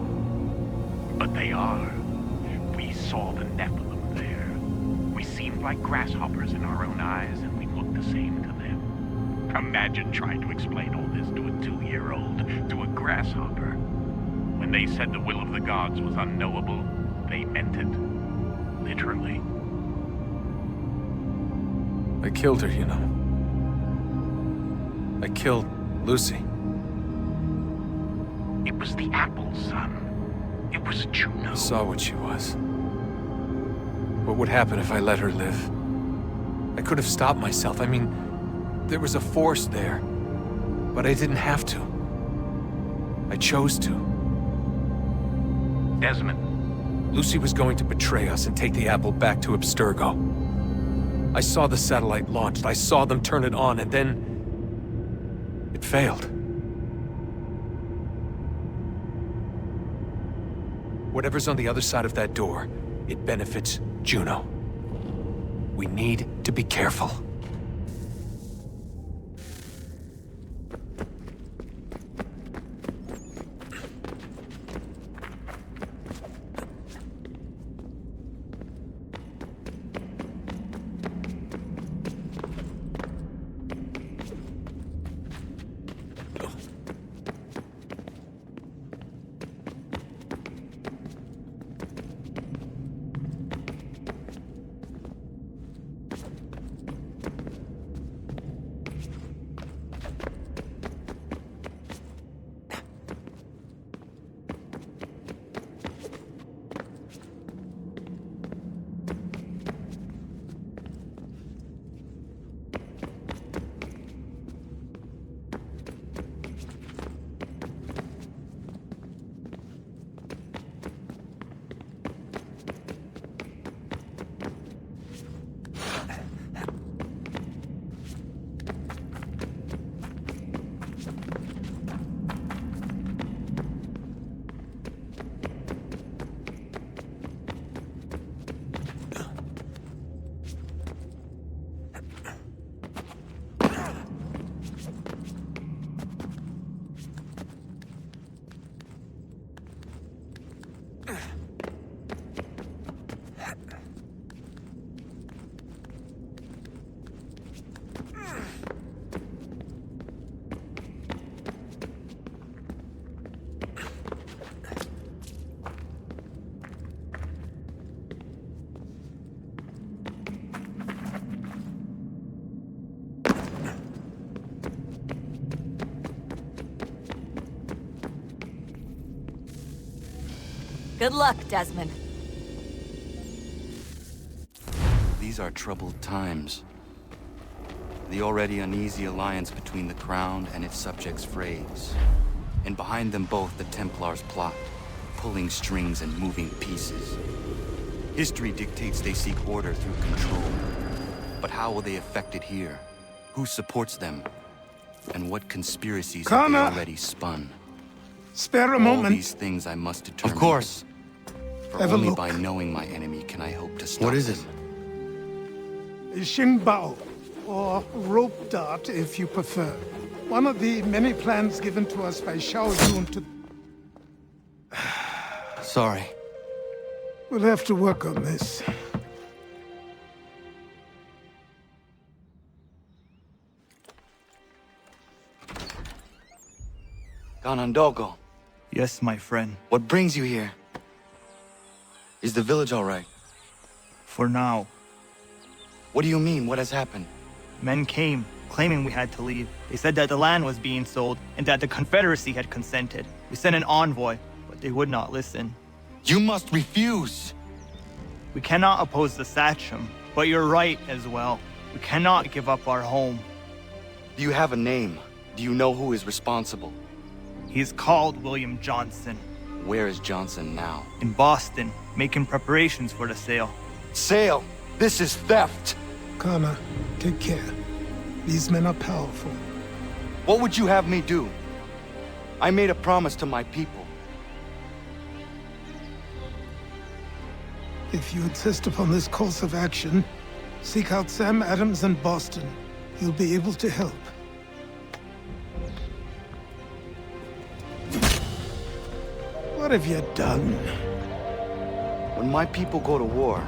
Speaker 7: But they are. We saw the Nephilim there. We seemed like grasshoppers in our own eyes, and we looked the same to them. Imagine trying to explain all this to a 2-year-old, to a grasshopper. When they said the will of the gods was unknowable, they meant it. Literally.
Speaker 1: I killed her, you know. I killed Lucy.
Speaker 7: It was the apple, son. It was Juno.
Speaker 1: I saw what she was. What would happen if I let her live? I could have stopped myself. I mean, there was a force there. But I didn't have to. I chose to.
Speaker 7: Desmond.
Speaker 1: Lucy was going to betray us and take the apple back to Abstergo. I saw the satellite launched. I saw them turn it on, and then it failed. Whatever's on the other side of that door, it benefits Juno. We need to be careful.
Speaker 20: Good luck, Desmond.
Speaker 17: These are troubled times. The already uneasy alliance between the Crown and its subjects frays. And behind them both the Templars plot, pulling strings and moving pieces. History dictates they seek order through control. But how will they affect it here? Who supports them? And what conspiracies have they already spun?
Speaker 9: Spare a moment.
Speaker 17: All these things I must determine.
Speaker 3: Of course.
Speaker 17: For
Speaker 9: Have a
Speaker 17: only
Speaker 9: look.
Speaker 17: by knowing my enemy can I hope to stop
Speaker 3: What is
Speaker 17: them.
Speaker 3: it?
Speaker 9: Xingbao, or rope dart if you prefer. One of the many plans given to us by Xiao Yun to...
Speaker 3: Sorry.
Speaker 9: We'll have to work on this.
Speaker 17: Ganondogo,
Speaker 3: Yes, my friend.
Speaker 17: what brings you here? Is the village all right?
Speaker 3: For now.
Speaker 17: What do you mean? What has happened?
Speaker 3: Men came, claiming we had to leave. They said that the land was being sold, and that the Confederacy had consented. We sent an envoy, but they would not listen.
Speaker 17: You must refuse!
Speaker 3: We cannot oppose the Sachem, but you're right as well. We cannot give up our home.
Speaker 17: Do you have a name? Do you know who is responsible?
Speaker 3: He is called William Johnson.
Speaker 17: Where is Johnson now?
Speaker 3: In Boston, making preparations for the sale.
Speaker 17: Sale! This is theft!
Speaker 9: Connor, take care. These men are powerful.
Speaker 17: What would you have me do? I made a promise to my people.
Speaker 9: If you insist upon this course of action, seek out Sam Adams in Boston. He'll be able to help. What have you done?
Speaker 17: When my people go to war,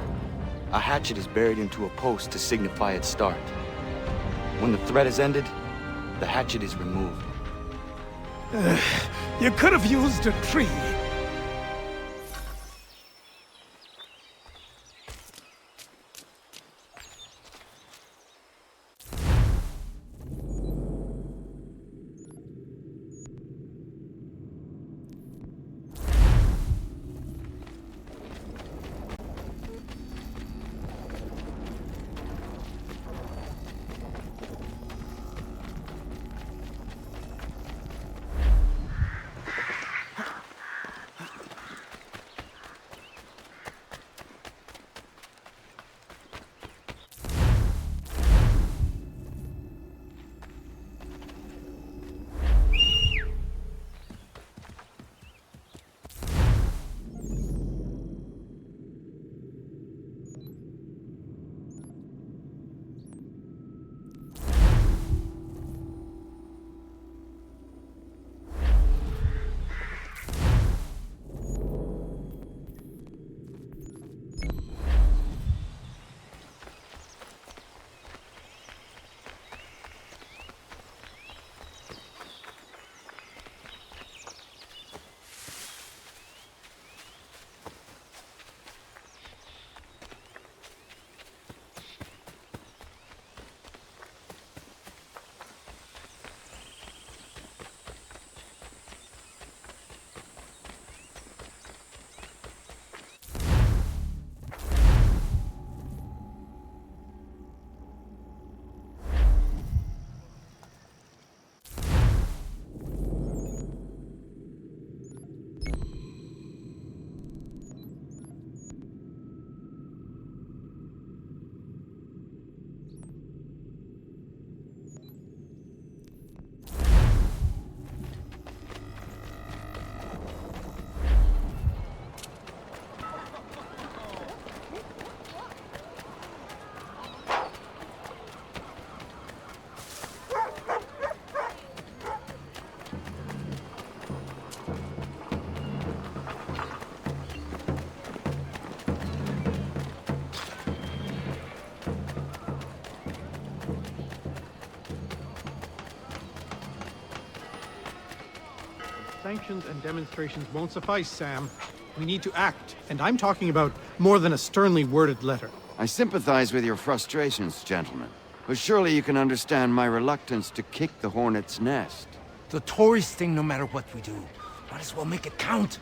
Speaker 17: a hatchet is buried into a post to signify its start. When the threat is ended, the hatchet is removed.
Speaker 9: You could have used a tree.
Speaker 8: Sanctions and demonstrations won't suffice, Sam. We need to act, and I'm talking about more than a sternly worded letter.
Speaker 13: I sympathize with your frustrations, gentlemen. But surely you can understand my reluctance to kick the hornet's nest.
Speaker 5: The tourist thing, no matter what we do. Might as well make it count.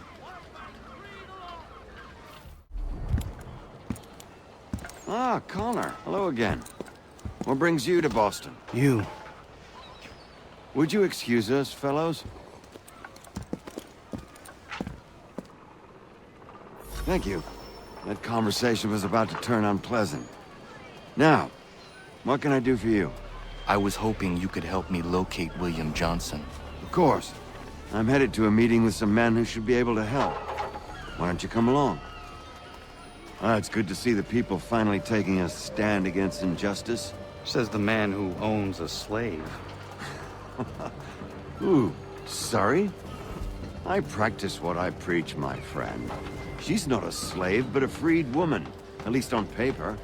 Speaker 13: Ah, Connor. Hello again. What brings you to Boston?
Speaker 17: You.
Speaker 13: Would you excuse us, fellows? Thank you. That conversation was about to turn unpleasant. Now, what can I do for you?
Speaker 17: I was hoping you could help me locate William Johnson.
Speaker 13: Of course. I'm headed to a meeting with some men who should be able to help. Why don't you come along? It's good to see the people finally taking a stand against injustice.
Speaker 17: Says the man who owns a slave.
Speaker 13: Ooh, sorry? I practice what I preach, my friend. She's not a slave, but a freed woman, at least on paper.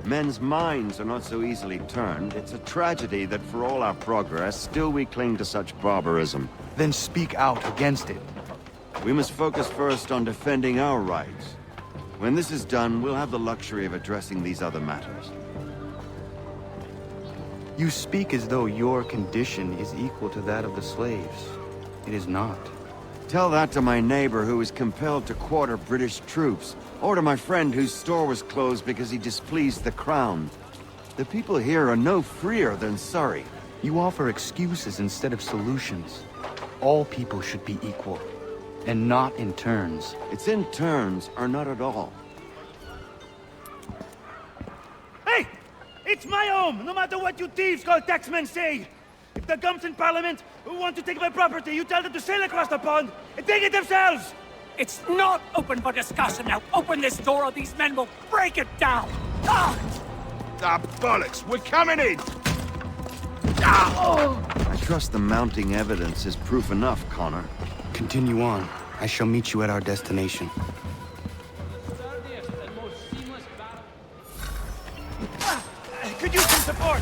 Speaker 13: Men's minds are not so easily turned. It's a tragedy that for all our progress, still we cling to such barbarism.
Speaker 17: Then speak out against it.
Speaker 13: We must focus first on defending our rights. When this is done, we'll have the luxury of addressing these other matters.
Speaker 17: You speak as though your condition is equal to that of the slaves. It is not.
Speaker 13: Tell that to my neighbor who was compelled to quarter British troops, or to my friend whose store was closed because he displeased the crown. The people here are no freer than Surrey.
Speaker 17: You offer excuses instead of solutions. All people should be equal, and not in turns.
Speaker 13: It's in turns, or not at all.
Speaker 11: Hey! It's my home, no matter what you thieves called taxmen say! If the gumps in Parliament who want to take my property, you tell them to sail across the pond and take it themselves!
Speaker 12: It's not open for discussion now. Open this door or these men will break it down. Ah,
Speaker 10: bollocks! We're coming in!
Speaker 13: I trust the mounting evidence is proof enough, Connor.
Speaker 17: Continue on. I shall meet you at our destination.
Speaker 11: Could use some support!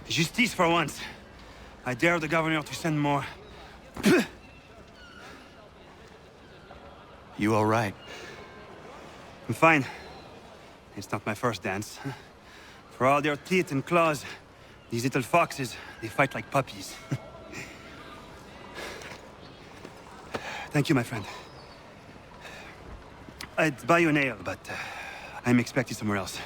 Speaker 11: Justice for once. I dare the governor to send more.
Speaker 17: You all right?
Speaker 11: I'm fine. It's not my first dance. For all their teeth and claws, these little foxes, they fight like puppies. Thank you, my friend. I'd buy you an ale, but I'm expected somewhere else.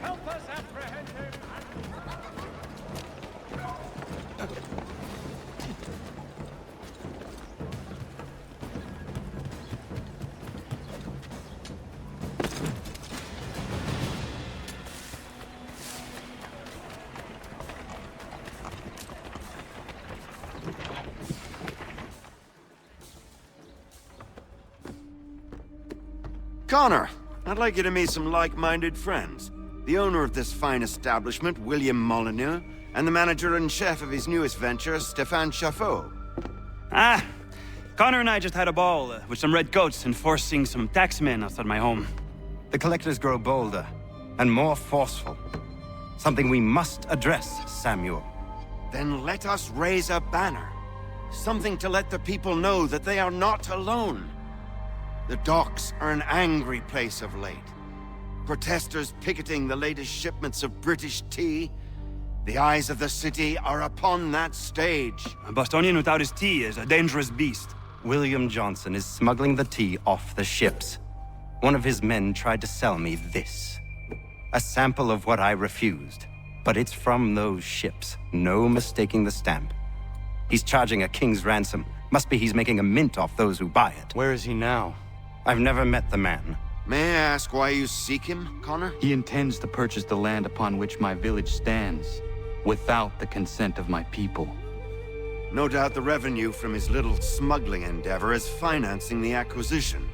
Speaker 12: help us apprehend him.
Speaker 13: Connor, I'd like you to meet some like-minded friends. The owner of this fine establishment, William Molyneux, and the manager and chef of his newest venture, Stéphane Chaffeau.
Speaker 11: Ah, Connor and I just had a ball with some red coats enforcing some taxmen outside my home.
Speaker 14: The collectors grow bolder and more forceful. Something we must address, Samuel.
Speaker 13: Then let us raise a banner. Something to let the people know that they are not alone. The docks are an angry place of late. Protesters picketing the latest shipments of British tea. The eyes of the city are upon that stage.
Speaker 11: A Bostonian without his tea is a dangerous beast.
Speaker 14: William Johnson is smuggling the tea off the ships. One of his men tried to sell me this. A sample of what I refused. But it's from those ships. No mistaking the stamp. He's charging a king's ransom. Must be he's making a mint off those who buy it.
Speaker 17: Where is he now?
Speaker 14: I've never met the man.
Speaker 13: May I ask why you seek him, Connor?
Speaker 17: He intends to purchase the land upon which my village stands, without the consent of my people.
Speaker 13: No doubt the revenue from his little smuggling endeavor is financing the acquisition.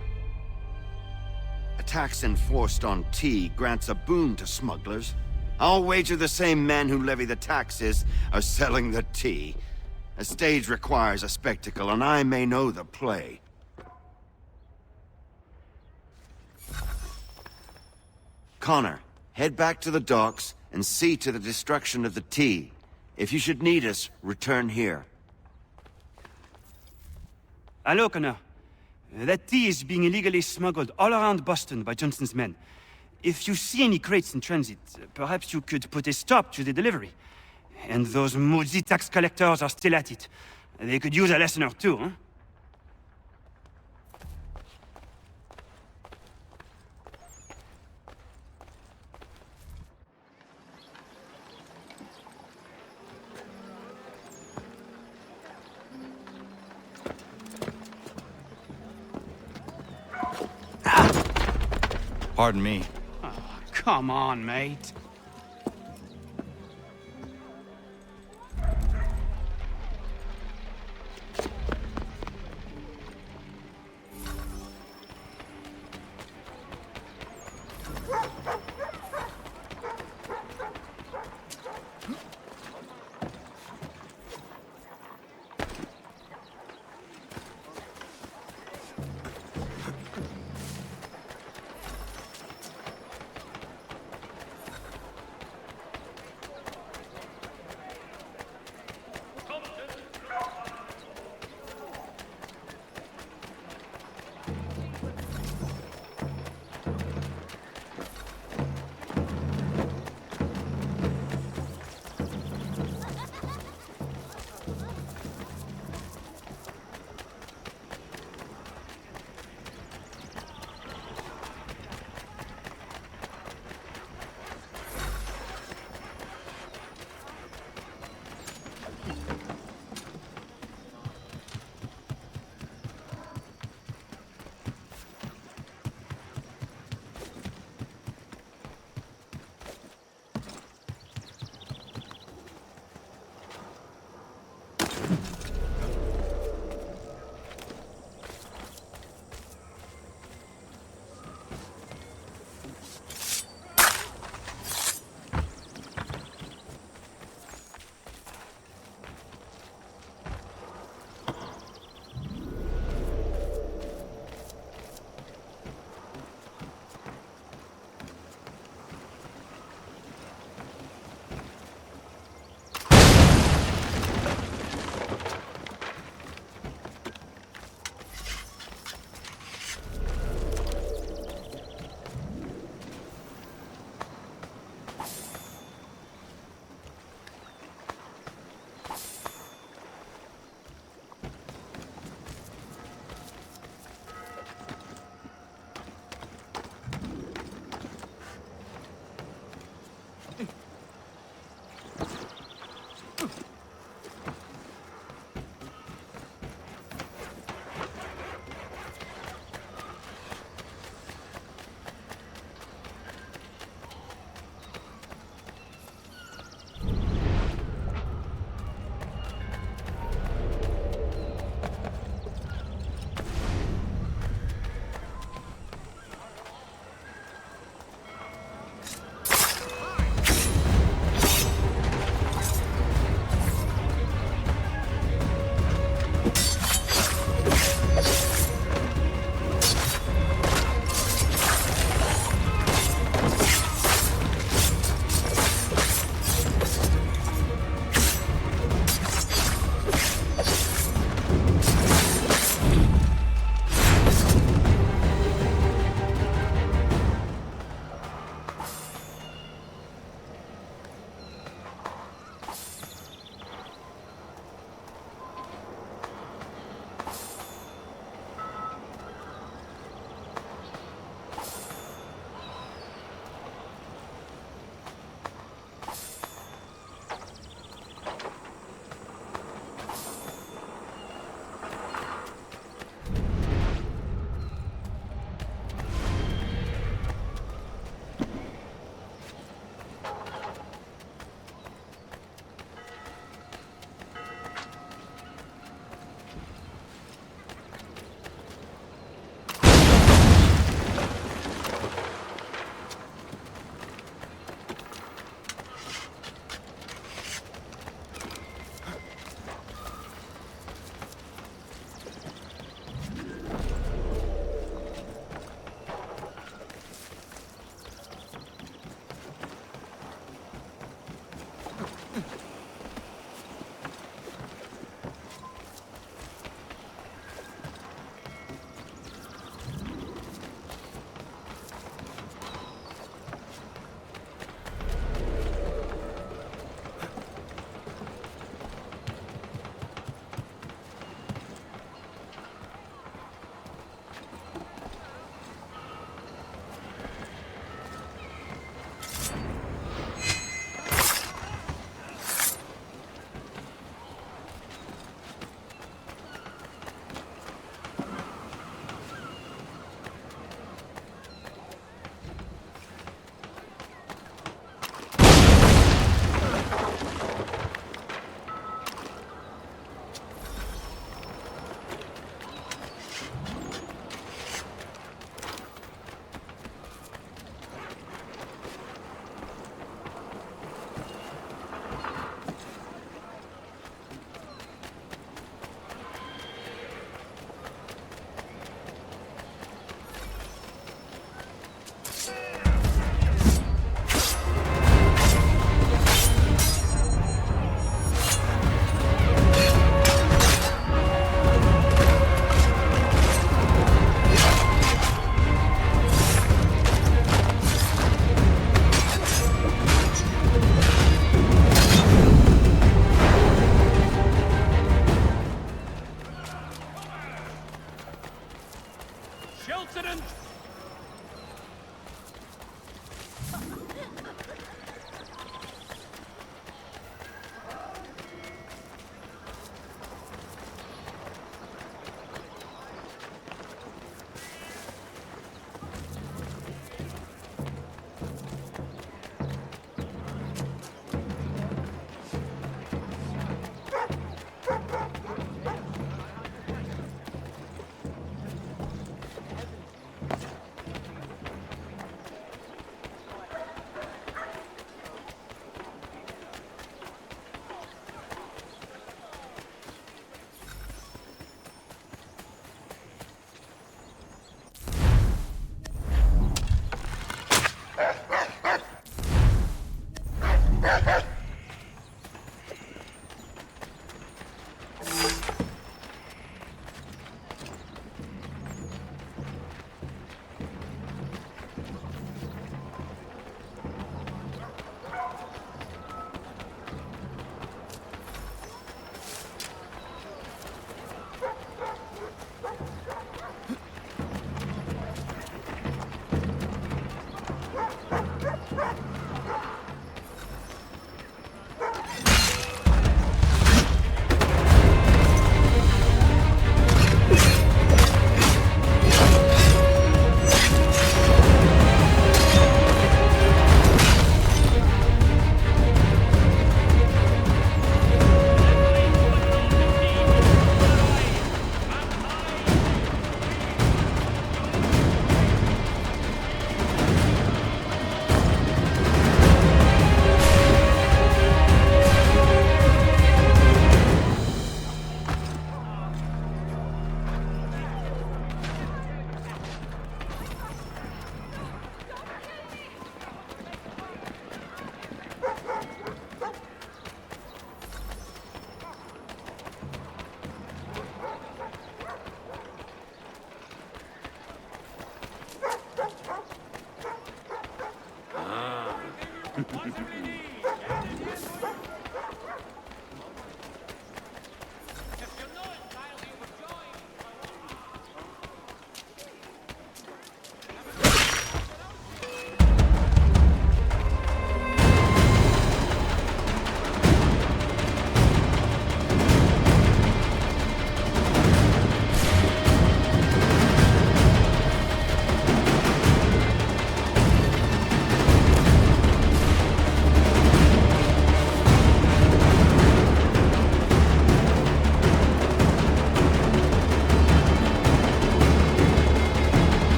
Speaker 13: A tax enforced on tea grants a boon to smugglers. I'll wager the same men who levy the taxes are selling the tea. A stage requires a spectacle, and I may know the play. Connor, head back to the docks and see to the destruction of the tea. If you should need us, return here.
Speaker 2: Hello, Connor. That tea is being illegally smuggled all around Boston by Johnson's men. If you see any crates in transit, perhaps you could put a stop to the delivery. And those moody tax collectors are still at it. They could use a lesson or two, huh?
Speaker 17: Pardon me.
Speaker 2: Oh, come on, mate.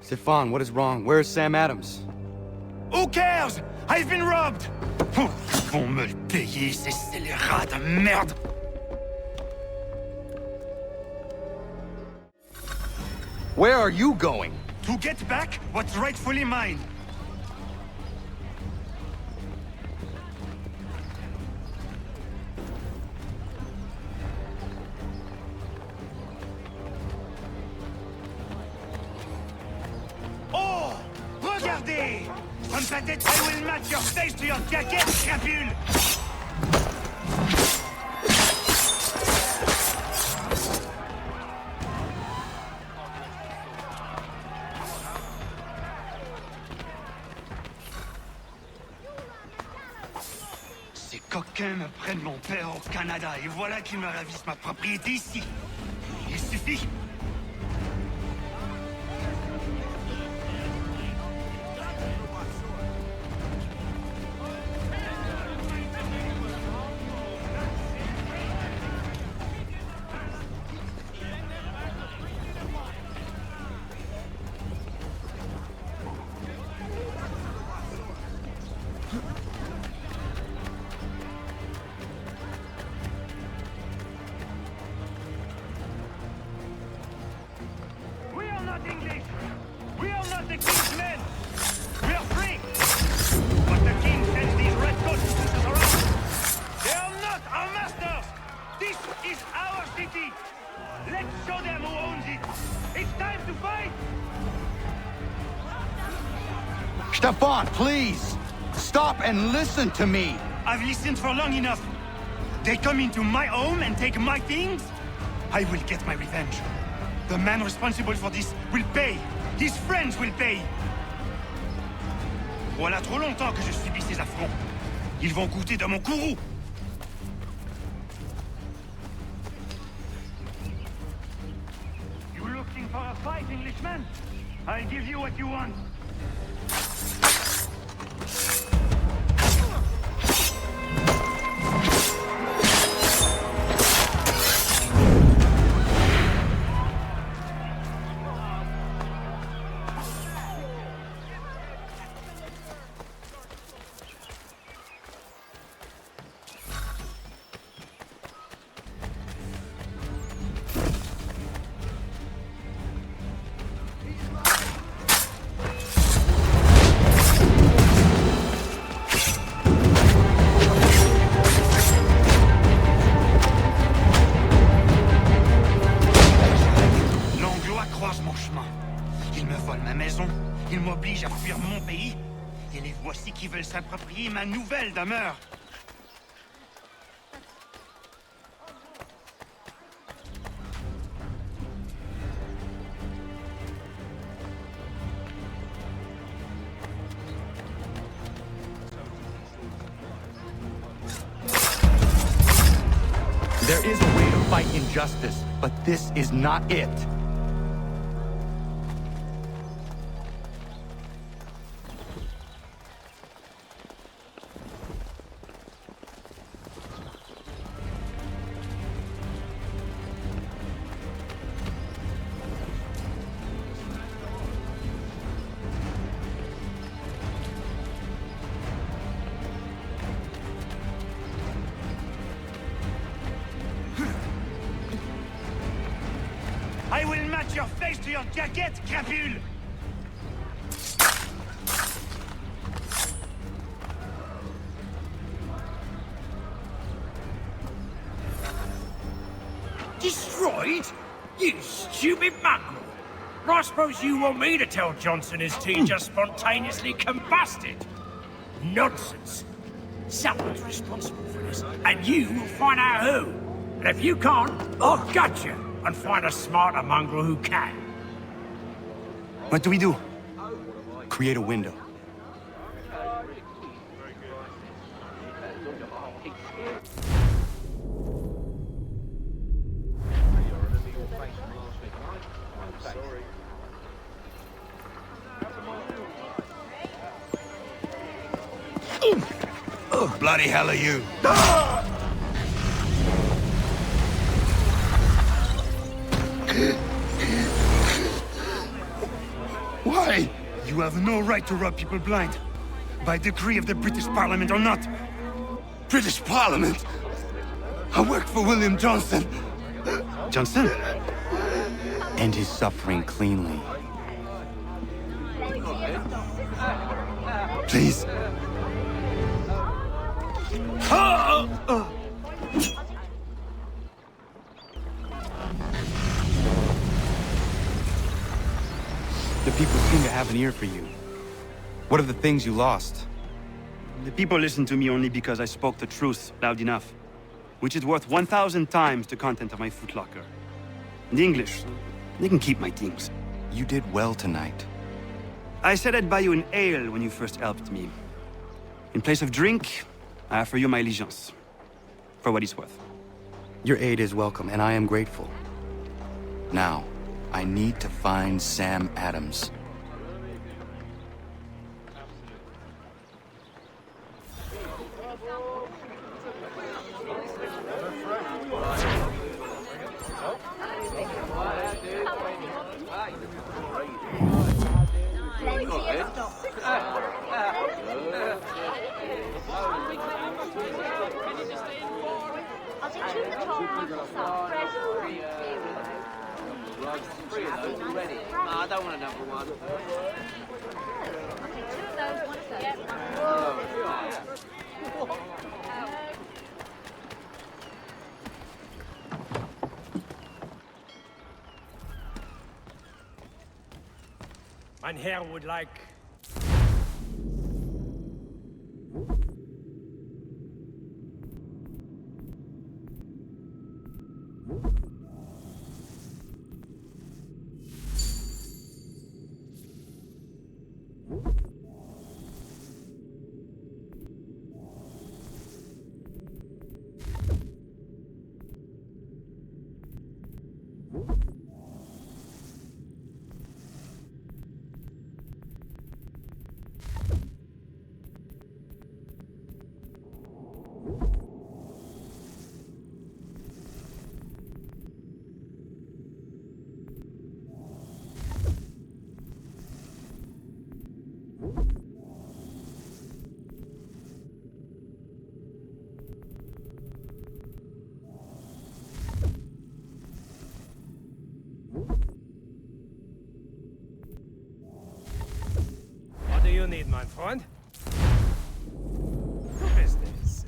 Speaker 17: Stefan, what is wrong? Where is Sam Adams?
Speaker 11: Who cares? I've been robbed! Ils vont me le payer, ces scélérats de merde!
Speaker 17: Where are you going?
Speaker 11: To get back what's rightfully mine. Oh! Regardez! Some pathetic will match your face to your jacket, crapule! Ces coquins me prennent mon père au Canada et voilà qu'ils me ravissent ma propriété ici. Il suffit. the king's men! We are free! But the king sends these red coats around. They are not our masters! This is our city! Let's show them who owns it! It's time to fight!
Speaker 17: Stefan, please! Stop and listen to me!
Speaker 11: I've listened for long enough. They come into my home and take my things? I will get my revenge. The man responsible for this will pay. His friends will pay. Voilà trop longtemps que je subis ces affronts. Ils vont goûter de mon courroux. You looking for a fight, Englishman? I'll give you what you want. S'approprier ma nouvelle demeure.
Speaker 17: There is a way to fight injustice, but this is not it.
Speaker 11: I will match your face to your jacket, crapule!
Speaker 12: Destroyed? You stupid mongrel! I suppose you want me to tell Johnson his tea just spontaneously combusted? Nonsense! Someone's responsible for this, and you will find out who. And if you can't, I'll gut you and find a smarter mongrel who can.
Speaker 17: What do we do? Create a window.
Speaker 11: Bloody hell are you? Why? You have no right to rob people blind. By decree of the British Parliament or not. British Parliament? I work for William Johnson.
Speaker 17: Johnson? End his suffering cleanly.
Speaker 11: Please.
Speaker 17: The people seem to have an ear for you. What are the things you lost?
Speaker 2: The people listen to me only because I spoke the truth loud enough, which is worth 1,000 times the content of my footlocker. The English, they can keep my things.
Speaker 17: You did well tonight.
Speaker 2: I said I'd buy you an ale when you first helped me. In place of drink, I offer you my allegiance. For what it's worth.
Speaker 17: Your aid is welcome, and I am grateful. Now, I need to find Sam Adams.
Speaker 16: I don't want another one.
Speaker 15: Ein Herr would like... What do you need, my friend? Business.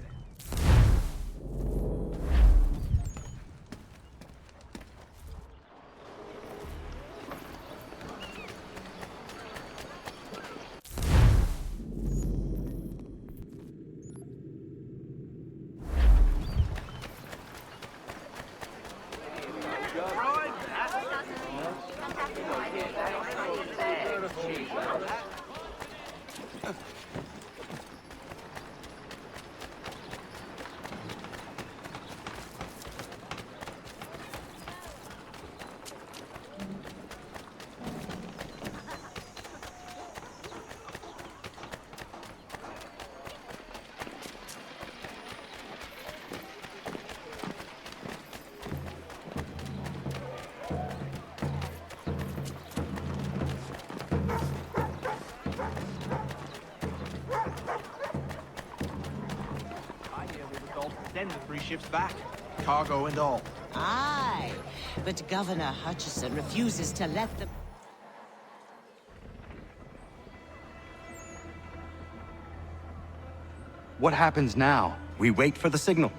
Speaker 3: Send the 3 ships back, cargo and all.
Speaker 16: Aye, but Governor Hutchison refuses to let them...
Speaker 17: What happens now?
Speaker 14: We wait for the signal.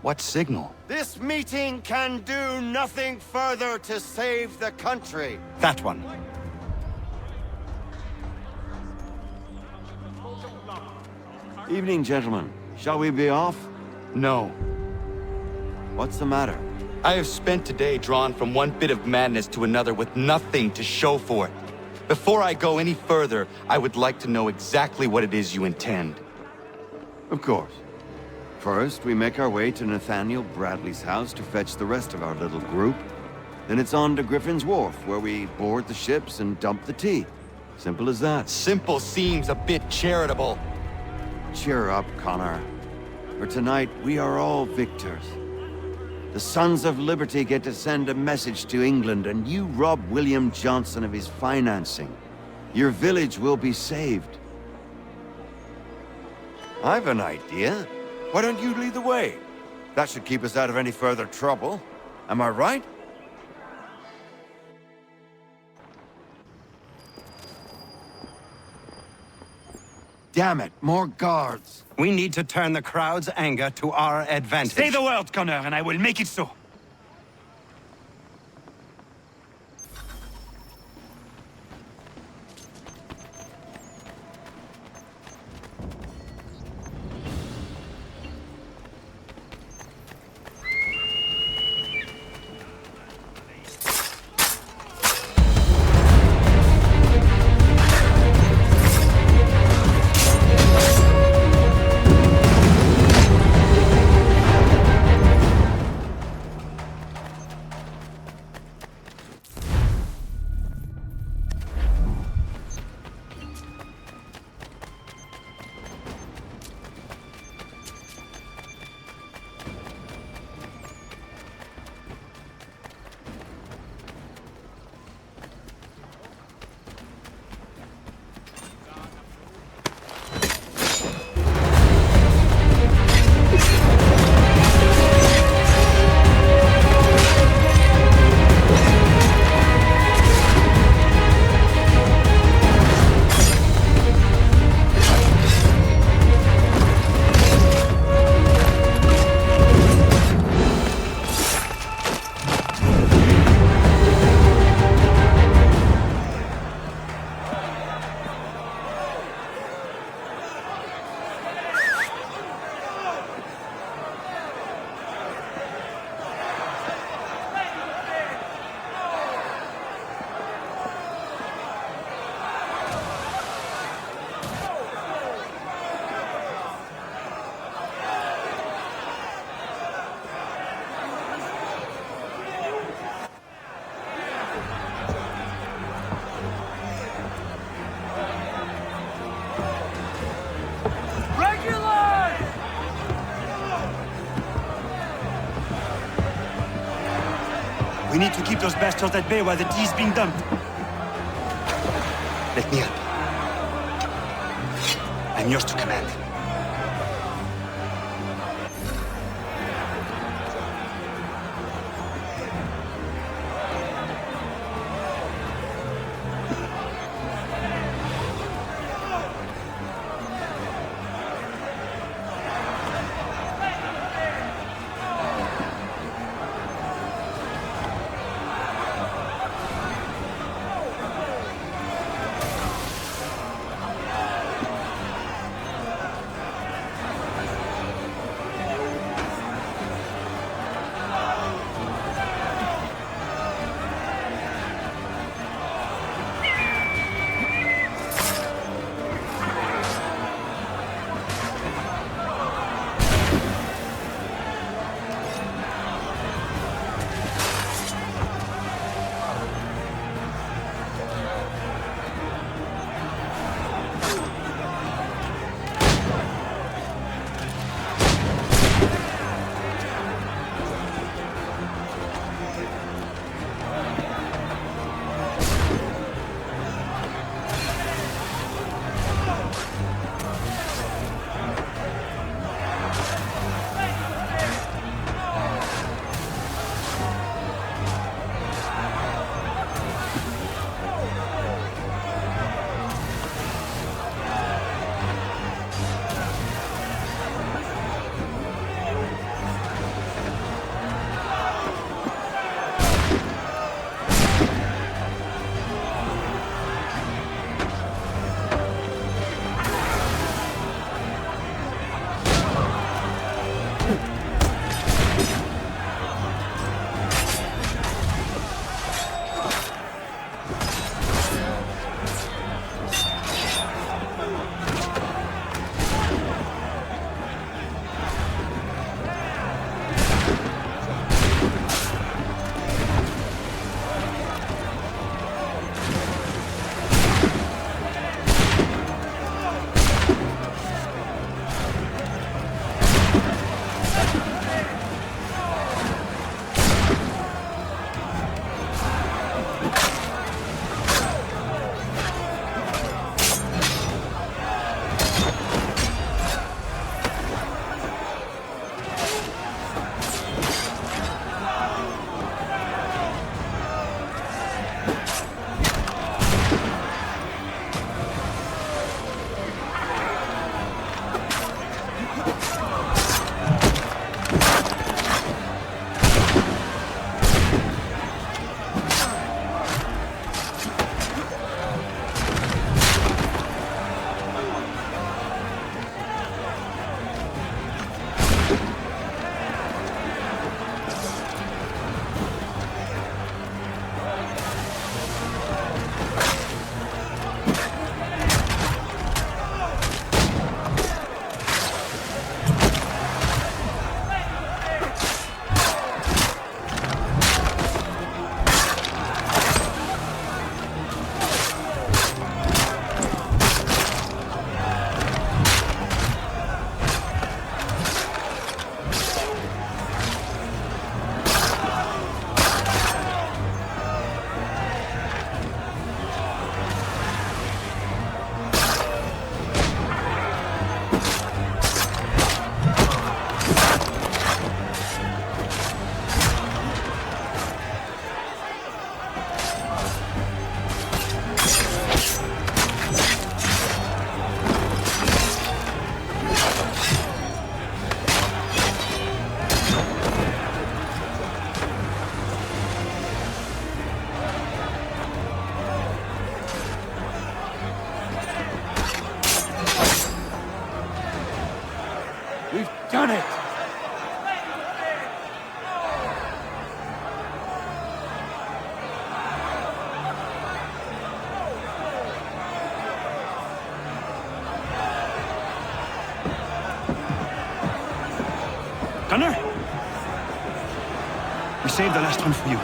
Speaker 17: What signal?
Speaker 13: This meeting can do nothing further to save the country.
Speaker 14: That one.
Speaker 13: Evening, gentlemen. Shall we be off?
Speaker 14: No.
Speaker 13: What's the matter?
Speaker 17: I have spent today drawn from one bit of madness to another with nothing to show for it. Before I go any further, I would like to know exactly what it is you intend.
Speaker 13: Of course. First, we make our way to Nathaniel Bradley's house to fetch the rest of our little group. Then it's on to Griffin's Wharf, where we board the ships and dump the tea. Simple as that.
Speaker 17: Simple seems a bit charitable.
Speaker 13: Cheer up, Connor. For tonight, we are all victors. The Sons of Liberty get to send a message to England, and you rob William Johnson of his financing. Your village will be saved. I've an idea. Why don't you lead the way? That should keep us out of any further trouble. Am I right? Damn it, more guards.
Speaker 14: We need to turn the crowd's anger to our advantage.
Speaker 2: Say the word, Connor, and I will make it so. We need to keep those bastards at bay while the tea is being dumped. Let me help. I'm yours to command.
Speaker 1: Done it!
Speaker 2: Connor? We saved the last one for you.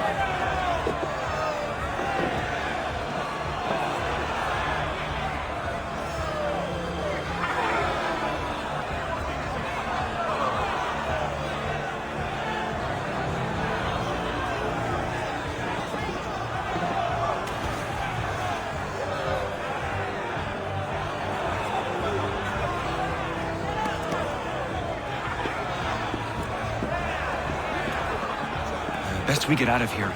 Speaker 2: Let's we get out of here.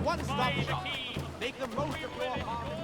Speaker 11: One-stop shop. Make the most of your hard.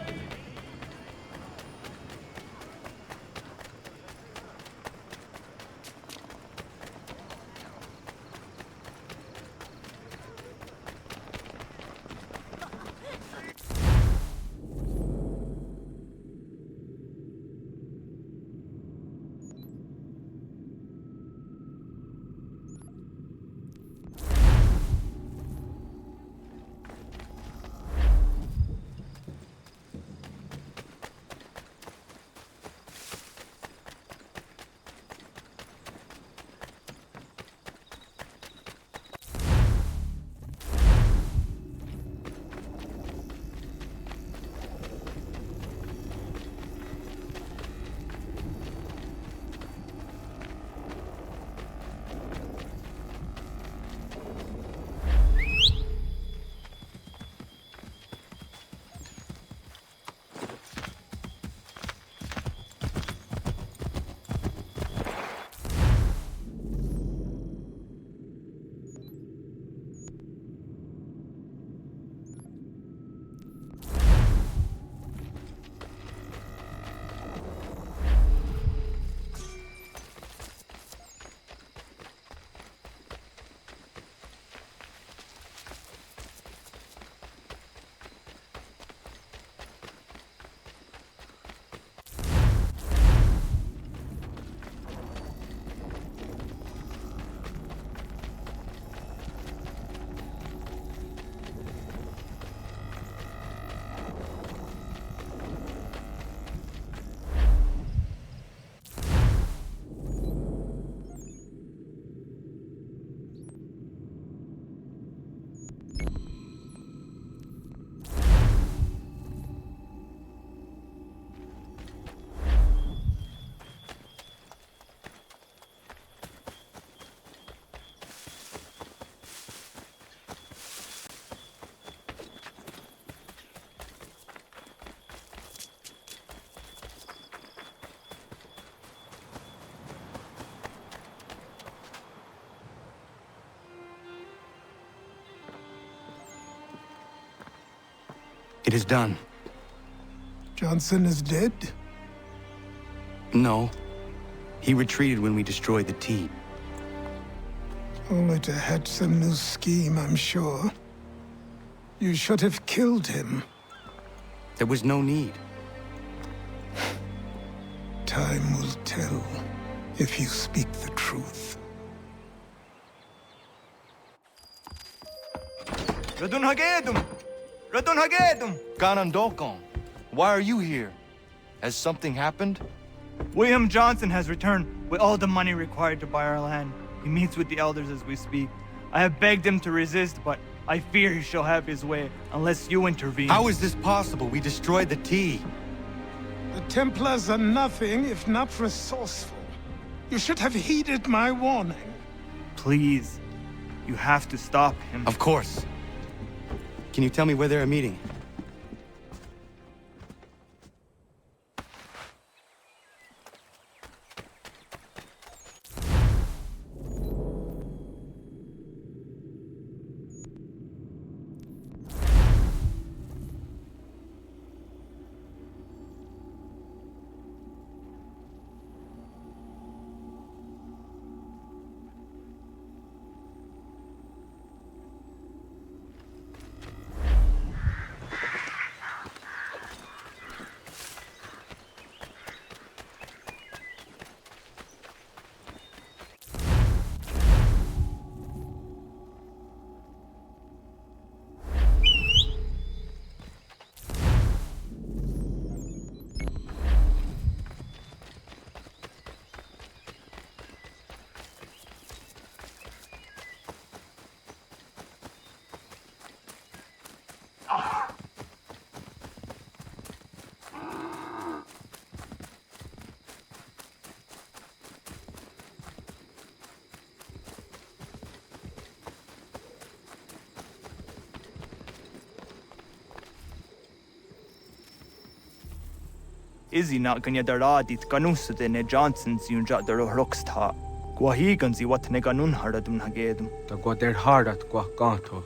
Speaker 17: It is done.
Speaker 9: Johnson is dead?
Speaker 17: No. He retreated when we destroyed the T.
Speaker 9: Only to hatch some new scheme, I'm sure. You should have killed him.
Speaker 17: There was no need.
Speaker 9: Time will tell if you speak the truth.
Speaker 17: Ratonhnhaké! Ratonhnhaké! Ganondokon, why are you here? Has something happened?
Speaker 3: William Johnson has returned with all the money required to buy our land. He meets with the elders as we speak. I have begged him to resist, but I fear he shall have his way unless you intervene.
Speaker 17: How is this possible? We destroyed the T.
Speaker 9: The Templars are nothing if not resourceful. You should have heeded my warning.
Speaker 3: Please, you have to stop him.
Speaker 17: Of course. Can you tell me where they're meeting?
Speaker 3: Izzy not gonna daradit ganusa de ne Johnsons yun jat der rocksta. Guahiganzi what ne ganun haradum hagedum.
Speaker 18: Da go der hardat gwa ganto.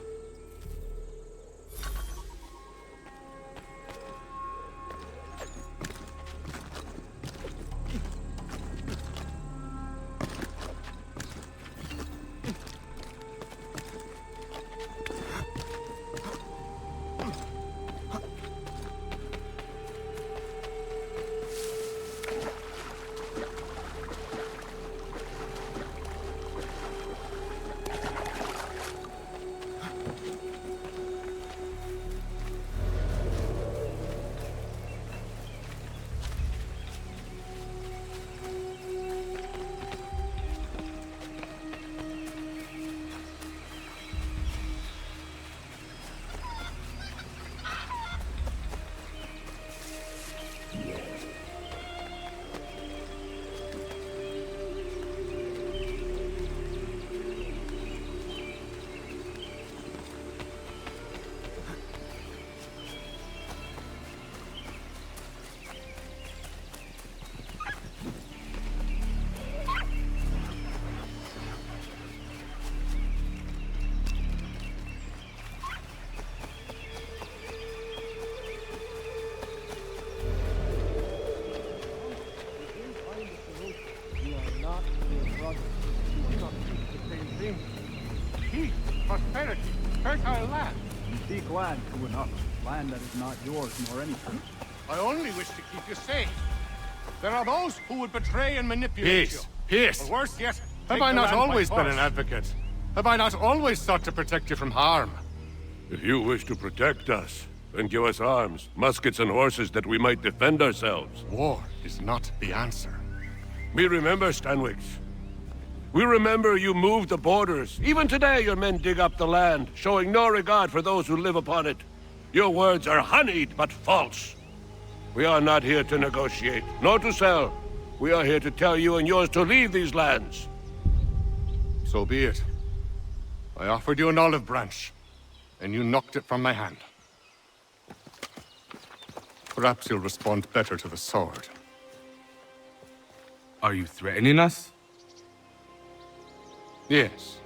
Speaker 11: Peace, prosperity, fertile land.
Speaker 19: You seek land to enough. Land that is not yours nor anything.
Speaker 11: I only wish to keep you safe. There are those who would betray and manipulate you.
Speaker 21: Peace!
Speaker 11: Or worse yet,
Speaker 21: Have
Speaker 11: take
Speaker 21: I
Speaker 11: the
Speaker 21: not
Speaker 11: land by
Speaker 21: always been
Speaker 11: force.
Speaker 21: an advocate? Have I not always sought to protect you from harm?
Speaker 22: If you wish to protect us, then give us arms, muskets and horses that we might defend ourselves.
Speaker 11: War is not the answer.
Speaker 22: We remember, Stanwix. We remember you moved the borders. Even today your men dig up the land, showing no regard for those who live upon it. Your words are honeyed, but false. We are not here to negotiate, nor to sell. We are here to tell you and yours to leave these lands.
Speaker 11: So be it. I offered you an olive branch, and you knocked it from my hand. Perhaps you'll respond better to the sword.
Speaker 18: Are you threatening us?
Speaker 11: Yes.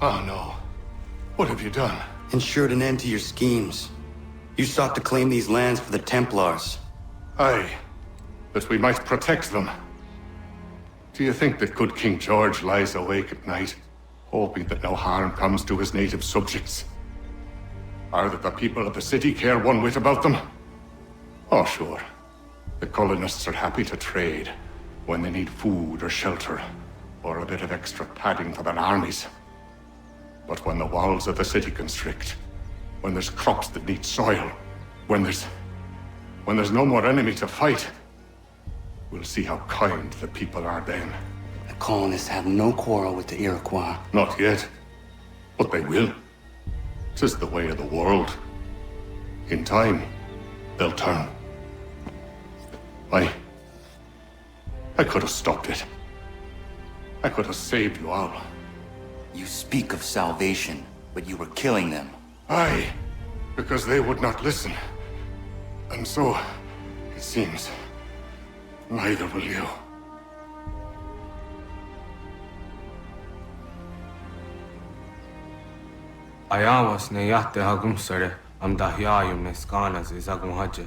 Speaker 11: Oh no. What have you done?
Speaker 14: Ensured an end to your schemes. You sought to claim these lands for the Templars.
Speaker 11: Aye, that we might protect them. Do you think that good King George lies awake at night, hoping that no harm comes to his native subjects? Or that the people of the city care one whit about them? Oh, sure. The colonists are happy to trade when they need food or shelter, or a bit of extra padding for their armies. But when the walls of the city constrict, when there's crops that need soil, when there's no more enemy to fight, we'll see how kind the people are then.
Speaker 14: The colonists have no quarrel with the Iroquois.
Speaker 11: Not yet, but they will. 'Tis the way of the world. In time, they'll turn. I could have stopped it. I could have saved you all.
Speaker 14: You speak of salvation, but you were killing them.
Speaker 11: Aye, because they would not listen. And so, it seems, neither will you.
Speaker 18: Ayawas ne yatte hagum sare am dahyayum ne skanas izagum haje.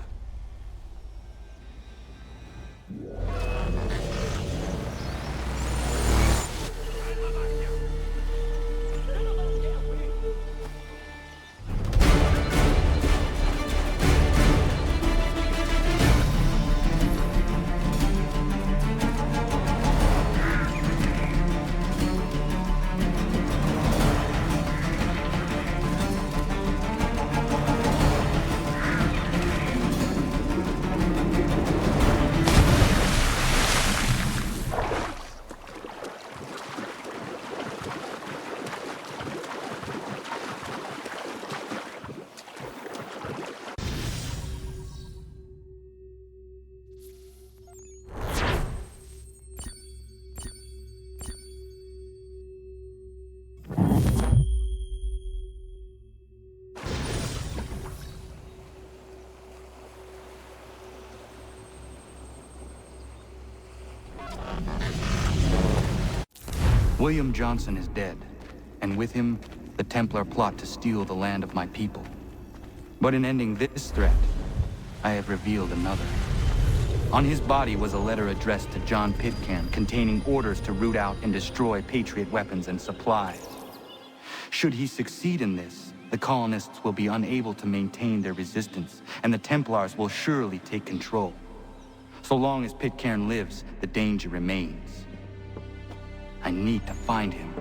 Speaker 17: William Johnson is dead, and with him, the Templar plot to steal the land of my people. But in ending this threat, I have revealed another. On his body was a letter addressed to John Pitcairn containing orders to root out and destroy Patriot weapons and supplies. Should he succeed in this, the colonists will be unable to maintain their resistance, and the Templars will surely take control. So long as Pitcairn lives, the danger remains. I need to find him.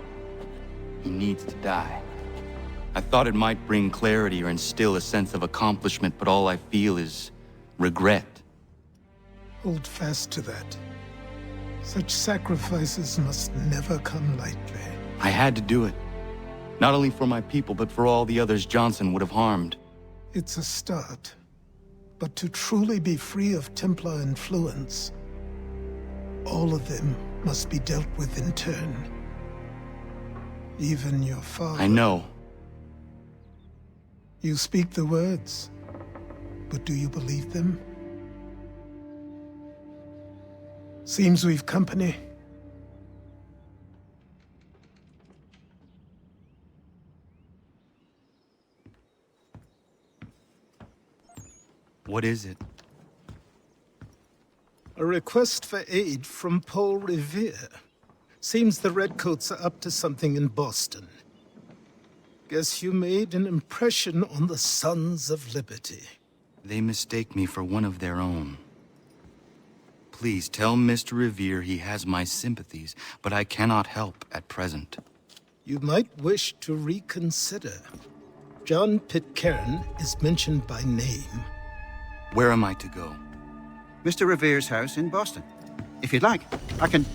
Speaker 17: He needs to die. I thought it might bring clarity or instill a sense of accomplishment, but all I feel is regret.
Speaker 9: Hold fast to that. Such sacrifices must never come lightly.
Speaker 17: I had to do it. Not only for my people, but for all the others Johnson would have harmed.
Speaker 9: It's a start. But to truly be free of Templar influence, all of them must be dealt with in turn. Even your father.
Speaker 17: I know.
Speaker 9: You speak the words, but do you believe them? Seems we've company.
Speaker 17: What is it?
Speaker 9: A request for aid from Paul Revere. Seems the Redcoats are up to something in Boston. Guess you made an impression on the Sons of Liberty.
Speaker 17: They mistake me for one of their own. Please tell Mr. Revere he has my sympathies, but I cannot help at present.
Speaker 9: You might wish to reconsider. John Pitcairn is mentioned by name.
Speaker 17: Where am I to go?
Speaker 4: Mr. Revere's house in Boston. If you'd like, I can...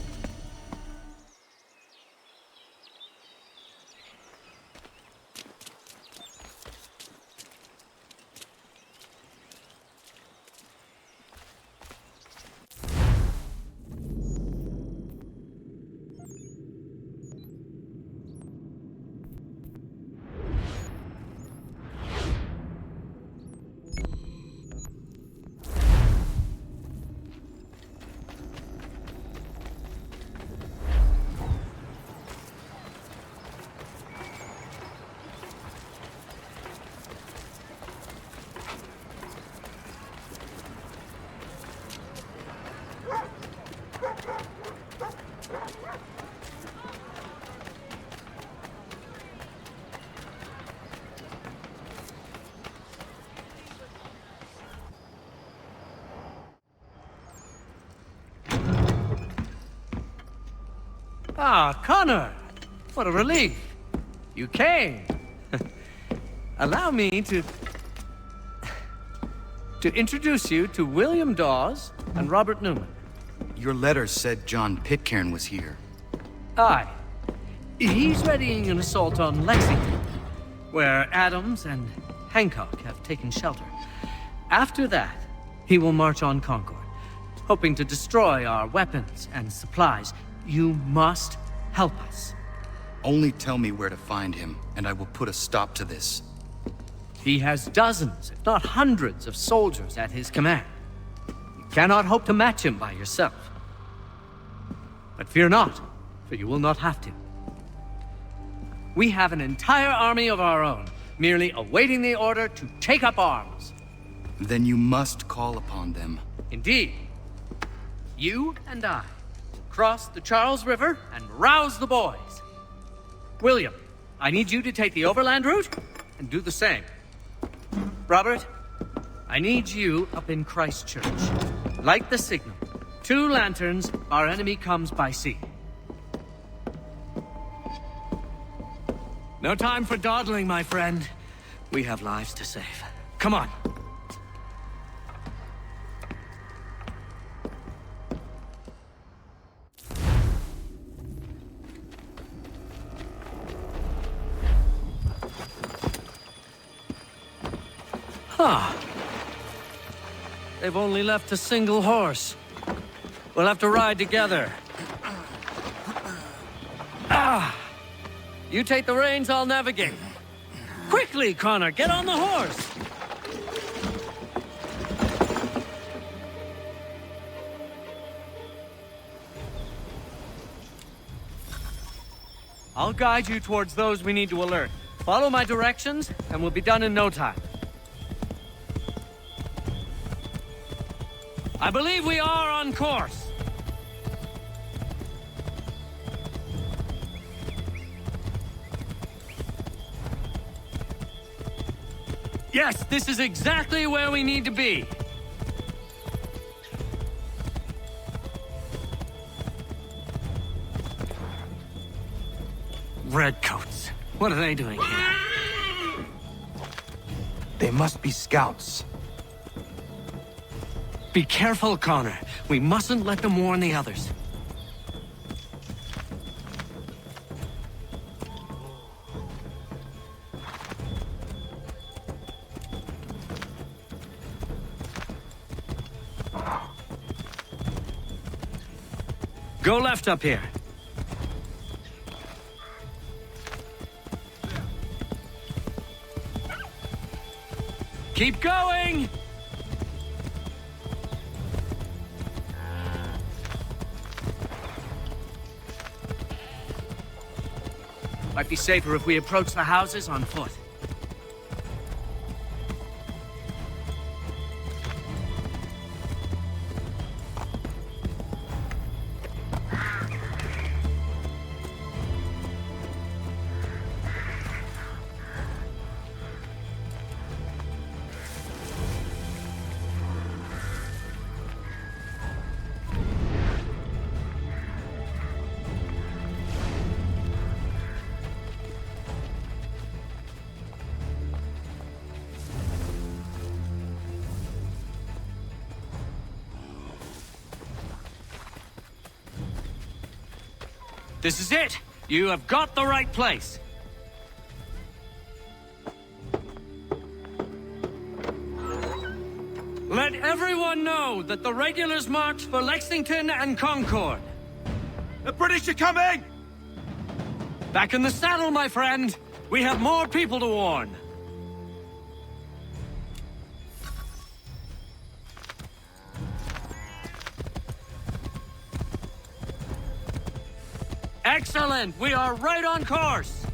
Speaker 6: Ah, Connor! What a relief! You came! Allow me to introduce you to William Dawes and Robert Newman.
Speaker 17: Your letter said John Pitcairn was here.
Speaker 6: Aye. He's readying an assault on Lexington, where Adams and Hancock have taken shelter. After that, he will march on Concord, hoping to destroy our weapons and supplies. You must help us.
Speaker 17: Only tell me where to find him, and I will put a stop to this.
Speaker 6: He has dozens, if not hundreds, of soldiers at his command. You cannot hope to match him by yourself. But fear not, for you will not have to. We have an entire army of our own, merely awaiting the order to take up arms.
Speaker 17: Then you must call upon them.
Speaker 6: Indeed. You and I cross the Charles River and rouse the boys. William, I need you to take the overland route and do the same. Robert, I need you up in Christchurch. Light the signal. 2 lanterns, our enemy comes by sea. No time for dawdling, my friend. We have lives to save. Come on. Huh. They've only left a single horse. We'll have to ride together. Ah! You take the reins, I'll navigate. Quickly, Connor, get on the horse! I'll guide you towards those we need to alert. Follow my directions, and we'll be done in no time. I believe we are on course. Yes, this is exactly where we need to be. Redcoats. What are they doing here?
Speaker 17: They must be scouts.
Speaker 6: Be careful, Connor. We mustn't let them warn the others. Go left up here. Keep going! Might be safer if we approach the houses on foot. This is it! You have got the right place! Let everyone know that the regulars marched for Lexington and Concord.
Speaker 10: The British are coming!
Speaker 6: Back in the saddle, my friend! We have more people to warn. Excellent! We are right on course!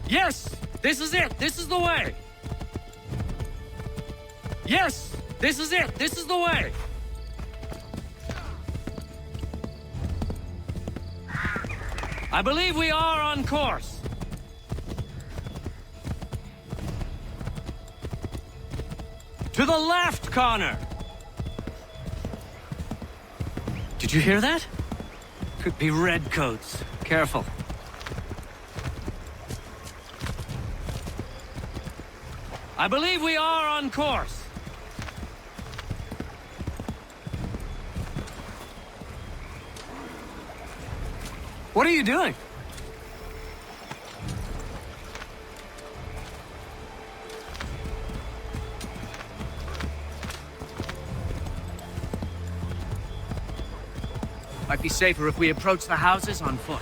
Speaker 6: Yes! This is it! This is the way! Yes! This is it! This is the way! I believe we are on course. To the left, Connor! Did you hear that? Could be redcoats. Careful. I believe we are on course. What are you doing? Might be safer if we approach the houses on foot.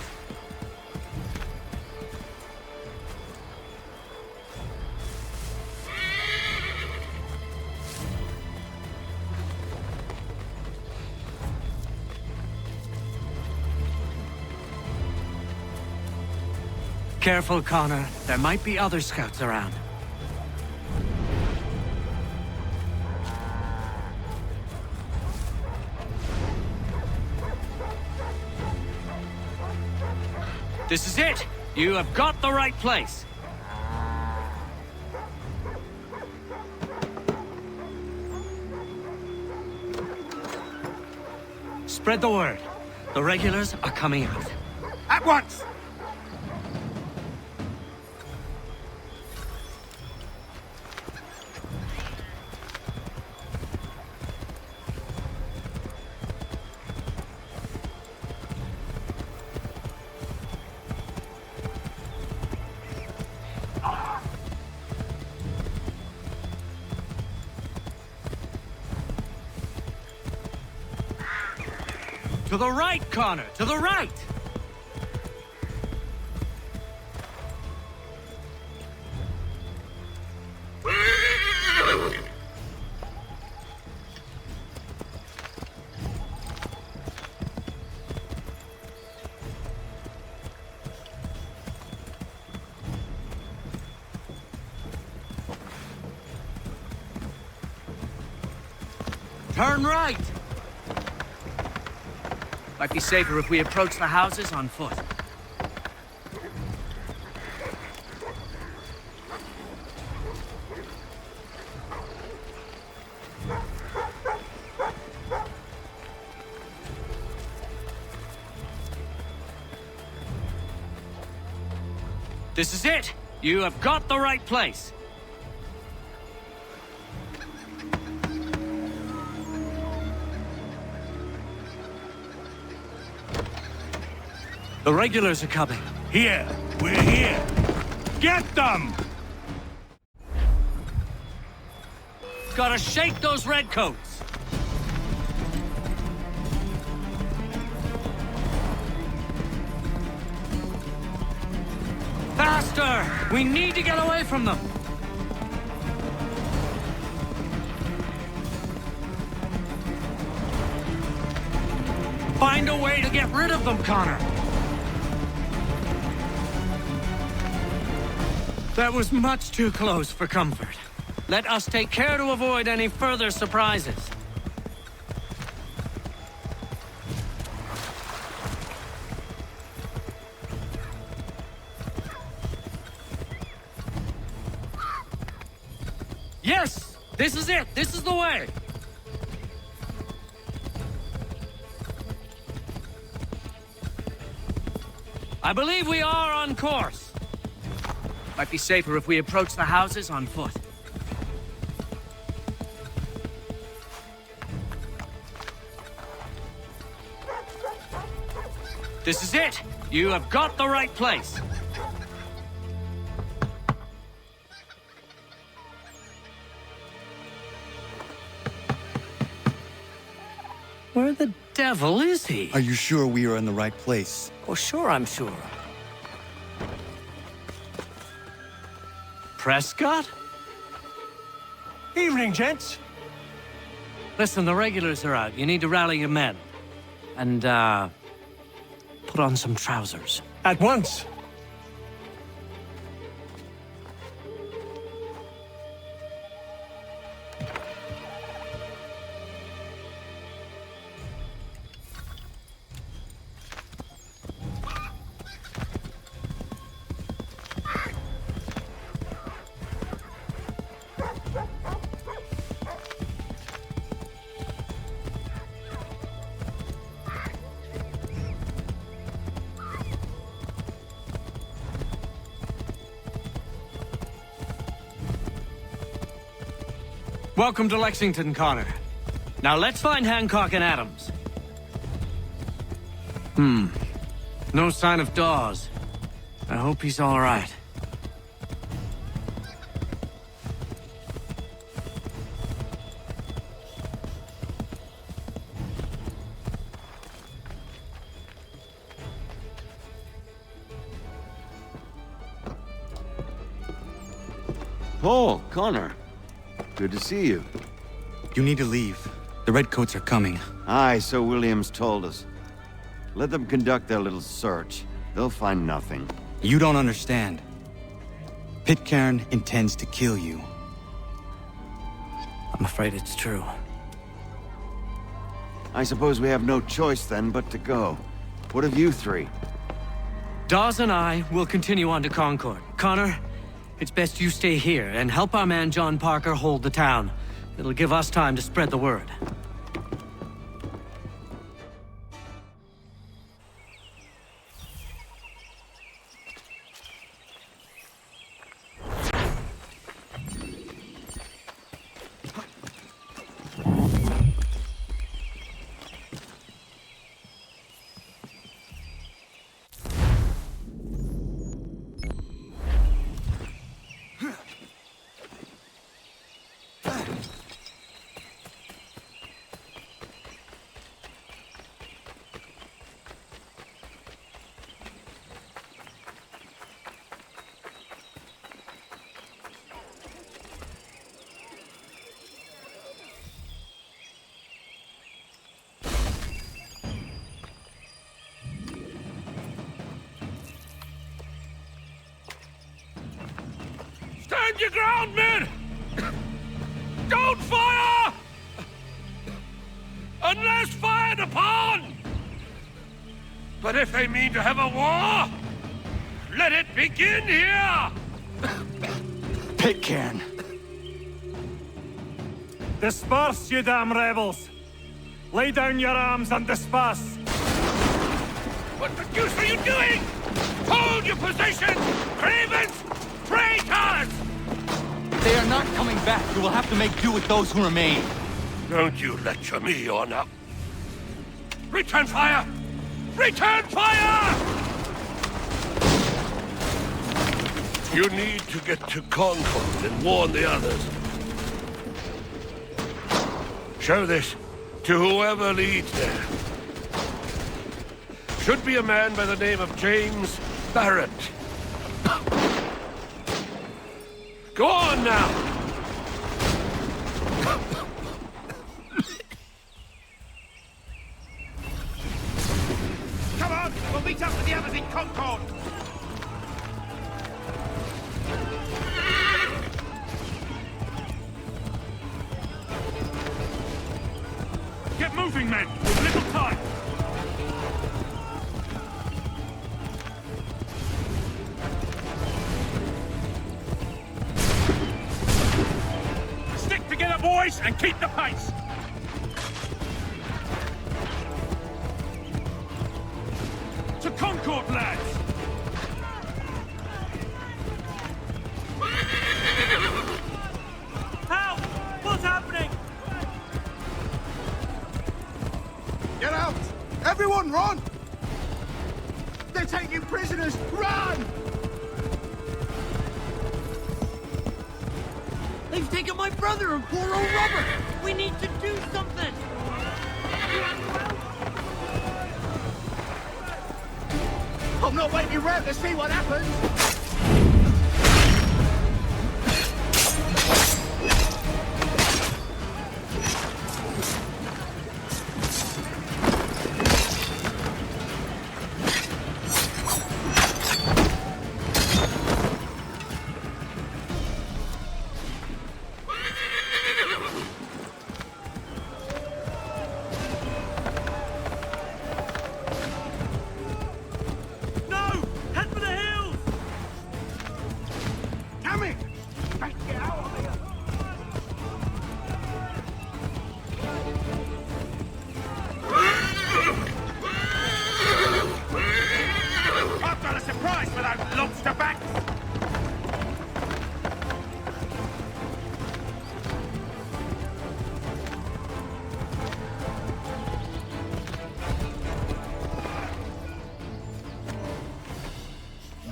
Speaker 6: Careful, Connor. There might be other scouts around. This is it! You have got the right place! Spread the word. The regulars are coming out.
Speaker 10: At once!
Speaker 6: To the right, Connor! To the right! Turn right! Might be safer if we approach the houses on foot. This is it! You have got the right place! The regulars are coming.
Speaker 11: Here! We're here! Get them!
Speaker 6: Gotta shake those redcoats! Faster! We need to get away from them! Find a way to get rid of them, Connor! That was much too close for comfort. Let us take care to avoid any further surprises. Yes! This is it! This is the way! I believe we are on course. Might be safer if we approach the houses on foot. This is it! You have got the right place! Where the devil is he?
Speaker 17: Are you sure we are in the right place?
Speaker 6: Oh, sure, I'm sure. Prescott?
Speaker 11: Evening, gents.
Speaker 6: Listen, the regulars are out. You need to rally your men. And, put on some trousers.
Speaker 11: At once.
Speaker 6: Welcome to Lexington, Connor. Now let's find Hancock and Adams. No sign of Dawes. I hope he's all right.
Speaker 13: Paul, Connor. Good to see you.
Speaker 17: You need to leave. The Redcoats are coming.
Speaker 13: Aye, so Williams told us. Let them conduct their little search. They'll find nothing.
Speaker 17: You don't understand. Pitcairn intends to kill you.
Speaker 6: I'm afraid it's true.
Speaker 13: I suppose we have no choice then but to go. What of you three?
Speaker 6: Dawes and I will continue on to Concord. Connor, it's best you stay here and help our man John Parker hold the town. It'll give us time to spread the word.
Speaker 22: Stand your ground, men! Don't fire! unless fired upon! But if they mean to have a war, let it begin here!
Speaker 5: Pitcairn.
Speaker 11: Disperse, you damn rebels! Lay down your arms and disperse!
Speaker 22: What the deuce are you doing? Hold your positions! Cravens! Traitors!
Speaker 17: They are not coming back. You will have to make do with those who remain.
Speaker 22: Don't you lecture me on up. Return fire! Return fire! You need to get to Concord and warn the others. Show this to whoever leads there. Should be a man by the name of James Barrett. Go on now!
Speaker 11: Come on! We'll meet up with the others in Concord! Get moving, men! We've little time! Stick together, boys, and keep the pace! To Concord, lads! Help! What's happening?
Speaker 7: Get out! Everyone, run! They're taking prisoners! Run!
Speaker 20: They've taken my brother and poor old Robert! We need to do something!
Speaker 7: I'm not waiting around to see what happens!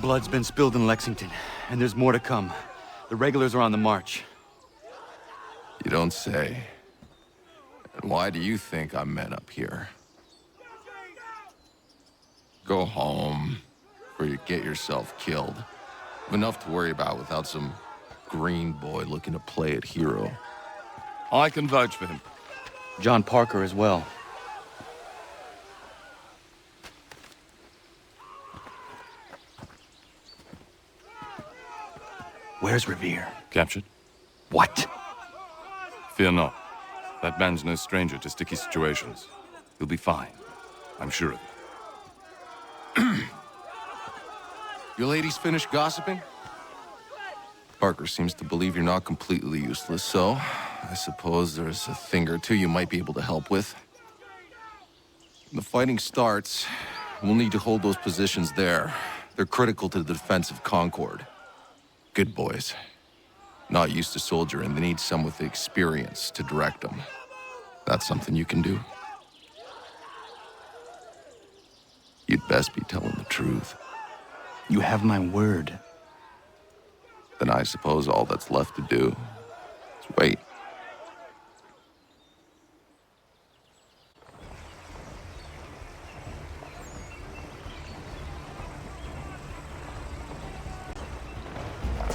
Speaker 17: Blood's been spilled in Lexington, and there's more to come. The regulars are on the march.
Speaker 23: You don't say. And why do you think I'm men up here? Go home, or you get yourself killed. Enough to worry about without some green boy looking to play it hero.
Speaker 24: I can vouch for him.
Speaker 17: John Parker as well. Where's Revere?
Speaker 24: Captured.
Speaker 17: What?
Speaker 24: Fear not. That man's no stranger to sticky situations. He'll be fine. I'm sure of it.
Speaker 23: You ladies finished gossiping? Parker seems to believe you're not completely useless, so I suppose there's a thing or two you might be able to help with. When the fighting starts, we'll need to hold those positions there. They're critical to the defense of Concord. Good boys. Not used to soldiering, they need some with the experience to direct them. That's something you can do. You'd best be telling the truth.
Speaker 17: You have my word.
Speaker 23: Then I suppose all that's left to do is wait.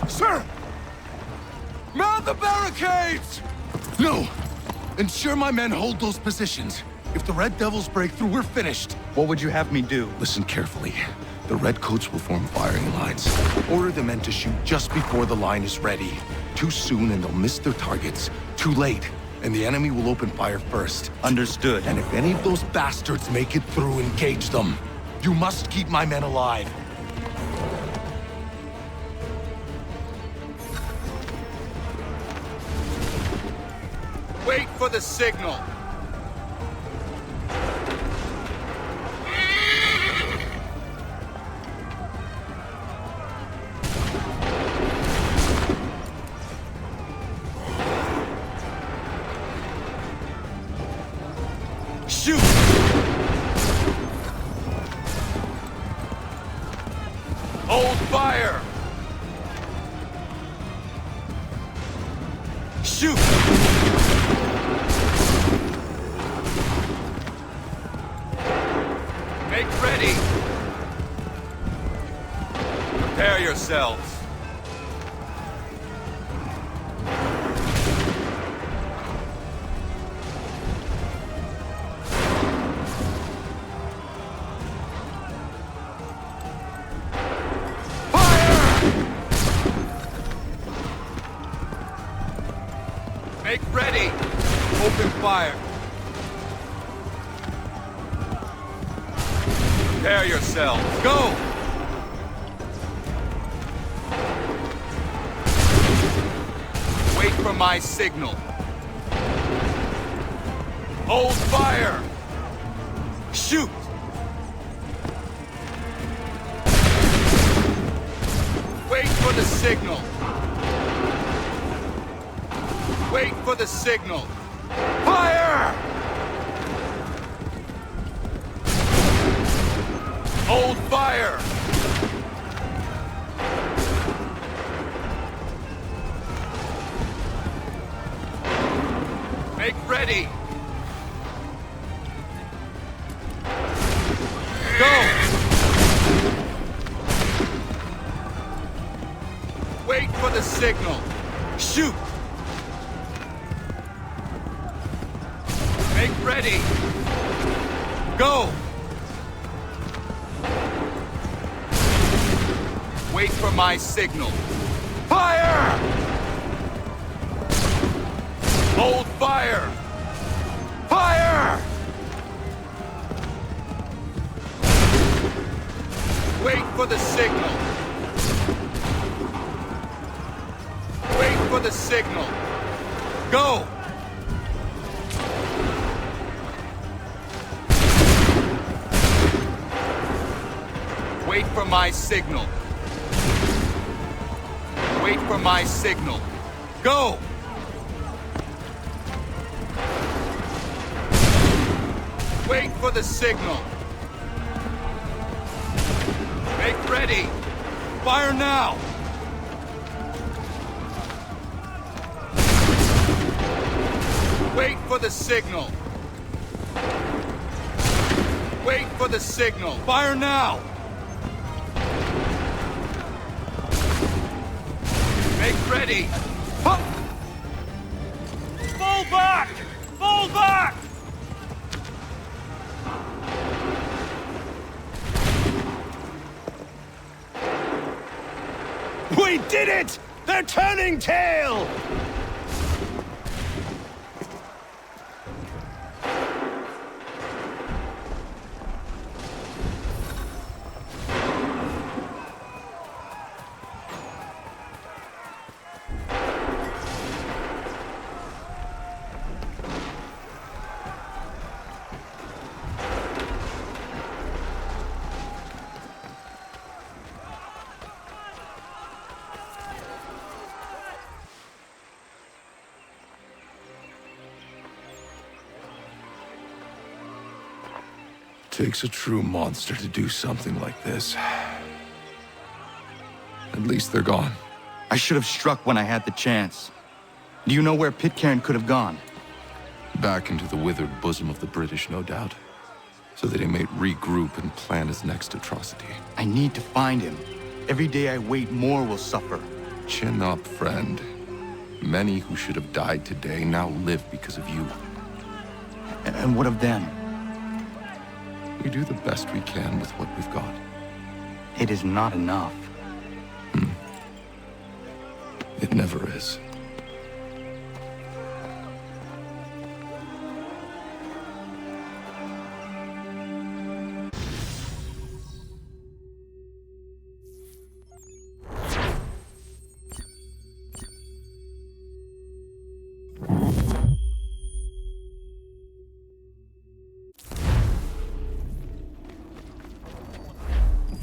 Speaker 21: Sir! Mount the barricades!
Speaker 23: No! Ensure my men hold those positions. If the Red Devils break through, we're finished.
Speaker 17: What would you have me do?
Speaker 23: Listen carefully. The Redcoats will form firing lines. Order the men to shoot just before the line is ready. Too soon and they'll miss their targets. Too late, and the enemy will open fire first.
Speaker 17: Understood.
Speaker 23: And if any of those bastards make it through, engage them. You must keep my men alive.
Speaker 8: Wait for the signal. Shoot! Hold fire! Shoot! Make ready! Prepare yourselves. Make ready! Open fire! Prepare yourselves. Go! Wait for my signal. Hold fire! Shoot! Wait for the signal. Wait for the signal. Fire! Hold fire! Make ready! Go! Wait for the signal. Shoot! Make ready! Go! Wait for my signal. Fire! Hold fire! Fire! Wait for the signal. Wait for the signal. Go! Wait for my signal. Wait for my signal. Go! Wait for the signal. Make ready. Fire now. Wait for the signal. Wait for the signal. Fire now. Make ready! Huh.
Speaker 11: Fall back! Fall back!
Speaker 10: We did it! They're turning tail!
Speaker 23: Takes a true monster to do something like this. At least they're gone.
Speaker 17: I should have struck when I had the chance. Do you know where Pitcairn could have gone?
Speaker 23: Back into the withered bosom of the British, no doubt. So that he may regroup and plan his next atrocity.
Speaker 17: I need to find him. Every day I wait, more will suffer.
Speaker 23: Chin up, friend. Many who should have died today now live because of you.
Speaker 17: And what of them?
Speaker 23: We do the best we can with what we've got.
Speaker 17: It is not enough.
Speaker 23: It never is.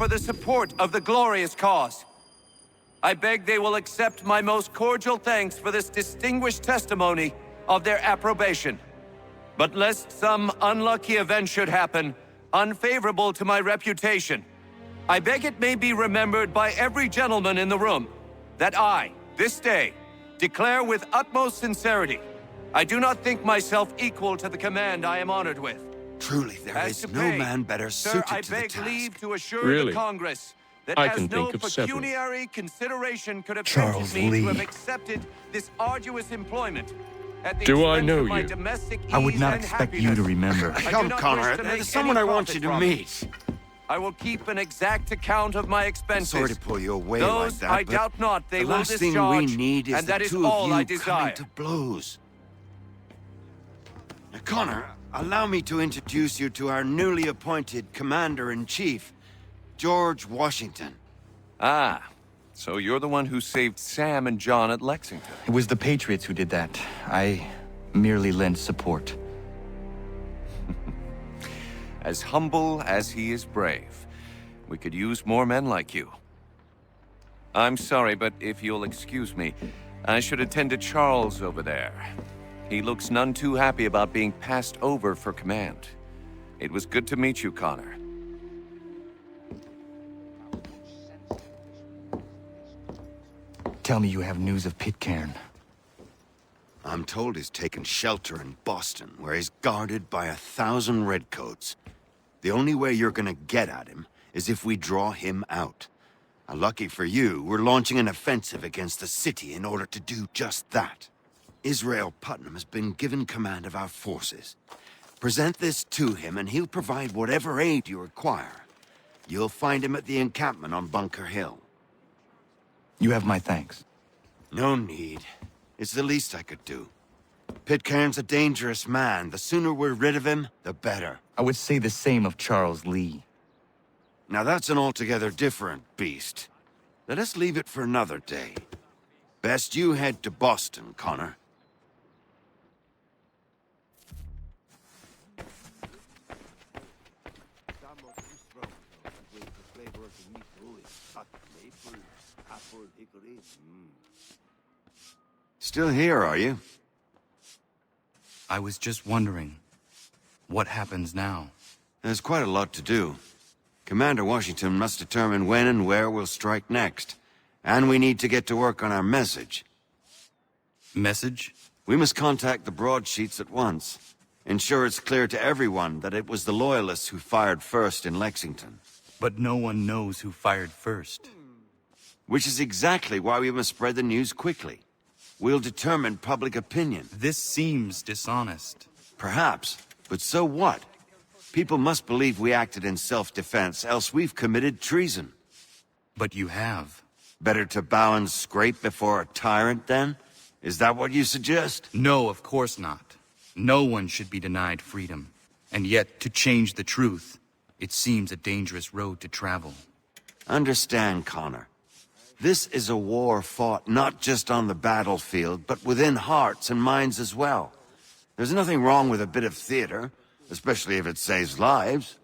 Speaker 1: for the support of the glorious cause. I beg they will accept my most cordial thanks for this distinguished testimony of their approbation. But lest some unlucky event should happen, unfavorable to my reputation, I beg it may be remembered by every gentleman in the room that I, this day, declare with utmost sincerity, I do not think myself equal to the command I am honored with.
Speaker 13: Truly, there is no man better suited
Speaker 1: I
Speaker 13: to the
Speaker 1: beg
Speaker 13: task.
Speaker 1: leave to assure
Speaker 22: Really?
Speaker 1: the Congress that
Speaker 22: I
Speaker 1: as
Speaker 22: can
Speaker 1: no
Speaker 22: think of several.
Speaker 1: pecuniary consideration could have
Speaker 17: Charles
Speaker 1: tempted me to have
Speaker 17: Lee.
Speaker 1: accepted this arduous employment at the
Speaker 22: Do I
Speaker 1: expense
Speaker 22: know
Speaker 1: of my
Speaker 22: you?
Speaker 1: domestic
Speaker 17: I would
Speaker 1: ease
Speaker 17: not
Speaker 1: and
Speaker 17: expect you
Speaker 1: happiness.
Speaker 17: to remember.
Speaker 1: I do
Speaker 13: Come,
Speaker 1: not
Speaker 13: Connor,
Speaker 1: wish to make
Speaker 13: there's someone
Speaker 1: any
Speaker 13: I want
Speaker 1: profit
Speaker 13: you to
Speaker 1: from it.
Speaker 13: meet.
Speaker 1: I will keep an exact account of my expenses.
Speaker 13: Sorry to pull you away
Speaker 1: Those
Speaker 13: like that,
Speaker 1: I
Speaker 13: but
Speaker 1: doubt not they
Speaker 13: the
Speaker 1: will
Speaker 13: last
Speaker 1: discharge,
Speaker 13: thing we need is
Speaker 1: and
Speaker 13: the
Speaker 1: that is
Speaker 13: two
Speaker 1: all
Speaker 13: of you
Speaker 1: I desire.
Speaker 13: coming to blows. Now, Connor, allow me to introduce you to our newly appointed Commander-in-Chief, George Washington.
Speaker 1: Ah, so you're the one who saved Sam and John at Lexington.
Speaker 17: It was the Patriots who did that. I merely lent support.
Speaker 1: As humble as he is brave. We could use more men like you. I'm sorry, but if you'll excuse me, I should attend to Charles over there. He looks none too happy about being passed over for command. It was good to meet you, Connor.
Speaker 17: Tell me you have news of Pitcairn.
Speaker 13: I'm told he's taken shelter in Boston, where he's guarded by 1,000 redcoats. The only way you're gonna get at him is if we draw him out. Lucky for you, we're launching an offensive against the city in order to do just that. Israel Putnam has been given command of our forces. Present this to him and he'll provide whatever aid you require. You'll find him at the encampment on Bunker Hill.
Speaker 17: You have my thanks.
Speaker 13: No need. It's the least I could do. Pitcairn's a dangerous man. The sooner we're rid of him, the better.
Speaker 17: I would say the same of Charles Lee.
Speaker 13: Now that's an altogether different beast. Let us leave it for another day. Best you head to Boston, Connor. Still here, are you?
Speaker 17: I was just wondering, what happens now?
Speaker 13: There's quite a lot to do. Commander Washington must determine when and where we'll strike next. And we need to get to work on our message.
Speaker 17: Message?
Speaker 13: We must contact the broadsheets at once. Ensure it's clear to everyone that it was the Loyalists who fired first in Lexington.
Speaker 17: But no one knows who fired first.
Speaker 13: Which is exactly why we must spread the news quickly. We'll determine public opinion.
Speaker 17: This seems dishonest.
Speaker 13: Perhaps, but so what? People must believe we acted in self-defense, else we've committed treason.
Speaker 17: But you have.
Speaker 13: Better to bow and scrape before a tyrant, then? Is that what you suggest?
Speaker 17: No, of course not. No one should be denied freedom. And yet, to change the truth, it seems a dangerous road to travel.
Speaker 13: Understand, Connor. This is a war fought not just on the battlefield, but within hearts and minds as well. There's nothing wrong with a bit of theater, especially if it saves lives.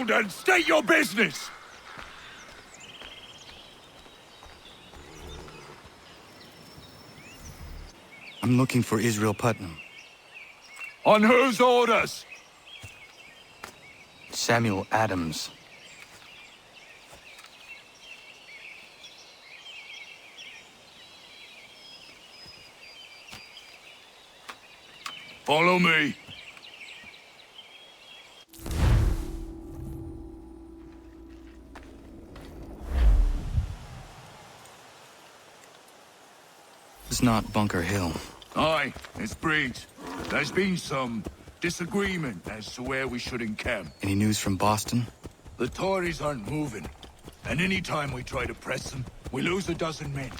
Speaker 8: around and state your business!
Speaker 17: I'm looking for Israel Putnam.
Speaker 8: On whose orders?
Speaker 17: Samuel Adams.
Speaker 8: Follow me.
Speaker 17: It's not Bunker Hill.
Speaker 8: Aye, it's Breach. There's been some disagreement as to where we should encamp.
Speaker 17: Any news from Boston?
Speaker 8: The Tories aren't moving, and any time we try to press them, we lose a dozen men.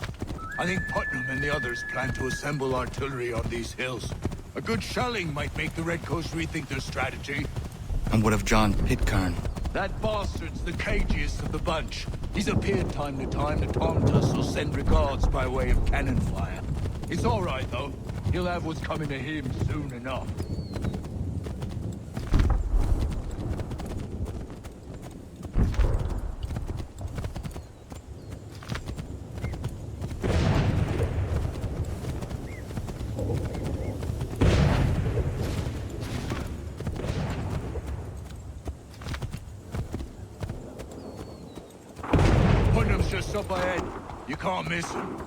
Speaker 8: I think Putnam and the others plan to assemble artillery on these hills. A good shelling might make the Redcoats rethink their strategy.
Speaker 17: And what of John Pitcairn?
Speaker 8: That bastard's the cagiest of the bunch. He's appeared time to time to taunt us or send regards by way of cannon fire. It's all right, though. He'll have what's coming to him soon enough. Putnam's just up ahead. You can't miss him.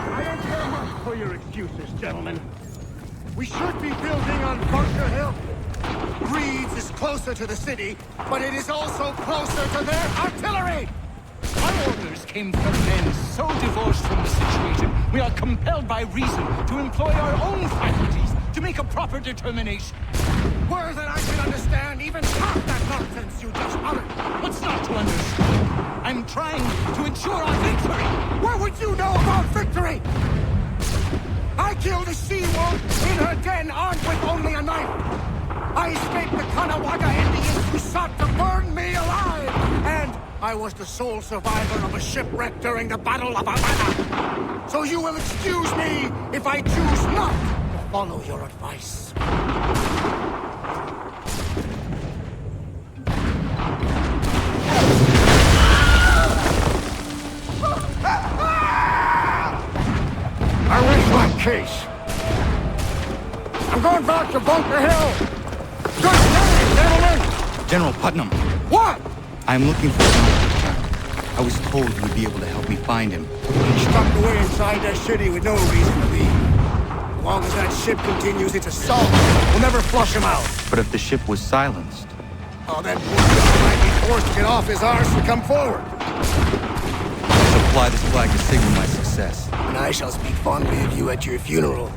Speaker 7: I don't care much for your excuses, gentlemen. We should be building on Bunker Hill. Reed's is closer to the city, but it is also closer to their artillery!
Speaker 5: Our orders came from men so divorced from the situation, we are compelled by reason to employ our own faculties to make a proper determination.
Speaker 7: Were that I can understand even half that nonsense you just uttered.
Speaker 5: What's not to understand? I'm trying to ensure our victory!
Speaker 7: What would you know about victory? I killed a she-wolf in her den armed with only a knife. I escaped the Kanawagha Indians who sought to burn me alive. And I was the sole survivor of a shipwreck during the Battle of Havana. So you will excuse me if I choose not to follow your advice. I rest my case. I'm going back to Bunker Hill. Good day, gentlemen!
Speaker 17: General Putnam.
Speaker 7: What?
Speaker 17: I'm looking for John Pitcairn. I was told you would be able to help me find him.
Speaker 7: He's stuck away inside that city with no reason to be. As long as that ship continues its assault, we'll never flush him out.
Speaker 17: But if the ship was silenced...
Speaker 7: Oh, that poor guy might be forced to get off his arse and come forward.
Speaker 17: I shall fly this flag to signal my success.
Speaker 7: And I shall speak fondly of you at your funeral.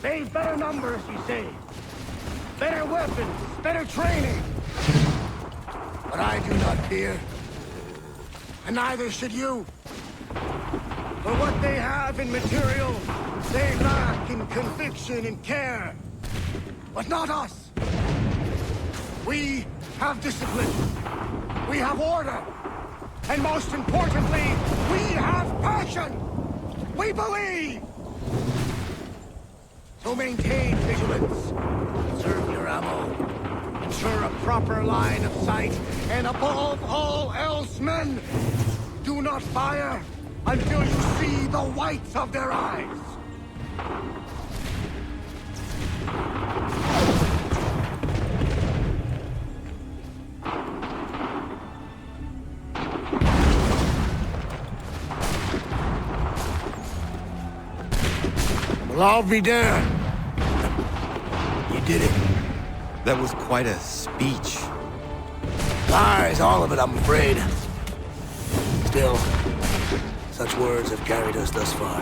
Speaker 7: They've better numbers, you say. Better weapons, better training. But I do not fear. And neither should you. For what they have in material, they lack in conviction and care. But not us. We have discipline. We have order. And most importantly, we have passion. We believe. So maintain vigilance. Conserve your ammo. Ensure a proper line of sight. And above all else, men, do not fire until you see the whites of their eyes. Well, I'll be damned. You did it.
Speaker 17: That was quite a speech.
Speaker 7: Lies, all of it, I'm afraid. Still, such words have carried us thus far.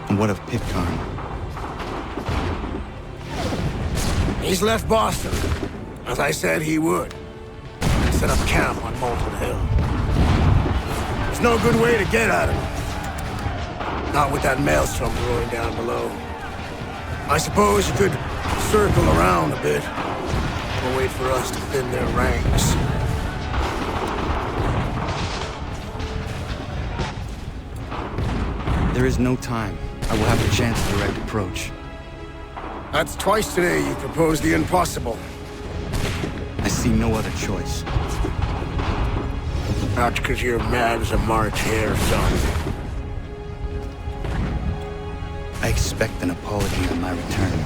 Speaker 17: And what of Pitcairn?
Speaker 7: He's left Boston, as I said he would, and set up camp on Molten Hill. There's no good way to get at him. Not with that maelstrom roaring down below. I suppose you could circle around a bit, or wait for us to thin their ranks.
Speaker 17: There is no time. I will have to chance a direct approach.
Speaker 7: That's twice today you proposed the impossible.
Speaker 17: I see no other choice.
Speaker 7: Not because you're mad as a March hare, son.
Speaker 17: I expect an apology on my return.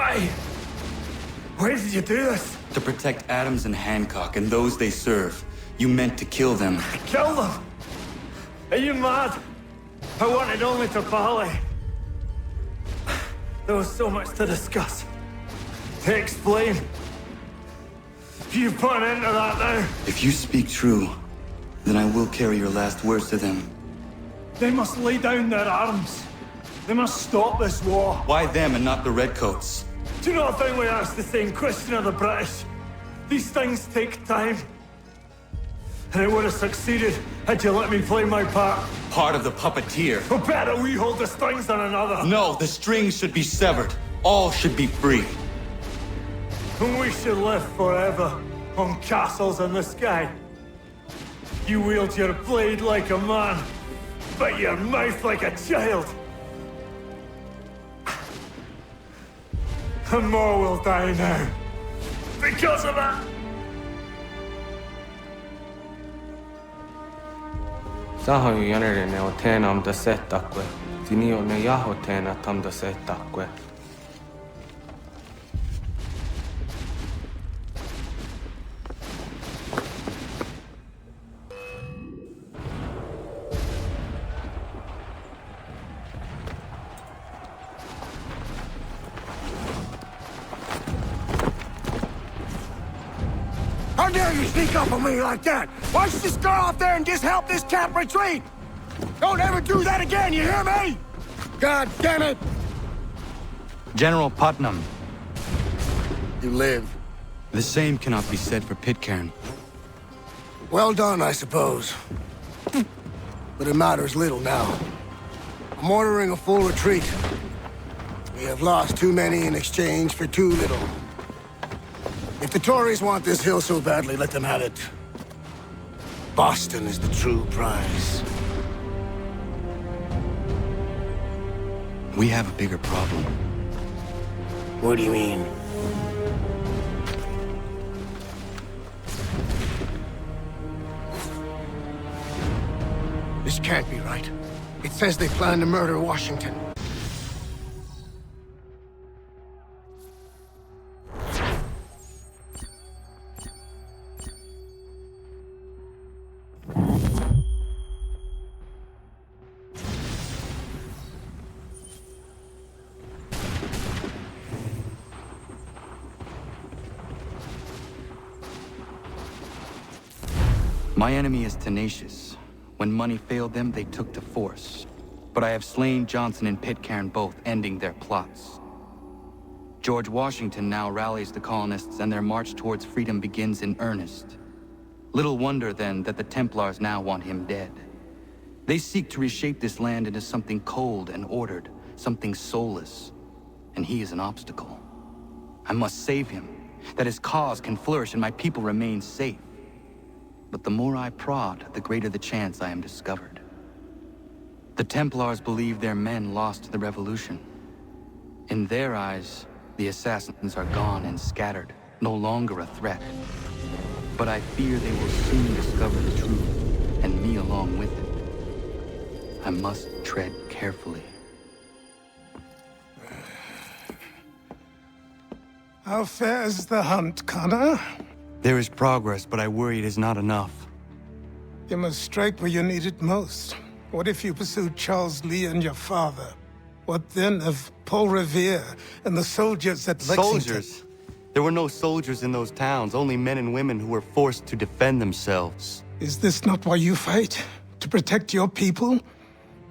Speaker 3: Why did you do this?
Speaker 17: To protect Adams and Hancock and those they serve, you meant to kill them.
Speaker 3: Kill them? Are you mad? I wanted only to parley. There was so much to discuss, to explain. You put an end to that now.
Speaker 17: If you speak true, then I will carry your last words to them.
Speaker 3: They must lay down their arms. They must stop this war.
Speaker 17: Why them and not the Redcoats?
Speaker 3: Do you not think we asked the same question of the British? These things take time. And it would have succeeded had you let me play my part.
Speaker 17: Part of the puppeteer.
Speaker 3: Well, better we hold the strings than another.
Speaker 17: No, the strings should be severed. All should be free.
Speaker 3: And we should live forever on castles in the sky. You wield your blade like a man, but your mouth like a child. And more will die now. Because of that.
Speaker 18: Sahoy yanere ne otena am da setakwe. Zinio ne yahotena tam da setakwe.
Speaker 7: How dare you sneak up on me like that? Why don't you just go out there and just help this camp retreat? Don't ever do that again, you hear me? God damn it!
Speaker 17: General Putnam.
Speaker 7: You live.
Speaker 17: The same cannot be said for Pitcairn.
Speaker 7: Well done, I suppose. But it matters little now. I'm ordering a full retreat. We have lost too many in exchange for too little. If the Tories want this hill so badly, let them have it. Boston is the true prize.
Speaker 17: We have a bigger problem.
Speaker 7: What do you mean? This can't be right. It says they plan to murder Washington.
Speaker 17: My enemy is tenacious. When money failed them, they took to force. But I have slain Johnson and Pitcairn both, ending their plots. George Washington now rallies the colonists, and their march towards freedom begins in earnest. Little wonder, then, that the Templars now want him dead. They seek to reshape this land into something cold and ordered, something soulless. And he is an obstacle. I must save him, that his cause can flourish and my people remain safe. But the more I prod, the greater the chance I am discovered. The Templars believe their men lost the revolution. In their eyes, the assassins are gone and scattered, no longer a threat. But I fear they will soon discover the truth, and me along with it. I must tread carefully.
Speaker 9: How fares the hunt, Connor?
Speaker 17: There is progress, but I worry it is not enough.
Speaker 9: You must strike where you need it most. What if you pursued Charles Lee and your father? What then of Paul Revere and the soldiers at Lexington?
Speaker 17: Soldiers? There were no soldiers in those towns, only men and women who were forced to defend themselves.
Speaker 9: Is this not why you fight? To protect your people?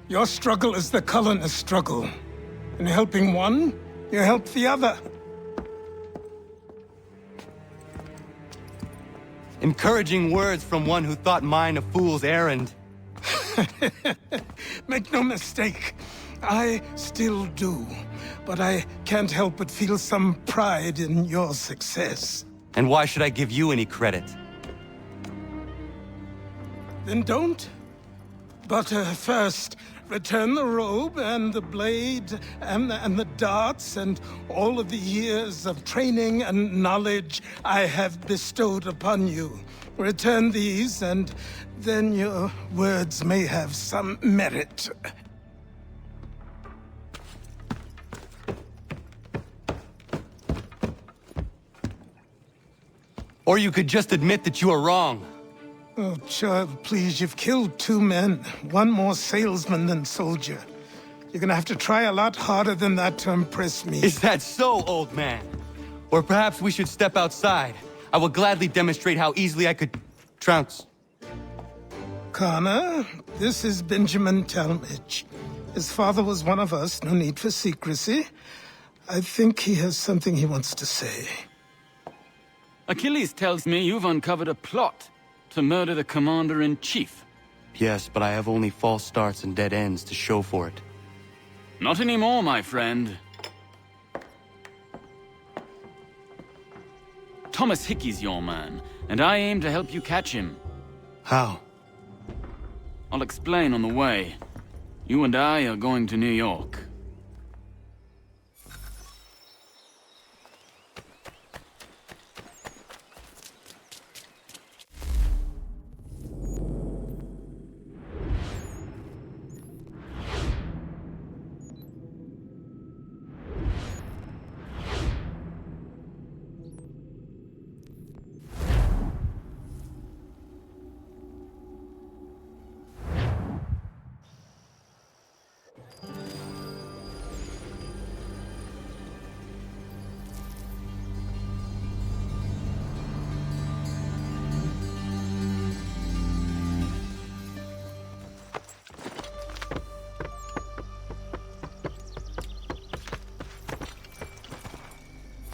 Speaker 9: Your struggle is the colonist struggle. In helping one, you help the other.
Speaker 17: Encouraging words from one who thought mine a fool's errand.
Speaker 9: Make no mistake, I still do. But I can't help but feel some pride in your success.
Speaker 17: And why should I give you any credit?
Speaker 9: Then don't. But first, return the robe and the blade and the darts and all of the years of training and knowledge I have bestowed upon you. Return these, and then your words may have some merit.
Speaker 17: Or you could just admit that you are wrong.
Speaker 9: Oh, child, please, you've killed 2 men. One more salesman than soldier. You're gonna have to try a lot harder than that to impress me.
Speaker 17: Is that so, old man? Or perhaps we should step outside. I will gladly demonstrate how easily I could trounce.
Speaker 9: Connor, this is Benjamin Talmadge. His father was one of us, no need for secrecy. I think he has something he wants to say.
Speaker 2: Achilles tells me you've uncovered a plot to murder the Commander-in-Chief.
Speaker 17: Yes, but I have only false starts and dead ends to show for it.
Speaker 2: Not anymore, my friend. Thomas Hickey's your man, and I aim to help you catch him.
Speaker 17: How?
Speaker 2: I'll explain on the way. You and I are going to New York.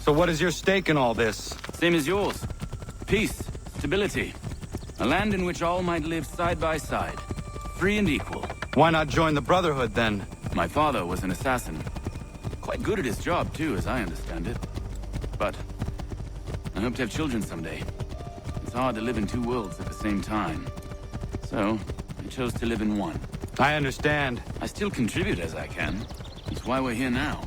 Speaker 17: So what is your stake in all this?
Speaker 2: Same as yours. Peace, stability. A land in which all might live side by side. Free and equal.
Speaker 17: Why not join the Brotherhood, then?
Speaker 2: My father was an assassin. Quite good at his job, too, as I understand it. But I hope to have children someday. It's hard to live in 2 worlds at the same time. So, I chose to live in one.
Speaker 17: I understand.
Speaker 2: I still contribute as I can. That's why we're here now.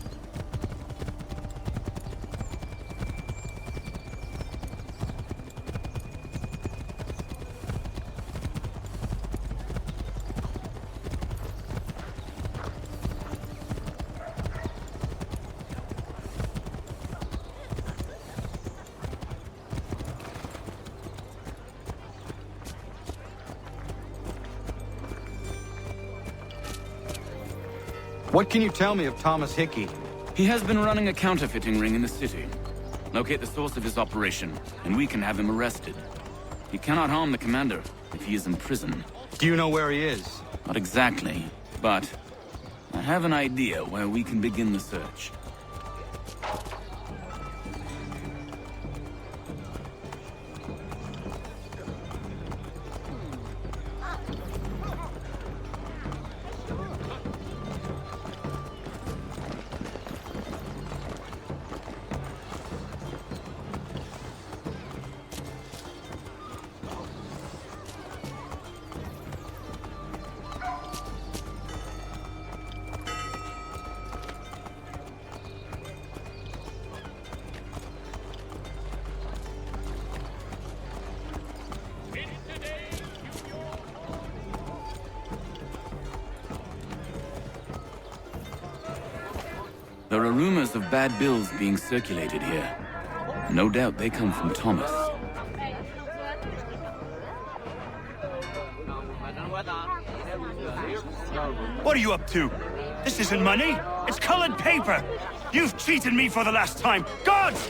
Speaker 17: What can you tell me of Thomas Hickey?
Speaker 2: He has been running a counterfeiting ring in the city. Locate the source of his operation, and we can have him arrested. He cannot harm the commander if he is in prison.
Speaker 17: Do you know where he is?
Speaker 2: Not exactly, but I have an idea where we can begin the search. There are rumors of bad bills being circulated here. No doubt they come from Thomas.
Speaker 11: What are you up to? This isn't money. It's colored paper. You've cheated me for the last time. Gods!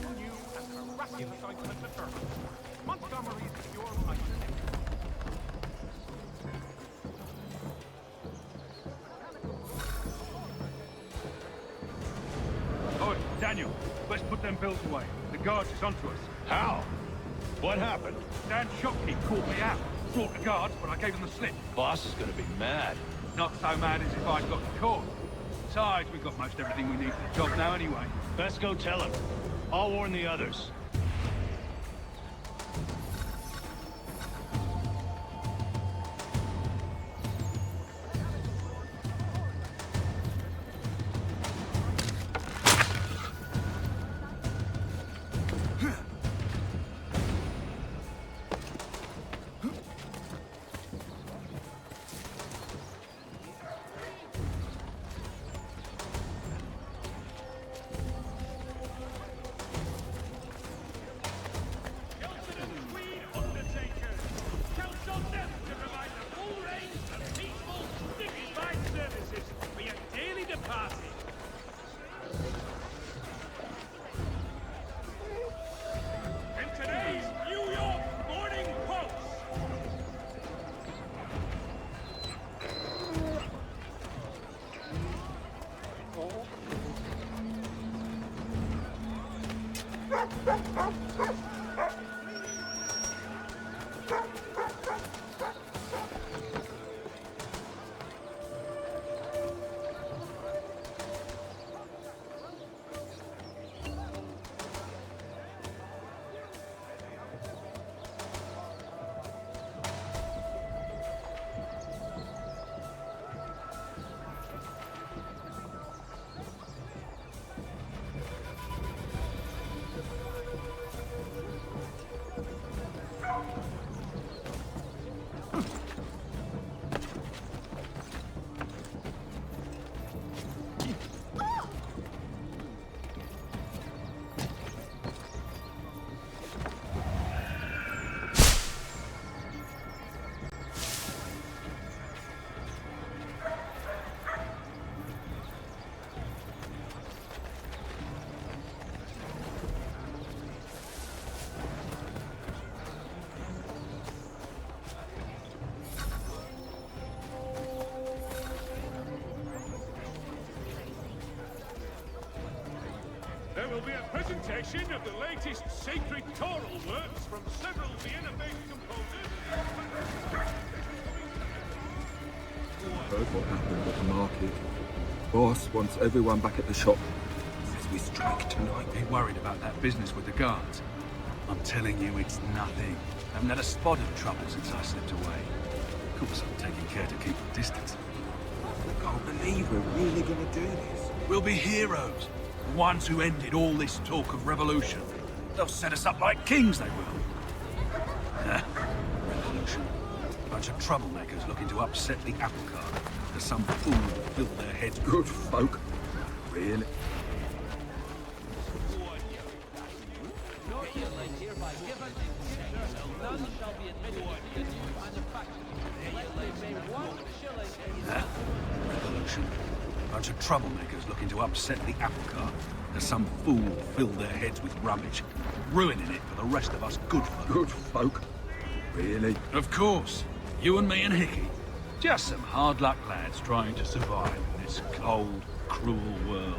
Speaker 11: upon you and harassing us out to the turn. Montgomery is your right.
Speaker 12: Oi, Daniel, let's put them bills away. The guards is onto us.
Speaker 21: How? What happened?
Speaker 12: Dan Shopkeep called me out. Brought the guards, but I gave them the slip.
Speaker 21: Boss is gonna be mad.
Speaker 12: Not so mad as if I'd got caught. Besides, we've got most everything we need for the job now anyway.
Speaker 21: Best go tell him. I'll warn the others.
Speaker 12: There will be a presentation of the latest sacred choral works from several Vienna-based composers.
Speaker 15: Heard what happened at the market. Boss wants everyone back at the shop.
Speaker 12: Says we strike tonight. Ain't worried about that business with the guards. I'm telling you, it's nothing. I haven't had a spot of trouble since I slipped away. Of course, I'm taking care to keep the distance.
Speaker 15: I can't believe we're really gonna do this.
Speaker 12: We'll be heroes. The ones who ended all this talk of revolution. They'll set us up like kings, they will. Revolution. Bunch of troublemakers looking to upset the apple cart. There's some fool to fill their heads.
Speaker 15: Good folk. Really?
Speaker 12: Revolution. Bunch of troublemakers looking to upset the apple cart. There's some fool fill their heads with rubbish, ruining it for the rest of us good folk.
Speaker 15: Good folk? Really?
Speaker 12: Of course. You and me and Hickey. Just some hard luck lads trying to survive in this cold, cruel world.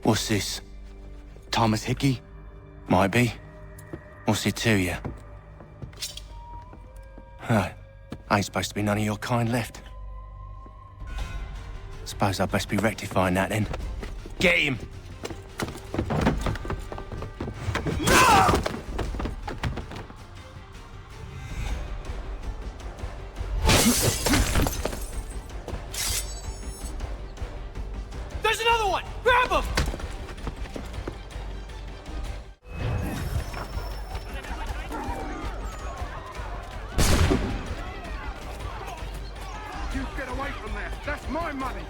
Speaker 16: What's this? Thomas Hickey? Might be. What's it to you? Right. Ain't supposed to be none of your kind left. Suppose I'd best be rectifying that then. Get him!
Speaker 11: There's another one! Grab him!
Speaker 7: You get away from there. That's my money.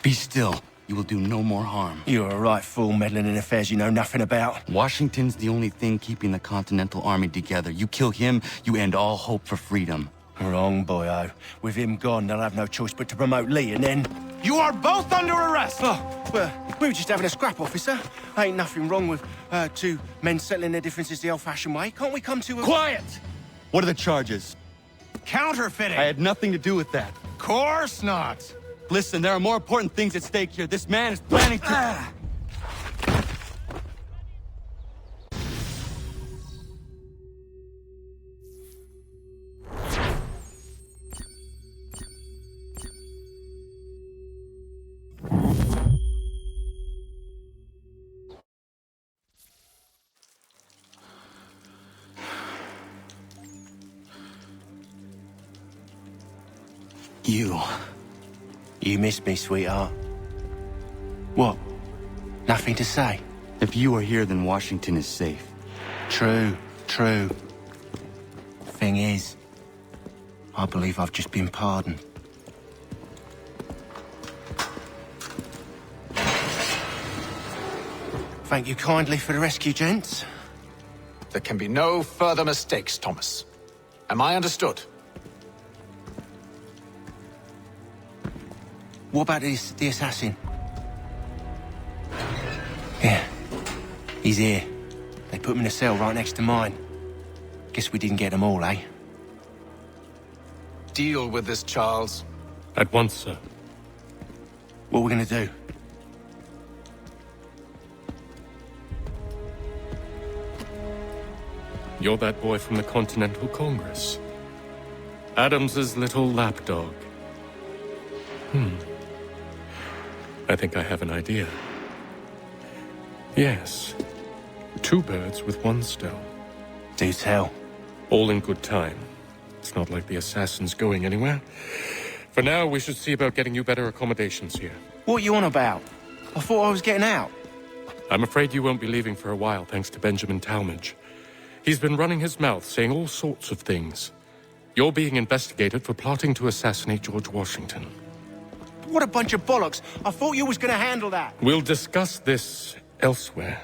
Speaker 16: Be still. You will do no more harm. You're a right fool meddling in affairs you know nothing about. Washington's the only thing keeping the Continental Army together. You kill him, you end all hope for freedom. Wrong, boyo. With him gone, they'll have no choice but to promote Lee, and then... You are both under arrest! Oh, well, we were just having a scrap, officer. Ain't nothing wrong with two men settling their differences the old-fashioned way. Can't we come to a...
Speaker 17: Quiet! What are the charges?
Speaker 16: Counterfeiting!
Speaker 17: I had nothing to do with that.
Speaker 16: Course not!
Speaker 17: Listen, there are more important things at stake here. This man is planning to...
Speaker 16: You missed me, sweetheart. What? Nothing to say?
Speaker 17: If you are here, then Washington is safe.
Speaker 16: True. Thing is, I believe I've just been pardoned. Thank you kindly for the rescue, gents.
Speaker 4: There can be no further mistakes, Thomas. Am I understood?
Speaker 16: What about the assassin? Yeah, he's here. They put him in a cell right next to mine. Guess we didn't get them all, eh?
Speaker 4: Deal with this, Charles.
Speaker 22: At once, sir.
Speaker 16: What are we gonna do?
Speaker 22: You're that boy from the Continental Congress. Adams's little lapdog. I think I have an idea. Yes. 2 birds with 1 stone.
Speaker 16: Do tell.
Speaker 22: All in good time. It's not like the assassin's going anywhere. For now, we should see about getting you better accommodations here.
Speaker 16: What are you on about? I thought I was getting out.
Speaker 22: I'm afraid you won't be leaving for a while, thanks to Benjamin Talmadge. He's been running his mouth, saying all sorts of things. You're being investigated for plotting to assassinate George Washington.
Speaker 16: What a bunch of bollocks. I thought you was gonna handle that.
Speaker 22: We'll discuss this elsewhere.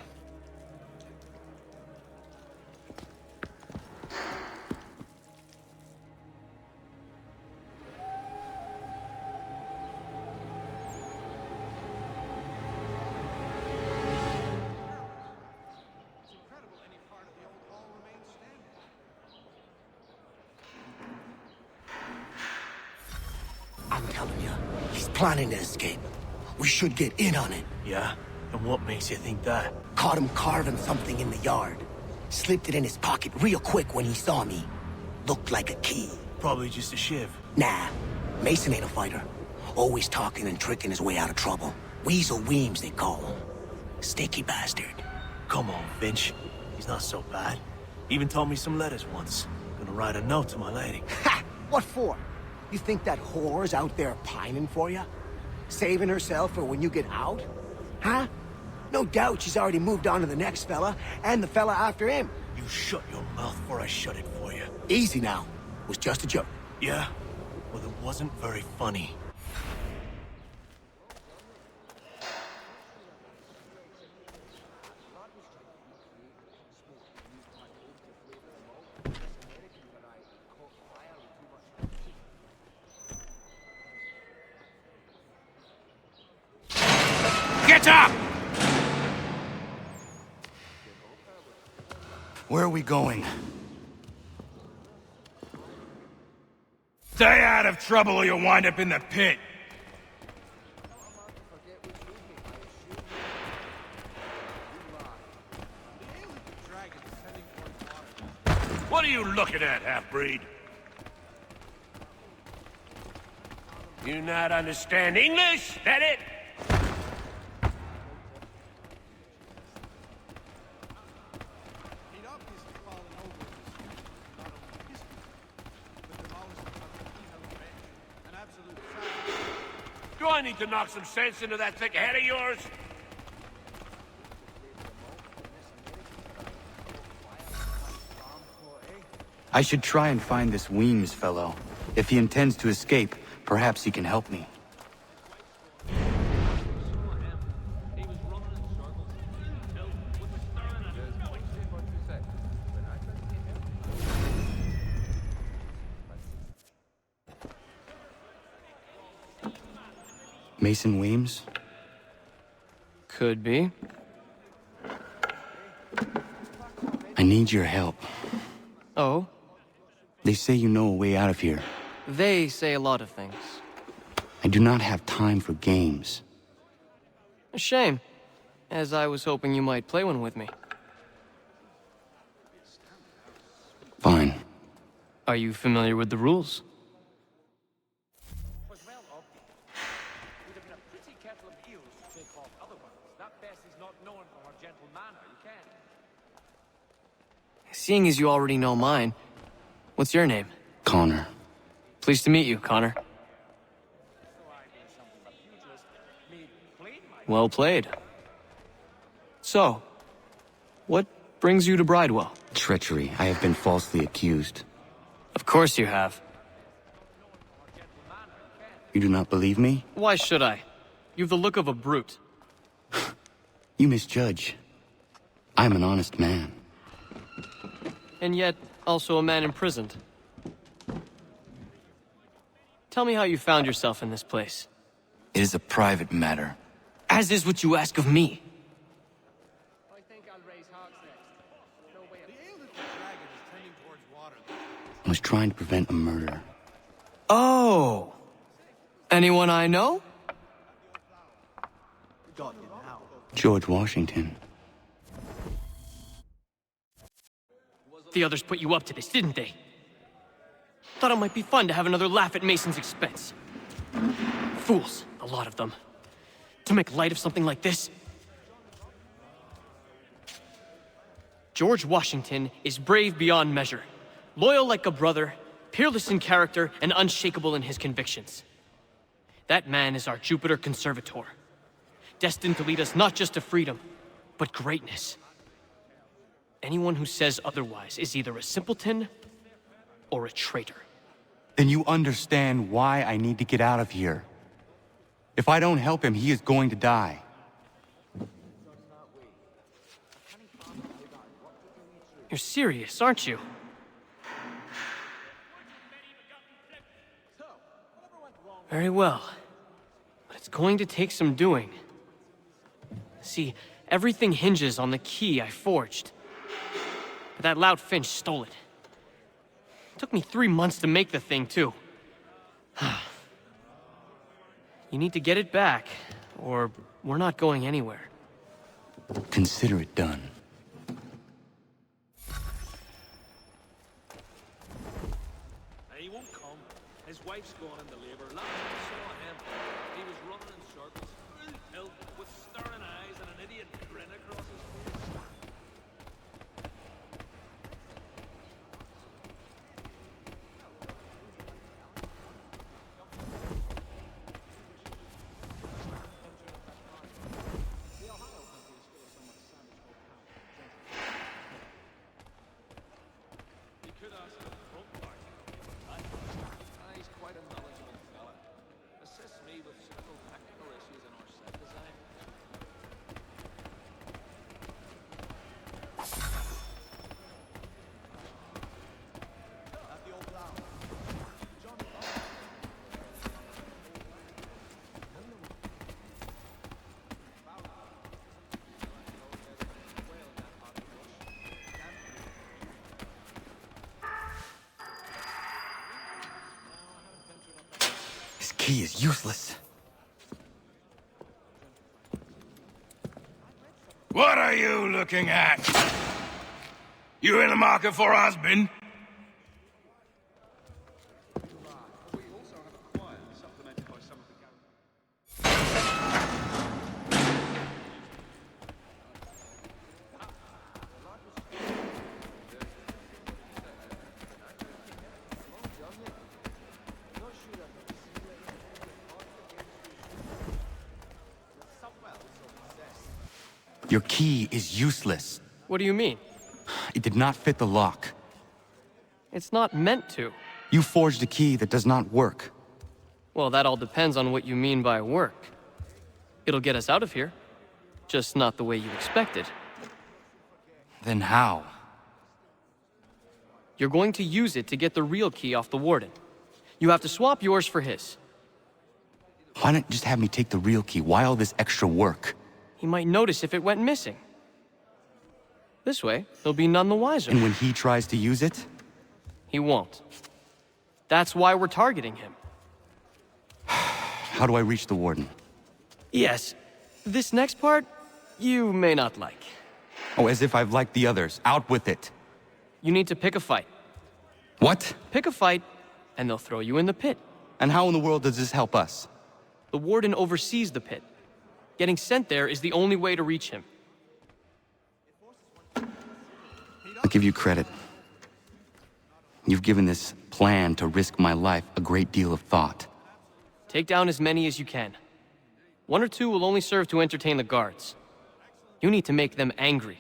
Speaker 6: I'm telling you, he's planning to escape. We should get in on it.
Speaker 14: Yeah? And what makes you think that?
Speaker 6: Caught him carving something in the yard. Slipped it in his pocket real quick when he saw me. Looked like a key.
Speaker 14: Probably just a shiv.
Speaker 6: Nah, Mason ain't a fighter. Always talking and tricking his way out of trouble. Weasel Weems, they call him. Sneaky bastard.
Speaker 14: Come on, Finch. He's not so bad. Even taught me some letters once. Gonna write a note to my lady.
Speaker 6: Ha! What for? You think that whore's out there pining for you? Saving herself for when you get out? Huh? No doubt she's already moved on to the next fella, and the fella after him.
Speaker 14: You shut your mouth before I shut it for you.
Speaker 6: Easy now. It was just a joke.
Speaker 14: Yeah? Well, it wasn't very funny.
Speaker 16: Get up! Where are we going?
Speaker 5: Stay out of trouble or you'll wind up in the pit.
Speaker 22: What are you looking at, half-breed? You not understand English? That it? Do I need to knock some sense into that thick head of yours?
Speaker 17: I should try and find this Weems fellow. If he intends to escape, perhaps he can help me. Mason Weems?
Speaker 10: Could be.
Speaker 17: I need your help.
Speaker 10: Oh?
Speaker 17: They say you know a way out of here.
Speaker 10: They say a lot of things.
Speaker 17: I do not have time for games.
Speaker 10: A shame, as I was hoping you might play one with me.
Speaker 17: Fine.
Speaker 10: Are you familiar with the rules? Seeing as you already know mine, what's your name?
Speaker 17: Connor.
Speaker 10: Pleased to meet you, Connor. Well played. So, what brings you to Bridewell?
Speaker 17: Treachery. I have been falsely accused.
Speaker 10: Of course you have.
Speaker 17: You do not believe me?
Speaker 10: Why should I? You've the look of a brute.
Speaker 17: You misjudge. I'm an honest man.
Speaker 10: And yet, also a man imprisoned. Tell me how you found yourself in this place.
Speaker 17: It is a private matter.
Speaker 10: As is what you ask of me.
Speaker 17: I was trying to prevent a murder.
Speaker 10: Oh! Anyone I know?
Speaker 17: George Washington.
Speaker 10: The others put you up to this, didn't they? Thought it might be fun to have another laugh at Mason's expense. Fools, a lot of them. To make light of something like this. George Washington is brave beyond measure, loyal like a brother, peerless in character, and unshakable in his convictions. That man is our Jupiter Conservator, destined to lead us not just to freedom, but greatness. Anyone who says otherwise is either a simpleton or a traitor.
Speaker 17: Then you understand why I need to get out of here. If I don't help him, he is going to die.
Speaker 10: You're serious, aren't you? Very well. But it's going to take some doing. See, everything hinges on the key I forged. But that loud Finch stole it. Took me 3 months to make the thing, too. You need to get it back, or we're not going anywhere.
Speaker 17: Consider it done.
Speaker 12: He won't come. His wife's gone into labor. Last I saw him, he was running in circles, full tilt, with staring eyes and an idiot grin across his face.
Speaker 16: key is useless.
Speaker 19: What are you looking at? You in the market for a husband?
Speaker 16: Your key is useless.
Speaker 10: What do you mean?
Speaker 16: It did not fit the lock.
Speaker 10: It's not meant to.
Speaker 16: You forged a key that does not work.
Speaker 10: Well, that all depends on what you mean by work. It'll get us out of here. Just not the way you expected.
Speaker 16: Then how?
Speaker 10: You're going to use it to get the real key off the Warden. You have to swap yours for his.
Speaker 16: Why not just have me take the real key? Why all this extra work?
Speaker 10: He might notice if it went missing. This way, he'll be none the wiser.
Speaker 16: And when he tries to use it?
Speaker 10: He won't. That's why we're targeting him.
Speaker 16: How do I reach the Warden?
Speaker 10: Yes. This next part, you may not like.
Speaker 16: Oh, as if I've liked the others. Out with it.
Speaker 10: You need to pick a fight.
Speaker 16: What?
Speaker 10: Pick a fight, and they'll throw you in the pit.
Speaker 16: And how in the world does this help us?
Speaker 10: The Warden oversees the pit. Getting sent there is the only way to reach him.
Speaker 16: I'll give you credit. You've given this plan to risk my life a great deal of thought.
Speaker 10: Take down as many as you can. 1 or 2 will only serve to entertain the guards. You need to make them angry.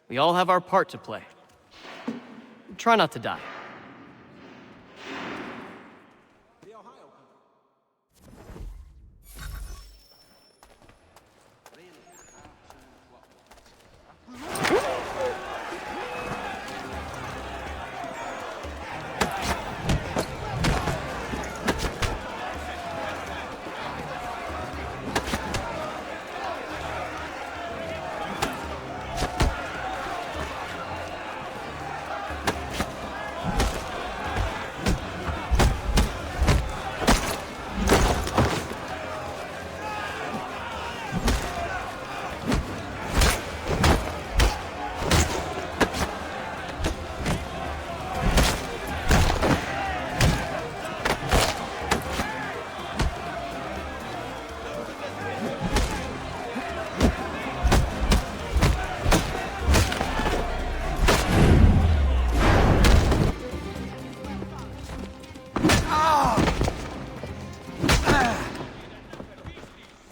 Speaker 10: We all have our part to play. Try not to die.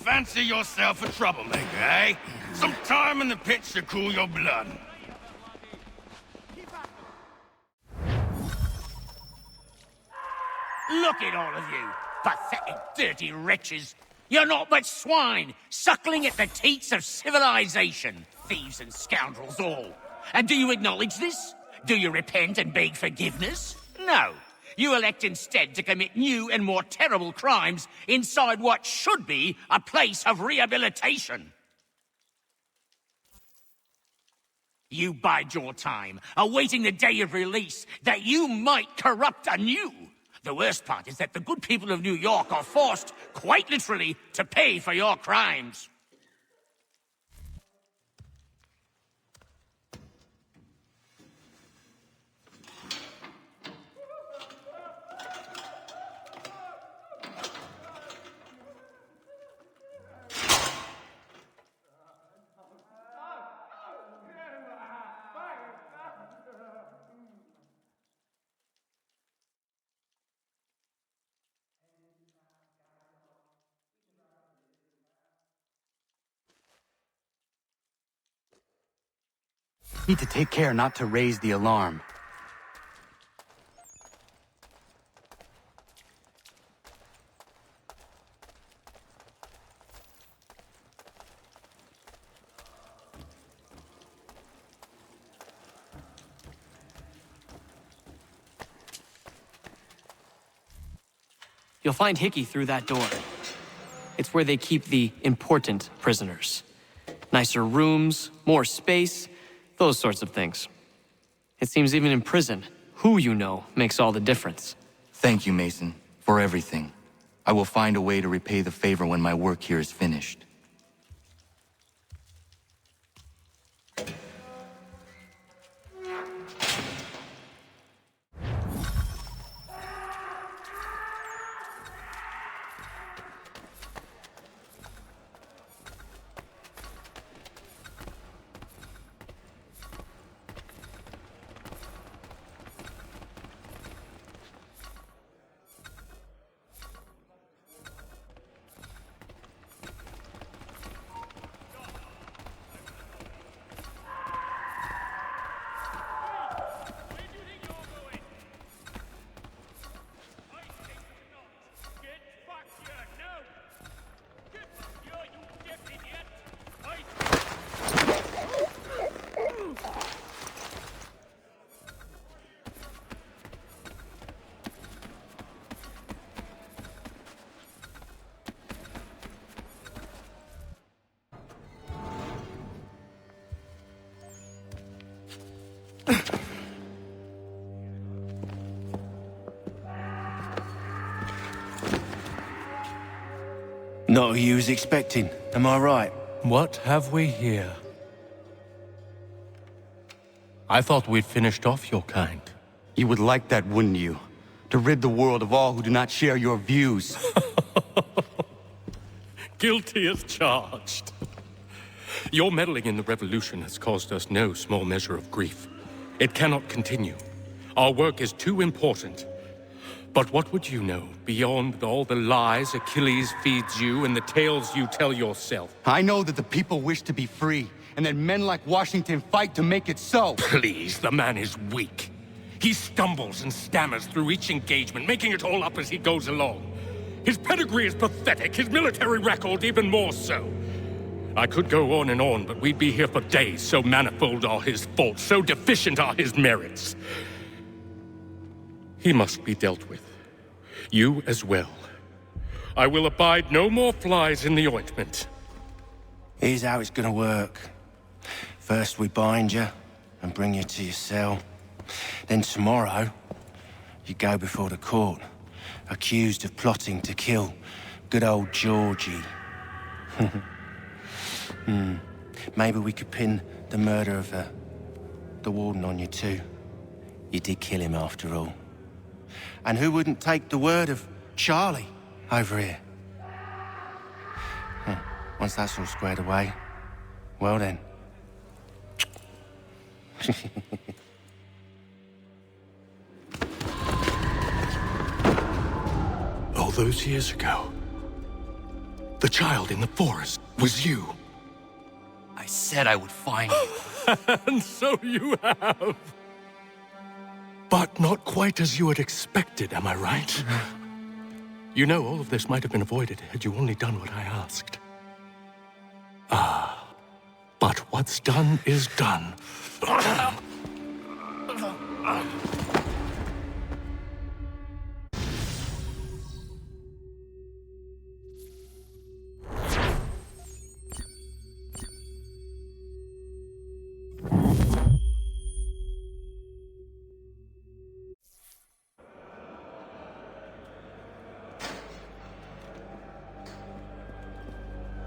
Speaker 19: Fancy yourself a troublemaker, eh? Some time in the pits to cool your blood.
Speaker 20: Look at all of you, pathetic, dirty wretches. You're not but swine, suckling at the teats of civilization. Thieves and scoundrels all. And do you acknowledge this? Do you repent and beg forgiveness? No. You elect instead to commit new and more terrible crimes inside what should be a place of rehabilitation. You bide your time, awaiting the day of release, that you might corrupt anew. The worst part is that the good people of New York are forced, quite literally, to pay for your crimes.
Speaker 16: Need to take care not to raise the alarm.
Speaker 10: You'll find Hickey through that door. It's where they keep the important prisoners. Nicer rooms, more space, those sorts of things. It seems even in prison, who you know makes all the difference.
Speaker 16: Thank you, Mason. For everything. I will find a way to repay the favor when my work here is finished.
Speaker 1: Not who you was expecting, am I right?
Speaker 13: What have we here? I thought we'd finished off your kind.
Speaker 16: You would like that, wouldn't you? To rid the world of all who do not share your views.
Speaker 13: Guilty as charged. Your meddling in the revolution has caused us no small measure of grief. It cannot continue. Our work is too important. But what would you know beyond all the lies Achilles feeds you and the tales you tell yourself?
Speaker 16: I know that the people wish to be free, and that men like Washington fight to make it so.
Speaker 13: Please, the man is weak. He stumbles and stammers through each engagement, making it all up as he goes along. His pedigree is pathetic, his military record even more so. I could go on, but we'd be here for days, so manifold are his faults, so deficient are his merits. He must be dealt with. You as well. I will abide no more flies in the ointment.
Speaker 1: Here's how it's gonna work. First we bind you and bring you to your cell. Then tomorrow, you go before the court, accused of plotting to kill good old Georgie. Maybe we could pin the murder of the warden on you too. You did kill him after all. And who wouldn't take the word of Charlie over here? Once that's all squared away, well then.
Speaker 13: All those years ago, the child in the forest was you.
Speaker 16: I said I would find you.
Speaker 13: And so you have. But not quite as you had expected, am I right? You know, all of this might have been avoided had you only done what I asked. But what's done is done.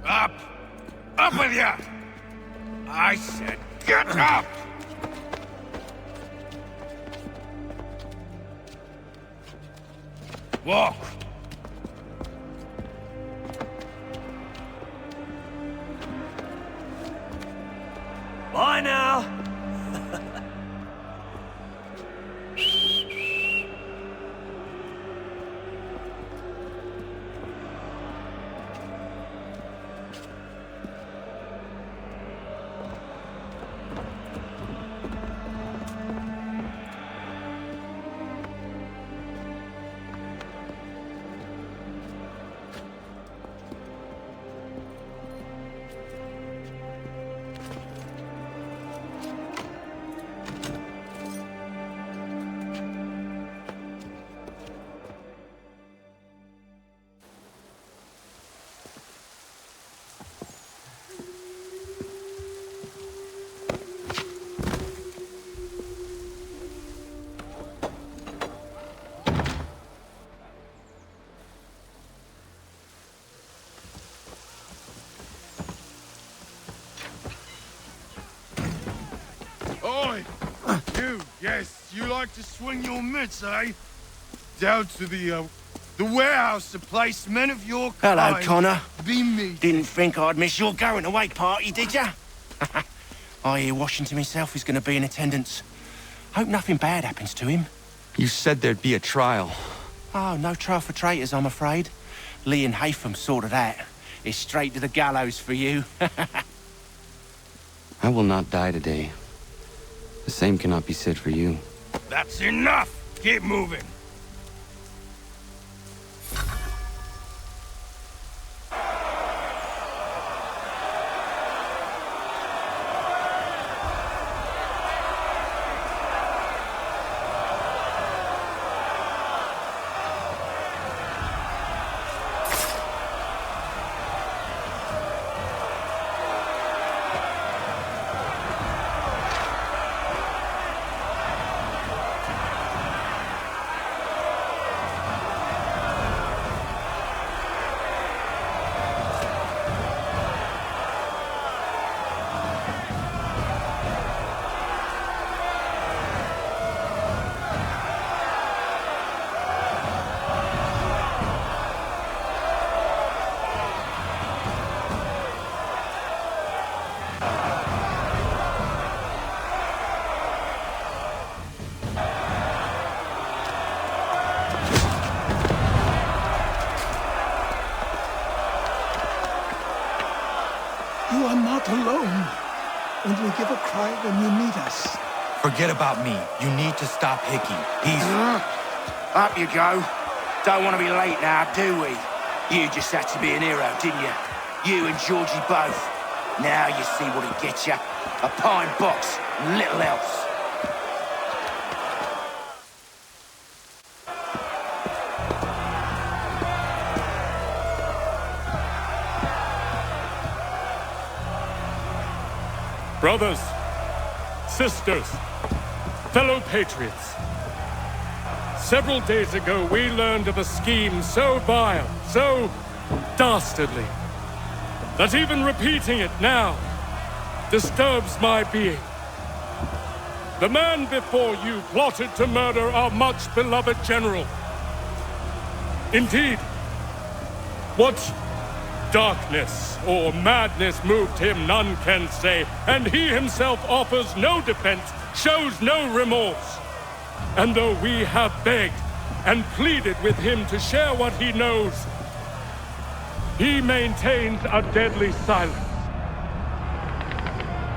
Speaker 19: Up! Up with you! I said get up! Walk!
Speaker 14: Bye now!
Speaker 21: Oi! You, yes, you like to swing your mitts, eh? Down to the warehouse to place men of your kind.
Speaker 1: Hello, Connor.
Speaker 21: Be me.
Speaker 1: Didn't think I'd miss your going away party, did ya? I hear Washington himself is going to be in attendance. Hope nothing bad happens to him.
Speaker 17: You said there'd be a trial.
Speaker 1: Oh, no trial for traitors, I'm afraid. Lee and Haytham sorted that. It's straight to the gallows for you.
Speaker 17: I will not die today. The same cannot be said for you.
Speaker 19: That's enough! Keep moving!
Speaker 9: You are not alone. Only give a cry when you need us.
Speaker 17: Forget about me. You need to stop Hickey. He's...
Speaker 1: Up you go. Don't want to be late now, do we? You just had to be an hero, didn't you? You and Georgie both. Now you see what it gets you. A pine box, and little else.
Speaker 13: Brothers, sisters, fellow patriots. Several days ago, we learned of a scheme so vile, so dastardly, that even repeating it now disturbs my being. The man before you plotted to murder our much-beloved general. Indeed, what darkness or madness moved him, none can say, and he himself offers no defense, shows no remorse. And though we have begged and pleaded with him to share what he knows, he maintains a deadly silence.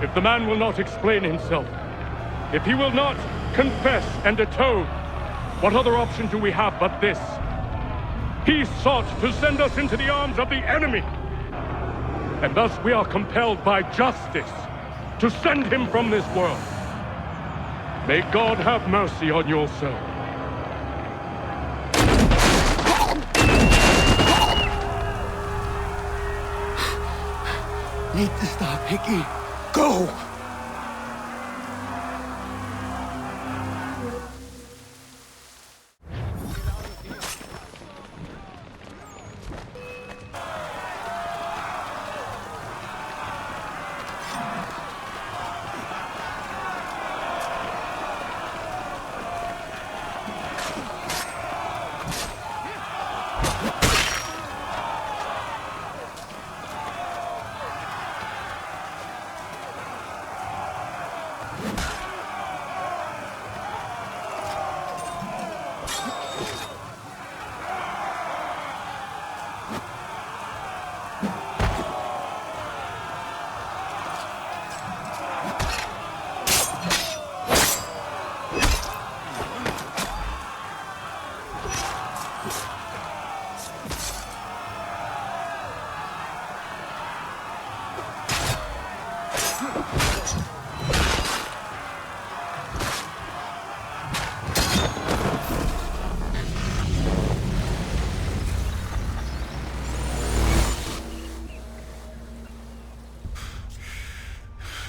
Speaker 13: If the man will not explain himself, if he will not confess and atone, what other option do we have but this? He sought to send us into the arms of the enemy. And thus we are compelled by justice to send him from this world. May God have mercy on your soul.
Speaker 9: Need to stop, Hickey. Go!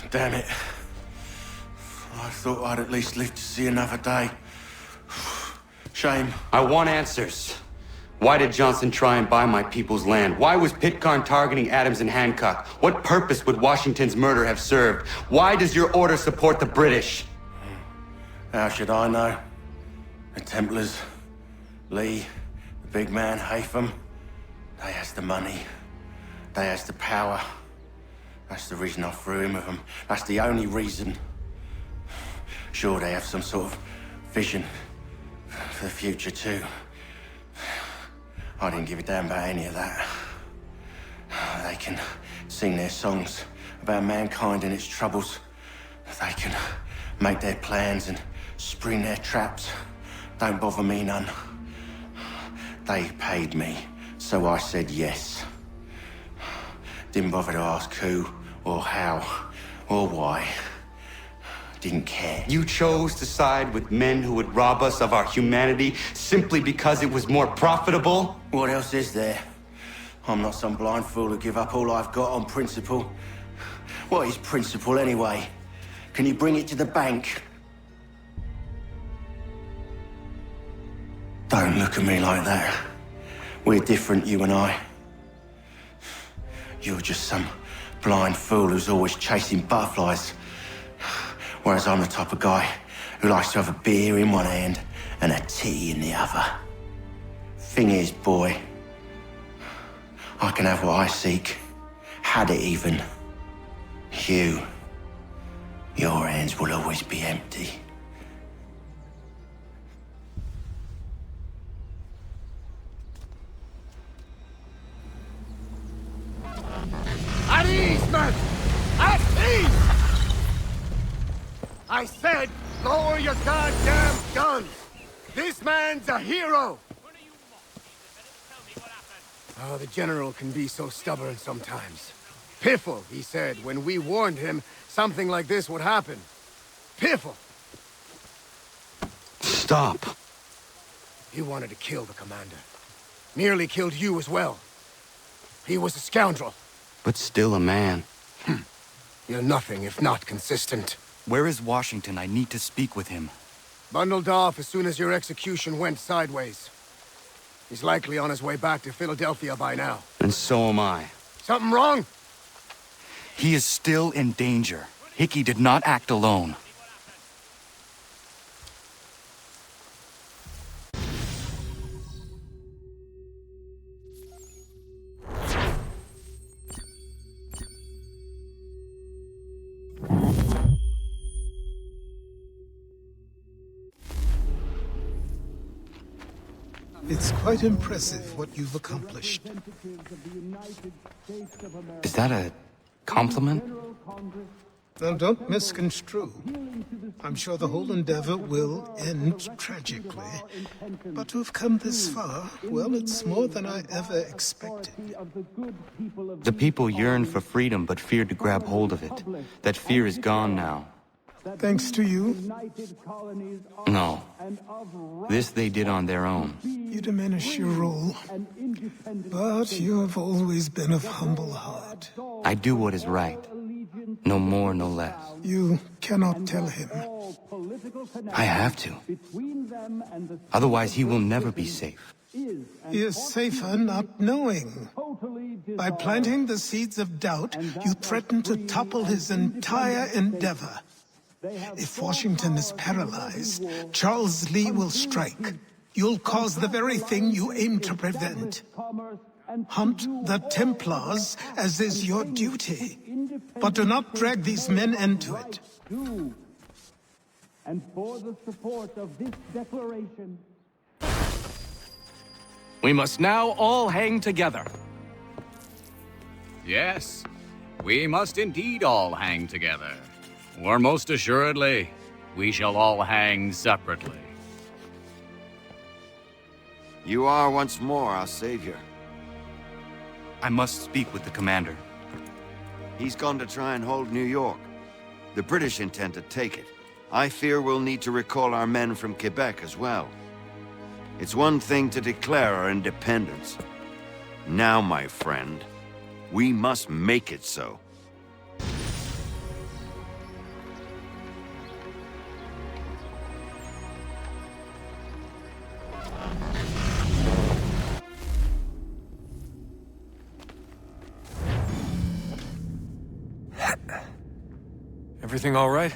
Speaker 1: Damn it. I thought I'd at least live to see another day. Shame.
Speaker 17: I want answers.
Speaker 16: Why did Johnson try and buy my people's land? Why was Pitcairn targeting Adams and Hancock? What purpose would Washington's murder have served? Why does your order support the British?
Speaker 1: How should I know? The Templars, Lee, the big man, Haytham, they has the money. They has the power. That's the reason I threw in with them. That's the only reason. Sure, they have some sort of vision for the future too. I didn't give a damn about any of that. They can sing their songs about mankind and its troubles. They can make their plans and spring their traps. Don't bother me none. They paid me, so I said yes. Didn't bother to ask who, or how, or why. Didn't care.
Speaker 16: You chose to side with men who would rob us of our humanity simply because it was more profitable?
Speaker 1: What else is there? I'm not some blind fool who give up all I've got on principle. What is principle anyway? Can you bring it to the bank? Don't look at me like that. We're different, you and I. You're just some blind fool who's always chasing butterflies. Whereas I'm the type of guy who likes to have a beer in one hand and a tea in the other. Thing is, boy, I can have what I seek. Had it even. Your hands will always be empty.
Speaker 7: At ease, men! At ease! I said, lower your goddamn guns! This man's a hero! Oh, the General can be so stubborn sometimes. Piffle, he said, when we warned him something like this would happen. Piffle!
Speaker 16: Stop.
Speaker 7: He wanted to kill the commander. Nearly killed you as well. He was a scoundrel.
Speaker 16: But still a man.
Speaker 7: You're nothing if not consistent.
Speaker 17: Where is Washington? I need to speak with him.
Speaker 7: Bundled off as soon as your execution went sideways. He's likely on his way back to Philadelphia by now.
Speaker 16: And so am I.
Speaker 7: Something wrong?
Speaker 17: He is still in danger. Hickey did not act alone.
Speaker 9: It's quite impressive what you've accomplished.
Speaker 17: Is that a compliment?
Speaker 9: Now, don't misconstrue. I'm sure the whole endeavor will end tragically. But to have come this far, well, it's more than I ever expected.
Speaker 17: The people yearned for freedom but feared to grab hold of it. That fear is gone now.
Speaker 9: Thanks to you?
Speaker 17: No. This they did on their own.
Speaker 9: You diminish your role. But you have always been of humble heart.
Speaker 17: I do what is right. No more, no less.
Speaker 9: You cannot tell him.
Speaker 17: I have to. Otherwise, he will never be safe.
Speaker 9: He is safer not knowing. By planting the seeds of doubt, you threaten to topple his entire endeavor. If Washington is paralyzed, Charles Lee will strike. You'll cause the very thing you aim to prevent. Hunt the Templars, as is your duty. But do not drag these men into it.
Speaker 11: And for the support of this declaration...
Speaker 17: We must now all hang together.
Speaker 3: Yes, we must indeed all hang together. Or most assuredly, we shall all hang separately.
Speaker 8: You are once more our savior.
Speaker 17: I must speak with the commander.
Speaker 8: He's gone to try and hold New York. The British intend to take it. I fear we'll need to recall our men from Quebec as well. It's one thing to declare our independence. Now, my friend, we must make it so.
Speaker 2: Everything all right?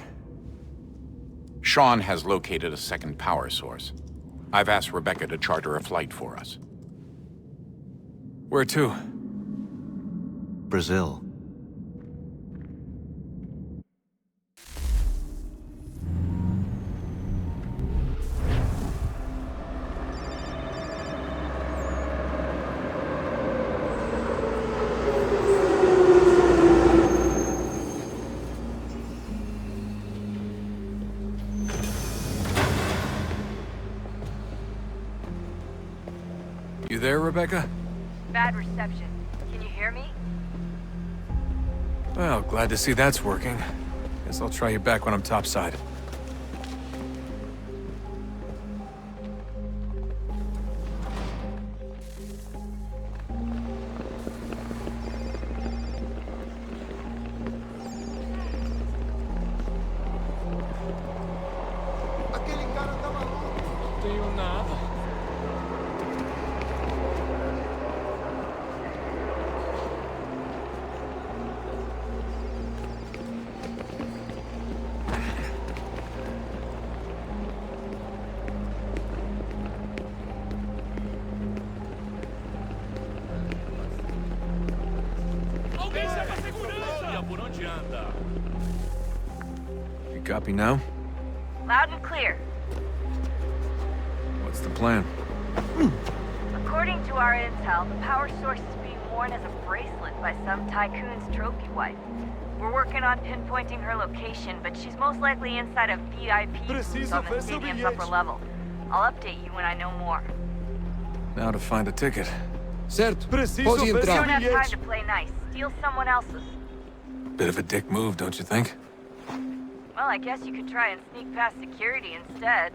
Speaker 18: Sean has located a second power source. I've asked Rebecca to charter a flight for us.
Speaker 2: Where to?
Speaker 23: Brazil.
Speaker 2: You there, Rebecca?
Speaker 24: Bad reception. Can you hear me?
Speaker 2: Well, glad to see that's working. Guess I'll try you back when I'm topside. You copy now?
Speaker 24: Loud and clear.
Speaker 2: What's the plan?
Speaker 24: According to our intel, the power source is being worn as a bracelet by some tycoon's trophy wife. We're working on pinpointing her location, but she's most likely inside a VIP booth on the stadium's upper level. I'll update you when I know more.
Speaker 2: Now to find a ticket.
Speaker 24: Certo, pode entrar. You don't have time to play nice. Steal someone else's.
Speaker 2: Bit of a dick move, don't you think?
Speaker 24: Well, I guess you could try and sneak past security instead.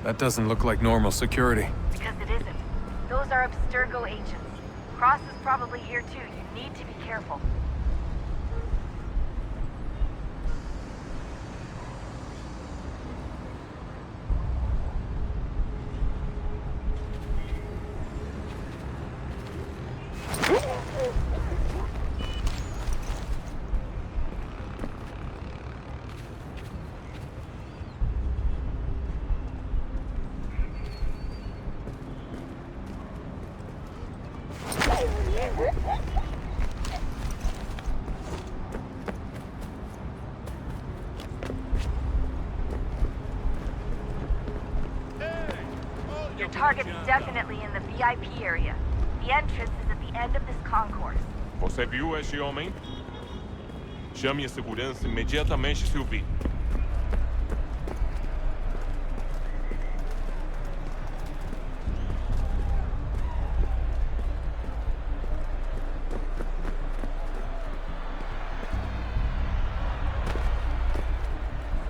Speaker 2: That doesn't look like normal security.
Speaker 24: Because it isn't. Those are Abstergo agents. Cross is probably here too. You need to be careful. Your target's definitely in the VIP area. The entrance is at the end of this concourse.
Speaker 25: Você viu este homem? Chame a segurança imediatamente se o vir.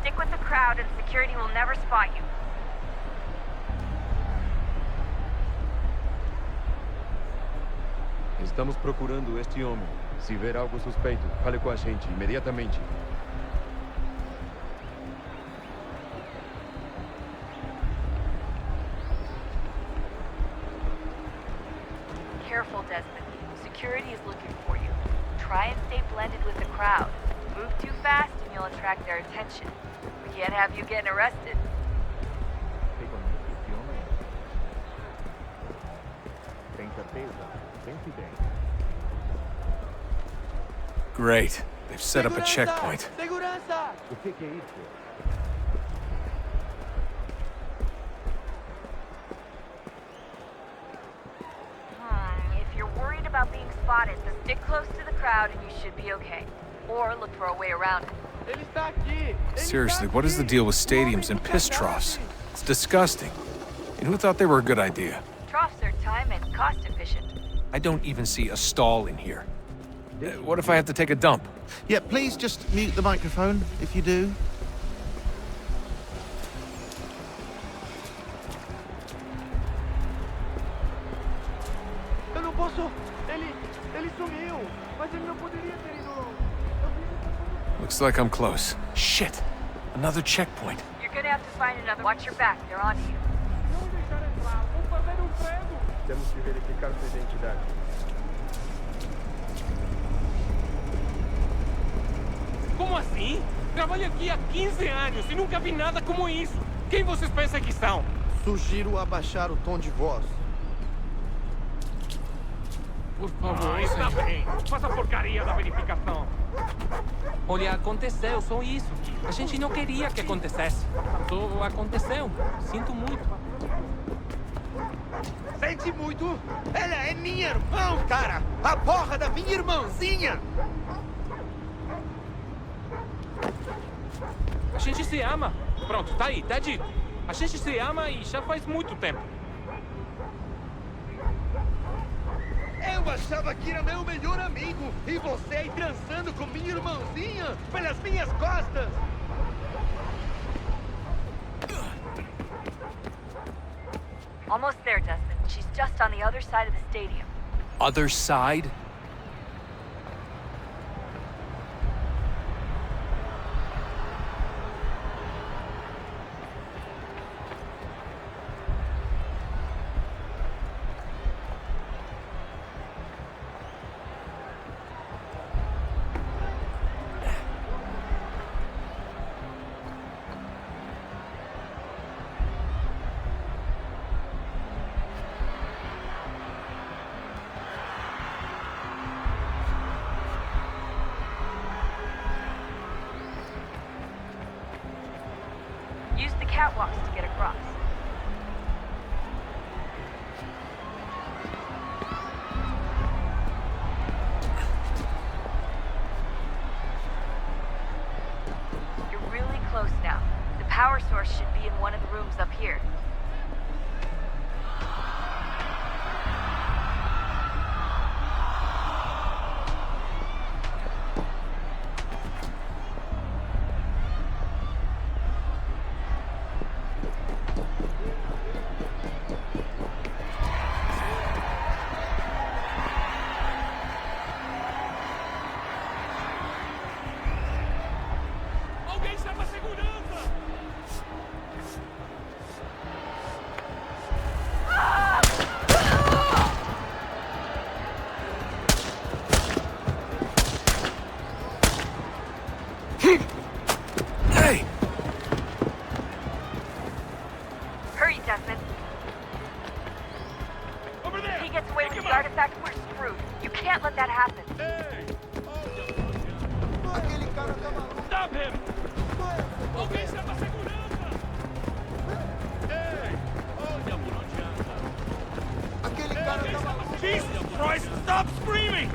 Speaker 24: Stick with the crowd and security will never spot you.
Speaker 26: Estamos procurando este homem. Se ver algo suspeito, fale com a gente imediatamente.
Speaker 24: Careful, Desmond. Security is looking for you. Try and stay blended with the crowd. Move too fast and you'll attract their attention. We can't have you getting arrested.
Speaker 2: Great. They've set up a checkpoint.
Speaker 24: If you're worried about being spotted, then stick close to the crowd and you should be okay. Or look for a way around it.
Speaker 2: Seriously, what is the deal with stadiums and piss troughs? It's disgusting. And who thought they were a good idea?
Speaker 24: Troughs are time and cost efficient.
Speaker 2: I don't even see a stall in here. What if I have to take a dump?
Speaker 27: Yeah, please just mute the microphone if you do.
Speaker 7: Eu não posso
Speaker 11: Ele sumiu, mas ele não poderia ter ido.
Speaker 2: Looks like I'm close. Shit! Another checkpoint.
Speaker 24: You're gonna have to find another. Watch your back, they're on you.
Speaker 11: Não me deixar entrar, vou perder o emprego. Temos que verificar sua identidade.
Speaker 13: Como assim? Trabalho aqui há 15 anos e nunca vi nada como isso. Quem vocês pensam que são?
Speaker 27: Sugiro abaixar o tom de voz.
Speaker 13: Por favor, está bem. Faça a porcaria da verificação.
Speaker 4: Olha, aconteceu, só isso. A gente não queria que acontecesse. Só aconteceu. Sinto muito.
Speaker 7: Sente muito? Ela é minha irmã, cara! A porra da minha irmãzinha!
Speaker 4: A gente se ama. Pronto, tá aí, tá dito. A gente se ama e já faz muito tempo.
Speaker 7: Eu achava que era meu melhor amigo e você aí transando com minha irmãzinha pelas minhas costas!
Speaker 24: Almost there, Desmond. She's just on the other side of the stadium.
Speaker 2: Other side?
Speaker 24: Use the catwalks to get across. You're really close now. The power source should be in one of the rooms up here.
Speaker 13: Alguém chama a segurança!
Speaker 2: Hey!
Speaker 24: Hurry, Desmond.
Speaker 13: Over there!
Speaker 24: If he gets away with the artifact, we're screwed. You can't let that happen.
Speaker 13: Stop him! Alguém chama a segurança! Ei! Olha, por onde anda?
Speaker 7: Aquele cara tá maluco!
Speaker 13: Jesus Christ! Stop screaming!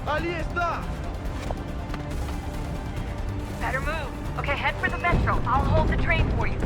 Speaker 7: Ali está!
Speaker 24: Better move. Okay, head for the metro. I'll hold the train for you.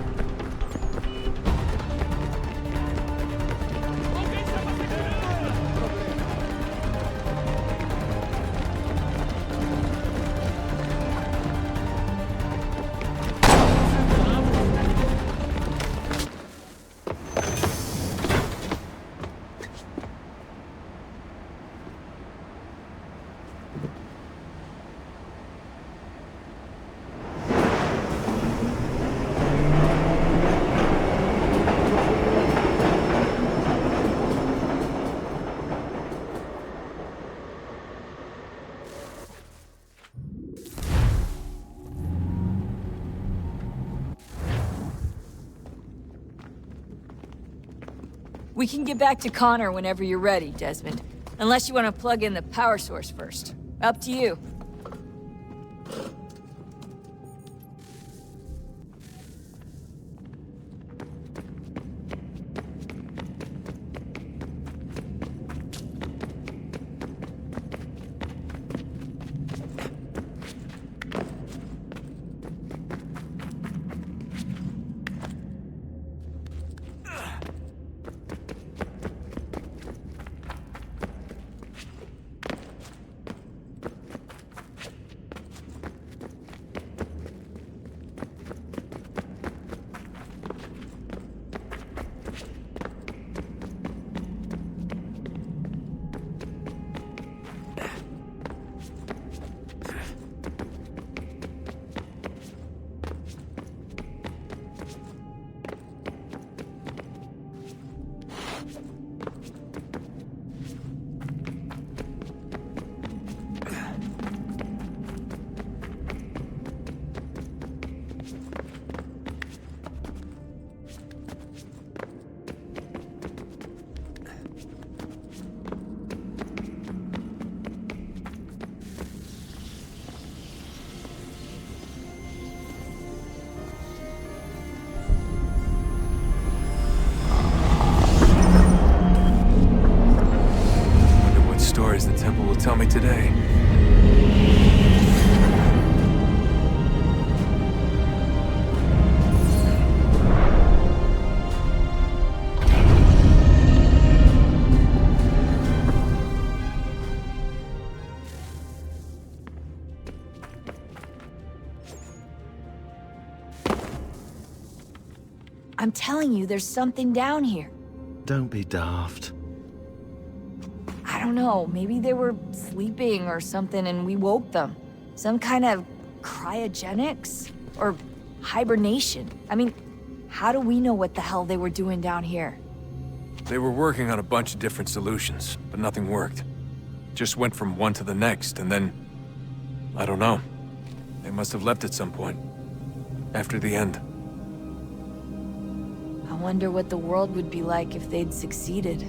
Speaker 24: We can get back to Connor whenever you're ready, Desmond. Unless you want to plug in the power source first. Up to you.
Speaker 2: The temple will tell me today.
Speaker 24: I'm telling you, there's something down here.
Speaker 5: Don't be daft.
Speaker 24: I don't know, maybe they were sleeping or something and we woke them. Some kind of cryogenics? Or hibernation? I mean, how do we know what the hell they were doing down here?
Speaker 2: They were working on a bunch of different solutions, but nothing worked. Just went from one to the next, and then... I don't know. They must have left at some point. After the end.
Speaker 24: I wonder what the world would be like if they'd succeeded.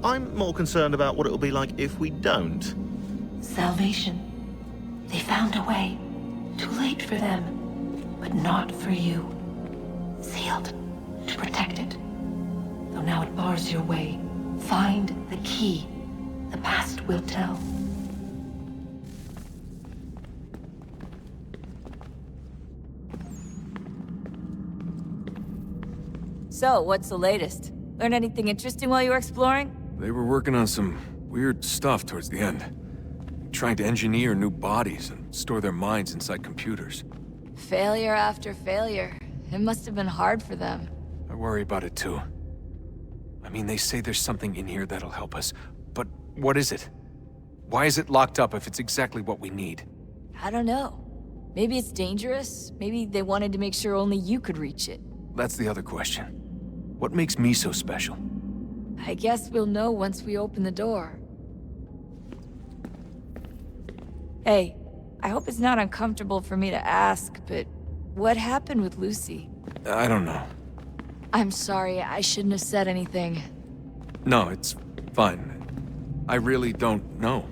Speaker 5: I'm more concerned about what it'll be like if we don't.
Speaker 6: Salvation. They found a way. Too late for them, but not for you. Sealed to protect it. Though now it bars your way. Find the key. The past will tell.
Speaker 24: So, what's the latest? Learn anything interesting while you were exploring?
Speaker 2: They were working on some weird stuff towards the end. Trying to engineer new bodies and store their minds inside computers.
Speaker 24: Failure after failure. It must have been hard for them.
Speaker 2: I worry about it too. I mean, they say there's something in here that'll help us, but what is it? Why is it locked up if it's exactly what we need?
Speaker 24: I don't know. Maybe it's dangerous. Maybe they wanted to make sure only you could reach it.
Speaker 2: That's the other question. What makes me so special?
Speaker 24: I guess we'll know once we open the door. Hey, I hope it's not uncomfortable for me to ask, but what happened with Lucy?
Speaker 2: I don't know.
Speaker 24: I'm sorry, I shouldn't have said anything.
Speaker 2: No, it's fine. I really don't know.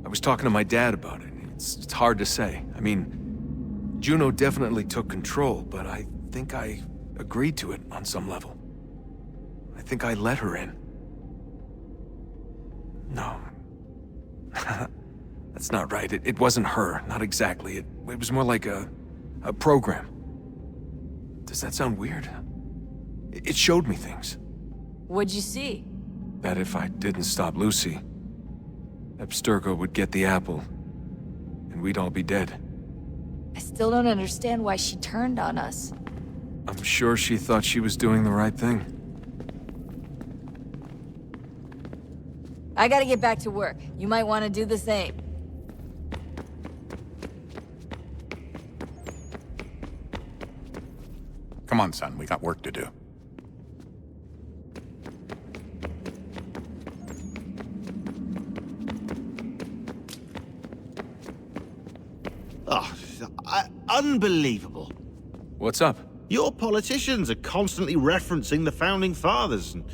Speaker 2: I was talking to my dad about it. It's hard to say. I mean, Juno definitely took control, but I think I agreed to it on some level. I think I let her in. No. That's not right. It wasn't her. Not exactly. It was more like a program. Does that sound weird? It showed me things.
Speaker 24: What'd you see?
Speaker 2: That if I didn't stop Lucy, Abstergo would get the apple, and we'd all be dead.
Speaker 24: I still don't understand why she turned on us.
Speaker 2: I'm sure she thought she was doing the right thing.
Speaker 24: I gotta get back to work. You might want to do the same.
Speaker 18: Come on, son. We got work to do.
Speaker 5: Oh, unbelievable.
Speaker 2: What's up?
Speaker 5: Your politicians are constantly referencing the Founding Fathers. And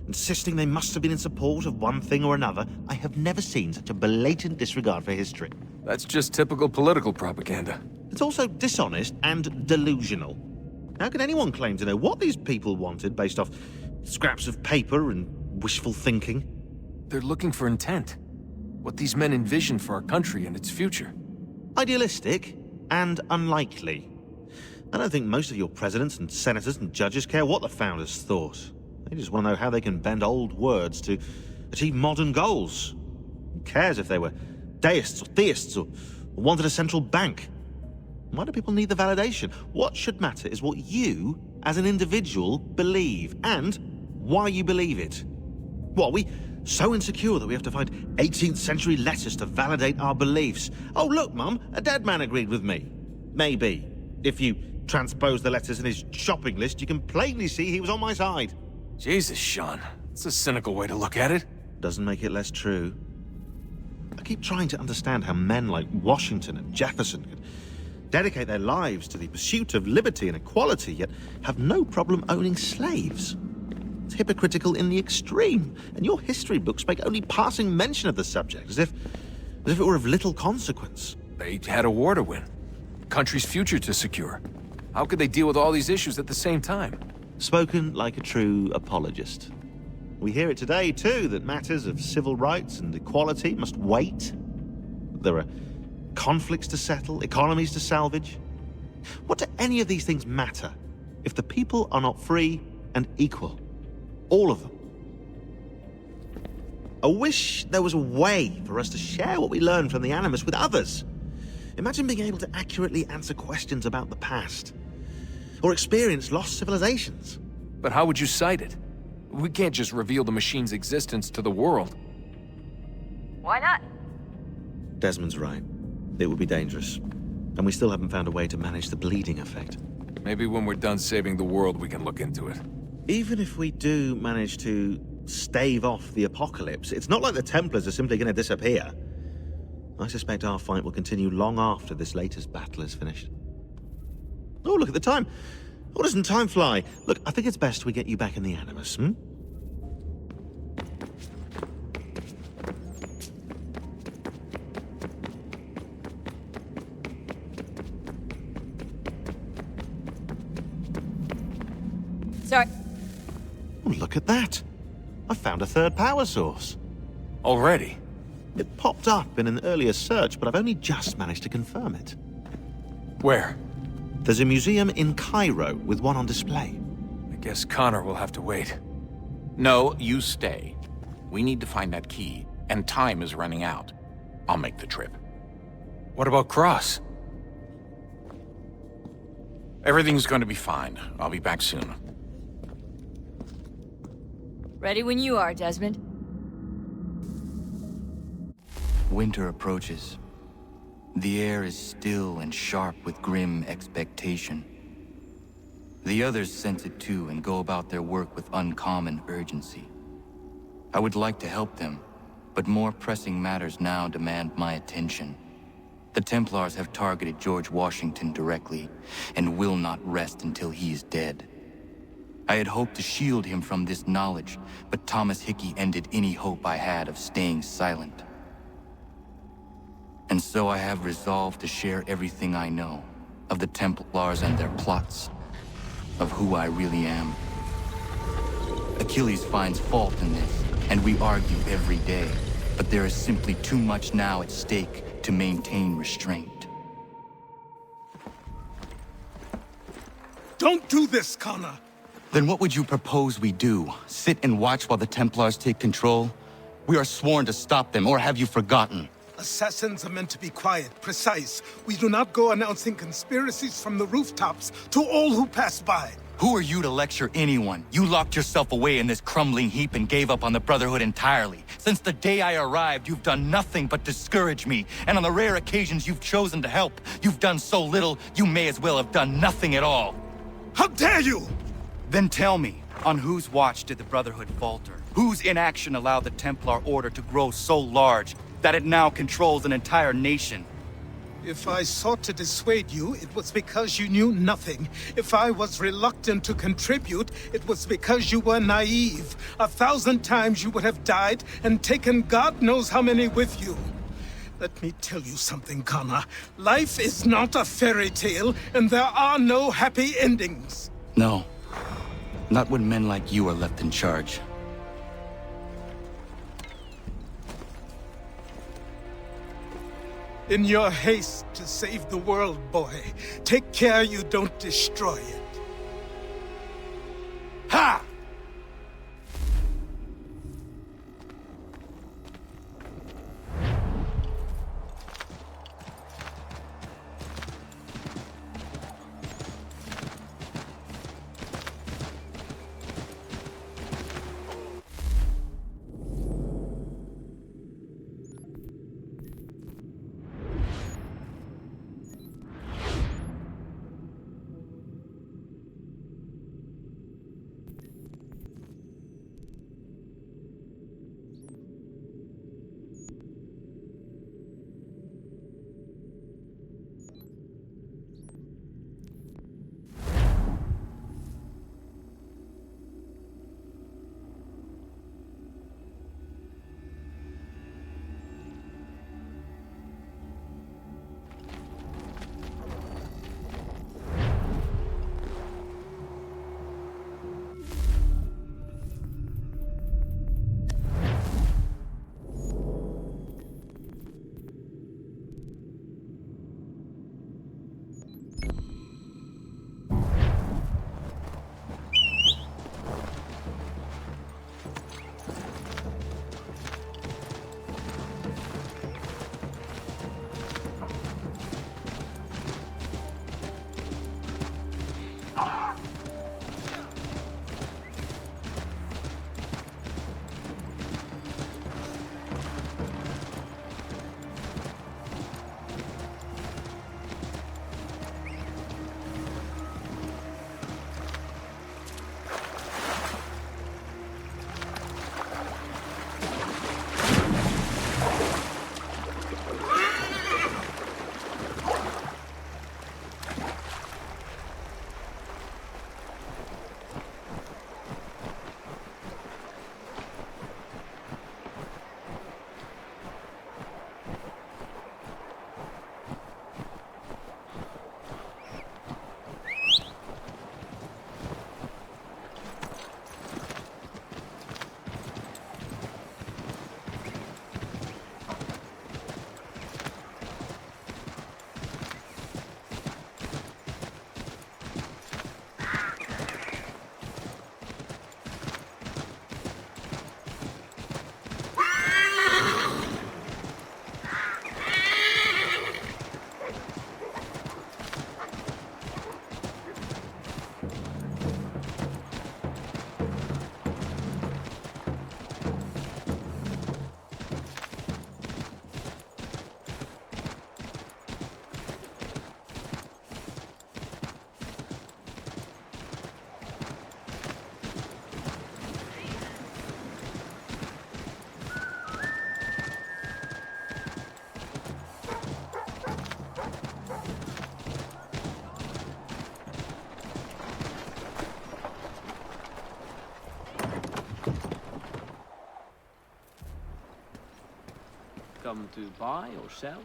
Speaker 5: insisting they must have been in support of one thing or another. I have never seen such a blatant disregard for history.
Speaker 2: That's just typical political propaganda.
Speaker 5: It's also dishonest and delusional. How can anyone claim to know what these people wanted based off scraps of paper and wishful thinking?
Speaker 2: They're looking for intent. What these men envision for our country and its future.
Speaker 5: Idealistic and unlikely. I don't think most of your presidents and senators and judges care what the founders thought. They just want to know how they can bend old words to achieve modern goals. Who cares if they were deists or theists or wanted a central bank? Why do people need the validation? What should matter is what you, as an individual, believe, and why you believe it. What, are we so insecure that we have to find 18th century letters to validate our beliefs? Oh, look, Mum, a dead man agreed with me. Maybe. If you transpose the letters in his shopping list, you can plainly see he was on my side.
Speaker 2: Jesus, Sean. It's a cynical way to look at it.
Speaker 5: Doesn't make it less true. I keep trying to understand how men like Washington and Jefferson could dedicate their lives to the pursuit of liberty and equality, yet have no problem owning slaves. It's hypocritical in the extreme, and your history books make only passing mention of the subject, as if it were of little consequence.
Speaker 2: They had a war to win. Country's future to secure. How could they deal with all these issues at the same time?
Speaker 5: Spoken like a true apologist. We hear it today, too, that matters of civil rights and equality must wait. There are conflicts to settle, economies to salvage. What do any of these things matter if the people are not free and equal? All of them. I wish there was a way for us to share what we learn from the Animus with others. Imagine being able to accurately answer questions about the past, or experience lost civilizations.
Speaker 2: But how would you cite it? We can't just reveal the machine's existence to the world.
Speaker 24: Why not?
Speaker 5: Desmond's right. It would be dangerous. And we still haven't found a way to manage the bleeding effect.
Speaker 2: Maybe when we're done saving the world, we can look into it.
Speaker 5: Even if we do manage to stave off the apocalypse, it's not like the Templars are simply going to disappear. I suspect our fight will continue long after this latest battle is finished. Oh, look at the time. Oh, doesn't time fly? Look, I think it's best we get you back in the Animus, hmm?
Speaker 24: Sorry.
Speaker 5: Oh, look at that. I found a third power source.
Speaker 2: Already?
Speaker 5: It popped up in an earlier search, but I've only just managed to confirm it.
Speaker 2: Where?
Speaker 5: There's a museum in Cairo with one on display.
Speaker 2: I guess Connor will have to wait.
Speaker 18: No, you stay. We need to find that key, and time is running out. I'll make the trip.
Speaker 2: What about Cross?
Speaker 18: Everything's going to be fine. I'll be back soon.
Speaker 24: Ready when you are, Desmond.
Speaker 17: Winter approaches. The air is still and sharp with grim expectation. The others sense it too and go about their work with uncommon urgency. I would like to help them, but more pressing matters now demand my attention. The Templars have targeted George Washington directly, and will not rest until he is dead. I had hoped to shield him from this knowledge, but Thomas Hickey ended any hope I had of staying silent. And so I have resolved to share everything I know, of the Templars and their plots, of who I really am. Achilles finds fault in this, and we argue every day, but there is simply too much now at stake to maintain restraint.
Speaker 9: Don't do this, Connor!
Speaker 17: Then what would you propose we do? Sit and watch while the Templars take control? We are sworn to stop them, or have you forgotten?
Speaker 9: Assassins are meant to be quiet, precise. We do not go announcing conspiracies from the rooftops to all who pass by.
Speaker 17: Who are you to lecture anyone? You locked yourself away in this crumbling heap and gave up on the Brotherhood entirely. Since the day I arrived, you've done nothing but discourage me. And on the rare occasions you've chosen to help, you've done so little, you may as well have done nothing at all.
Speaker 9: How dare you!
Speaker 17: Then tell me, on whose watch did the Brotherhood falter? Whose inaction allowed the Templar Order to grow so large that it now controls an entire nation?
Speaker 9: If I sought to dissuade you, it was because you knew nothing. If I was reluctant to contribute, it was because you were naive. 1,000 times you would have died and taken God knows how many with you. Let me tell you something, Connor. Life is not a fairy tale, and there are no happy endings.
Speaker 17: No. Not when men like you are left in charge.
Speaker 9: In your haste to save the world, boy, take care you don't destroy it. Ha!
Speaker 4: Come to buy or sell?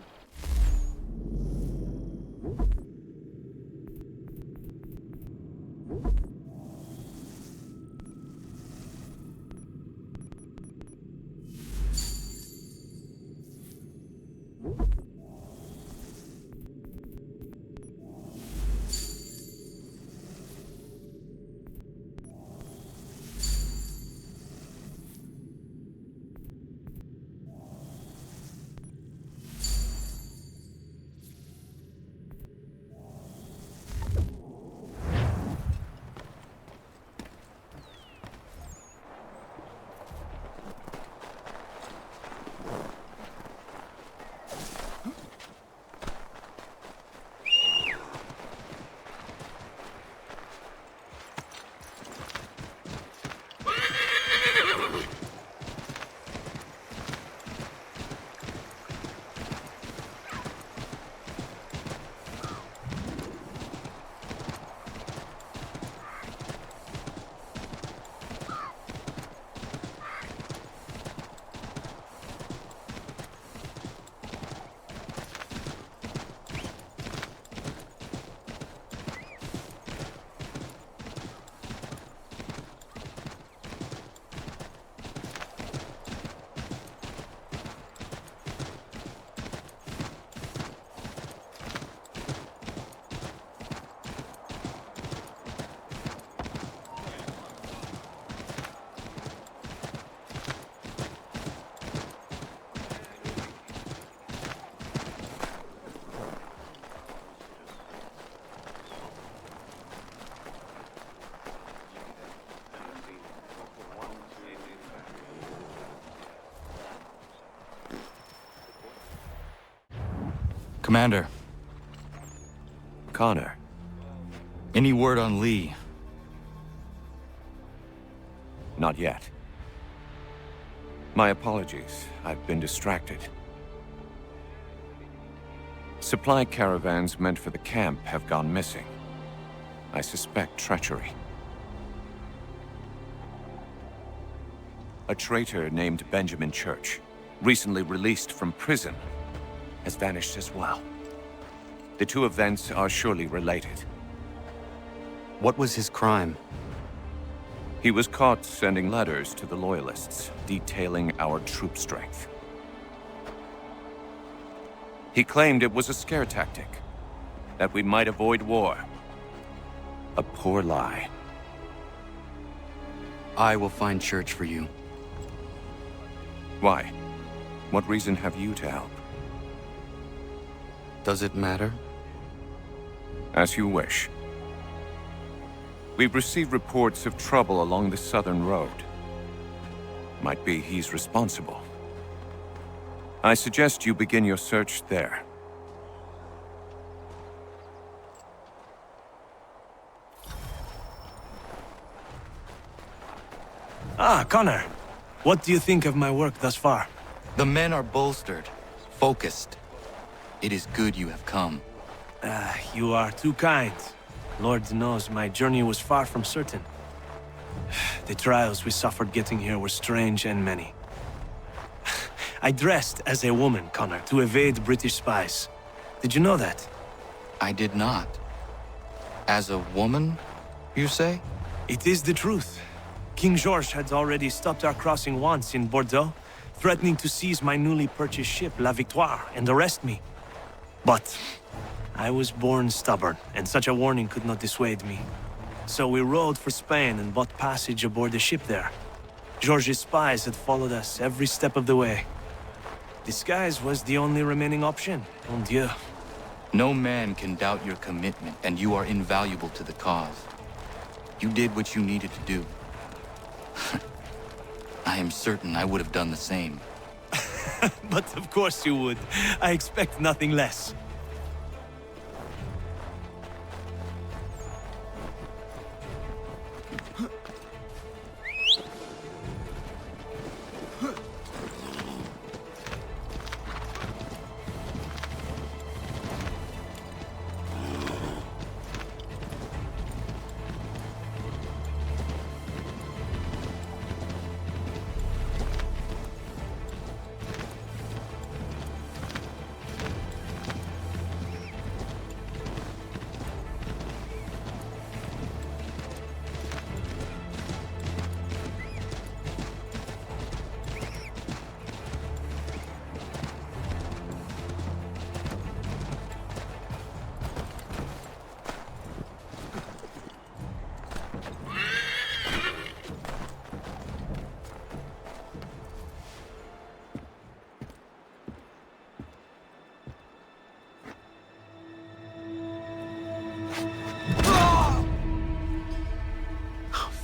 Speaker 17: Commander.
Speaker 2: Connor.
Speaker 17: Any word on Lee?
Speaker 2: Not yet. My apologies. I've been distracted. Supply caravans meant for the camp have gone missing. I suspect treachery. A traitor named Benjamin Church, recently released from prison, has vanished as well. The two events are surely related.
Speaker 17: What was his crime?
Speaker 2: He was caught sending letters to the Loyalists, detailing our troop strength. He claimed it was a scare tactic, that we might avoid war. A poor lie.
Speaker 17: I will find Church for you.
Speaker 2: Why? What reason have you to help?
Speaker 17: Does it matter?
Speaker 2: As you wish. We've received reports of trouble along the southern road. Might be he's responsible. I suggest you begin your search there.
Speaker 10: Ah, Connor. What do you think of my work thus far?
Speaker 17: The men are bolstered, focused. It is good you have come.
Speaker 10: You are too kind. Lord knows my journey was far from certain. The trials we suffered getting here were strange and many. I dressed as a woman, Connor, to evade British spies. Did you know that?
Speaker 17: I did not. As a woman, you say?
Speaker 10: It is the truth. King George had already stopped our crossing once in Bordeaux, threatening to seize my newly purchased ship, La Victoire, and arrest me. But I was born stubborn, and such a warning could not dissuade me. So we rode for Spain and bought passage aboard the ship there. George's spies had followed us every step of the way. Disguise was the only remaining option, mon Dieu.
Speaker 17: No man can doubt your commitment, and you are invaluable to the cause. You did what you needed to do. I am certain I would have done the same.
Speaker 10: But of course you would. I expect nothing less.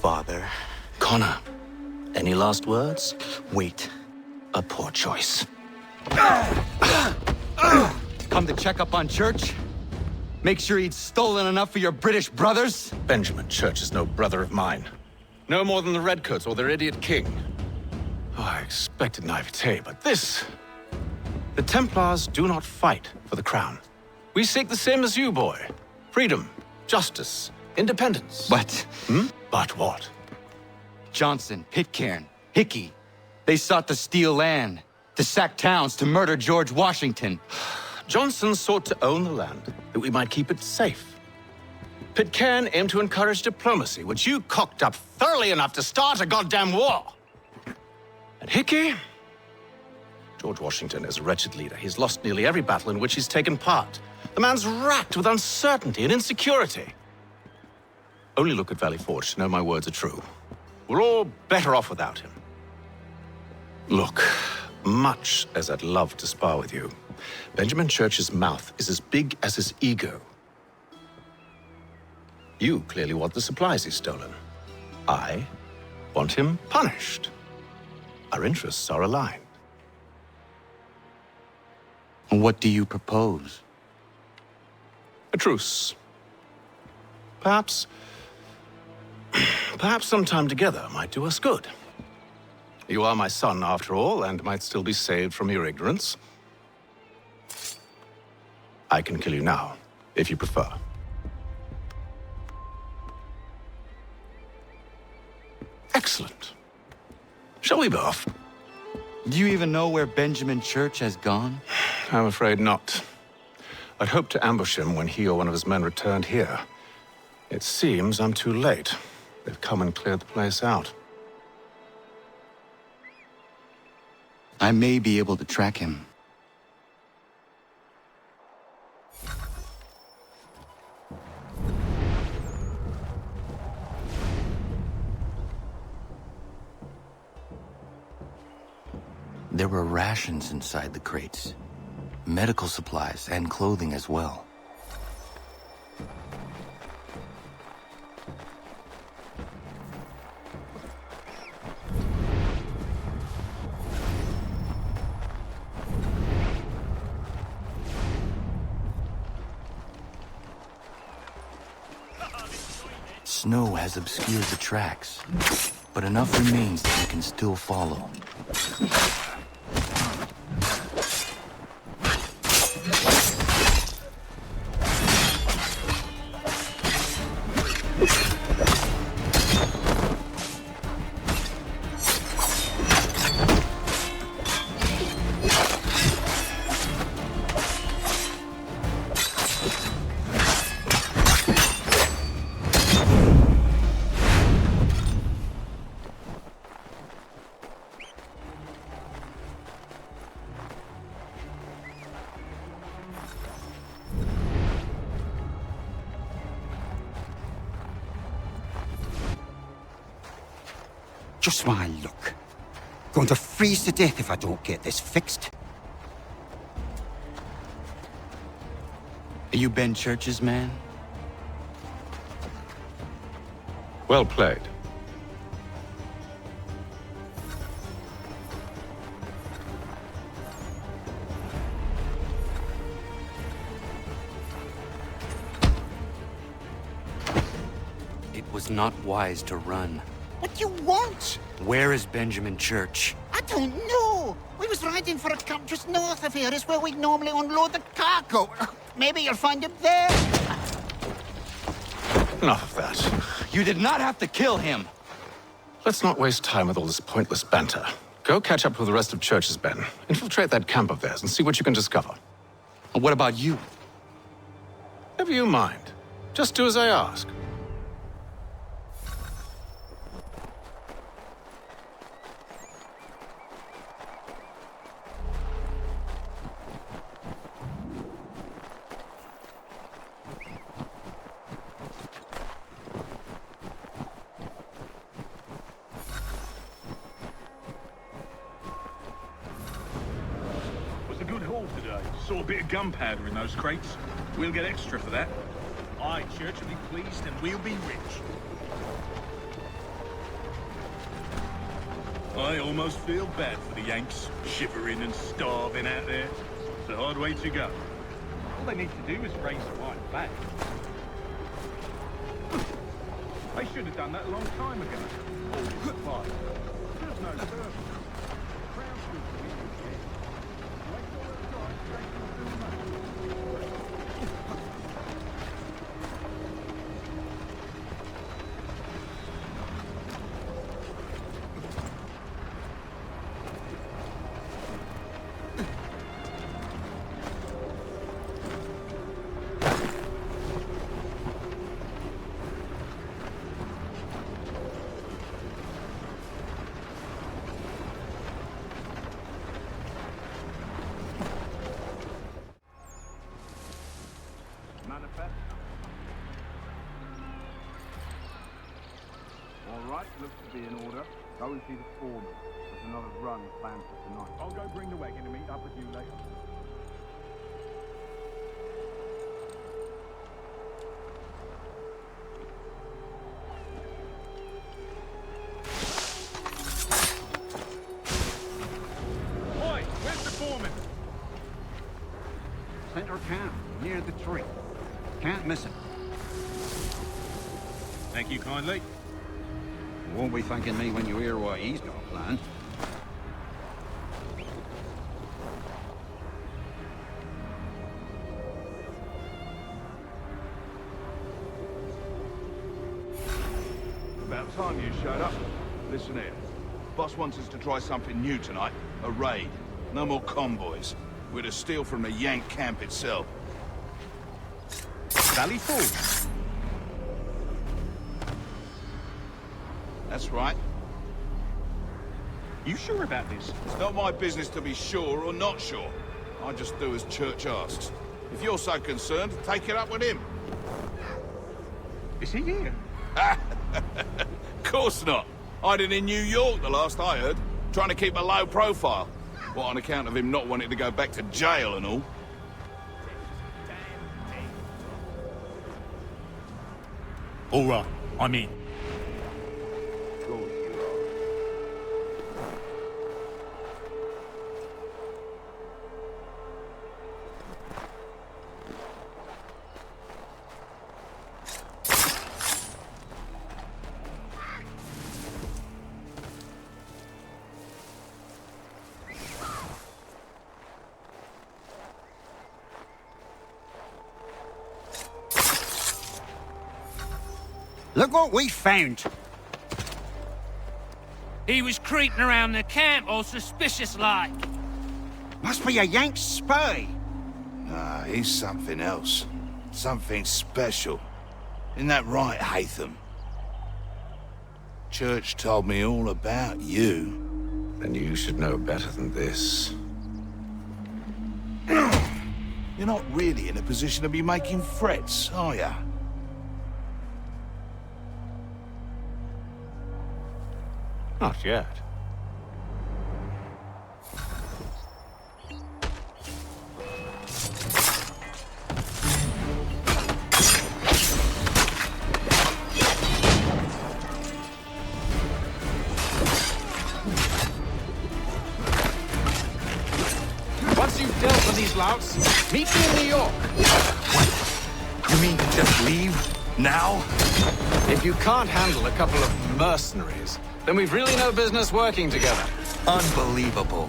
Speaker 12: Father. Connor, any last words?
Speaker 17: Wait.
Speaker 12: A poor choice.
Speaker 17: Come to check up on Church? Make sure he'd stolen enough for your British brothers?
Speaker 12: Benjamin Church is no brother of mine. No more than the Redcoats or their idiot king. Oh, I expected naivete, but this... The Templars do not fight for the crown. We seek the same as you, boy. Freedom, justice, independence.
Speaker 17: But...
Speaker 12: But what?
Speaker 17: Johnson, Pitcairn, Hickey. They sought to steal land, to sack towns, to murder George Washington.
Speaker 12: Johnson sought to own the land, that we might keep it safe. Pitcairn aimed to encourage diplomacy, which you cocked up thoroughly enough to start a goddamn war. And Hickey? George Washington is a wretched leader. He's lost nearly every battle in which he's taken part. The man's racked with uncertainty and insecurity. Only look at Valley Forge to know my words are true. We're all better off without him. Look, much as I'd love to spar with you, Benjamin Church's mouth is as big as his ego. You clearly want the supplies he's stolen. I want him punished. Our interests are aligned.
Speaker 17: What do you propose?
Speaker 12: A truce. Perhaps some time together might do us good. You are my son, after all, and might still be saved from your ignorance. I can kill you now, if you prefer. Excellent. Shall we be off?
Speaker 17: Do you even know where Benjamin Church has gone?
Speaker 12: I'm afraid not. I'd hoped to ambush him when he or one of his men returned here. It seems I'm too late. They've come and cleared the place out.
Speaker 17: I may be able to track him. There were rations inside the crates. Medical supplies and clothing as well. Snow has obscured the tracks, but enough remains that we can still follow.
Speaker 14: Just my luck. Going to freeze to death if I don't get this fixed.
Speaker 17: Are you Ben Church's man?
Speaker 12: Well played.
Speaker 17: It was not wise to run.
Speaker 14: What do you want?
Speaker 17: Where is Benjamin Church?
Speaker 14: I don't know. We was riding for a camp just north of here. It's where we normally unload the cargo. Maybe you'll find him there.
Speaker 12: Enough of that.
Speaker 17: You did not have to kill him.
Speaker 12: Let's not waste time with all this pointless banter. Go catch up with the rest of Church's men. Infiltrate that camp of theirs and see what you can discover.
Speaker 17: And what about you?
Speaker 12: Never you mind. Just do as I ask.
Speaker 15: Saw a bit of gunpowder in those crates. We'll get extra for that. Aye, Church will be pleased and we'll be rich. I almost feel bad for the Yanks, shivering and starving out there. It's a hard way to go. All they need to do is raise the right flag. They should have done that a long time ago. All supplies. There's no purpose.
Speaker 26: Alright, looks to be in order. Go and see the foreman. There's another run planned for tonight. I'll go bring the wagon and meet up with you later.
Speaker 15: Oi, where's the foreman?
Speaker 27: Center camp, near the tree. Can't
Speaker 15: Thank you kindly.
Speaker 1: You won't be thanking me when you hear what he's got planned.
Speaker 26: About time you showed up. Listen here. Boss wants us to try something new tonight. A raid. No more convoys. We're to steal from the Yank camp itself.
Speaker 15: Valley Forge.
Speaker 26: That's right.
Speaker 15: You sure about this?
Speaker 26: It's not my business to be sure or not sure. I just do as Church asks. If you're so concerned, take it up with him.
Speaker 15: Is he here?
Speaker 26: Of course not. Hiding in New York, the last I heard. Trying to keep a low profile. What, on account of him not wanting to go back to jail and all?
Speaker 15: All right, I'm in.
Speaker 14: Look what we found.
Speaker 16: He was creeping around the camp all suspicious-like.
Speaker 14: Must be a Yank spy.
Speaker 8: Nah, he's something else. Something special. Isn't that right, Hatham? Church told me all about you.
Speaker 19: Then you should know better than this.
Speaker 8: You're not really in a position to be making threats, are ya?
Speaker 12: Not yet.
Speaker 18: Once you've dealt with these louts, meet me in New York.
Speaker 12: What? You mean to just leave? Now?
Speaker 3: If you can't handle a couple of mercenaries, then we've really no business working together.
Speaker 12: Unbelievable.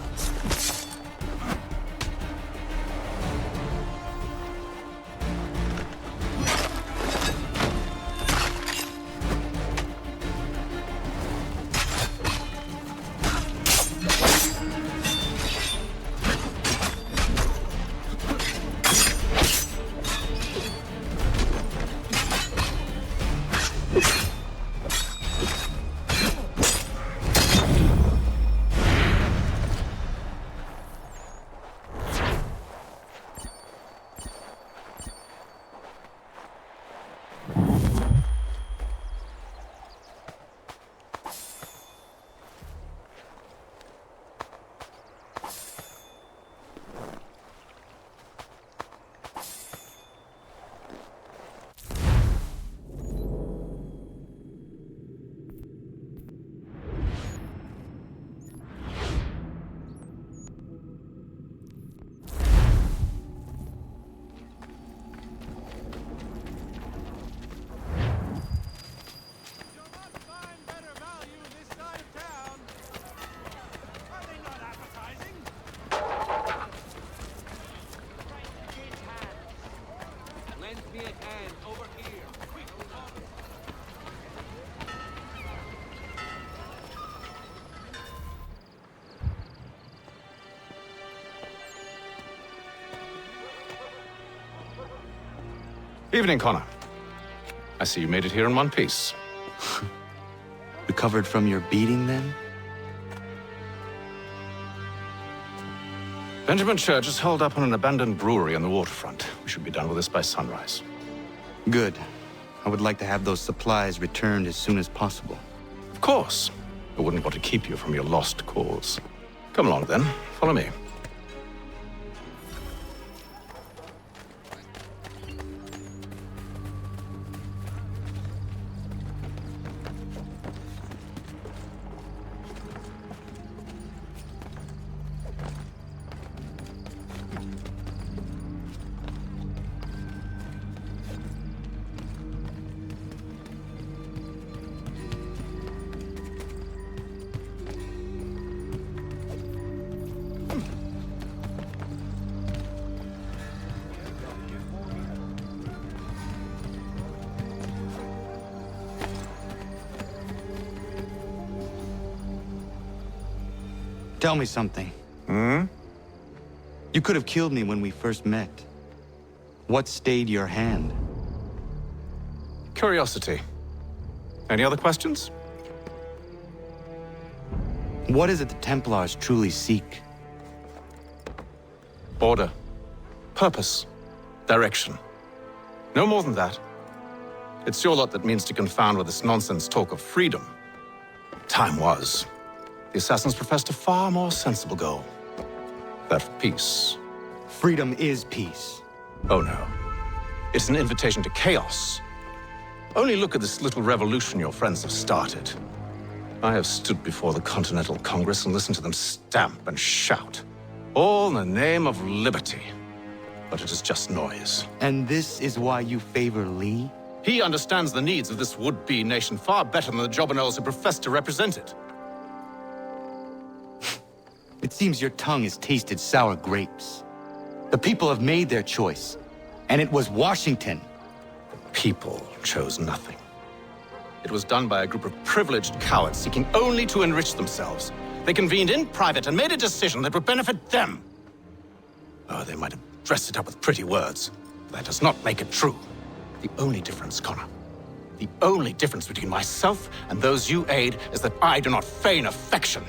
Speaker 12: Evening, Connor. I see you made it here in one piece.
Speaker 17: Recovered from your beating, then?
Speaker 12: Benjamin Church is holed up on an abandoned brewery on the waterfront. We should be done with this by sunrise.
Speaker 17: Good. I would like to have those supplies returned as soon as possible.
Speaker 12: Of course. I wouldn't want to keep you from your lost cause. Come along, then. Follow me.
Speaker 17: Tell me something. You could have killed me when we first met. What stayed your hand?
Speaker 12: Curiosity. Any other questions?
Speaker 17: What is it the Templars truly seek?
Speaker 12: Order. Purpose. Direction. No more than that. It's your lot that means to confound with this nonsense talk of freedom. Time was. The assassins professed a far more sensible goal. That of peace.
Speaker 17: Freedom is peace.
Speaker 12: Oh no. It's an invitation to chaos. Only look at this little revolution your friends have started. I have stood before the Continental Congress and listened to them stamp and shout. All in the name of liberty. But it is just noise.
Speaker 17: And this is why you favor Lee?
Speaker 12: He understands the needs of this would-be nation far better than the Jobberknolls who profess to represent it.
Speaker 17: It seems your tongue has tasted sour grapes. The people have made their choice, and it was Washington.
Speaker 12: The people chose nothing. It was done by a group of privileged cowards seeking only to enrich themselves. They convened in private and made a decision that would benefit them. Oh, they might have dressed it up with pretty words. But that does not make it true. The only difference, Connor, the only difference between myself and those you aid is that I do not feign affection.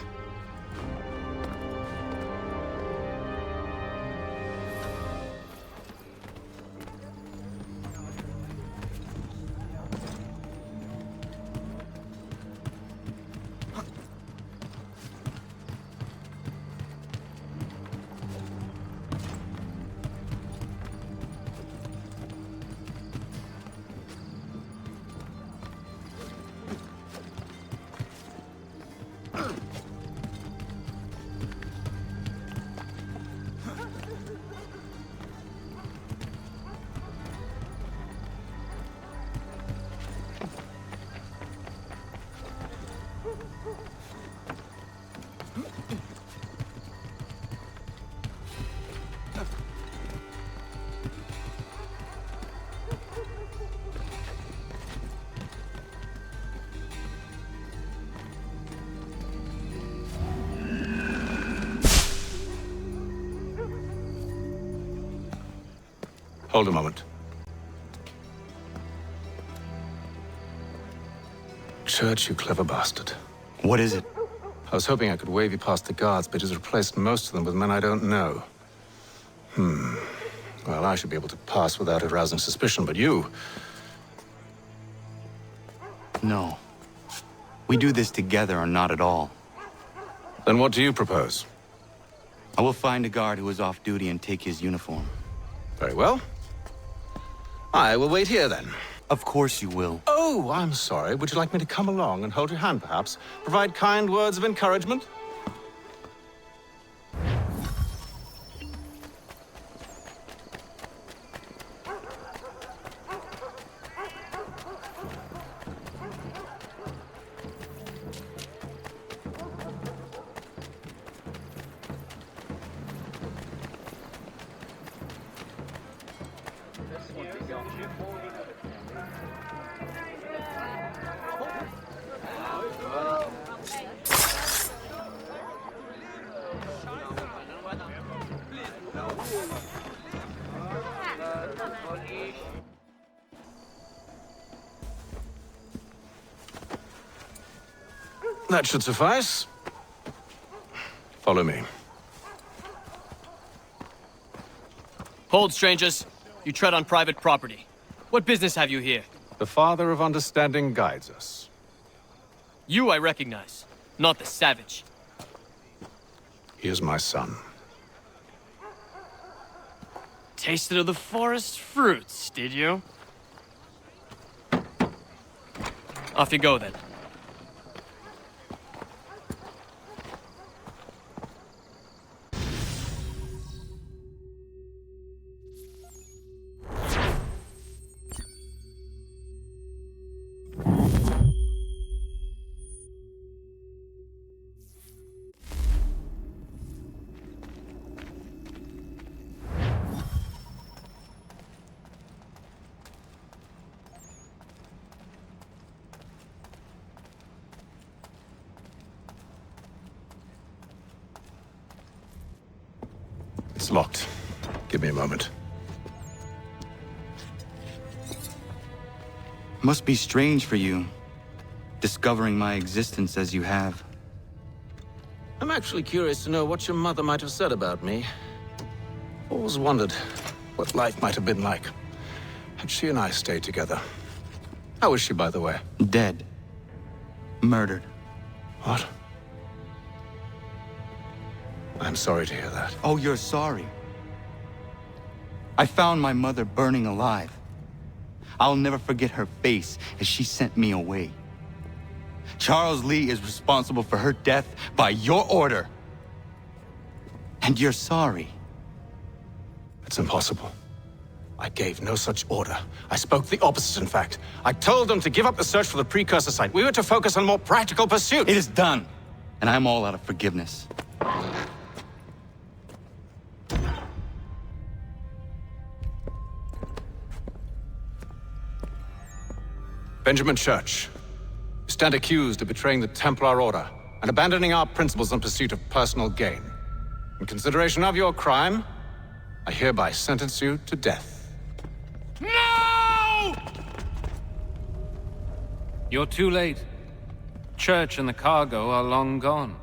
Speaker 12: Hold a moment. Church, you clever bastard.
Speaker 17: What is it?
Speaker 12: I was hoping I could wave you past the guards, but he's replaced most of them with men I don't know. Well, I should be able to pass without arousing suspicion, but you...
Speaker 17: No. We do this together or not at all.
Speaker 12: Then what do you propose?
Speaker 17: I will find a guard who is off duty and take his uniform.
Speaker 12: Very well. I will wait here, then.
Speaker 17: Of course you will.
Speaker 12: Oh, I'm sorry. Would you like me to come along and hold your hand, perhaps? Provide kind words of encouragement? That should suffice. Follow me.
Speaker 11: Hold, strangers. You tread on private property. What business have you here?
Speaker 12: The Father of Understanding guides us.
Speaker 11: You I recognize, not the savage.
Speaker 12: He is my son.
Speaker 11: Tasted of the forest fruits, did you? Off you go, then.
Speaker 12: It's locked. Give me a moment.
Speaker 17: Must be strange for you, discovering my existence as you have.
Speaker 12: I'm actually curious to know what your mother might have said about me. Always wondered what life might have been like had she and I stayed together. How is she, by the way?
Speaker 17: Dead. Murdered.
Speaker 12: What? I'm sorry to hear that.
Speaker 17: Oh, you're sorry. I found my mother burning alive. I'll never forget her face as she sent me away. Charles Lee is responsible for her death by your order. And you're sorry.
Speaker 12: It's impossible. I gave no such order. I spoke the opposite, in fact. I told them to give up the search for the precursor site. We were to focus on more practical pursuits.
Speaker 17: It is done, and I'm all out of forgiveness.
Speaker 12: Benjamin Church, you stand accused of betraying the Templar Order and abandoning our principles in pursuit of personal gain. In consideration of your crime, I hereby sentence you to death.
Speaker 16: No!
Speaker 4: You're too late. Church and the cargo are long gone.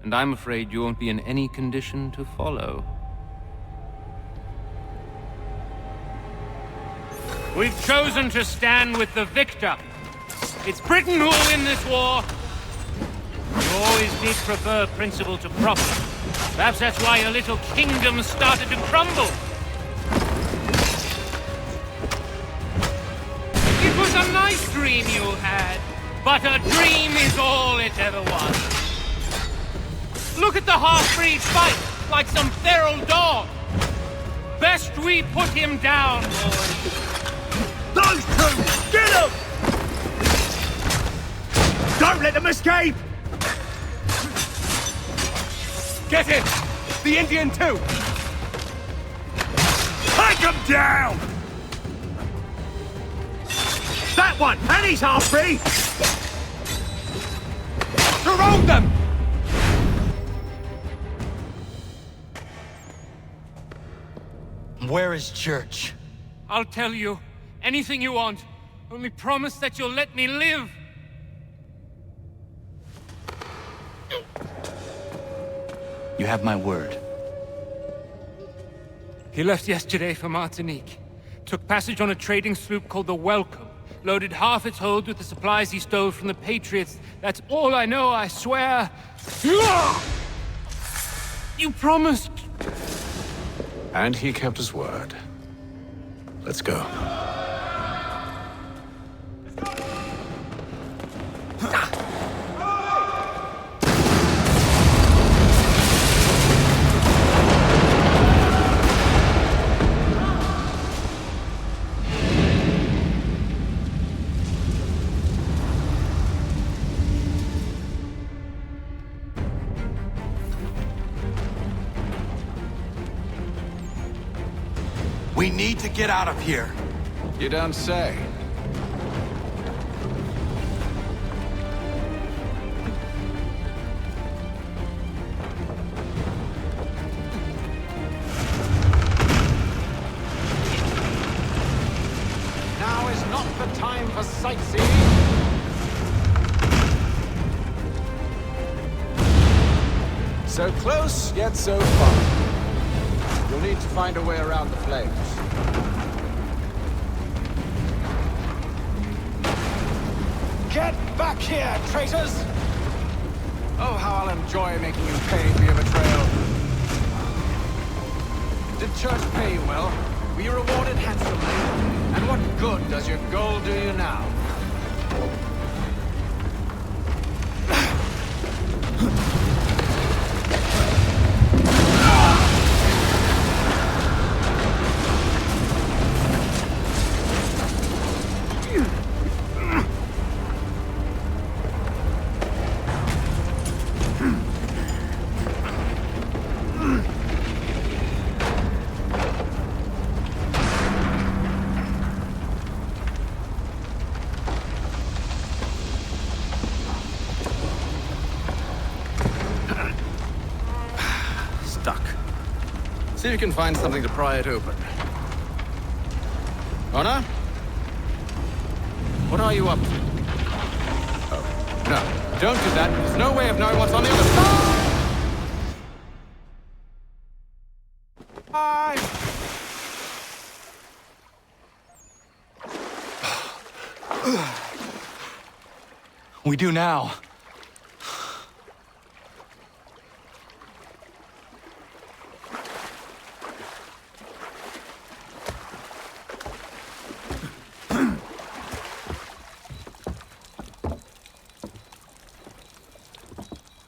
Speaker 4: And I'm afraid you won't be in any condition to follow.
Speaker 16: We've chosen to stand with the victor. It's Britain who will win this war. You always did prefer principle to profit. Perhaps that's why your little kingdom started to crumble. It was a nice dream you had, but a dream is all it ever was. Look at the half-breed fight, like some feral dog. Best we put him down, boys.
Speaker 7: Those two! Get them! Don't let them escape!
Speaker 4: Get him! The Indian too!
Speaker 7: Take him down! That one! And he's half-free!
Speaker 4: Surround them!
Speaker 17: Where is Church?
Speaker 16: I'll tell you. Anything you want. Only promise that you'll let me live.
Speaker 17: You have my word.
Speaker 16: He left yesterday for Martinique. Took passage on a trading sloop called the Welcome. Loaded half its hold with the supplies he stole from the Patriots. That's all I know, I swear. You promised.
Speaker 12: And he kept his word. Let's go.
Speaker 17: We need to get out of here.
Speaker 12: You don't say.
Speaker 3: Now is not the time for sightseeing.
Speaker 12: So close, yet so far. You'll need to find a way around the flames.
Speaker 3: Get back here, traitors! Oh, how I'll enjoy making you pay for your betrayal. Did Church pay you well? Were you rewarded handsomely? And what good does your gold do you now?
Speaker 12: See if you can find something to pry it open. Connor? What are you up to? Oh, no. Don't do that. There's no way of knowing what's on the other side!
Speaker 17: We do now.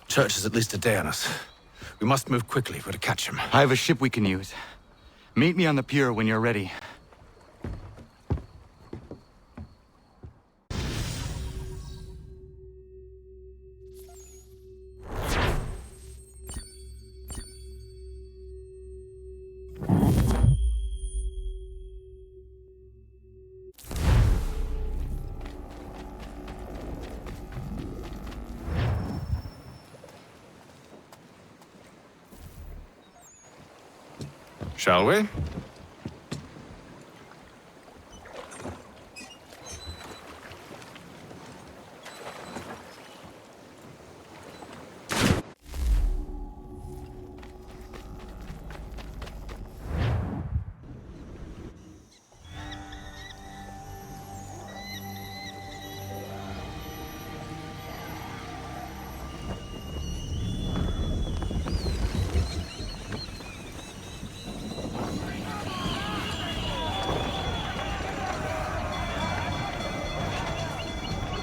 Speaker 12: Church is at least a day on us. We must move quickly if we're to catch him.
Speaker 17: I have a ship we can use. Meet me on the pier when you're ready.
Speaker 12: Shall we?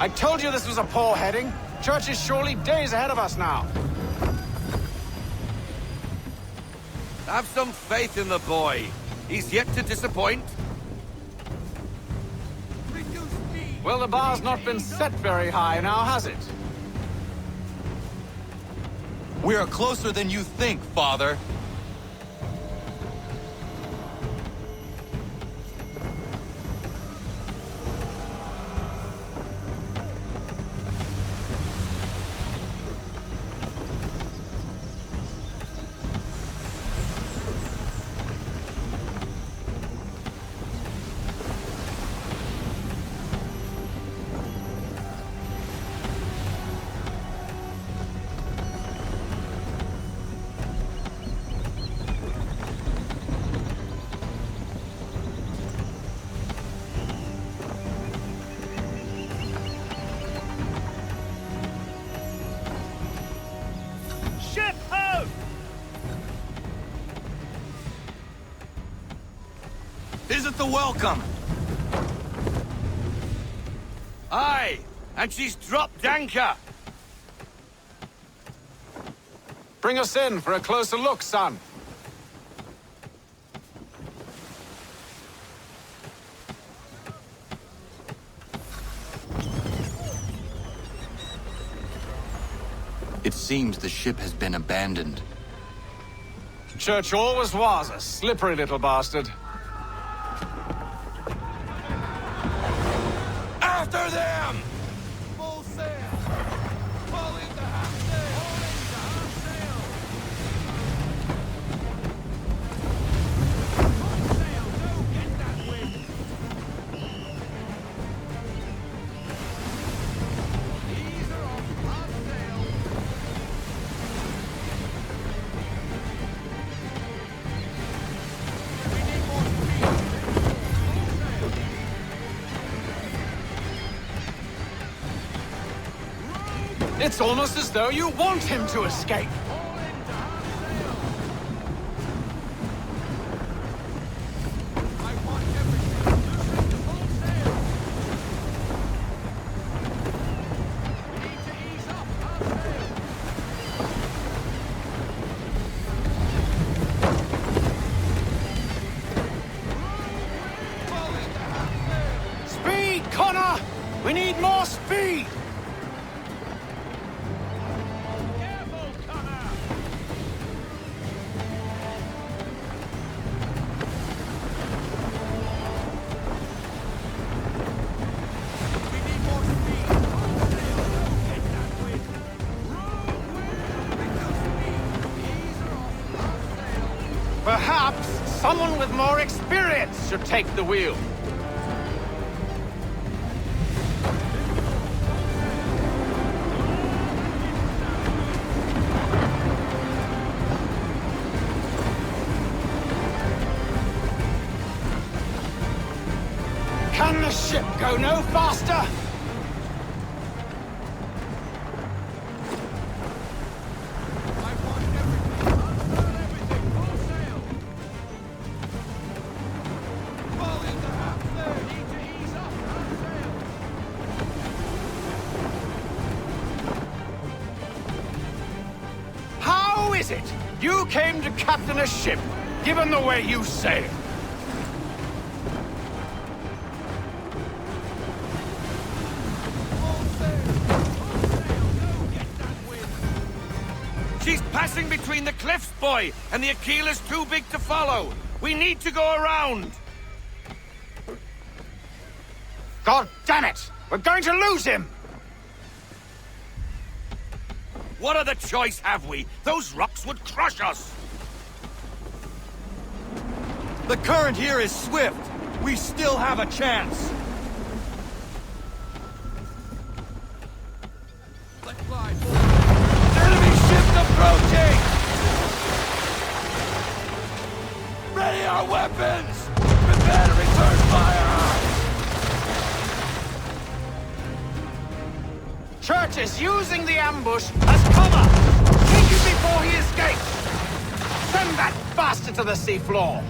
Speaker 12: I told you this was a poor heading. Church is surely days ahead of us now.
Speaker 6: Have some faith in the boy. He's yet to disappoint.
Speaker 12: Well, the bar's not been set very high now, has it?
Speaker 17: We are closer than you think, Father.
Speaker 6: Isn't the welcome? Aye, and she's dropped anchor.
Speaker 12: Bring us in for a closer look, son.
Speaker 17: It seems the ship has been abandoned.
Speaker 12: Church always was a slippery little bastard.
Speaker 6: After them! Full sail! Fall into half sail! Full sail! Don't get that wind! Ease her off! Half sail! We need more speed! Full sail!
Speaker 12: It's almost as though you want him to escape. Speed, Connor! We need more speed! Perhaps Someone with more experience should take the wheel. Can the ship go no faster? How is it you came to captain a ship, given the way you sail?
Speaker 7: She's passing between the cliffs, boy, and the Aquila's too big to follow. We need to go around.
Speaker 12: God damn it! We're going to lose him!
Speaker 7: What other choice have we? Those rocks would crush us. The current here is swift. We still have a chance.
Speaker 6: Let's fly.
Speaker 7: Enemy ship approaching! Ready our weapons! Prepare to return fire!
Speaker 12: Church is using the ambush as cover! Take him before he escapes! Send that bastard to the seafloor!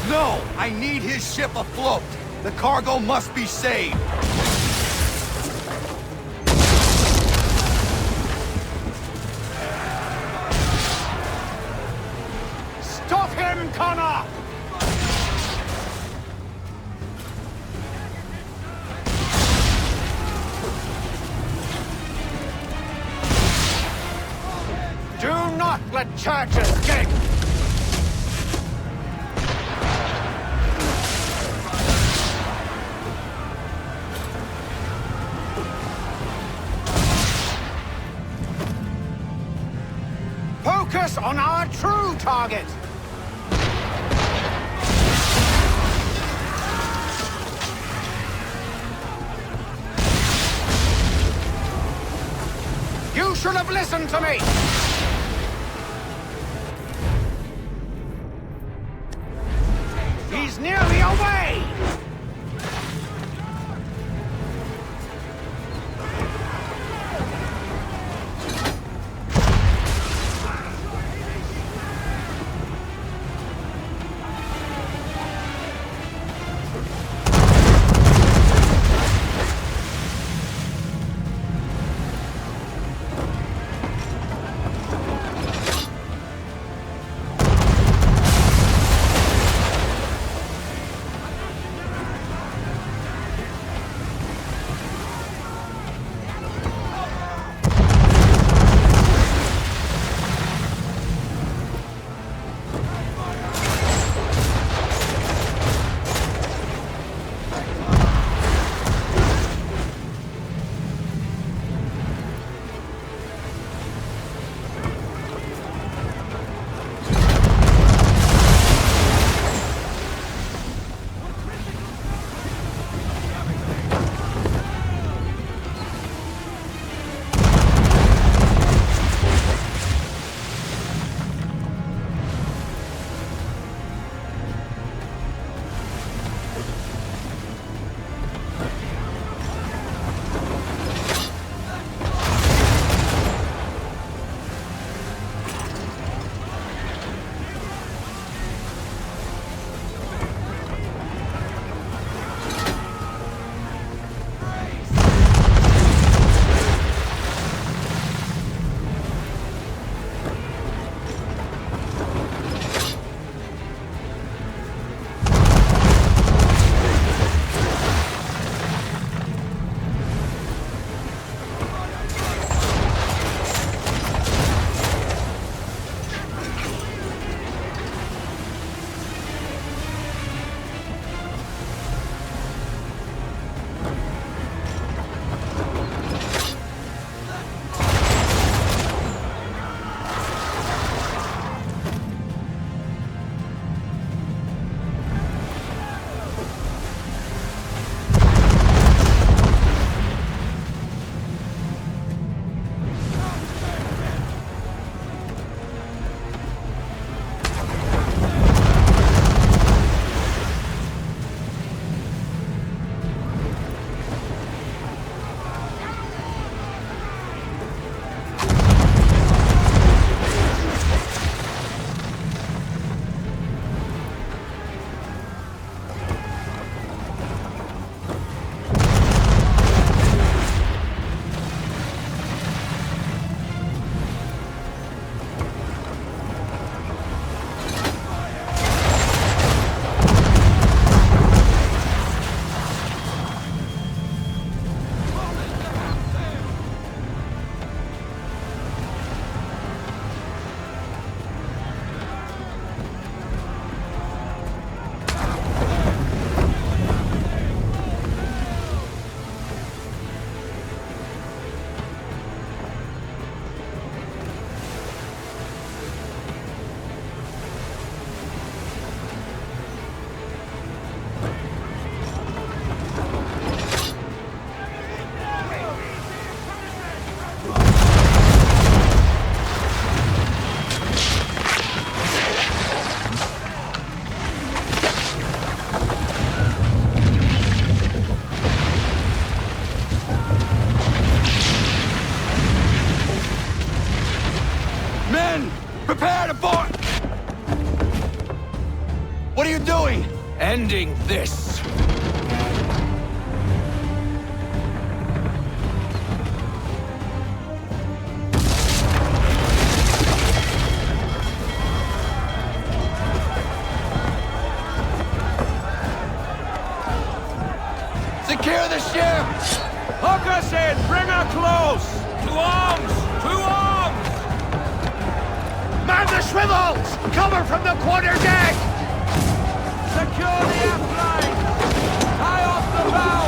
Speaker 7: No! I need his ship afloat! The cargo must be saved!
Speaker 12: Stop him, Connor! Do not let Church escape! Focus on our true target! You should have listened to me! He's nearly away!
Speaker 7: ending this!
Speaker 6: Secure the ship! Hook us in! Bring her close! To arms! To arms! Man the swivels! Cover from the quarter deck! Secure the aft line! Tie off the bow!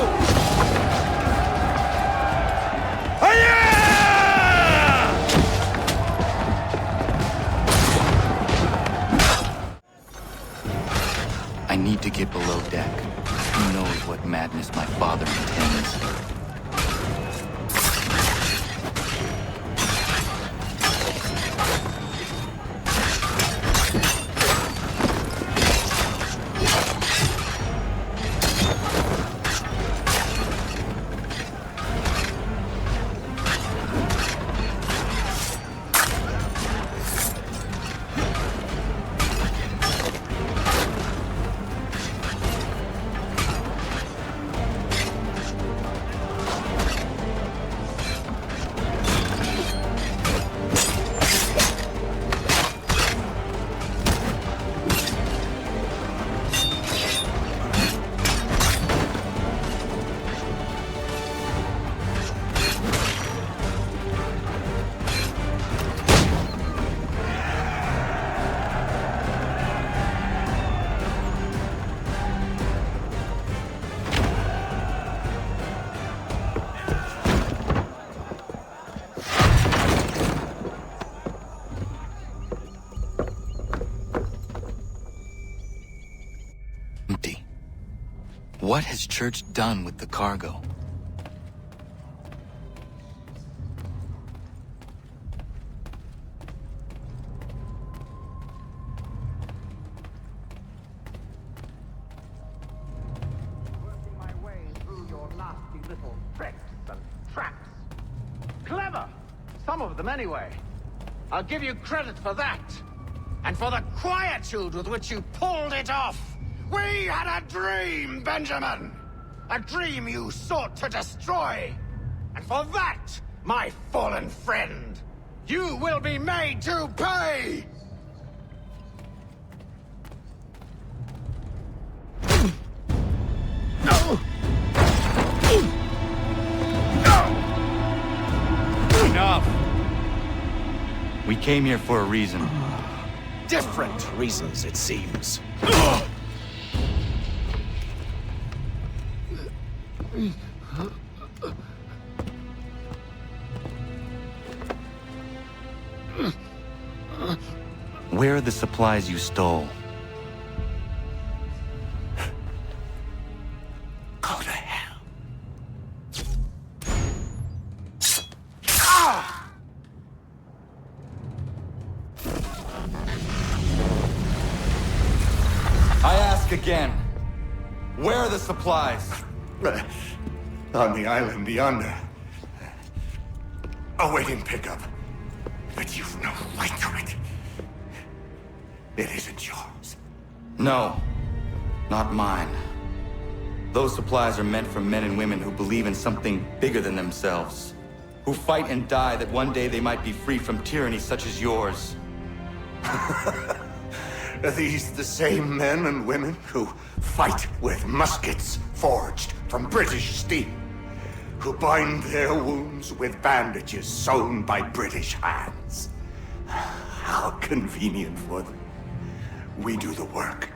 Speaker 17: I need to get below deck. Who knows what madness my father intends? What has Church done with the cargo?
Speaker 5: Working my way through your nasty little tricks and traps. Clever! Some of them anyway. I'll give you credit for that. And for the quietude with which you pulled it off. We had a dream, Benjamin! A dream you sought to destroy! And for that, my fallen friend, you will be made to pay!
Speaker 6: No!
Speaker 17: Enough! We came here for a reason.
Speaker 7: Different reasons, it seems.
Speaker 17: Where are the supplies you stole?
Speaker 7: Go to hell.
Speaker 17: I ask again. Where are the supplies?
Speaker 13: On the island yonder. Awaiting pickup. But you've no right to it. It isn't yours.
Speaker 17: No, not mine. Those supplies are meant for men and women who believe in something bigger than themselves. Who fight and die that one day they might be free from tyranny such as yours.
Speaker 13: Are these the same men and women who fight with muskets forged from British steel? Who bind their wounds with bandages sewn by British hands? How convenient for them. We do the work.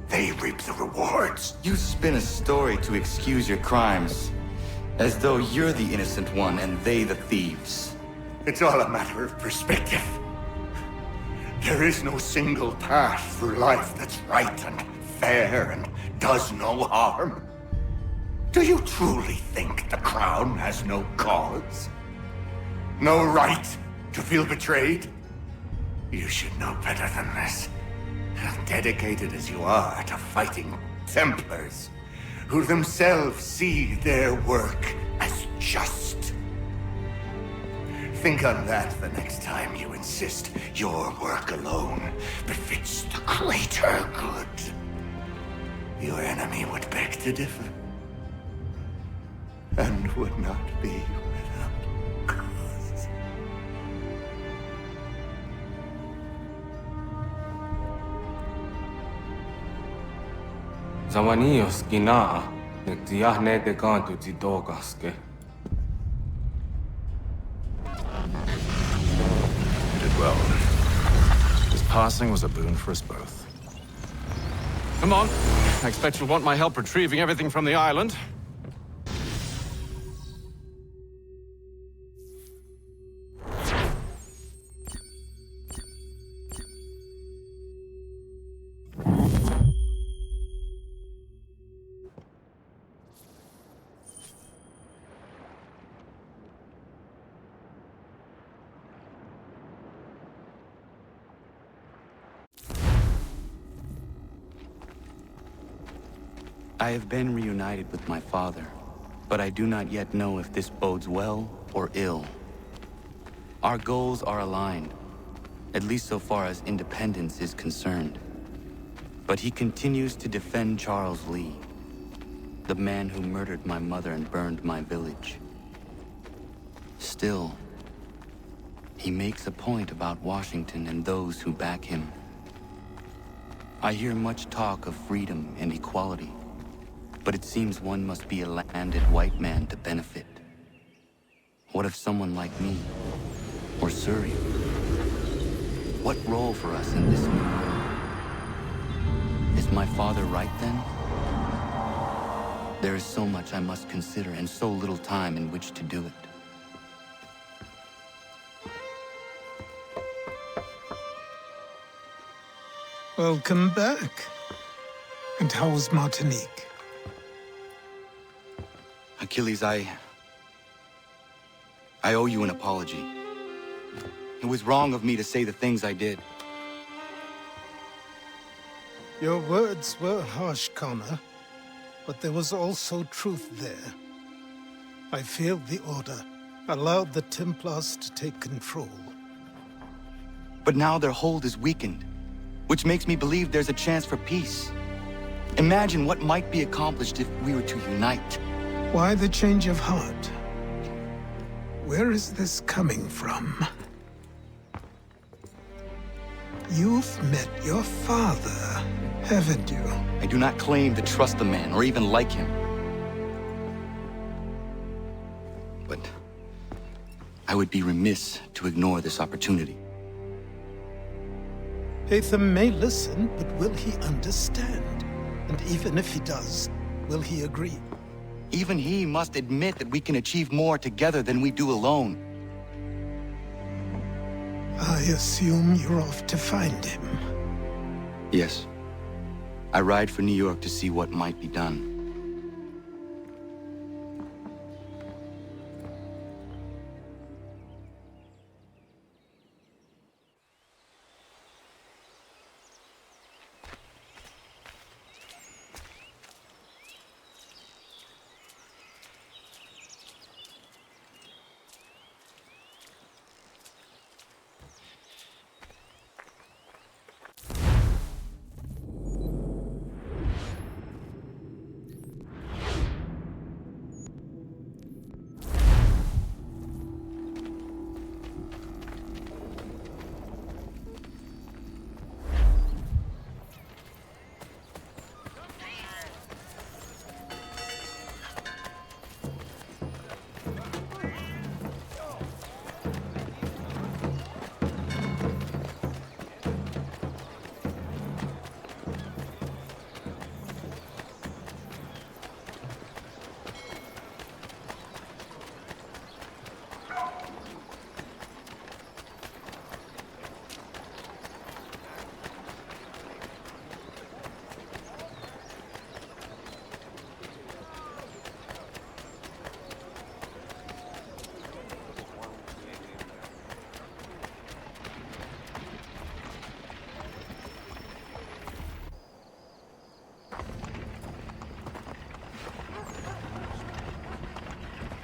Speaker 13: They reap the rewards.
Speaker 17: You spin a story to excuse your crimes. As though you're the innocent one and they the thieves.
Speaker 13: It's all a matter of perspective. There is no single path through life that's right and fair and does no harm. Do you truly think the Crown has no cause? No right to feel betrayed? You should know better than this. Dedicated as you are to fighting Templars, who themselves see their work as just. Think on that the next time you insist your work alone befits the greater good. Your enemy would beg to differ, and would not be without cause.
Speaker 9: Zawanios ginaa, nektiahne de kantu tidogaske.
Speaker 12: You did well. His passing was a boon for us both. Come on. I expect you'll want my help retrieving everything from the island.
Speaker 17: I have been reunited with my father, but I do not yet know if this bodes well or ill. Our goals are aligned, at least so far as independence is concerned. But he continues to defend Charles Lee, the man who murdered my mother and burned my village. Still, he makes a point about Washington and those who back him. I hear much talk of freedom and equality, but it seems one must be a landed white man to benefit. What if someone like me, or Surrey? What role for us in this new world? Is my father right then? There is so much I must consider and so little time in which to do it.
Speaker 20: Welcome back. And how was Martinique?
Speaker 17: Achilles, I owe you an apology. It was wrong of me to say the things I did.
Speaker 20: Your words were harsh, Connor, but there was also truth there. I failed the Order, allowed the Templars to take control.
Speaker 17: But now their hold is weakened, which makes me believe there's a chance for peace. Imagine what might be accomplished if we were to unite.
Speaker 20: Why the change of heart? Where is this coming from? You've met your father, haven't you?
Speaker 17: I do not claim to trust the man or even like him. But I would be remiss to ignore this opportunity.
Speaker 20: Hatham may listen, but will he understand? And even if he does, will he agree?
Speaker 17: Even he must admit that we can achieve more together than we do alone.
Speaker 20: I assume you're off to find him.
Speaker 17: Yes. I ride for New York to see what might be done.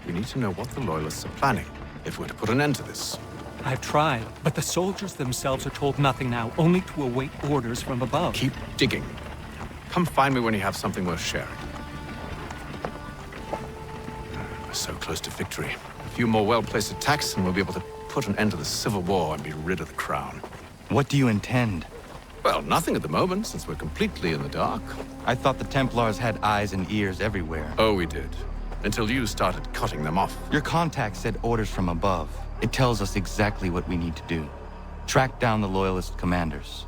Speaker 12: We need to know what the Loyalists are planning, if we're to put an end to this.
Speaker 21: I've tried, but the soldiers themselves are told nothing now, only to await orders from above.
Speaker 12: Keep digging. Come find me when you have something worth sharing. We're so close to victory. A few more well-placed attacks and we'll be able to put an end to the Civil War and be rid of the Crown.
Speaker 17: What do you intend?
Speaker 12: Well, nothing at the moment, since we're completely in the dark.
Speaker 17: I thought the Templars had eyes and ears everywhere.
Speaker 12: Oh, we did. Until you started cutting them off.
Speaker 17: Your contact said orders from above. It tells us exactly what we need to do. Track down the Loyalist commanders.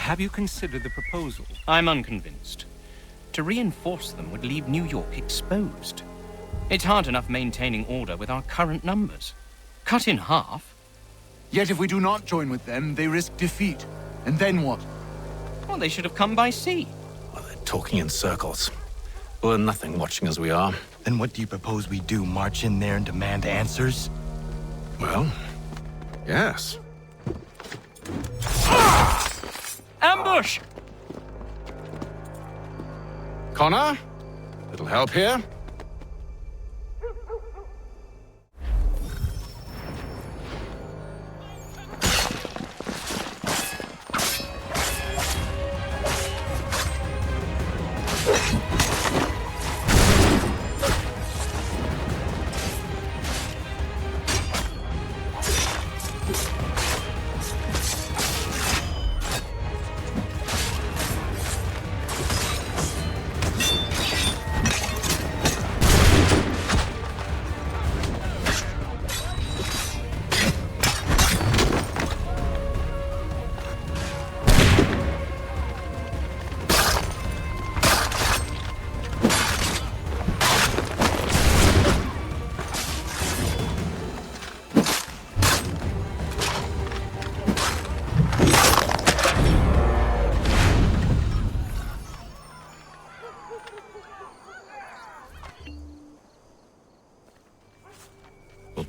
Speaker 21: Have you considered the proposal?
Speaker 16: I'm unconvinced. To reinforce them would leave New York exposed. It's hard enough maintaining order with our current numbers. Cut in half.
Speaker 2: Yet if we do not join with them, they risk defeat. And then what?
Speaker 16: Well, they should have come by sea.
Speaker 12: Well, they're talking in circles. We're nothing watching as we are.
Speaker 17: Then what do you propose we do? March in there and demand answers?
Speaker 12: Well, yes.
Speaker 16: Ambush!
Speaker 12: Connor? Little help here?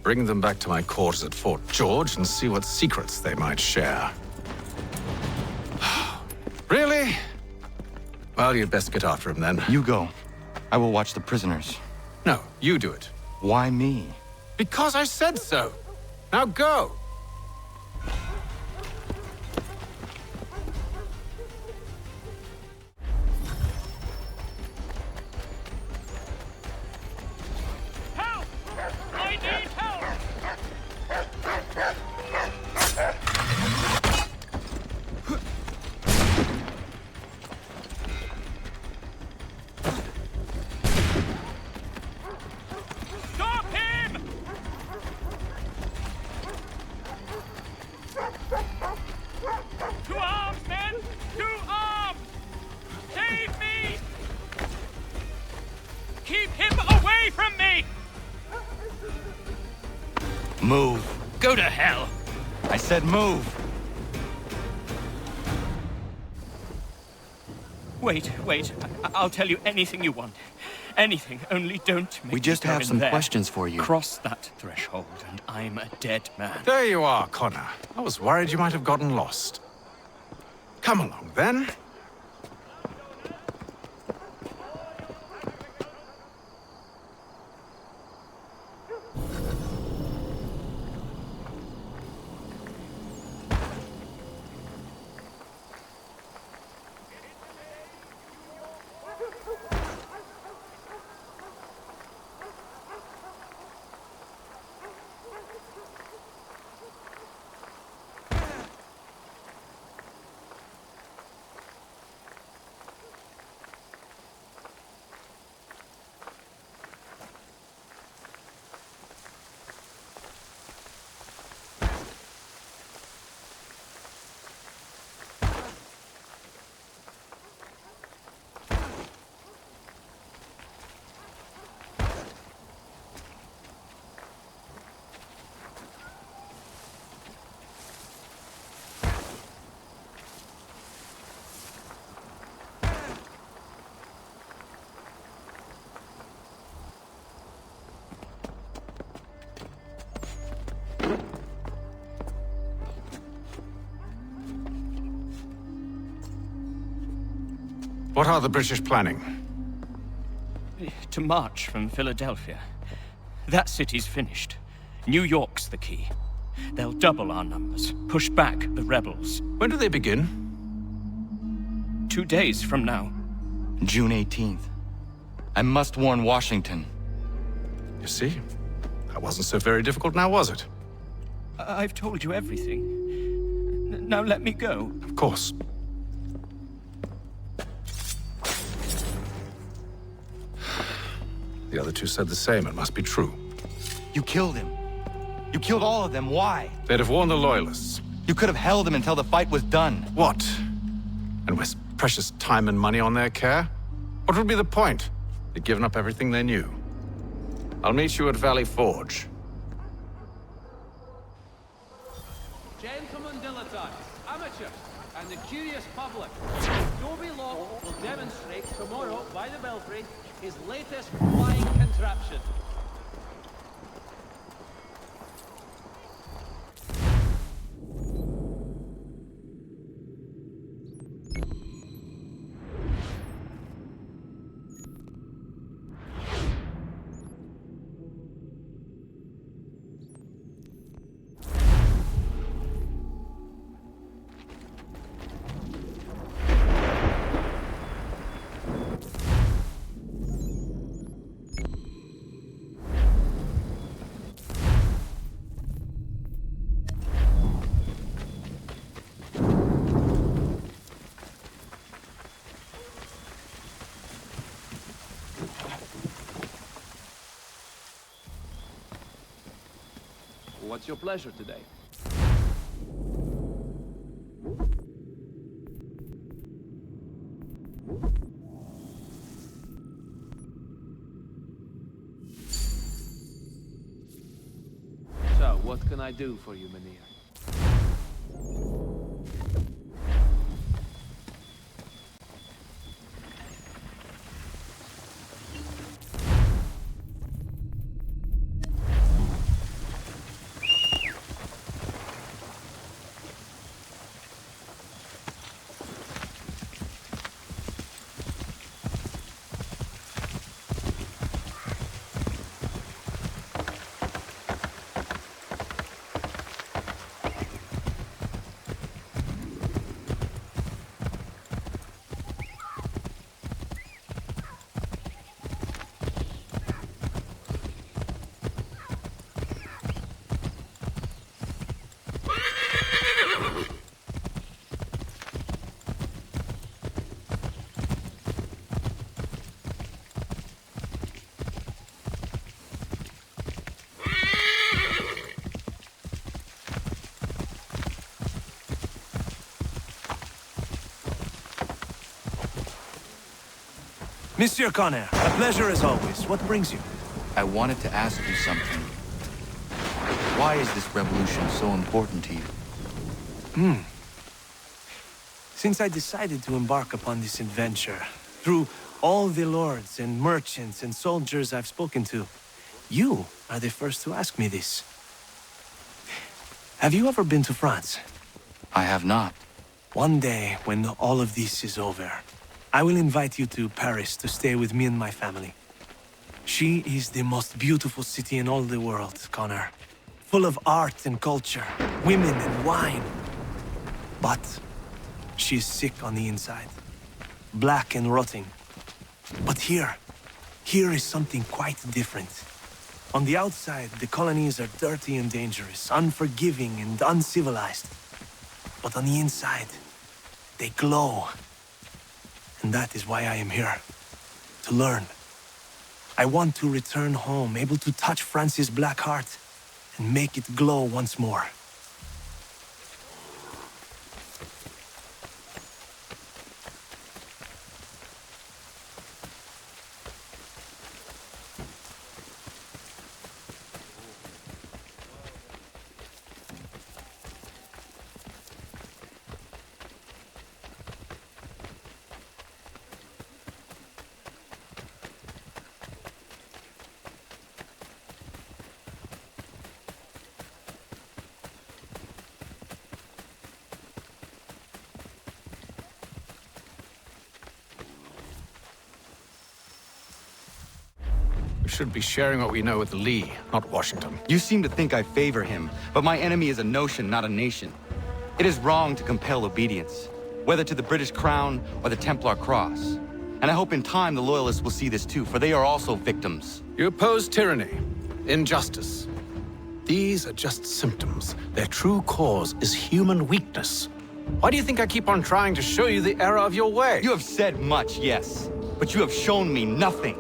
Speaker 12: Bring them back to my quarters at Fort George and see what secrets they might share. Really? Well, you'd best get after him then.
Speaker 17: You go. I will watch the prisoners.
Speaker 12: No, you do it.
Speaker 17: Why me?
Speaker 12: Because I said so. Now go.
Speaker 17: Move.
Speaker 16: Go to hell.
Speaker 17: I said move.
Speaker 16: Wait. I'll tell you anything you want. Anything, only don't make
Speaker 17: We just
Speaker 16: me go
Speaker 17: have
Speaker 16: in
Speaker 17: some
Speaker 16: there.
Speaker 17: questions for you.
Speaker 16: Cross that threshold and I'm a dead man.
Speaker 12: There you are, Connor. I was worried you might have gotten lost. Come along, then. What are the British planning?
Speaker 11: To march from Philadelphia. That city's finished. New York's the key. They'll double our numbers, push back the rebels.
Speaker 12: When do they begin?
Speaker 11: 2 days from now.
Speaker 17: June 18th. I must warn Washington.
Speaker 12: You see? That wasn't so very difficult now, was it?
Speaker 11: I've told you everything. Now let me go.
Speaker 12: Of course. The other two said the same. It must be true.
Speaker 17: You killed him. You killed all of them. Why?
Speaker 12: They'd have warned the Loyalists.
Speaker 17: You could have held him until the fight was done.
Speaker 12: What? And waste precious time and money on their care? What would be the point? They'd given up everything they knew. I'll meet you at Valley Forge.
Speaker 1: Gentlemen dilettantes, amateurs, and the curious public, Toby Locke will demonstrate tomorrow by the Belfry his latest flying contraption. What's your pleasure today? So, what can I do for you, Mynheer?
Speaker 10: Monsieur Connor, a pleasure as always. What brings you?
Speaker 17: I wanted to ask you something. Why is this revolution so important to you?
Speaker 10: Since I decided to embark upon this adventure, through all the lords and merchants and soldiers I've spoken to, you are the first to ask me this. Have you ever been to France?
Speaker 17: I have not.
Speaker 10: One day, when all of this is over, I will invite you to Paris to stay with me and my family. She is the most beautiful city in all the world, Connor. Full of art and culture, women and wine. But she is sick on the inside. Black and rotting. But here is something quite different. On the outside, the colonies are dirty and dangerous, unforgiving and uncivilized. But on the inside, they glow. And that is why I am here. To learn. I want to return home, able to touch France's black heart and make it glow once more.
Speaker 12: should be sharing what we know with Lee, not Washington.
Speaker 17: You seem to think I favor him, but my enemy is a notion, not a nation. It is wrong to compel obedience, whether to the British Crown or the Templar Cross. And I hope in time the Loyalists will see this too, for they are also victims.
Speaker 12: You oppose tyranny, injustice. These are just symptoms. Their true cause is human weakness. Why do you think I keep on trying to show you the error of your way?
Speaker 17: You have said much, yes, but you have shown me nothing.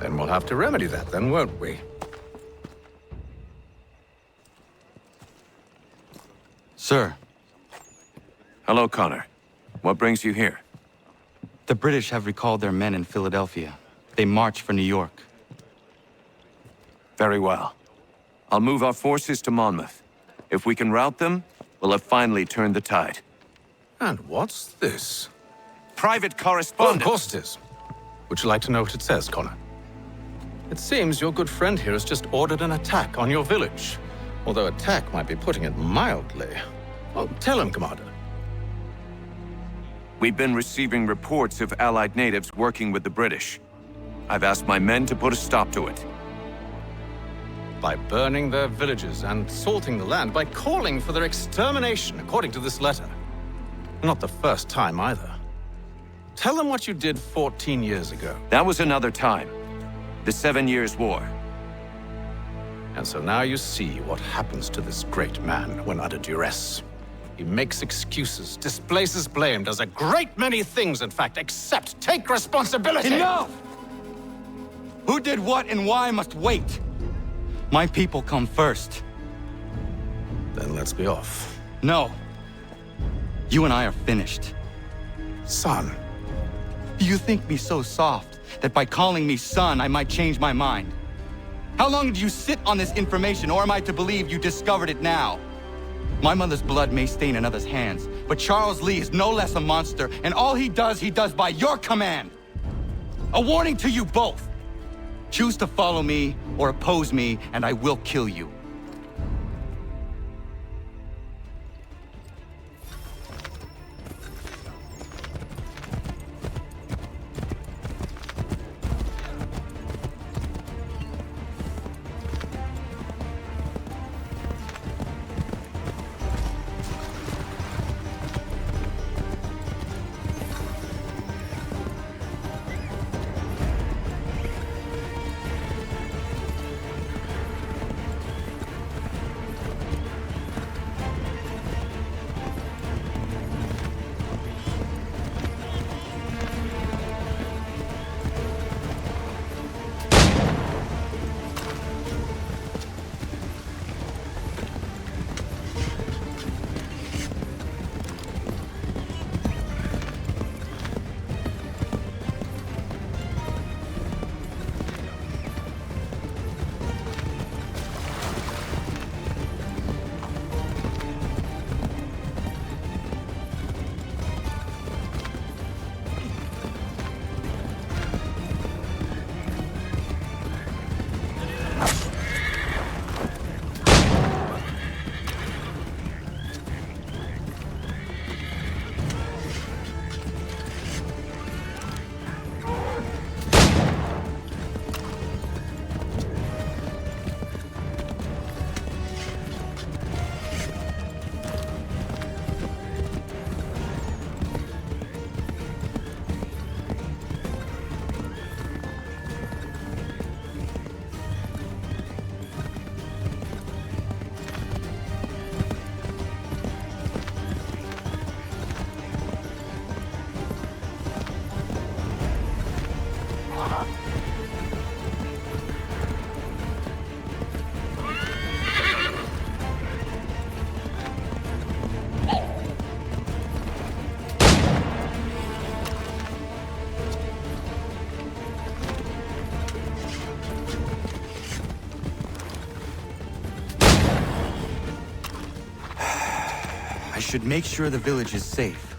Speaker 12: Then we'll have to remedy that then, won't we?
Speaker 17: Sir.
Speaker 9: Hello, Connor. What brings you here?
Speaker 17: The British have recalled their men in Philadelphia. They march for New York.
Speaker 9: Very well. I'll move our forces to Monmouth. If we can rout them, we'll have finally turned the tide.
Speaker 12: And what's this?
Speaker 9: Private
Speaker 12: Oh,
Speaker 9: correspondence.
Speaker 12: of course it is. Would you like to know what it says, Connor? It seems your good friend here has just ordered an attack on your village. Although attack might be putting it mildly. Well, tell him, Commander.
Speaker 9: We've been receiving reports of Allied natives working with the British. I've asked my men to put a stop to it.
Speaker 12: By burning their villages and salting the land, by calling for their extermination, according to this letter. Not the first time, either. Tell them what you did 14 years ago.
Speaker 9: That was another time. The 7 Years' War.
Speaker 12: And so now you see what happens to this great man when under duress. He makes excuses, displaces blame, does a great many things, in fact, except take responsibility!
Speaker 17: Enough! Who did what and why must wait. My people come first.
Speaker 12: Then let's be off.
Speaker 17: No. You and I are finished.
Speaker 12: Son.
Speaker 17: Do you think me so soft that by calling me son, I might change my mind? How long did you sit on this information, or am I to believe you discovered it now? My mother's blood may stain another's hands, but Charles Lee is no less a monster, and all he does by your command. A warning to you both. Choose to follow me or oppose me, and I will kill you. Should make sure the village is safe.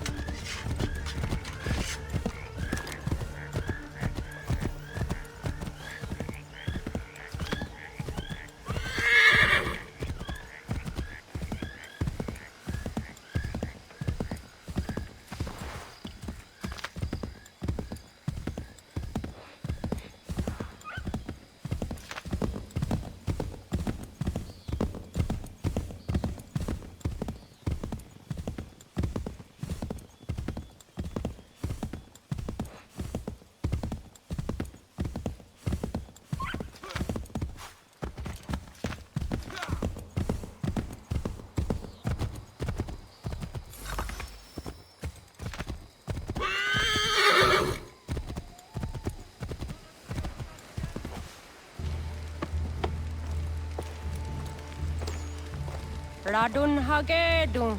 Speaker 15: Ratonhnhaké dun.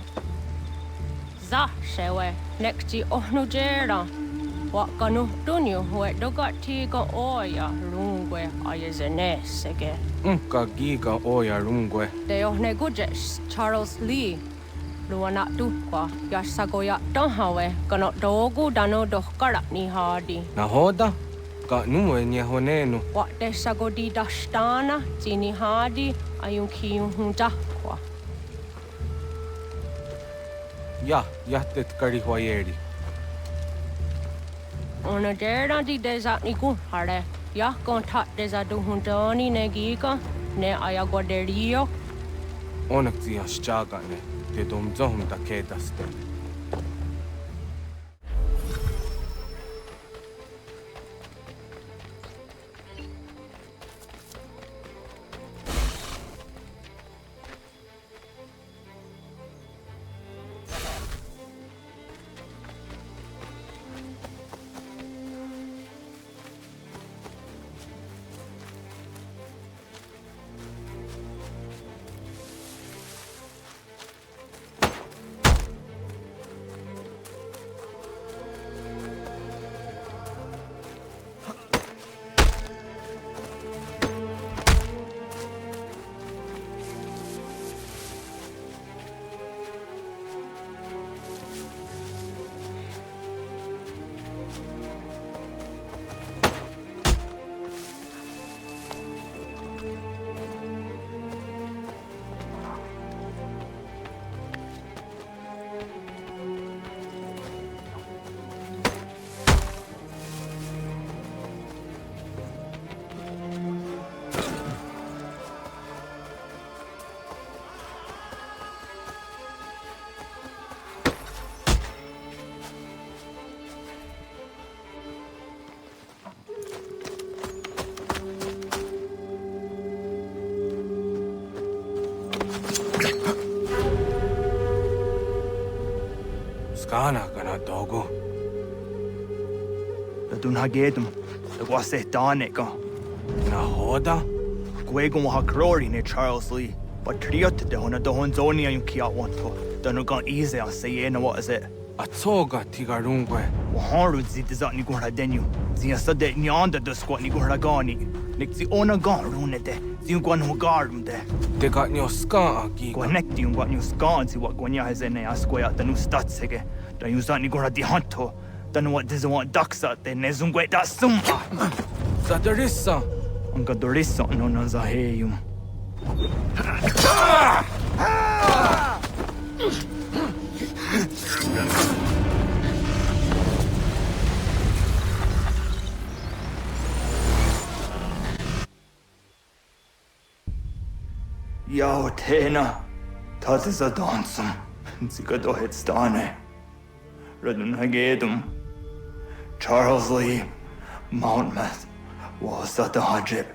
Speaker 15: Za shewe nekti ohnujera. Wakanu dunyu huet dogati ga oya rungwe ayezenesege.
Speaker 22: Unka giga oya rungwe.
Speaker 15: De ohne gujes Charles Lee. Luana tukwa yasagoya donhawe kano dogu dano dohkara ni hadi.
Speaker 22: Nahoda? Ka numwe nye honenu.
Speaker 15: Wa de sagodi dashtana zini hadi ayun kiyun huntakwa.
Speaker 22: Ja, jättet kari huajeri.
Speaker 15: Ona dera di deza ni hare. Ya kontat deza du hundani ne giga ne ayagoderio.
Speaker 22: Onak zias chagane. Te dom zohum da kedaste. Skana kana dogo.
Speaker 17: Ratonhnhaké dum. The gwase taneka. Nahoda? Gwego ha krori ne Charles Lee. But triot de hona dohon zoni ayun kia wanto. Danu gan easy on say na what is it?
Speaker 22: Atsoga tigarungwe.
Speaker 17: Waharu zit zat ni gora denu. Zia sade ni anda do squat ni gora gani. Nik zi ona gan runete. Zi gwan ho garum de.
Speaker 22: De got nyo ska gi.
Speaker 17: Gwanek di gwan nyo ska zi what gwanya has ene asquaya danu statsege. Da you zat ni gora di hanto. Danu what does want daksa de nezungwe da summa.
Speaker 22: Zadarissa.
Speaker 17: Anka dorissa no na zaheyum. Yao tena, that is a dansum. Zika hit stane. Ratonhnhaké dum. Charles Lee, Mountmouth, was that the hajib.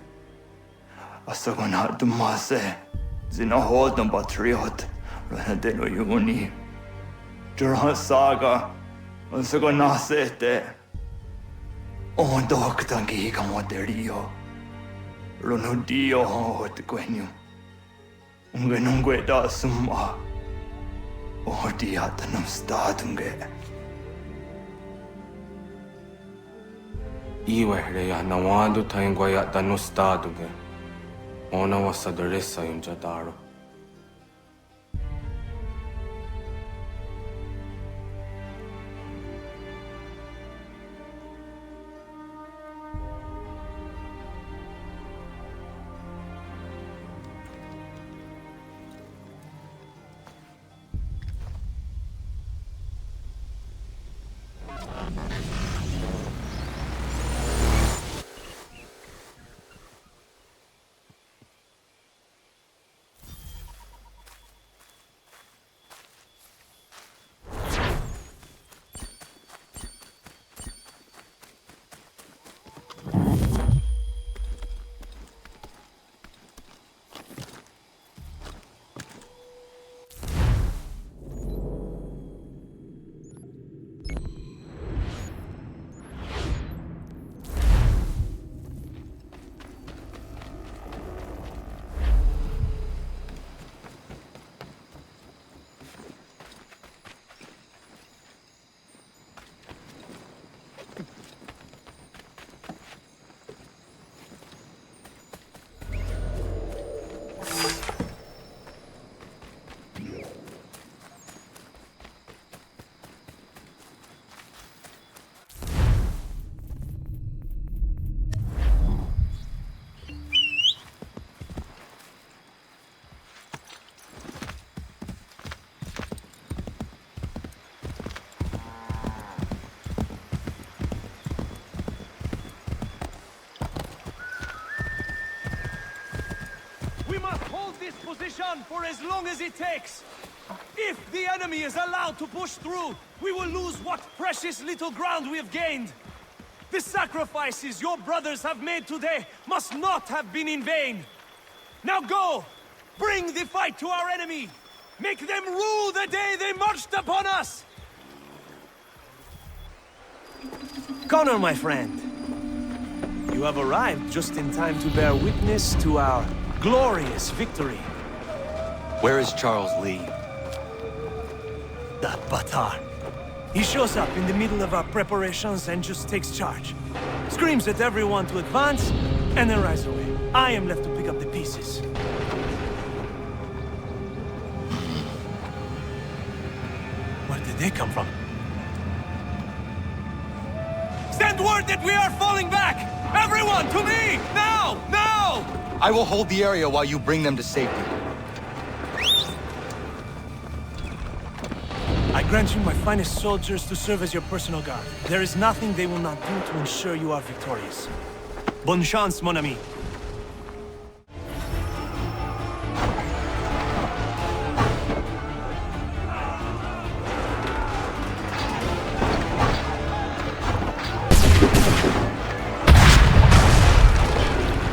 Speaker 17: Asagonat dumase. Zina hold them patriot. Ranadelo yuni. Jurhan saga. Asagonasete. On doktangi kamoderio. Ronudio hot gwenyu. Ungenungwe da summa. Odiatanum stadunge.
Speaker 22: Iwe ya nawadu taingwa ya danu staduge. Ona wasadoresa yum jadaro.
Speaker 10: this position for as long as it takes. If the enemy is allowed to push through, we will lose what precious little ground we have gained. The sacrifices your brothers have made today must not have been in vain. Now go! Bring the fight to our enemy! Make them rue the day they marched upon us! Connor, my friend. You have arrived just in time to bear witness to our glorious victory.
Speaker 17: Where is Charles Lee?
Speaker 10: That Batar. He shows up in the middle of our preparations and just takes charge. Screams at everyone to advance, and then rides away. I am left to pick up the pieces. Where did they come from? Send word that we are falling back! Everyone, to me! Now! Now!
Speaker 17: I will hold the area while you bring them to safety.
Speaker 10: I grant you my finest soldiers to serve as your personal guard. There is nothing they will not do to ensure you are victorious. Bonne chance, mon ami.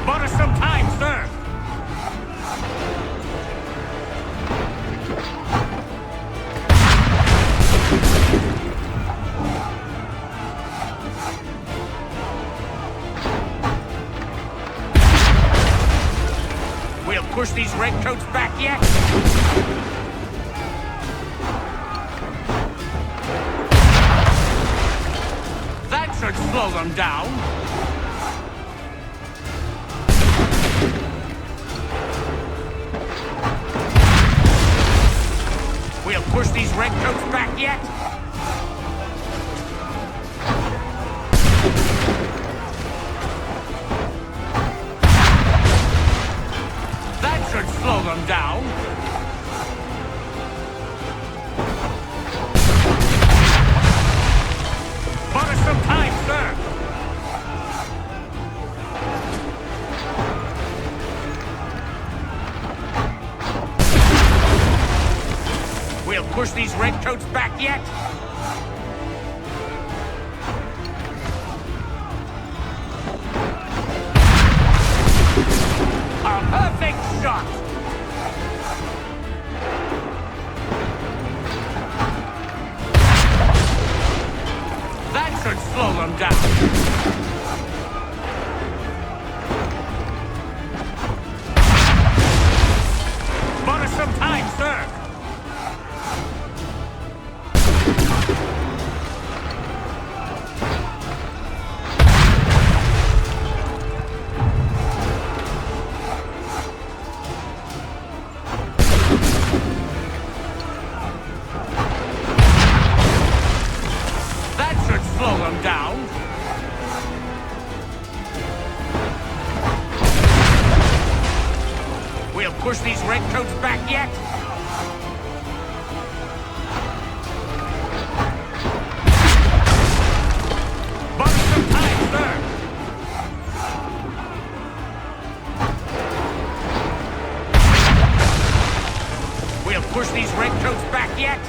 Speaker 6: Bought us some time, sir! We'll push these redcoats back yet? That should slow them down. We'll push these redcoats back yet? That should slow them down. Bought us some time, sir. We'll push these redcoats back yet? A perfect shot! That should slow them down. Bought us some time, sir. Slow them down. We'll push these redcoats back yet? Bought us some time, sir. We'll push these redcoats back yet?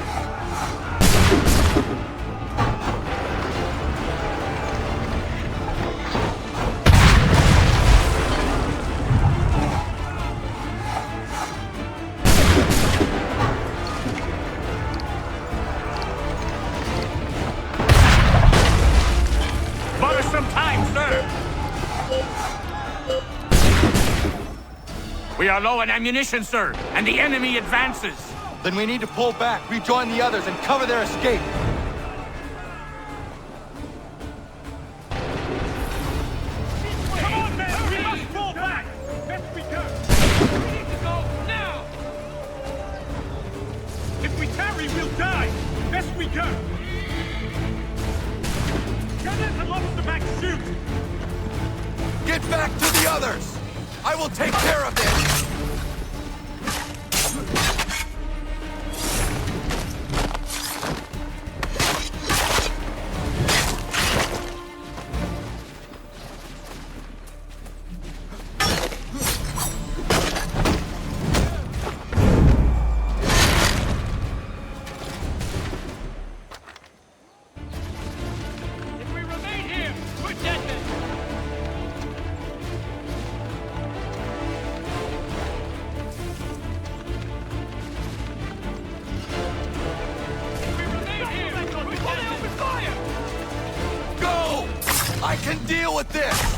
Speaker 6: We are low on ammunition, sir, and the enemy advances.
Speaker 17: Then we need to pull back, rejoin the others, and cover their escape.
Speaker 6: Come on, men! We must fall back! Best we can! We need to go now! If we tarry, we'll die! Best we go! Gunners have lost the back shoot!
Speaker 17: Get back to the others! I will take care of this!
Speaker 6: can deal with this!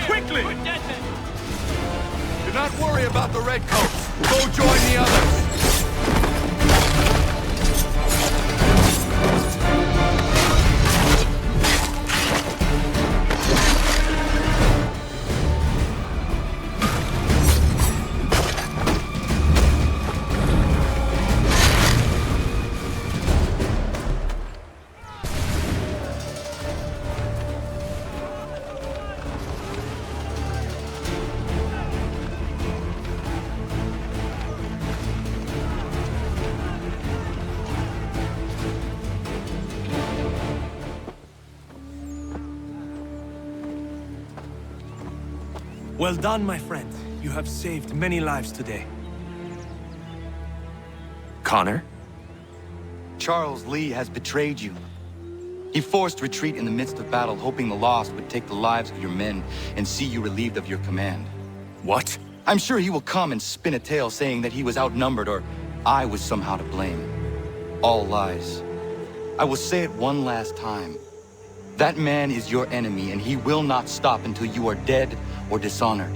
Speaker 16: Quickly!
Speaker 6: Do not worry about the redcoats. Go join the others.
Speaker 10: Well done, my friend. You have saved many lives today.
Speaker 9: Connor?
Speaker 17: Charles Lee has betrayed you. He forced retreat in the midst of battle, hoping the lost would take the lives of your men and see you relieved of your command.
Speaker 9: What?
Speaker 17: I'm sure he will come and spin a tale saying that he was outnumbered or I was somehow to blame. All lies. I will say it one last time. That man is your enemy, and he will not stop until you are dead or dishonored.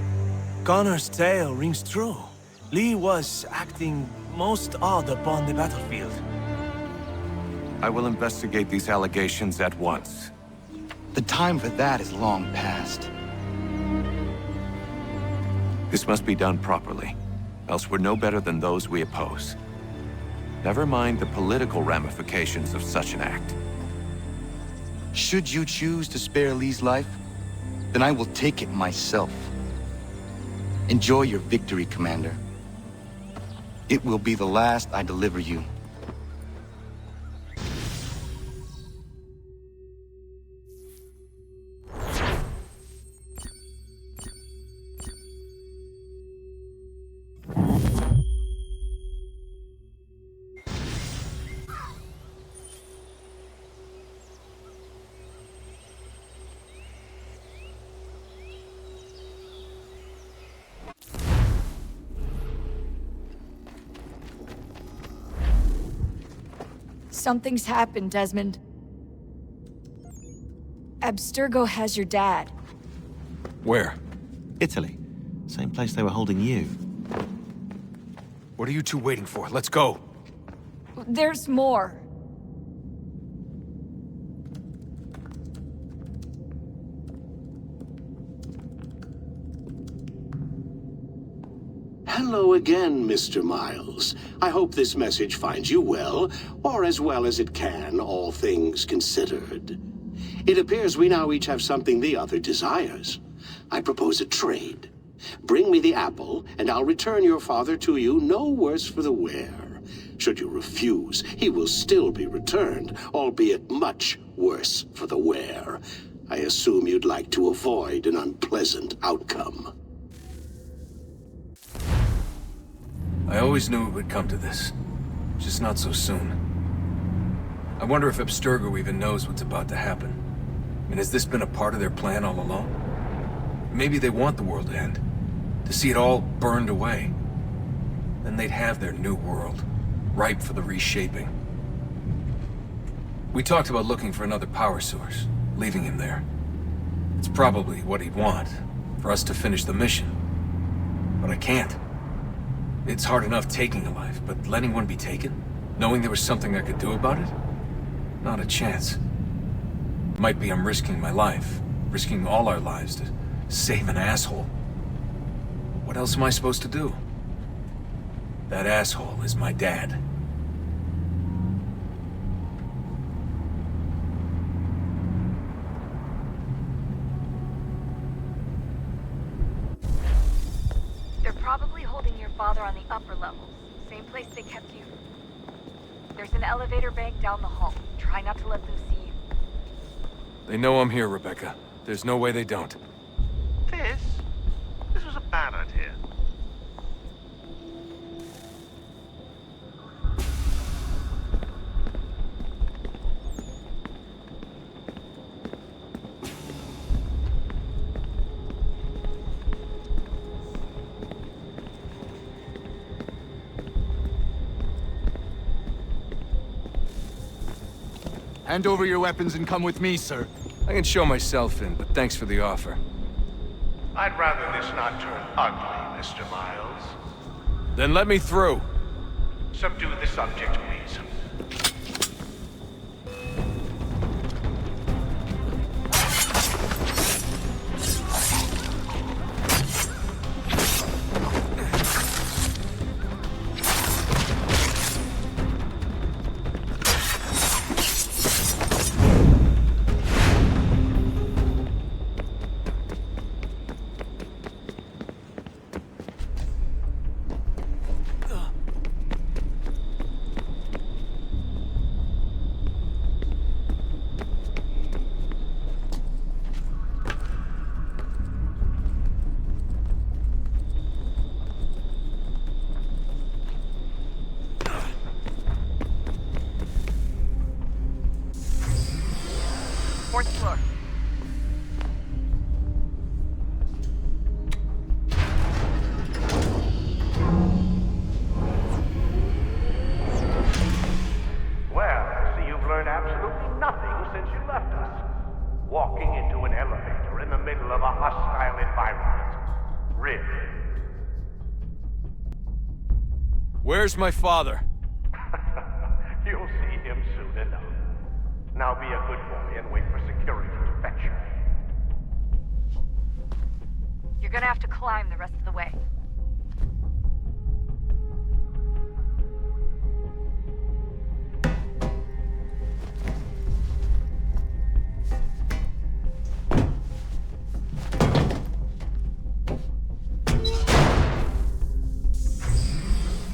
Speaker 10: Connor's tale rings true. Lee was acting most odd upon the battlefield.
Speaker 9: I will investigate these allegations at once.
Speaker 17: The time for that is long past.
Speaker 9: This must be done properly, else we're no better than those we oppose. Never mind the political ramifications of such an act.
Speaker 17: Should you choose to spare Lee's life, then I will take it myself. Enjoy your victory, Commander. It will be the last I deliver you.
Speaker 14: Something's happened, Desmond. Abstergo has your dad.
Speaker 9: Where?
Speaker 19: Italy. Same place they were holding you.
Speaker 6: What are you two waiting for? Let's go.
Speaker 14: There's more.
Speaker 23: Hello again, Mr. Miles. I hope this message finds you well, or as well as it can, all things considered. It appears we now each have something the other desires. I propose a trade. Bring me the apple, and I'll return your father to you no worse for the wear. Should you refuse, he will still be returned, albeit much worse for the wear. I assume you'd like to avoid an unpleasant outcome.
Speaker 6: I always knew it would come to this. Just not so soon. I wonder if Abstergo even knows what's about to happen. I mean, has this been a part of their plan all along? Maybe they want the world to end. To see it all burned away. Then they'd have their new world, ripe for the reshaping. We talked about looking for another power source, leaving him there. It's probably what he'd want, for us to finish the mission. But I can't. It's hard enough taking a life, but letting one be taken? Knowing there was something I could do about it? Not a chance. Might be I'm risking my life, risking all our lives to save an asshole. What else am I supposed to do? That asshole is my dad.
Speaker 14: They're probably holding your father on the upper levels. Same place they kept you.
Speaker 4: There's an elevator bank down the hall. Try not to let them see you.
Speaker 6: They know I'm here, Rebecca. There's no way they don't.
Speaker 8: This was a bad idea.
Speaker 2: Hand over your weapons and come with me, sir.
Speaker 6: I can show myself in, but thanks for the offer.
Speaker 8: I'd rather this not turn ugly, Mr. Miles.
Speaker 6: Then let me through.
Speaker 8: Subdue the subject, please.
Speaker 4: Fourth floor.
Speaker 8: Well, I see you've learned absolutely nothing since you left us. Walking into an elevator in the middle of a hostile environment. Really?
Speaker 6: Where's my father?
Speaker 8: You'll see him soon enough. Now be a good boy and wait for security to fetch you.
Speaker 4: You're gonna have to climb the rest of the way.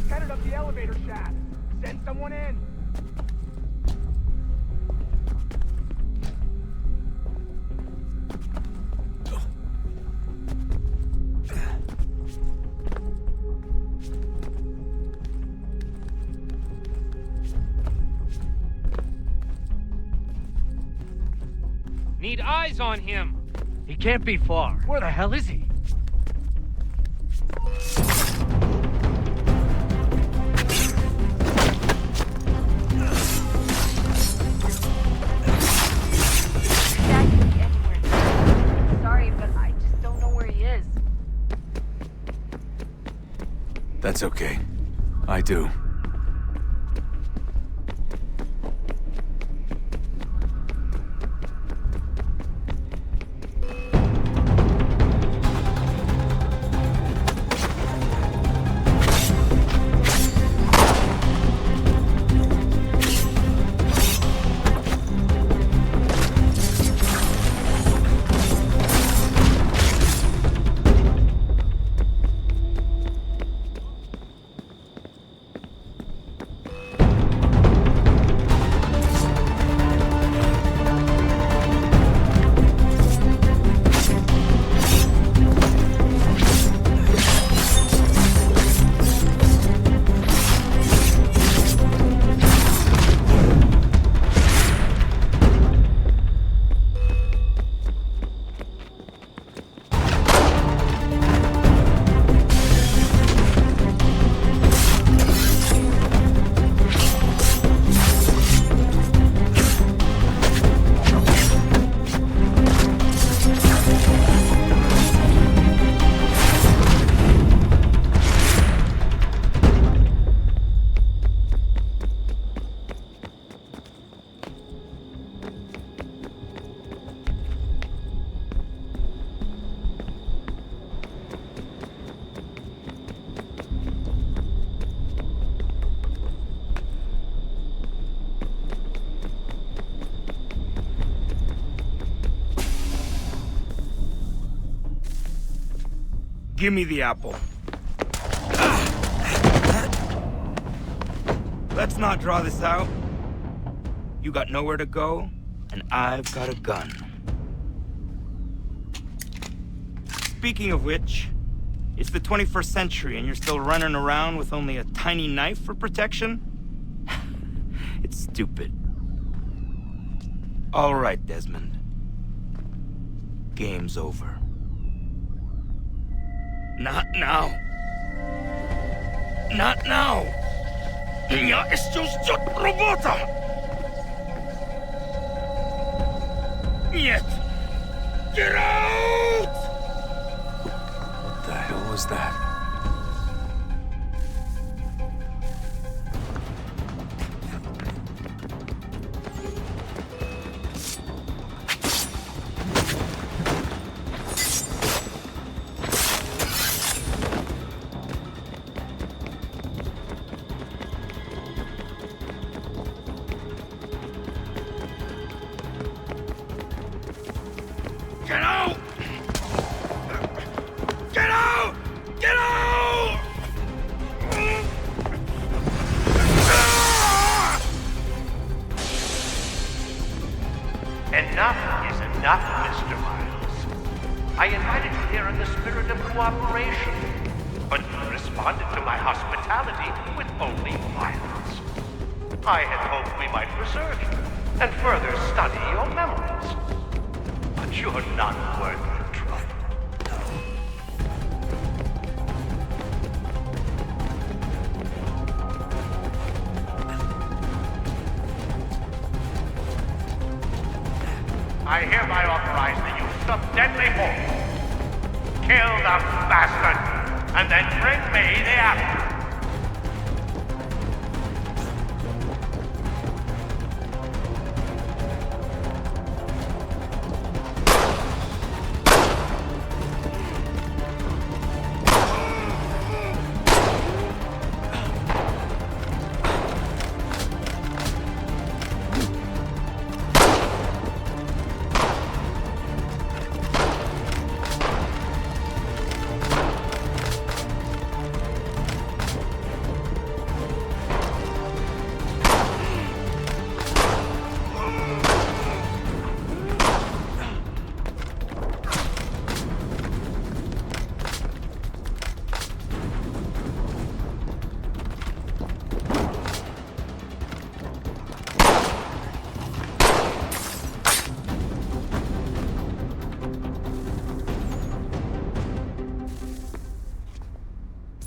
Speaker 6: Headed up the elevator shaft. Send someone in.
Speaker 16: Need eyes on him.
Speaker 1: He can't be far. Where the hell is he?
Speaker 4: Sorry, but I just don't know where he is.
Speaker 6: That's okay. I do. Give me the apple.
Speaker 3: Let's not draw this out. You got nowhere to go, and I've got a gun. Speaking of which, it's the 21st century and you're still running around with only a tiny knife for protection? It's stupid. All right, Desmond. Game's over. Not now. Not now. Я еще ждет работа. Нет. Get out!
Speaker 9: What the hell was that?
Speaker 3: Get out! Get out! Get out!
Speaker 8: Enough is enough, Mr. Miles. I invited you here in the spirit of cooperation, but you responded to my hospitality with only violence. I had hoped we might preserve you and further study your memories. But you're not worth the trouble. I hereby authorize the use of deadly force. Kill the bastard, and then bring me the apple.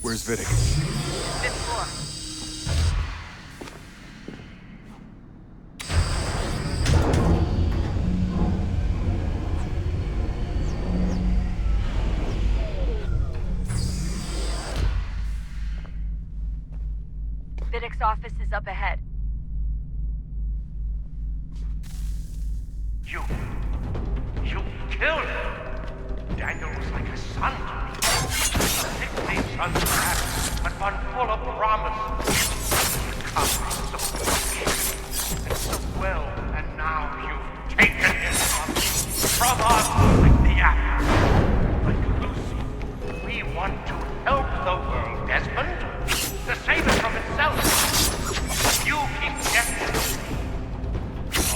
Speaker 2: Where's Vidic?
Speaker 4: Fifth floor. Vidic's office is up ahead.
Speaker 8: You killed him. Daniel was like a son to me. A 16-son perhaps, but one full of promise. Accomplished so much and so well, and now you've taken him from us like the apple. Like Lucy, we want to help the world, Desmond, to save it from itself. You keep guessing.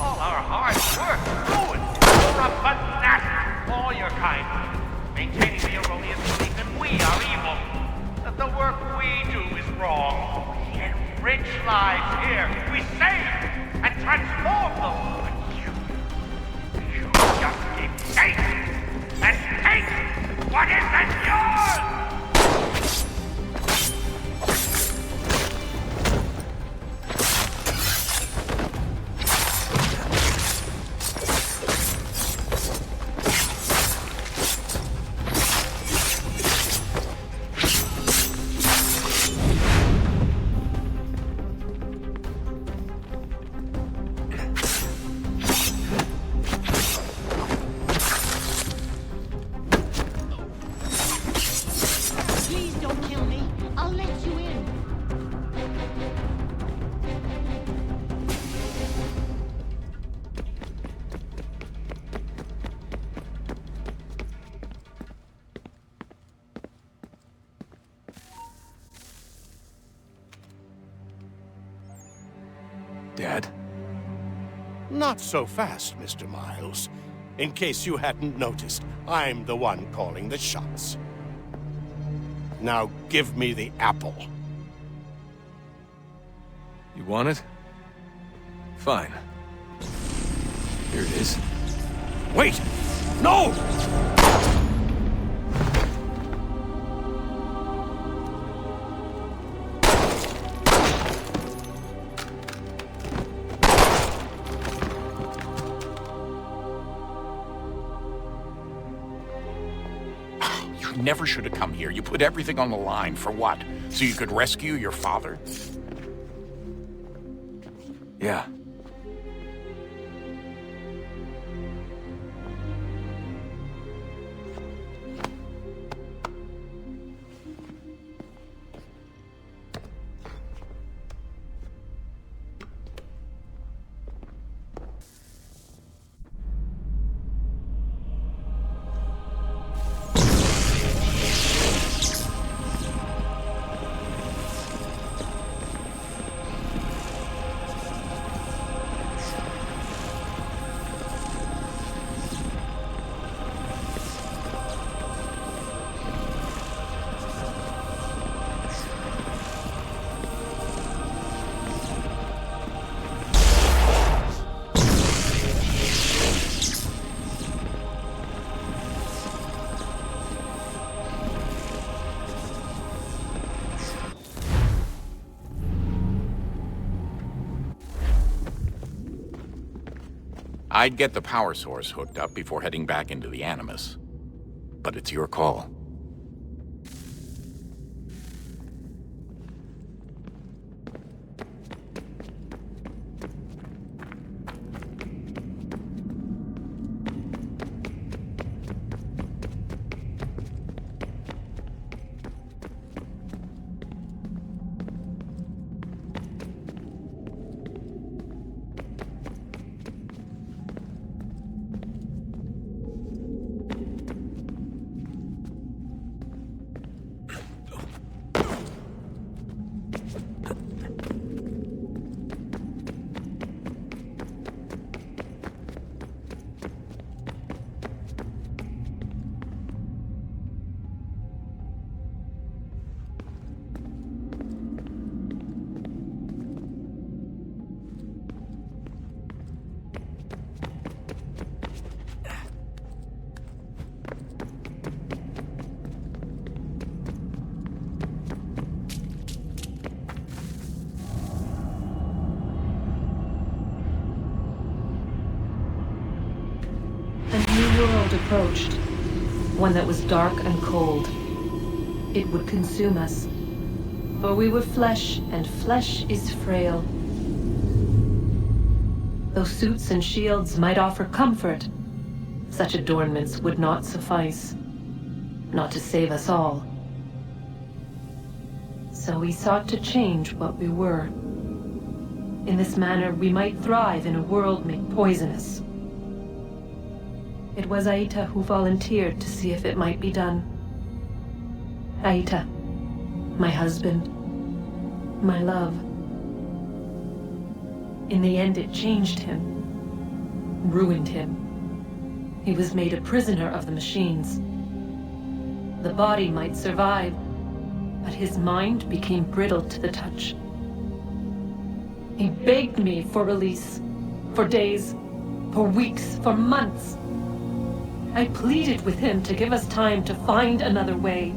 Speaker 8: All our hard work ruined. You're a fanatic, all your kind, maintaining the erroneous belief that we are evil, that the work we do is wrong. We enrich lives here. We save and transform them. But you just keep taking and taking what isn't yours!
Speaker 9: Dad?
Speaker 13: Not so fast, Mr. Miles. In case you hadn't noticed, I'm the one calling the shots. Now give me the apple.
Speaker 9: You want it? Fine. Here it is.
Speaker 13: Wait! No!
Speaker 5: You never should have come here. You put everything on the line. For what? So you could rescue your father?
Speaker 9: Yeah.
Speaker 5: I'd get the power source hooked up before heading back into the Animus. But it's your call.
Speaker 7: World approached, one that was dark and cold. It would consume us, for we were flesh, and flesh is frail. Though suits and shields might offer comfort, such adornments would not suffice, not to save us all. So we sought to change what we were. In this manner, we might thrive in a world made poisonous. It was Aita who volunteered to see if it might be done. Aita, my husband, my love. In the end, it changed him, ruined him. He was made a prisoner of the machines. The body might survive, but his mind became brittle to the touch. He begged me for release, for days, for weeks, for months. I pleaded with him to give us time to find another way.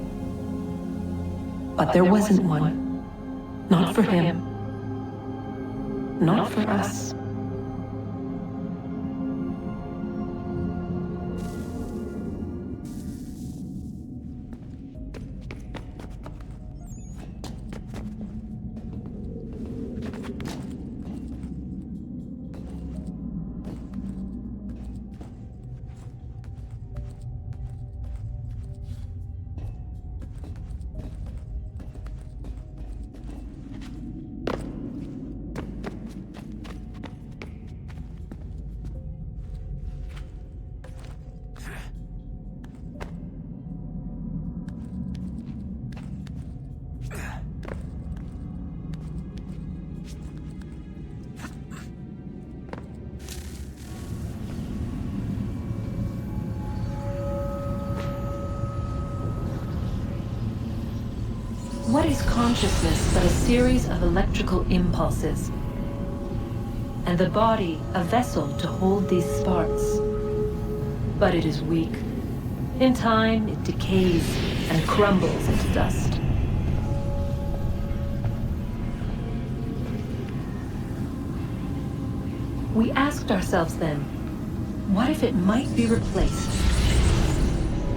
Speaker 7: But there wasn't one. Not for him. Not for us. What is consciousness but a series of electrical impulses? And the body a vessel to hold these sparks. But it is weak. In time, it decays and crumbles into dust. We asked ourselves then, what if it might be replaced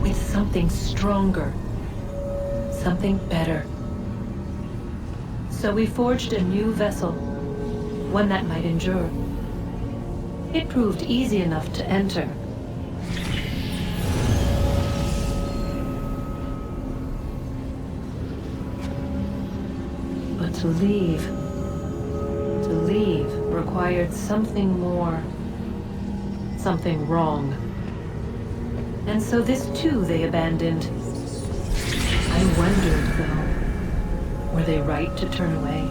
Speaker 7: with something stronger, something better? So we forged a new vessel, one that might endure. It proved easy enough to enter. But to leave required something more, something wrong. And so this too they abandoned. I wondered, though, were they right to turn away?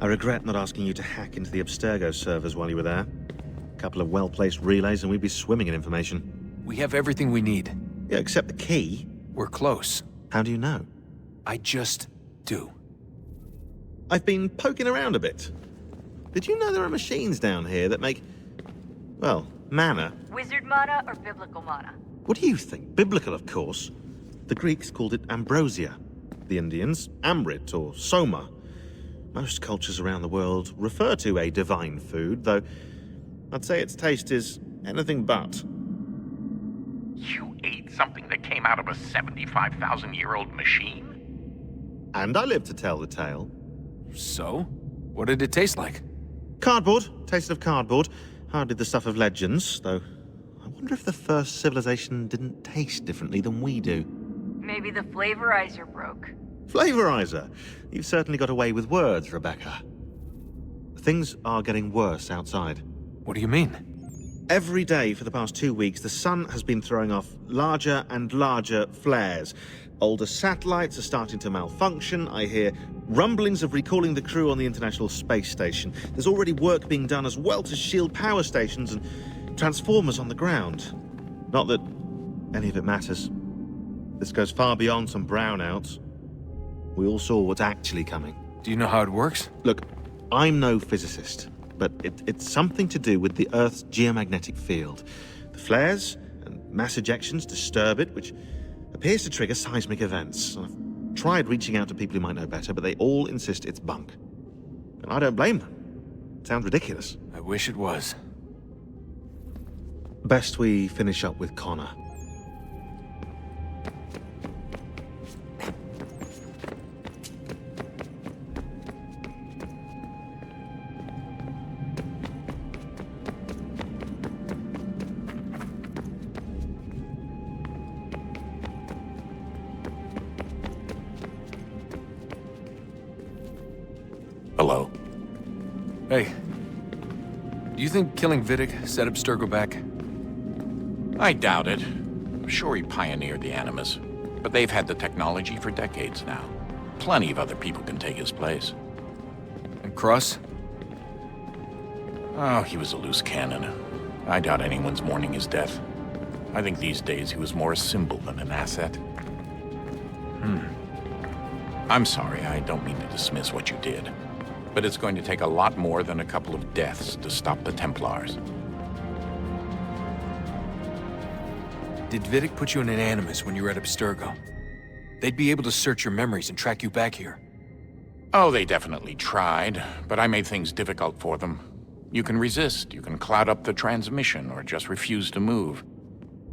Speaker 19: I regret not asking you to hack into the Abstergo servers while you were there. A couple of well-placed relays and we'd be swimming in information.
Speaker 2: We have everything we need.
Speaker 19: Yeah, except the key.
Speaker 2: We're close.
Speaker 19: How do you know?
Speaker 2: I just do.
Speaker 19: I've been poking around a bit. Did you know there are machines down here that make, well, mana?
Speaker 4: Wizard mana or biblical mana?
Speaker 19: What do you think? Biblical, of course. The Greeks called it ambrosia. The Indians, amrit or soma. Most cultures around the world refer to a divine food, though I'd say its taste is anything but.
Speaker 5: You ate something that came out of a 75,000-year-old machine?
Speaker 19: And I live to tell the tale.
Speaker 2: So? What did it taste like?
Speaker 19: Cardboard. Taste of cardboard. Hardly the stuff of legends, though I wonder if the first civilization didn't taste differently than we do.
Speaker 4: Maybe the flavorizer broke.
Speaker 19: Flavorizer! You've certainly got away with words, Rebecca. Things are getting worse outside.
Speaker 2: What do you mean?
Speaker 19: Every day for the past 2 weeks, the sun has been throwing off larger and larger flares. Older satellites are starting to malfunction. I hear rumblings of recalling the crew on the International Space Station. There's already work being done as well to shield power stations and transformers on the ground. Not that any of it matters. This goes far beyond some brownouts. We all saw what's actually coming.
Speaker 2: Do you know how it works?
Speaker 19: Look, I'm no physicist, but it's something to do with the Earth's geomagnetic field. The flares and mass ejections disturb it, which appears to trigger seismic events. I've tried reaching out to people who might know better, but they all insist it's bunk. And I don't blame them. It sounds ridiculous.
Speaker 2: I wish it was.
Speaker 19: Best we finish up with Connor.
Speaker 5: Hello.
Speaker 2: Hey. Do you think killing Vidic set Abstergo back?
Speaker 5: I doubt it. I'm sure he pioneered the Animus, but they've had the technology for decades now. Plenty of other people can take his place.
Speaker 18: And Cross?
Speaker 5: Oh, he was a loose cannon. I doubt anyone's mourning his death. I think these days he was more a symbol than an asset. I'm sorry, I don't mean to dismiss what you did. But it's going to take a lot more than a couple of deaths to stop the Templars.
Speaker 18: Did Vidic put you in an Animus when you were at Abstergo? They'd be able to search your memories and track you back here.
Speaker 5: Oh, they definitely tried, but I made things difficult for them. You can resist, you can cloud up the transmission, or just refuse to move.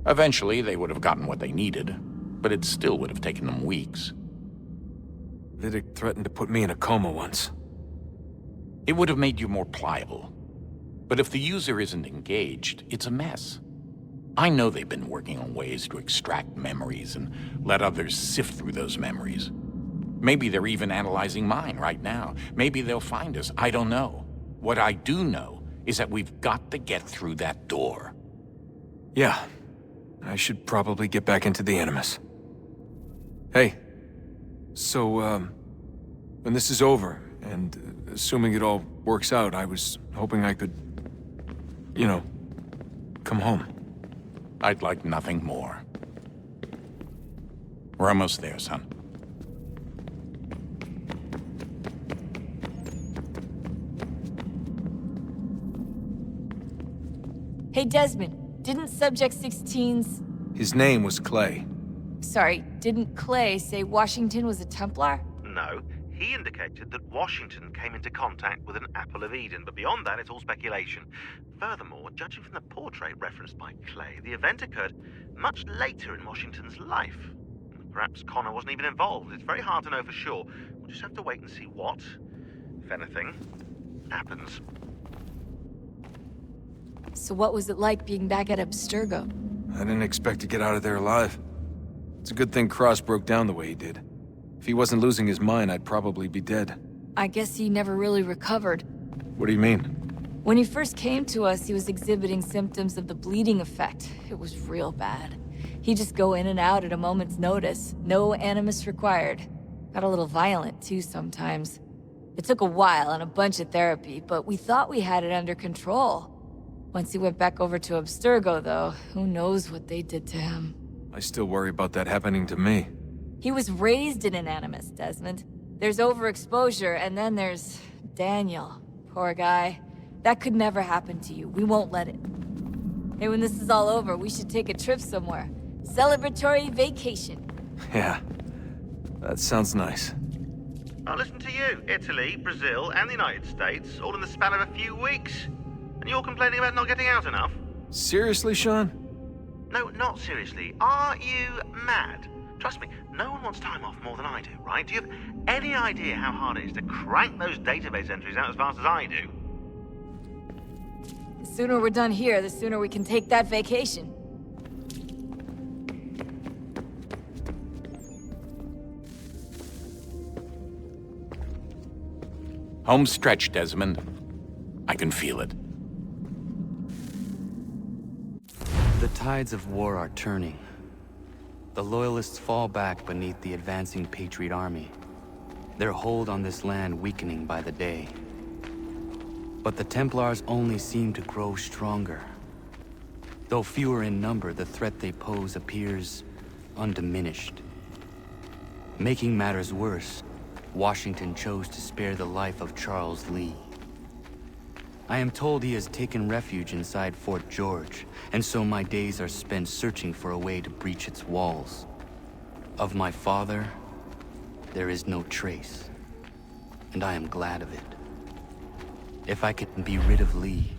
Speaker 5: Eventually, they would have gotten what they needed, but it still would have taken them weeks.
Speaker 18: Vidic threatened to put me in a coma once.
Speaker 5: It would have made you more pliable. But if the user isn't engaged, it's a mess. I know they've been working on ways to extract memories and let others sift through those memories. Maybe they're even analyzing mine right now. Maybe they'll find us. I don't know. What I do know is that we've got to get through that door.
Speaker 18: Yeah. I should probably get back into the Animus. Hey. So, when this is over, and assuming it all works out, I was hoping I could, you know, come home.
Speaker 5: I'd like nothing more. We're almost there, son.
Speaker 14: Hey, Desmond, didn't Subject 16's...
Speaker 18: His name was Clay.
Speaker 14: Sorry, didn't Clay say Washington was a Templar?
Speaker 19: No, he indicated that Washington came into contact with an Apple of Eden, but beyond that, it's all speculation. Furthermore, judging from the portrait referenced by Clay, the event occurred much later in Washington's life. Perhaps Connor wasn't even involved. It's very hard to know for sure. We'll just have to wait and see what, if anything, happens.
Speaker 14: So what was it like being back at Abstergo?
Speaker 18: I didn't expect to get out of there alive. It's a good thing Cross broke down the way he did. If he wasn't losing his mind, I'd probably be dead.
Speaker 14: I guess he never really recovered.
Speaker 18: What do you mean?
Speaker 14: When he first came to us, he was exhibiting symptoms of the bleeding effect. It was real bad. He'd just go in and out at a moment's notice. No animus required. Got a little violent, too, sometimes. It took a while and a bunch of therapy, but we thought we had it under control. Once he went back over to Abstergo, though, who knows what they did to him.
Speaker 18: I still worry about that happening to me.
Speaker 14: He was raised in an animus, Desmond. There's overexposure, and then there's Daniel. Poor guy. That could never happen to you. We won't let it. Hey, when this is all over, we should take a trip somewhere. Celebratory vacation.
Speaker 18: Yeah, that sounds nice.
Speaker 19: Now listen to you. Italy, Brazil, and the United States, all in the span of a few weeks. And you're complaining about not getting out enough?
Speaker 18: Seriously, Sean?
Speaker 19: No, not seriously. Are you mad? Trust me, no one wants time off more than I do, right? Do you have any idea how hard it is to crank those database entries out as fast as I do?
Speaker 14: The sooner we're done here, the sooner we can take that vacation.
Speaker 5: Home stretch, Desmond. I can feel it.
Speaker 17: The tides of war are turning. The Loyalists fall back beneath the advancing Patriot army, their hold on this land weakening by the day. But the Templars only seem to grow stronger. Though fewer in number, the threat they pose appears undiminished. Making matters worse, Washington chose to spare the life of Charles Lee. I am told he has taken refuge inside Fort George, and so my days are spent searching for a way to breach its walls. Of my father, there is no trace, and I am glad of it. If I can be rid of Lee,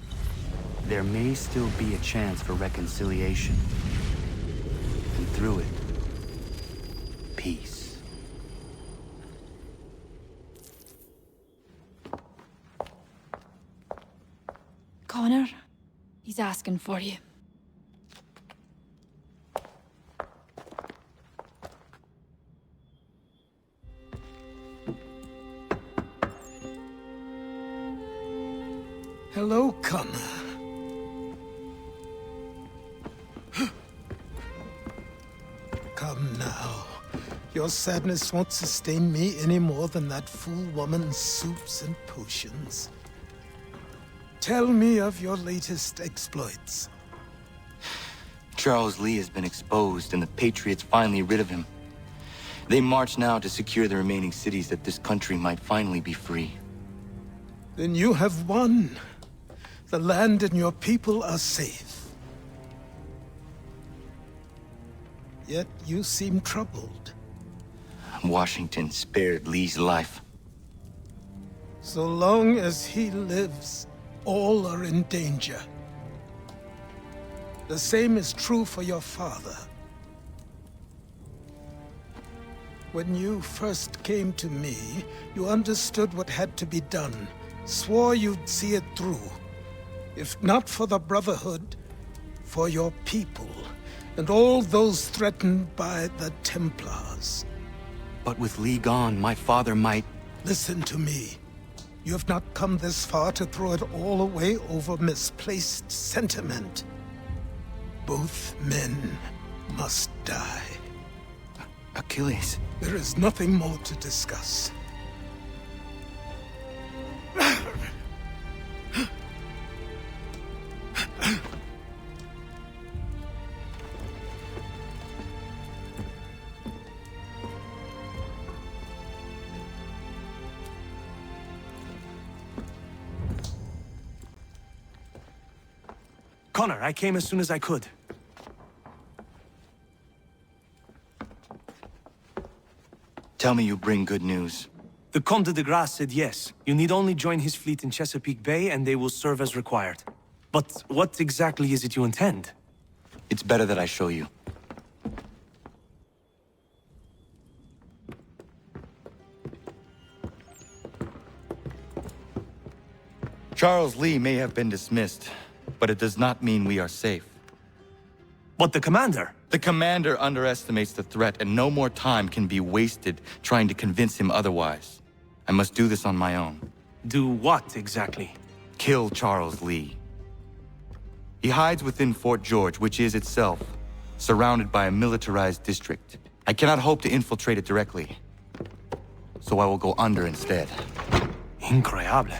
Speaker 17: there may still be a chance for reconciliation. And through it, peace.
Speaker 14: Connor, he's asking for you.
Speaker 10: Hello, Connor. Come now.
Speaker 11: Your sadness won't sustain me any more than that fool woman's soups and potions. Tell me of your latest exploits.
Speaker 17: Charles Lee has been exposed, and the Patriots finally rid of him. They march now to secure the remaining cities that this country might finally be free.
Speaker 11: Then you have won. The land and your people are safe. Yet you seem troubled.
Speaker 17: Washington spared Lee's life.
Speaker 11: So long as he lives, all are in danger. The same is true for your father. When you first came to me, you understood what had to be done, swore you'd see it through. If not for the Brotherhood, for your people, and all those threatened by the Templars.
Speaker 17: But with Lee gone, my father might...
Speaker 11: Listen to me. You have not come this far to throw it all away over misplaced sentiment. Both men must die.
Speaker 17: Achilles.
Speaker 11: There is nothing more to discuss.
Speaker 10: Connor, I came as soon as I could.
Speaker 17: Tell me you bring good news.
Speaker 10: The Comte de Grasse said yes. You need only join his fleet in Chesapeake Bay and they will serve as required. But what exactly is it you intend?
Speaker 17: It's better that I show you. Charles Lee may have been dismissed, but it does not mean we are safe.
Speaker 10: But the commander?
Speaker 17: The commander underestimates the threat, and no more time can be wasted trying to convince him otherwise. I must do this on my own.
Speaker 10: Do what, exactly?
Speaker 17: Kill Charles Lee. He hides within Fort George, which is itself surrounded by a militarized district. I cannot hope to infiltrate it directly, so I will go under instead.
Speaker 10: Incroyable.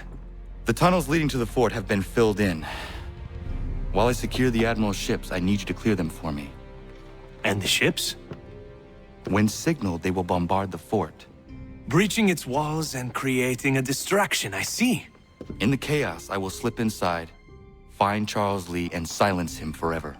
Speaker 17: The tunnels leading to the fort have been filled in. While I secure the Admiral's ships, I need you to clear them for me.
Speaker 10: And the ships?
Speaker 17: When signaled, they will bombard the fort.
Speaker 10: Breaching its walls and creating a distraction, I see.
Speaker 17: In the chaos, I will slip inside, find Charles Lee, and silence him forever.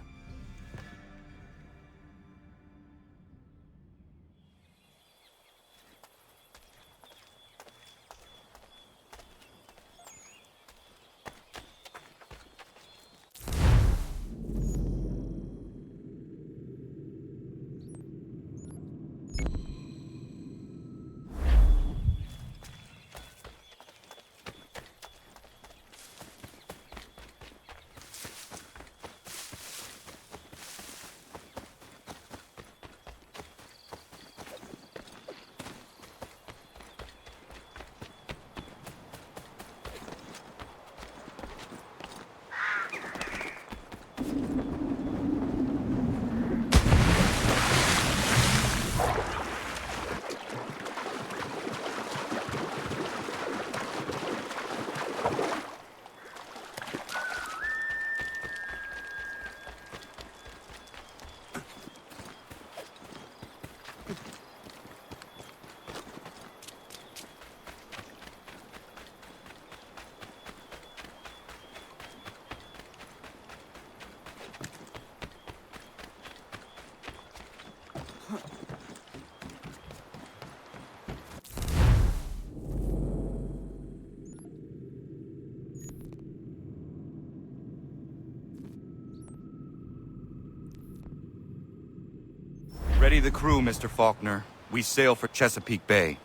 Speaker 17: Ready the crew, Mr. Faulkner. We sail for Chesapeake Bay.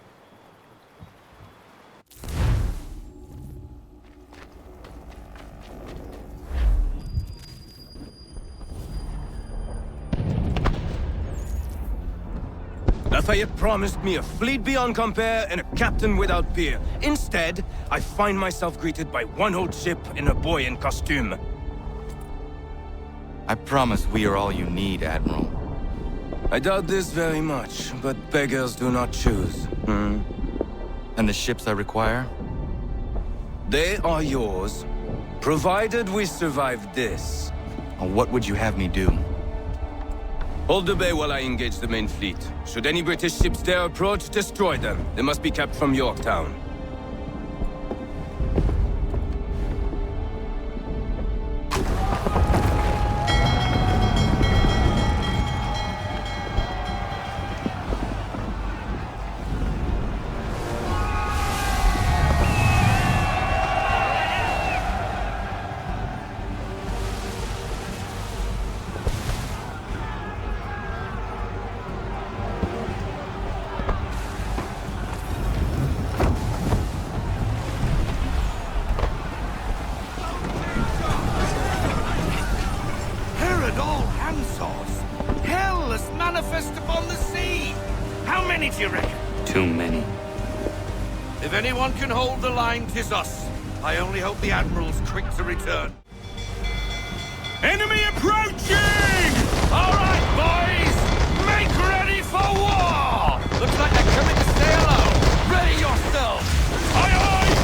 Speaker 22: Lafayette promised me a fleet beyond compare and a captain without peer. Instead, I find myself greeted by one old ship and a boy in costume.
Speaker 17: I promise we are all you need, Admiral.
Speaker 22: I doubt this very much, but beggars do not choose. Hmm?
Speaker 17: And the ships I require?
Speaker 22: They are yours, provided we survive this.
Speaker 17: What would you have me do?
Speaker 22: Hold the bay while I engage the main fleet. Should any British ships dare approach, destroy them. They must be kept from Yorktown. Too many.
Speaker 6: If anyone can hold the line, 'tis us. I only hope the Admiral's quick to return. Enemy approaching! All right, boys! Make ready for war! Looks like they're coming to stay alone. Ready yourselves! Aye, aye!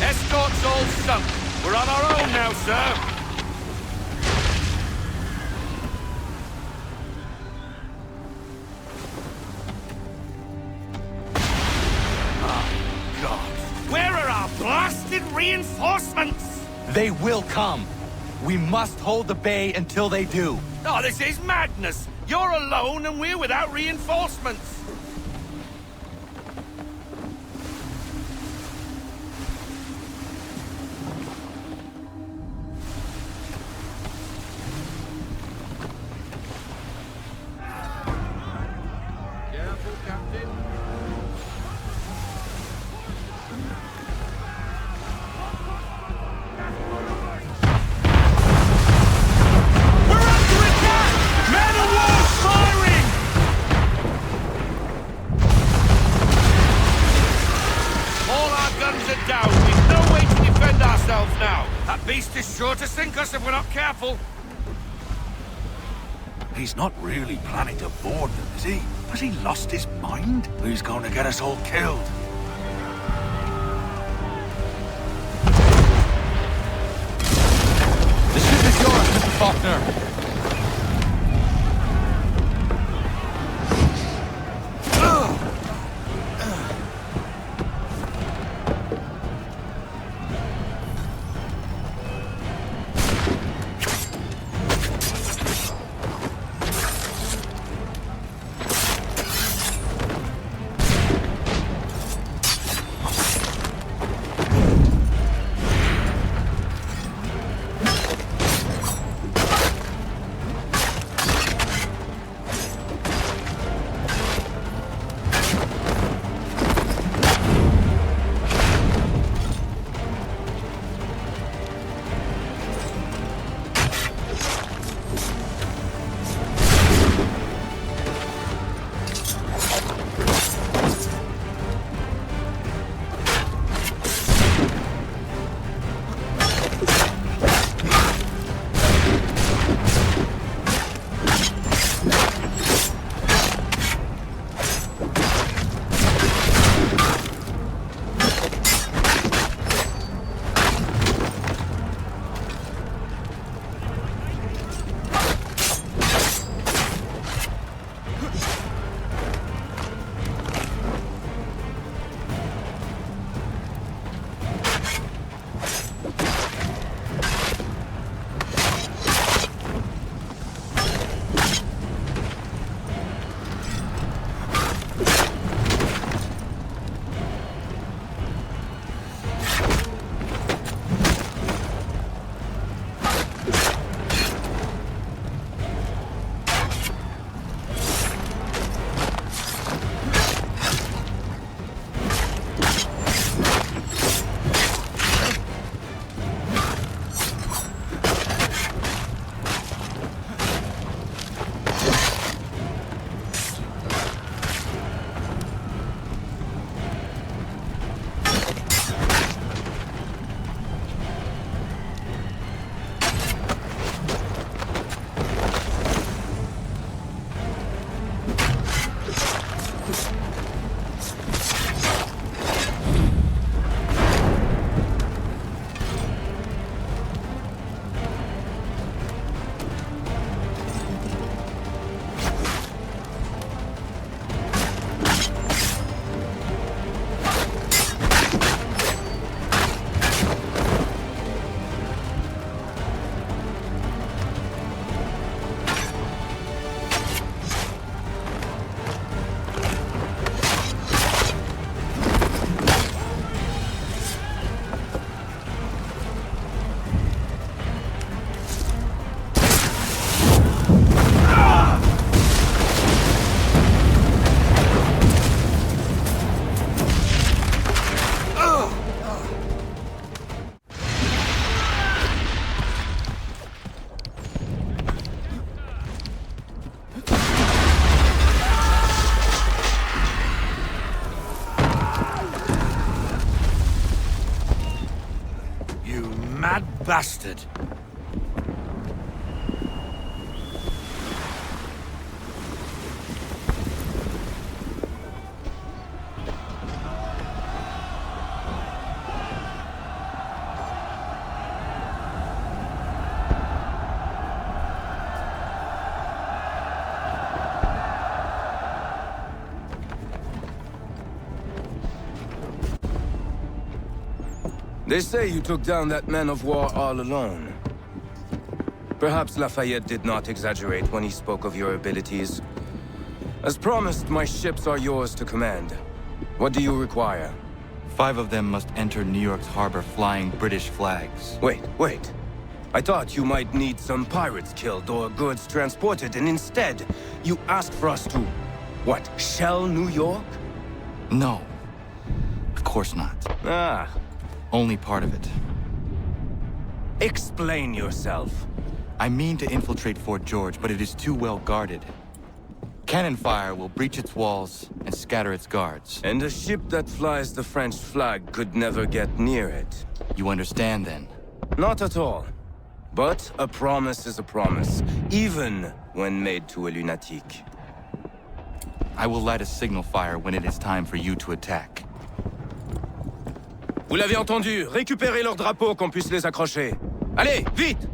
Speaker 6: Escort's all sunk. We're on our own now, sir. Oh, God. Where are our blasted reinforcements?
Speaker 17: They will come. We must hold the bay until they do.
Speaker 6: Oh, this is madness. You're alone and we're without reinforcements.
Speaker 22: That beast is sure to sink us if we're not careful.
Speaker 6: He's not really planning to board them, is he? Has he lost his mind? He's going to get us all killed.
Speaker 2: The ship is yours, Mr. Faulkner.
Speaker 6: Bastard!
Speaker 22: They say you took down that man of war all alone. Perhaps Lafayette did not exaggerate when he spoke of your abilities. As promised, my ships are yours to command. What do you require?
Speaker 17: 5 of them must enter New York's harbor flying British flags.
Speaker 22: Wait. I thought you might need some pirates killed or goods transported, and instead, you asked for us to, what, shell New York?
Speaker 17: No. Of course not.
Speaker 22: Ah.
Speaker 17: Only part of it.
Speaker 22: Explain yourself.
Speaker 17: I mean to infiltrate Fort George, but it is too well guarded. Cannon fire will breach its walls and scatter its guards.
Speaker 22: And a ship that flies the French flag could never get near it.
Speaker 17: You understand, then?
Speaker 22: Not at all. But a promise is a promise, even when made to a lunatic.
Speaker 17: I will light a signal fire when it is time for you to attack.
Speaker 22: Vous l'avez entendu, récupérez leurs drapeaux qu'on puisse les accrocher. Allez, vite!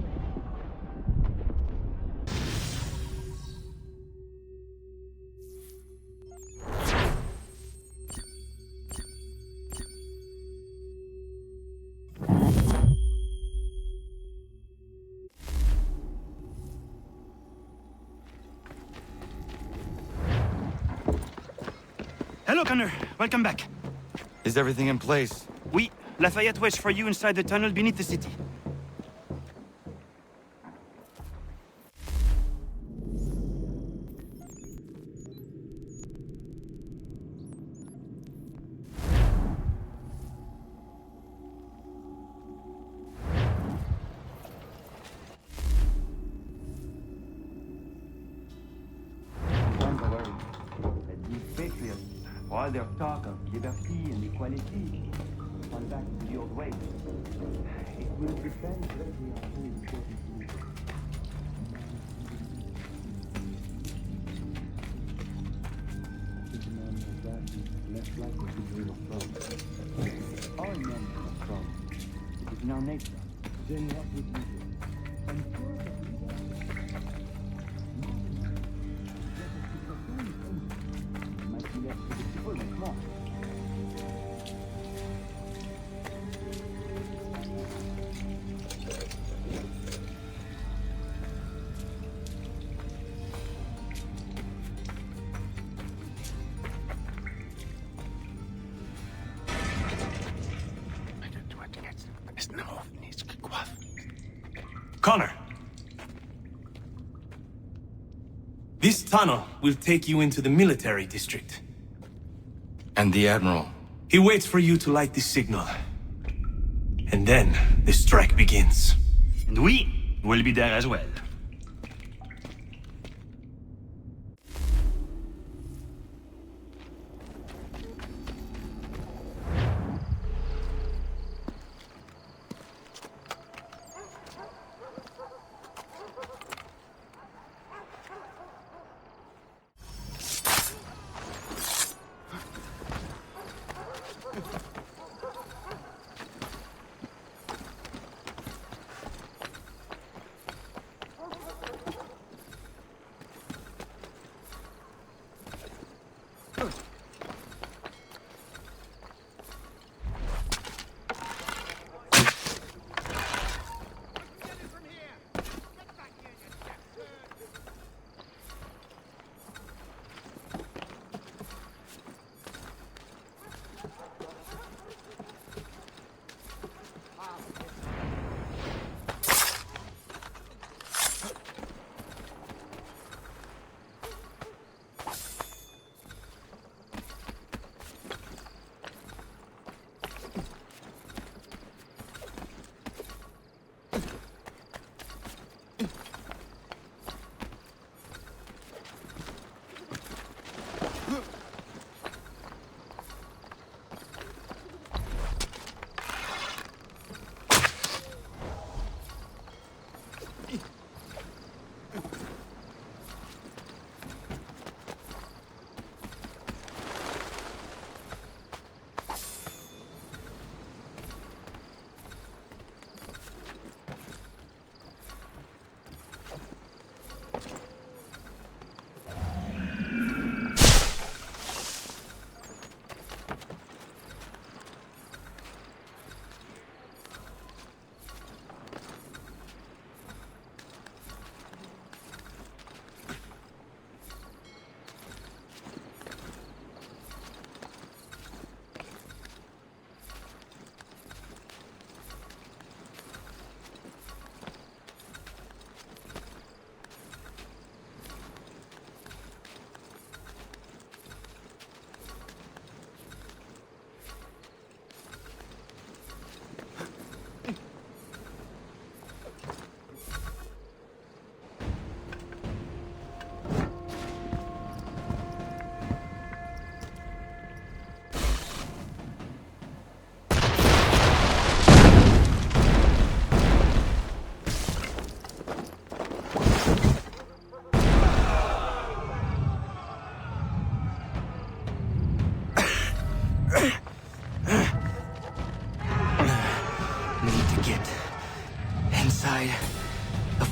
Speaker 3: Hello, Connor. Welcome back.
Speaker 17: Is everything in place?
Speaker 3: Oui. Lafayette waits for you inside the tunnel beneath the city.
Speaker 12: All their talk of liberty and equality, on back to the old ways. It will depend greatly on who is talking to. Less likely to dream of throne. All men dream of throne. It is in our nature. Then what would you do? I'm sure that might be less predictable and smart.
Speaker 10: Connor! This tunnel will take you into the military district.
Speaker 17: And the Admiral?
Speaker 10: He waits for you to light the signal. And then the strike begins.
Speaker 3: And we will be there as well.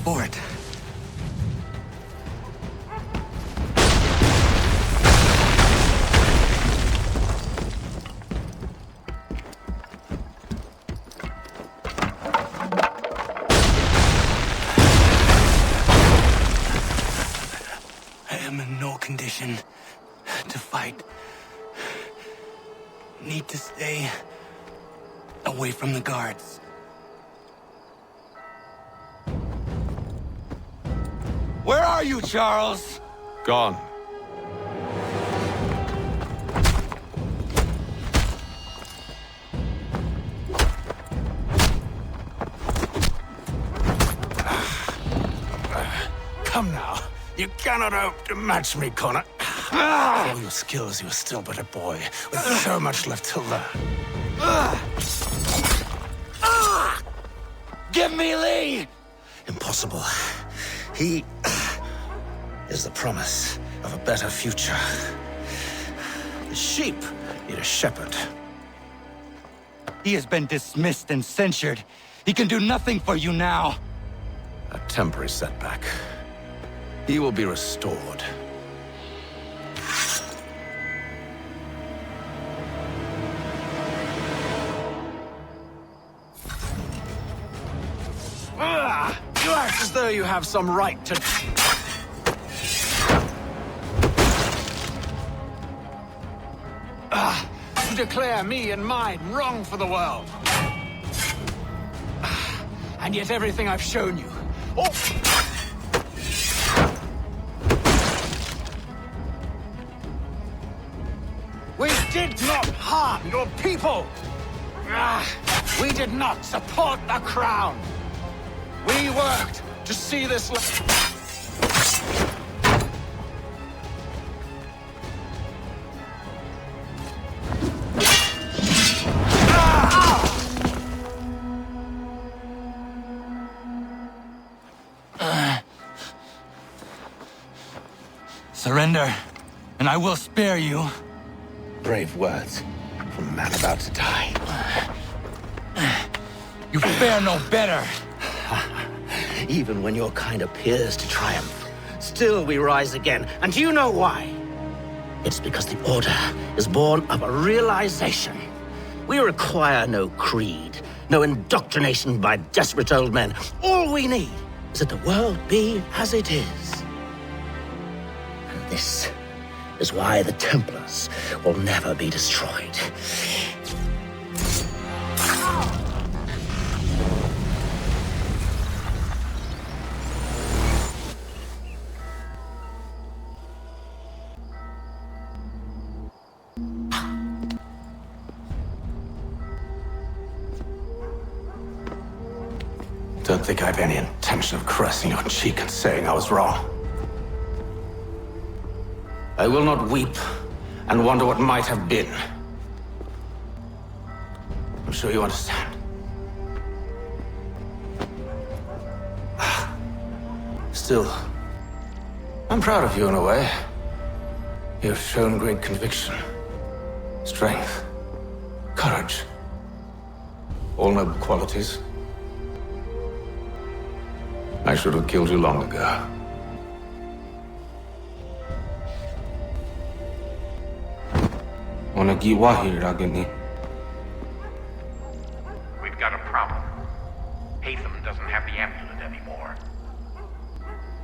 Speaker 10: for it. I am in no condition to fight. Need to stay away from the guards.
Speaker 6: Where are you, Charles?
Speaker 18: Gone.
Speaker 10: Come now. You cannot hope to match me, Connor. For all your skills, you are still but a boy, with so much left to learn.
Speaker 6: Give me Lee!
Speaker 10: Impossible. He is the promise of a better future. The sheep need a shepherd.
Speaker 17: He has been dismissed and censured. He can do nothing for you now.
Speaker 10: A temporary setback. He will be restored. You act as though you have some right to... You declare me and mine wrong for the world. And yet everything I've shown you... We did not harm your people! We did not support the crown! We worked to see this...
Speaker 17: Surrender, and I will spare you.
Speaker 10: Brave words from a man about to die.
Speaker 17: You fare no better.
Speaker 15: Even when your kind appears to triumph, still we rise again. And do you know why? It's because the Order is born of a realization. We require no creed, no indoctrination by desperate old men. All we need is that the world be as it is. And this is why the Templars will never be destroyed.
Speaker 10: Don't think I have any intention of caressing your cheek and saying I was wrong. I will not weep and wonder what might have been. I'm sure you understand. Still, I'm proud of you in a way. You have shown great conviction, strength, courage. All noble qualities. I should have killed you long ago.
Speaker 23: We've got a problem. Hatham doesn't have the amulet anymore.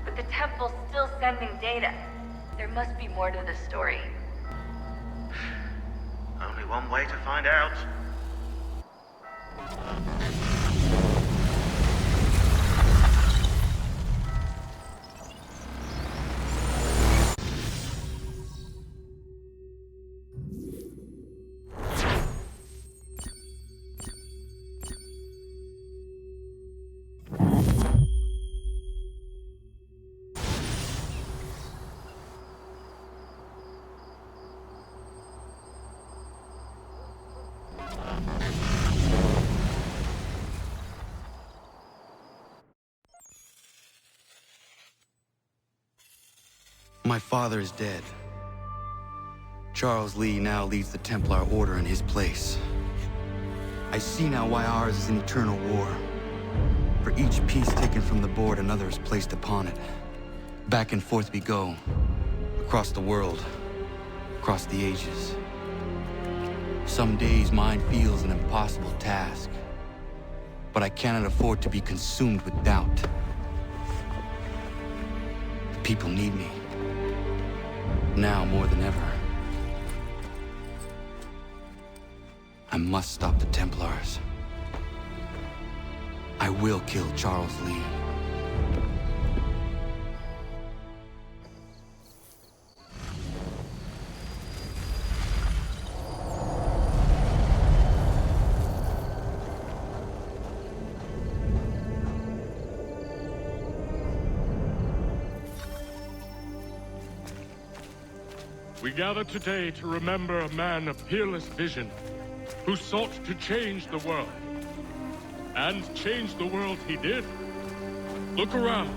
Speaker 4: But the temple's still sending data. There must be more to the story.
Speaker 15: Only one way to find out.
Speaker 17: My father is dead. Charles Lee now leads the Templar Order in his place. I see now why ours is an eternal war. For each piece taken from the board, another is placed upon it. Back and forth we go. Across the world. Across the ages. Some days mine feels an impossible task. But I cannot afford to be consumed with doubt. The people need me. Now more than ever. I must stop the Templars. I will kill Charles Lee.
Speaker 16: We gather today to remember a man of peerless vision who sought to change the world. And change the world he did. Look around.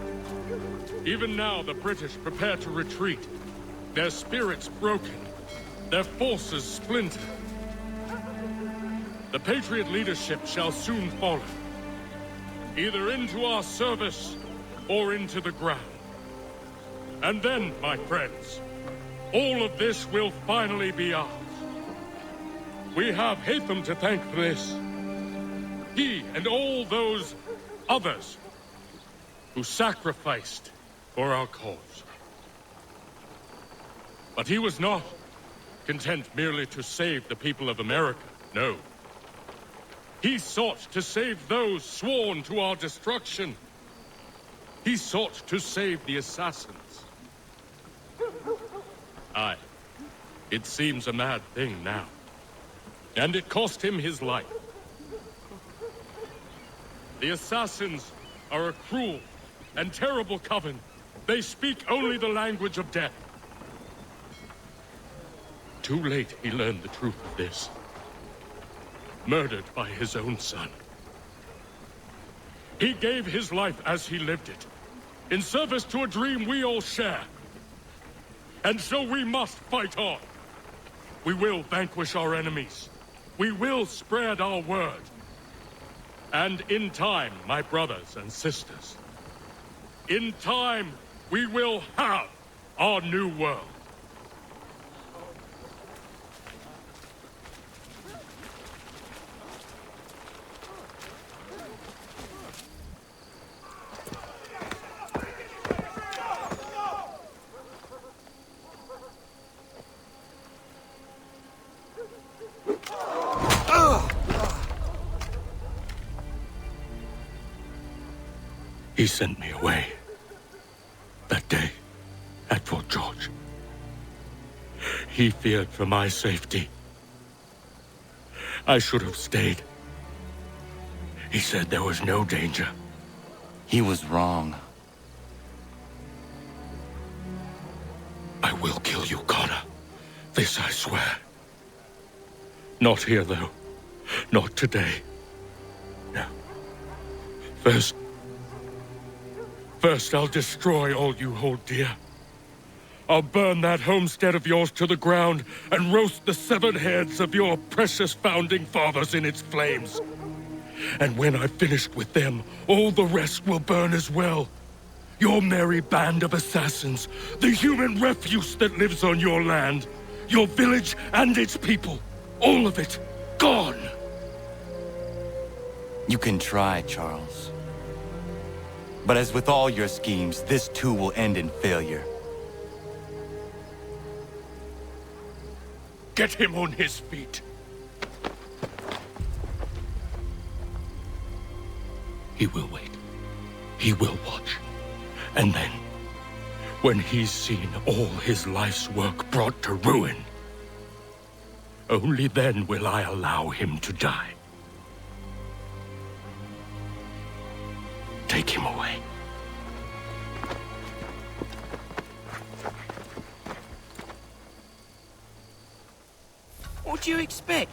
Speaker 16: Even now the British prepare to retreat. Their spirits broken. Their forces splintered. The Patriot leadership shall soon follow. Either into our service or into the ground. And then, my friends, all of this will finally be ours. We have Hatham to thank for this. He and all those others who sacrificed for our cause. But he was not content merely to save the people of America, no. He sought to save those sworn to our destruction. He sought to save the assassins. Aye, it seems a mad thing now. And it cost him his life. The assassins are a cruel and terrible coven. They speak only the language of death. Too late he learned the truth of this. Murdered by his own son. He gave his life as he lived it, in service to a dream we all share. And so we must fight on. We will vanquish our enemies. We will spread our word. And in time, my brothers and sisters, in time, we will have our new world. He sent me away. That day, at Fort George. He feared for my safety. I should have stayed. He said there was no danger.
Speaker 17: He was wrong.
Speaker 16: I will kill you, Connor. This I swear. Not here, though. Not today. No. First, I'll destroy all you hold dear. I'll burn that homestead of yours to the ground and roast the severed heads of your precious founding fathers in its flames. And when I've finished with them, all the rest will burn as well. Your merry band of assassins, the human refuse that lives on your land, your village and its people, all of it, gone.
Speaker 17: You can try, Charles. But as with all your schemes, this too will end in failure.
Speaker 16: Get him on his feet. He will wait. He will watch. And then, when he's seen all his life's work brought to ruin, only then will I allow him to die. Take him away.
Speaker 3: What do you expect?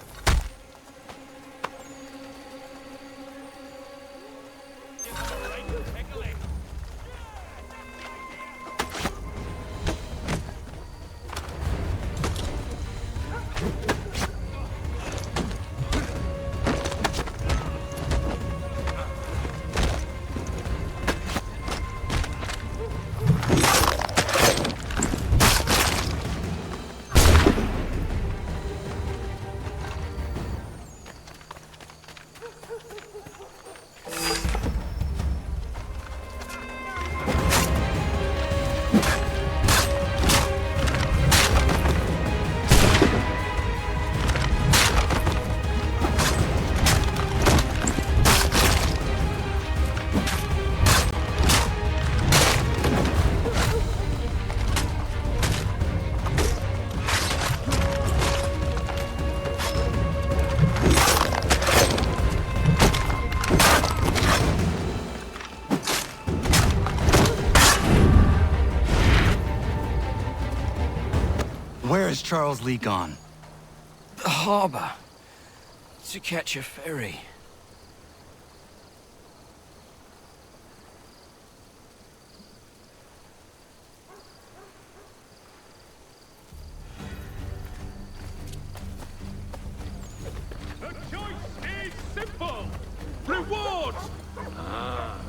Speaker 1: Where's Charles Lee gone?
Speaker 20: The harbor. To catch a ferry.
Speaker 16: The choice is simple! Rewards! Ah.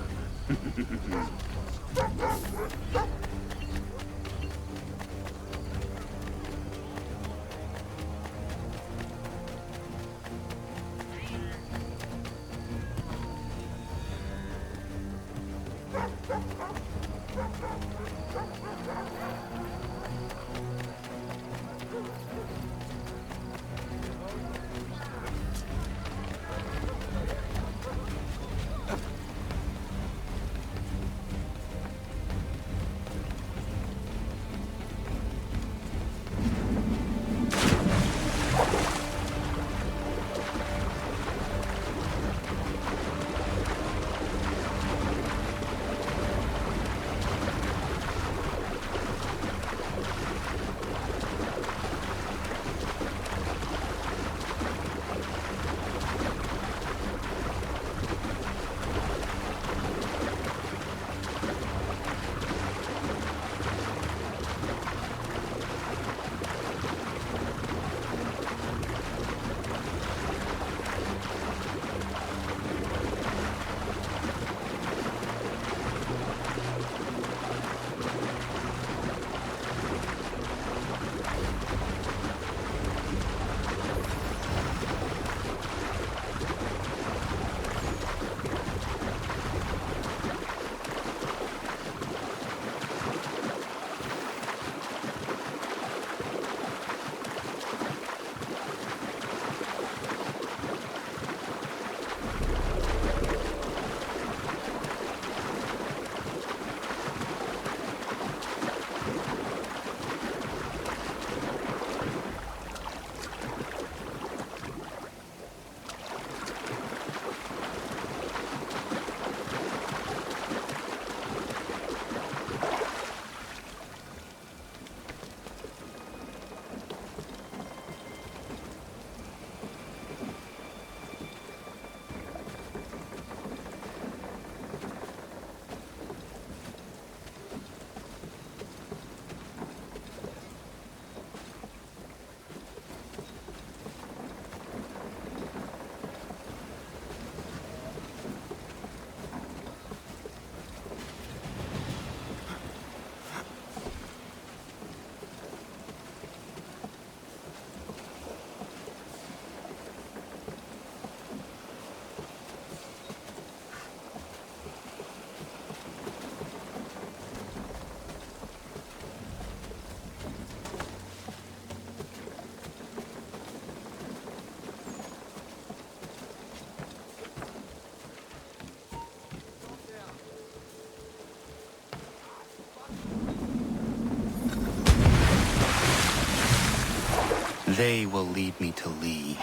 Speaker 1: They will lead me to Lee.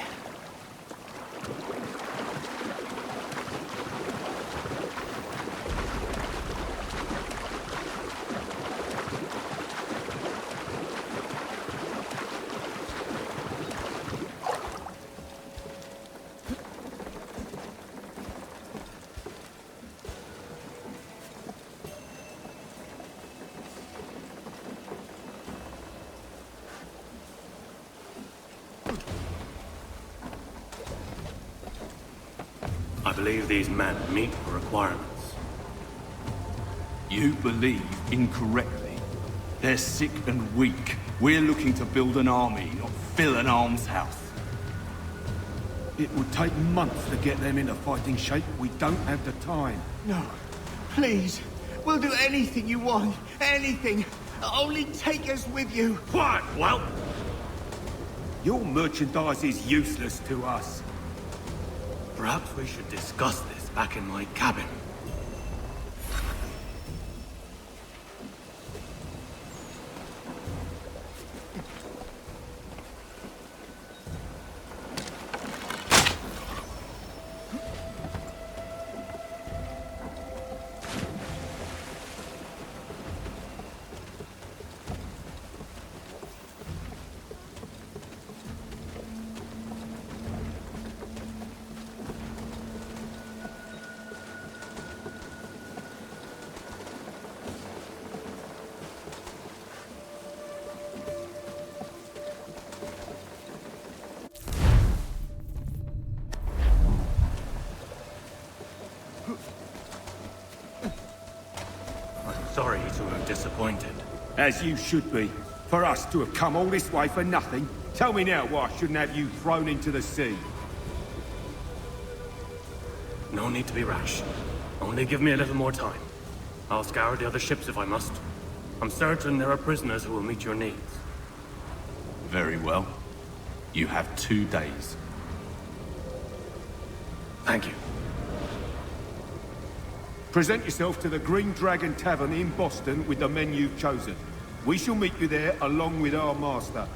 Speaker 21: I believe these men meet the requirements.
Speaker 24: You believe incorrectly. They're sick and weak. We're looking to build an army, not fill an almshouse. It would take months to get them into fighting shape. We don't have the time.
Speaker 6: No. Please. We'll do anything you want. Anything. Only take us with you.
Speaker 24: Quiet, whelp! Your merchandise is useless to us.
Speaker 21: Perhaps we should discuss this back in my cabin.
Speaker 24: I'm disappointed. As you should be. For us to have come all this way for nothing. Tell me now why I shouldn't have you thrown into the sea.
Speaker 7: No need to be rash. Only give me a little more time. I'll scour the other ships if I must. I'm certain there are prisoners who will meet your needs.
Speaker 24: Very well. You have 2 days.
Speaker 7: Thank you.
Speaker 24: Present yourself to the Green Dragon Tavern in Boston with the men you've chosen. We shall meet you there along with our master.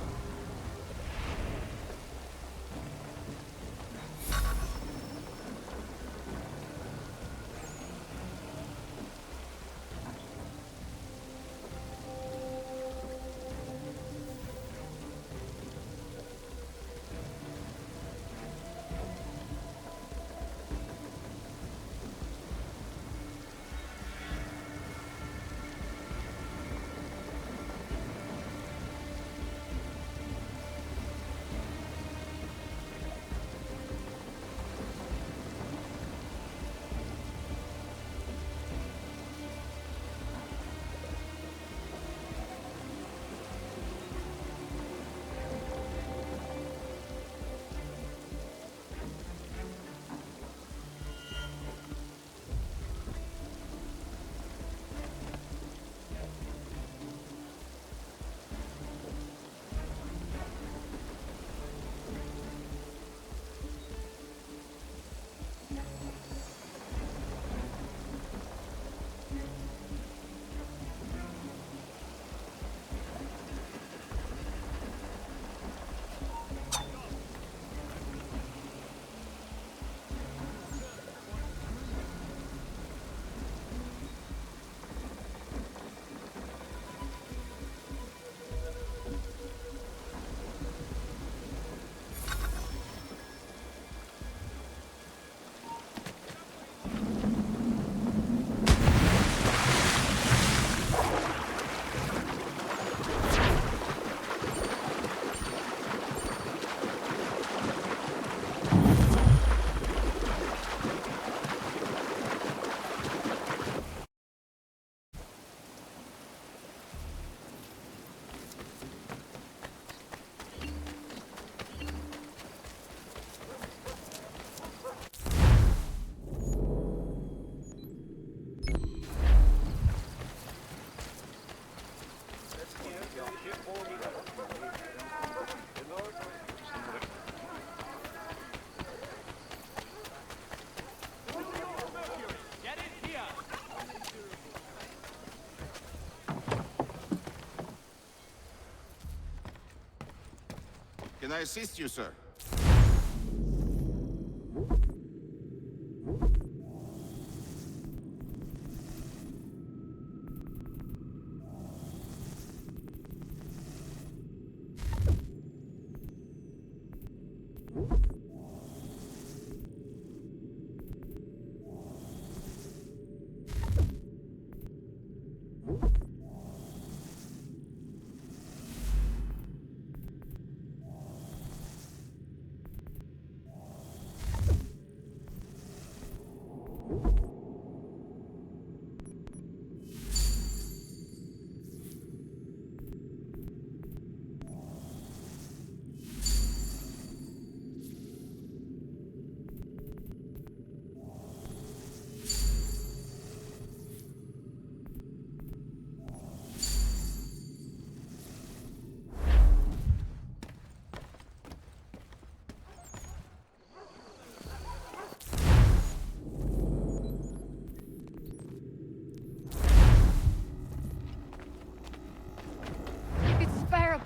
Speaker 8: Can I assist you, sir?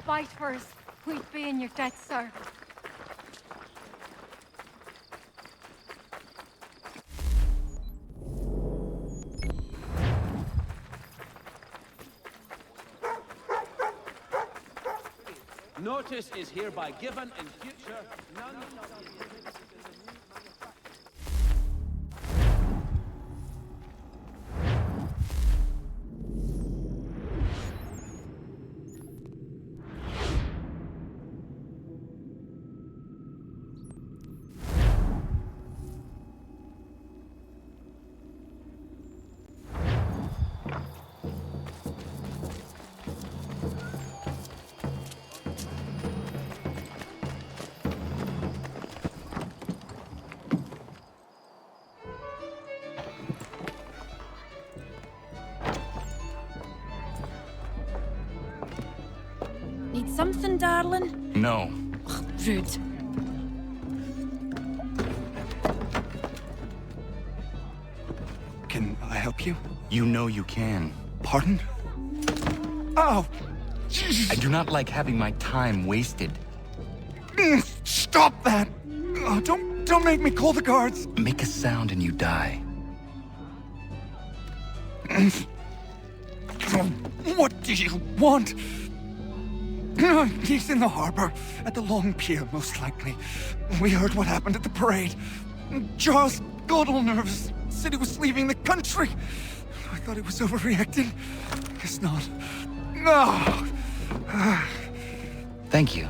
Speaker 9: Fight for us. We'd be in your debt, sir.
Speaker 13: Notice is hereby given in future. None shall be admitted to the new
Speaker 9: something, darling?
Speaker 1: No.
Speaker 9: Ugh, rude.
Speaker 1: Can I help you? You know you can.
Speaker 2: Pardon? Oh!
Speaker 1: I do not like having my time wasted.
Speaker 2: Stop that! Oh, don't make me call the guards!
Speaker 1: Make a sound and you die.
Speaker 2: What do you want? He's in the harbor, at the Long Pier, most likely. We heard what happened at the parade. Charles got all nervous, said he was leaving the country. I thought he was overreacting. Guess not. No!
Speaker 1: Thank you.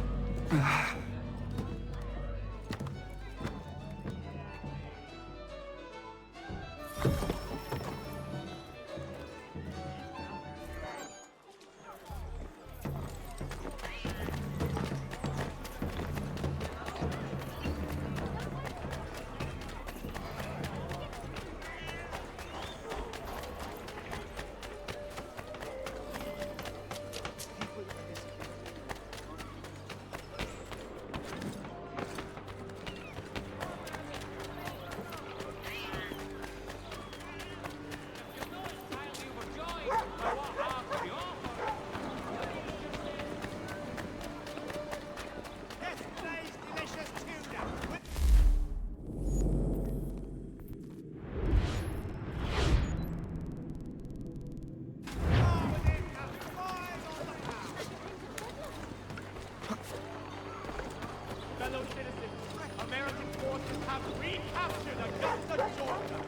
Speaker 6: Fellow citizens, American forces have recaptured Augusta, Georgia.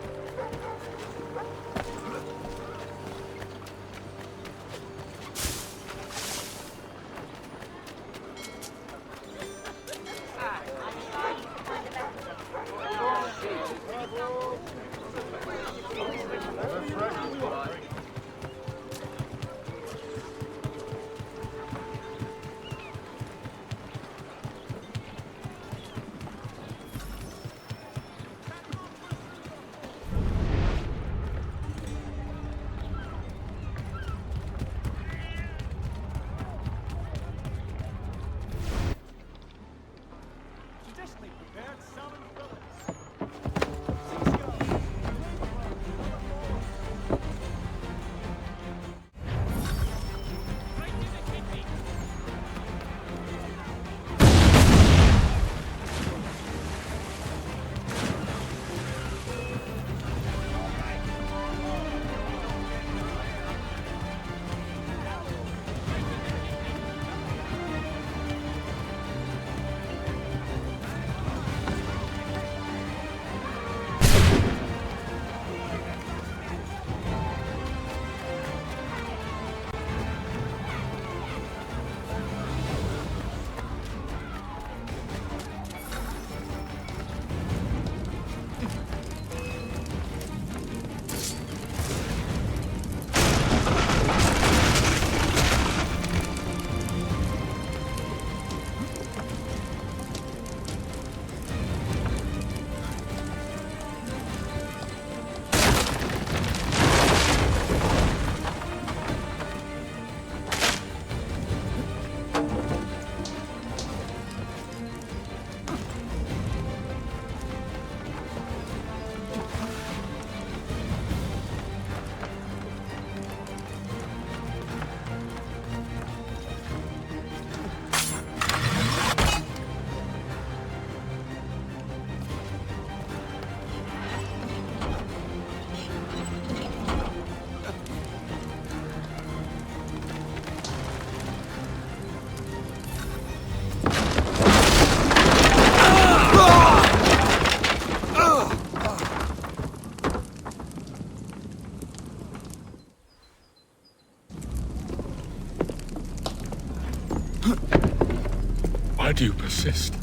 Speaker 16: Why do you persist?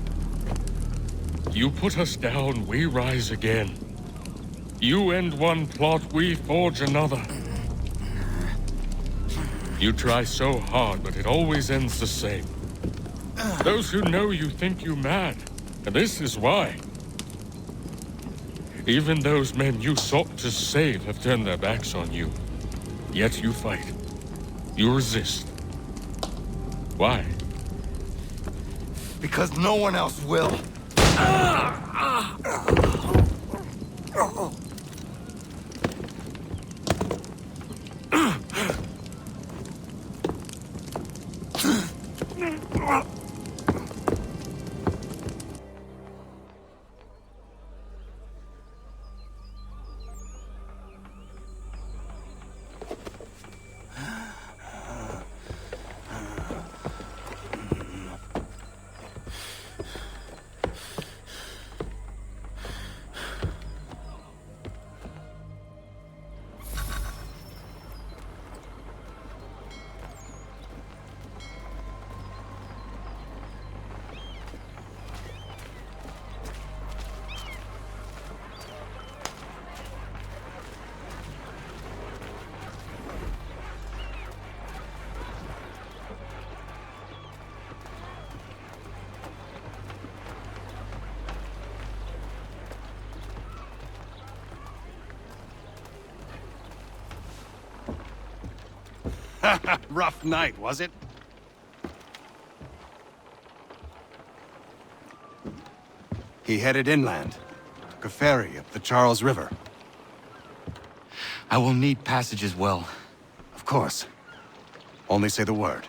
Speaker 16: You put us down, we rise again. You end one plot, we forge another. You try so hard, but it always ends the same. Those who know you think you mad, and this is why. Even those men you sought to save have turned their backs on you. Yet you fight. You resist. Why?
Speaker 2: because no one else will.
Speaker 5: Rough night, was it? He headed inland. Took a ferry up the Charles River.
Speaker 1: I will need passage as well.
Speaker 5: Of course. Only say the word.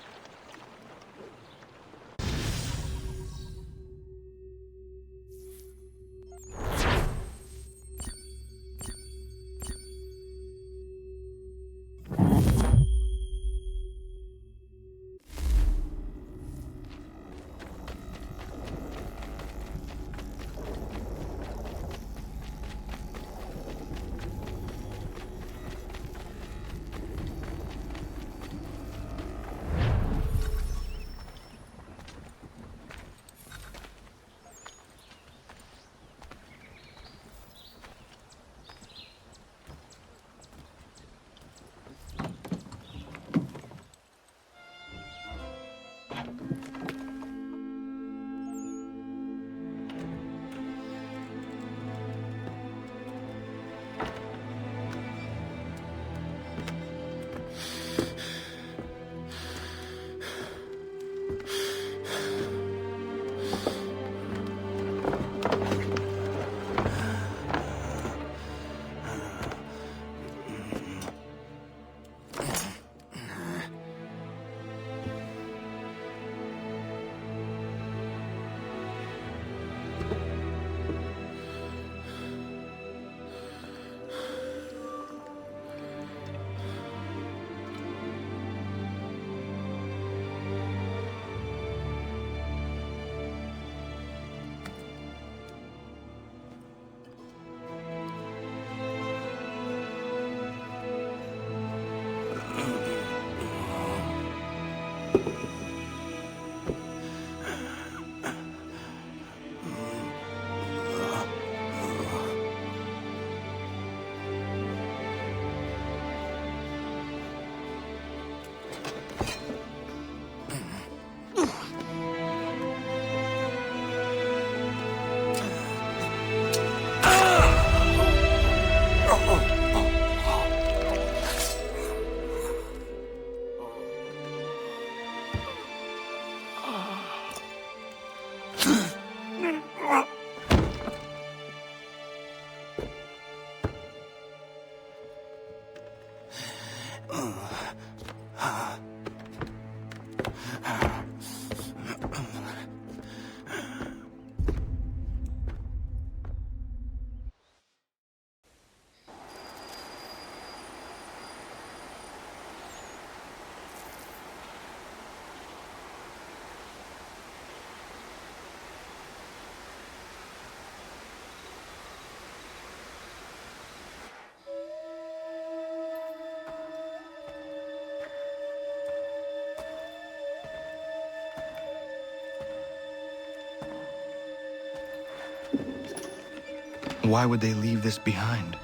Speaker 1: Why would they leave this behind?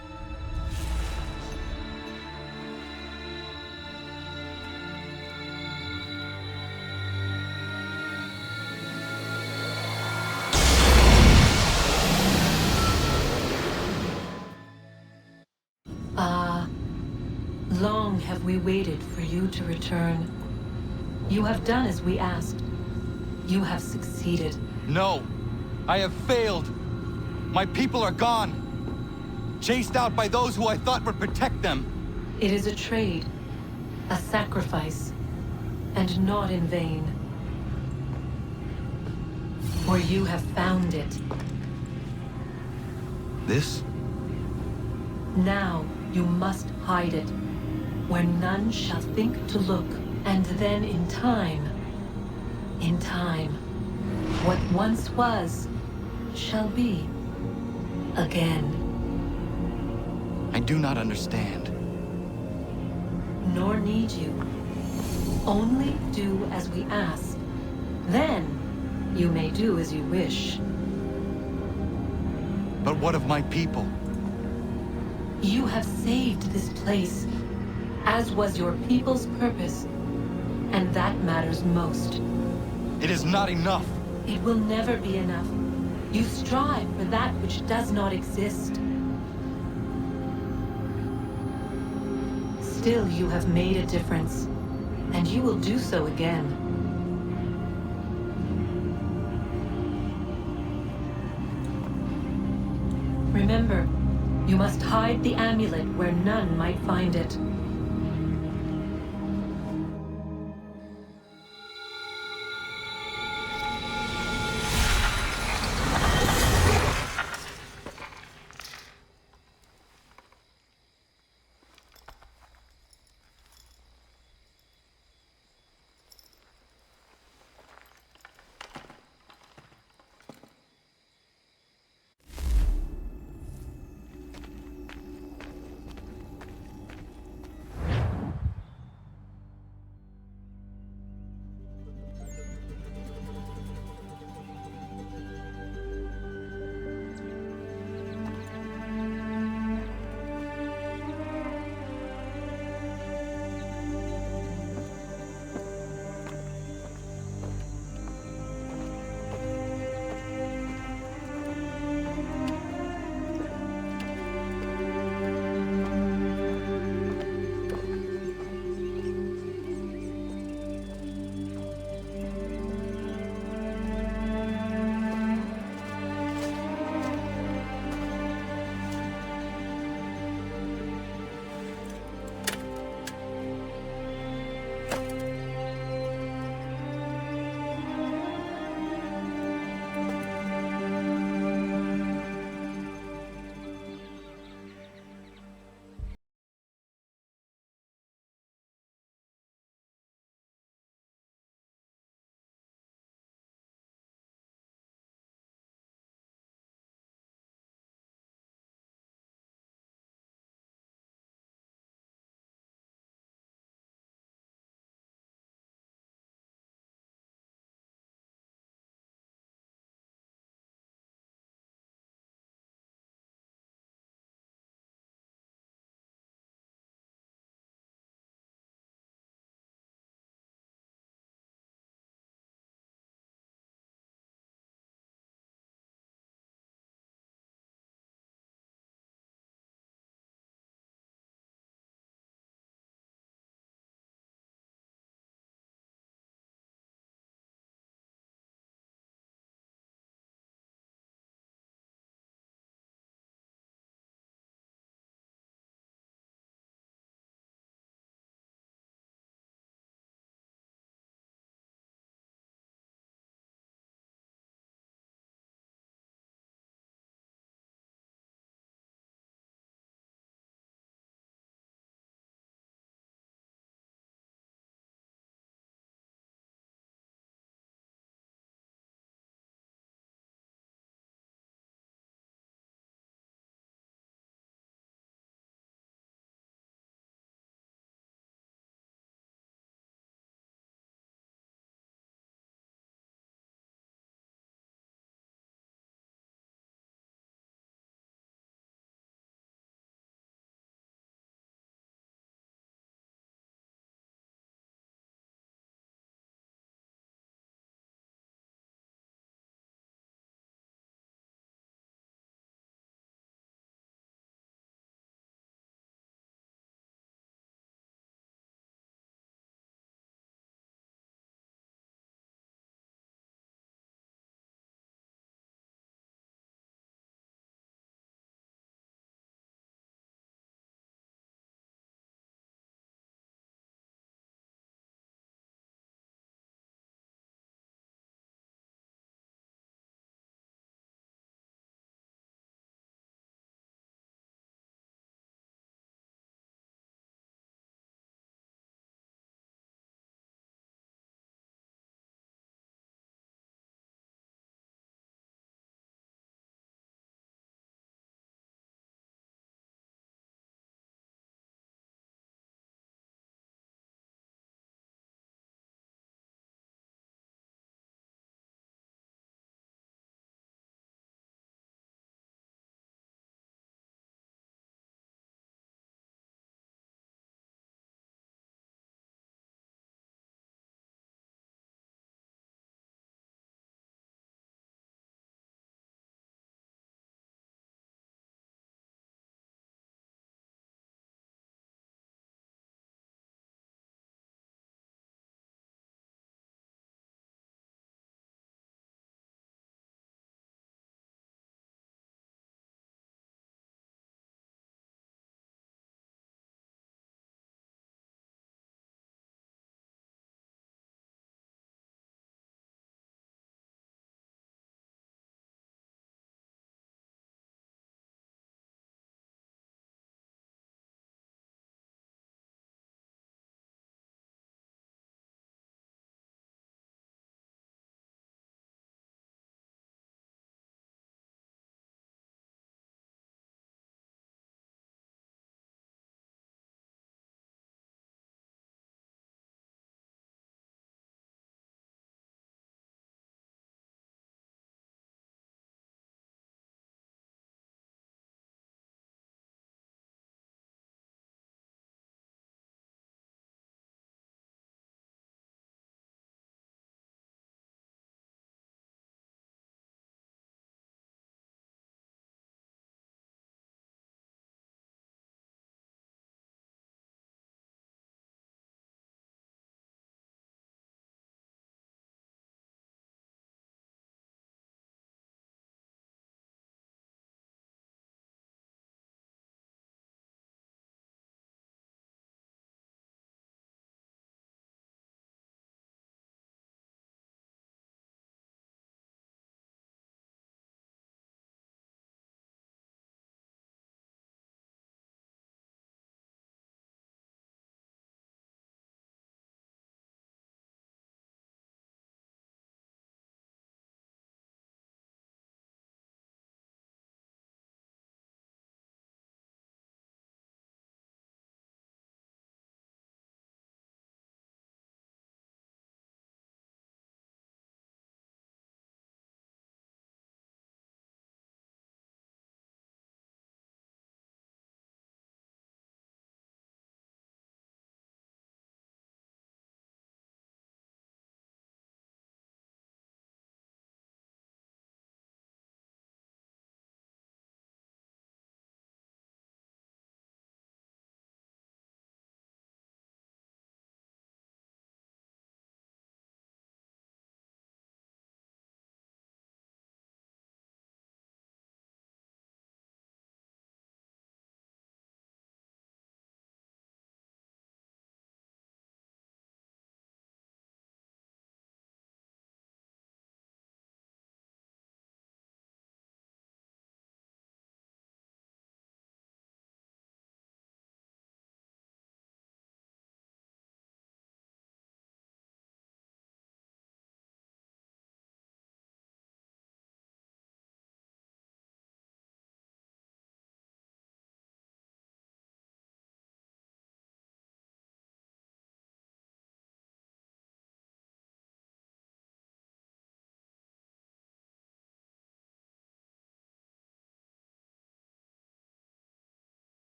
Speaker 11: Long have we waited for you to return. You have done as we asked. You have succeeded.
Speaker 1: No! I have failed! My people are gone! Chased out by those who I thought would protect them!
Speaker 11: It is a trade, a sacrifice, and not in vain. For you have found it.
Speaker 1: This?
Speaker 11: Now you must hide it, where none shall think to look, and then in time, what once was, shall be again.
Speaker 1: I do not understand.
Speaker 11: Nor need you. Only do as we ask. Then, you may do as you wish.
Speaker 1: But what of my people?
Speaker 11: You have saved this place, as was your people's purpose, and that matters most.
Speaker 1: It is not enough.
Speaker 11: It will never be enough. You strive for that which does not exist. Still, you have made a difference, and you will do so again. Remember, you must hide the amulet where none might find it.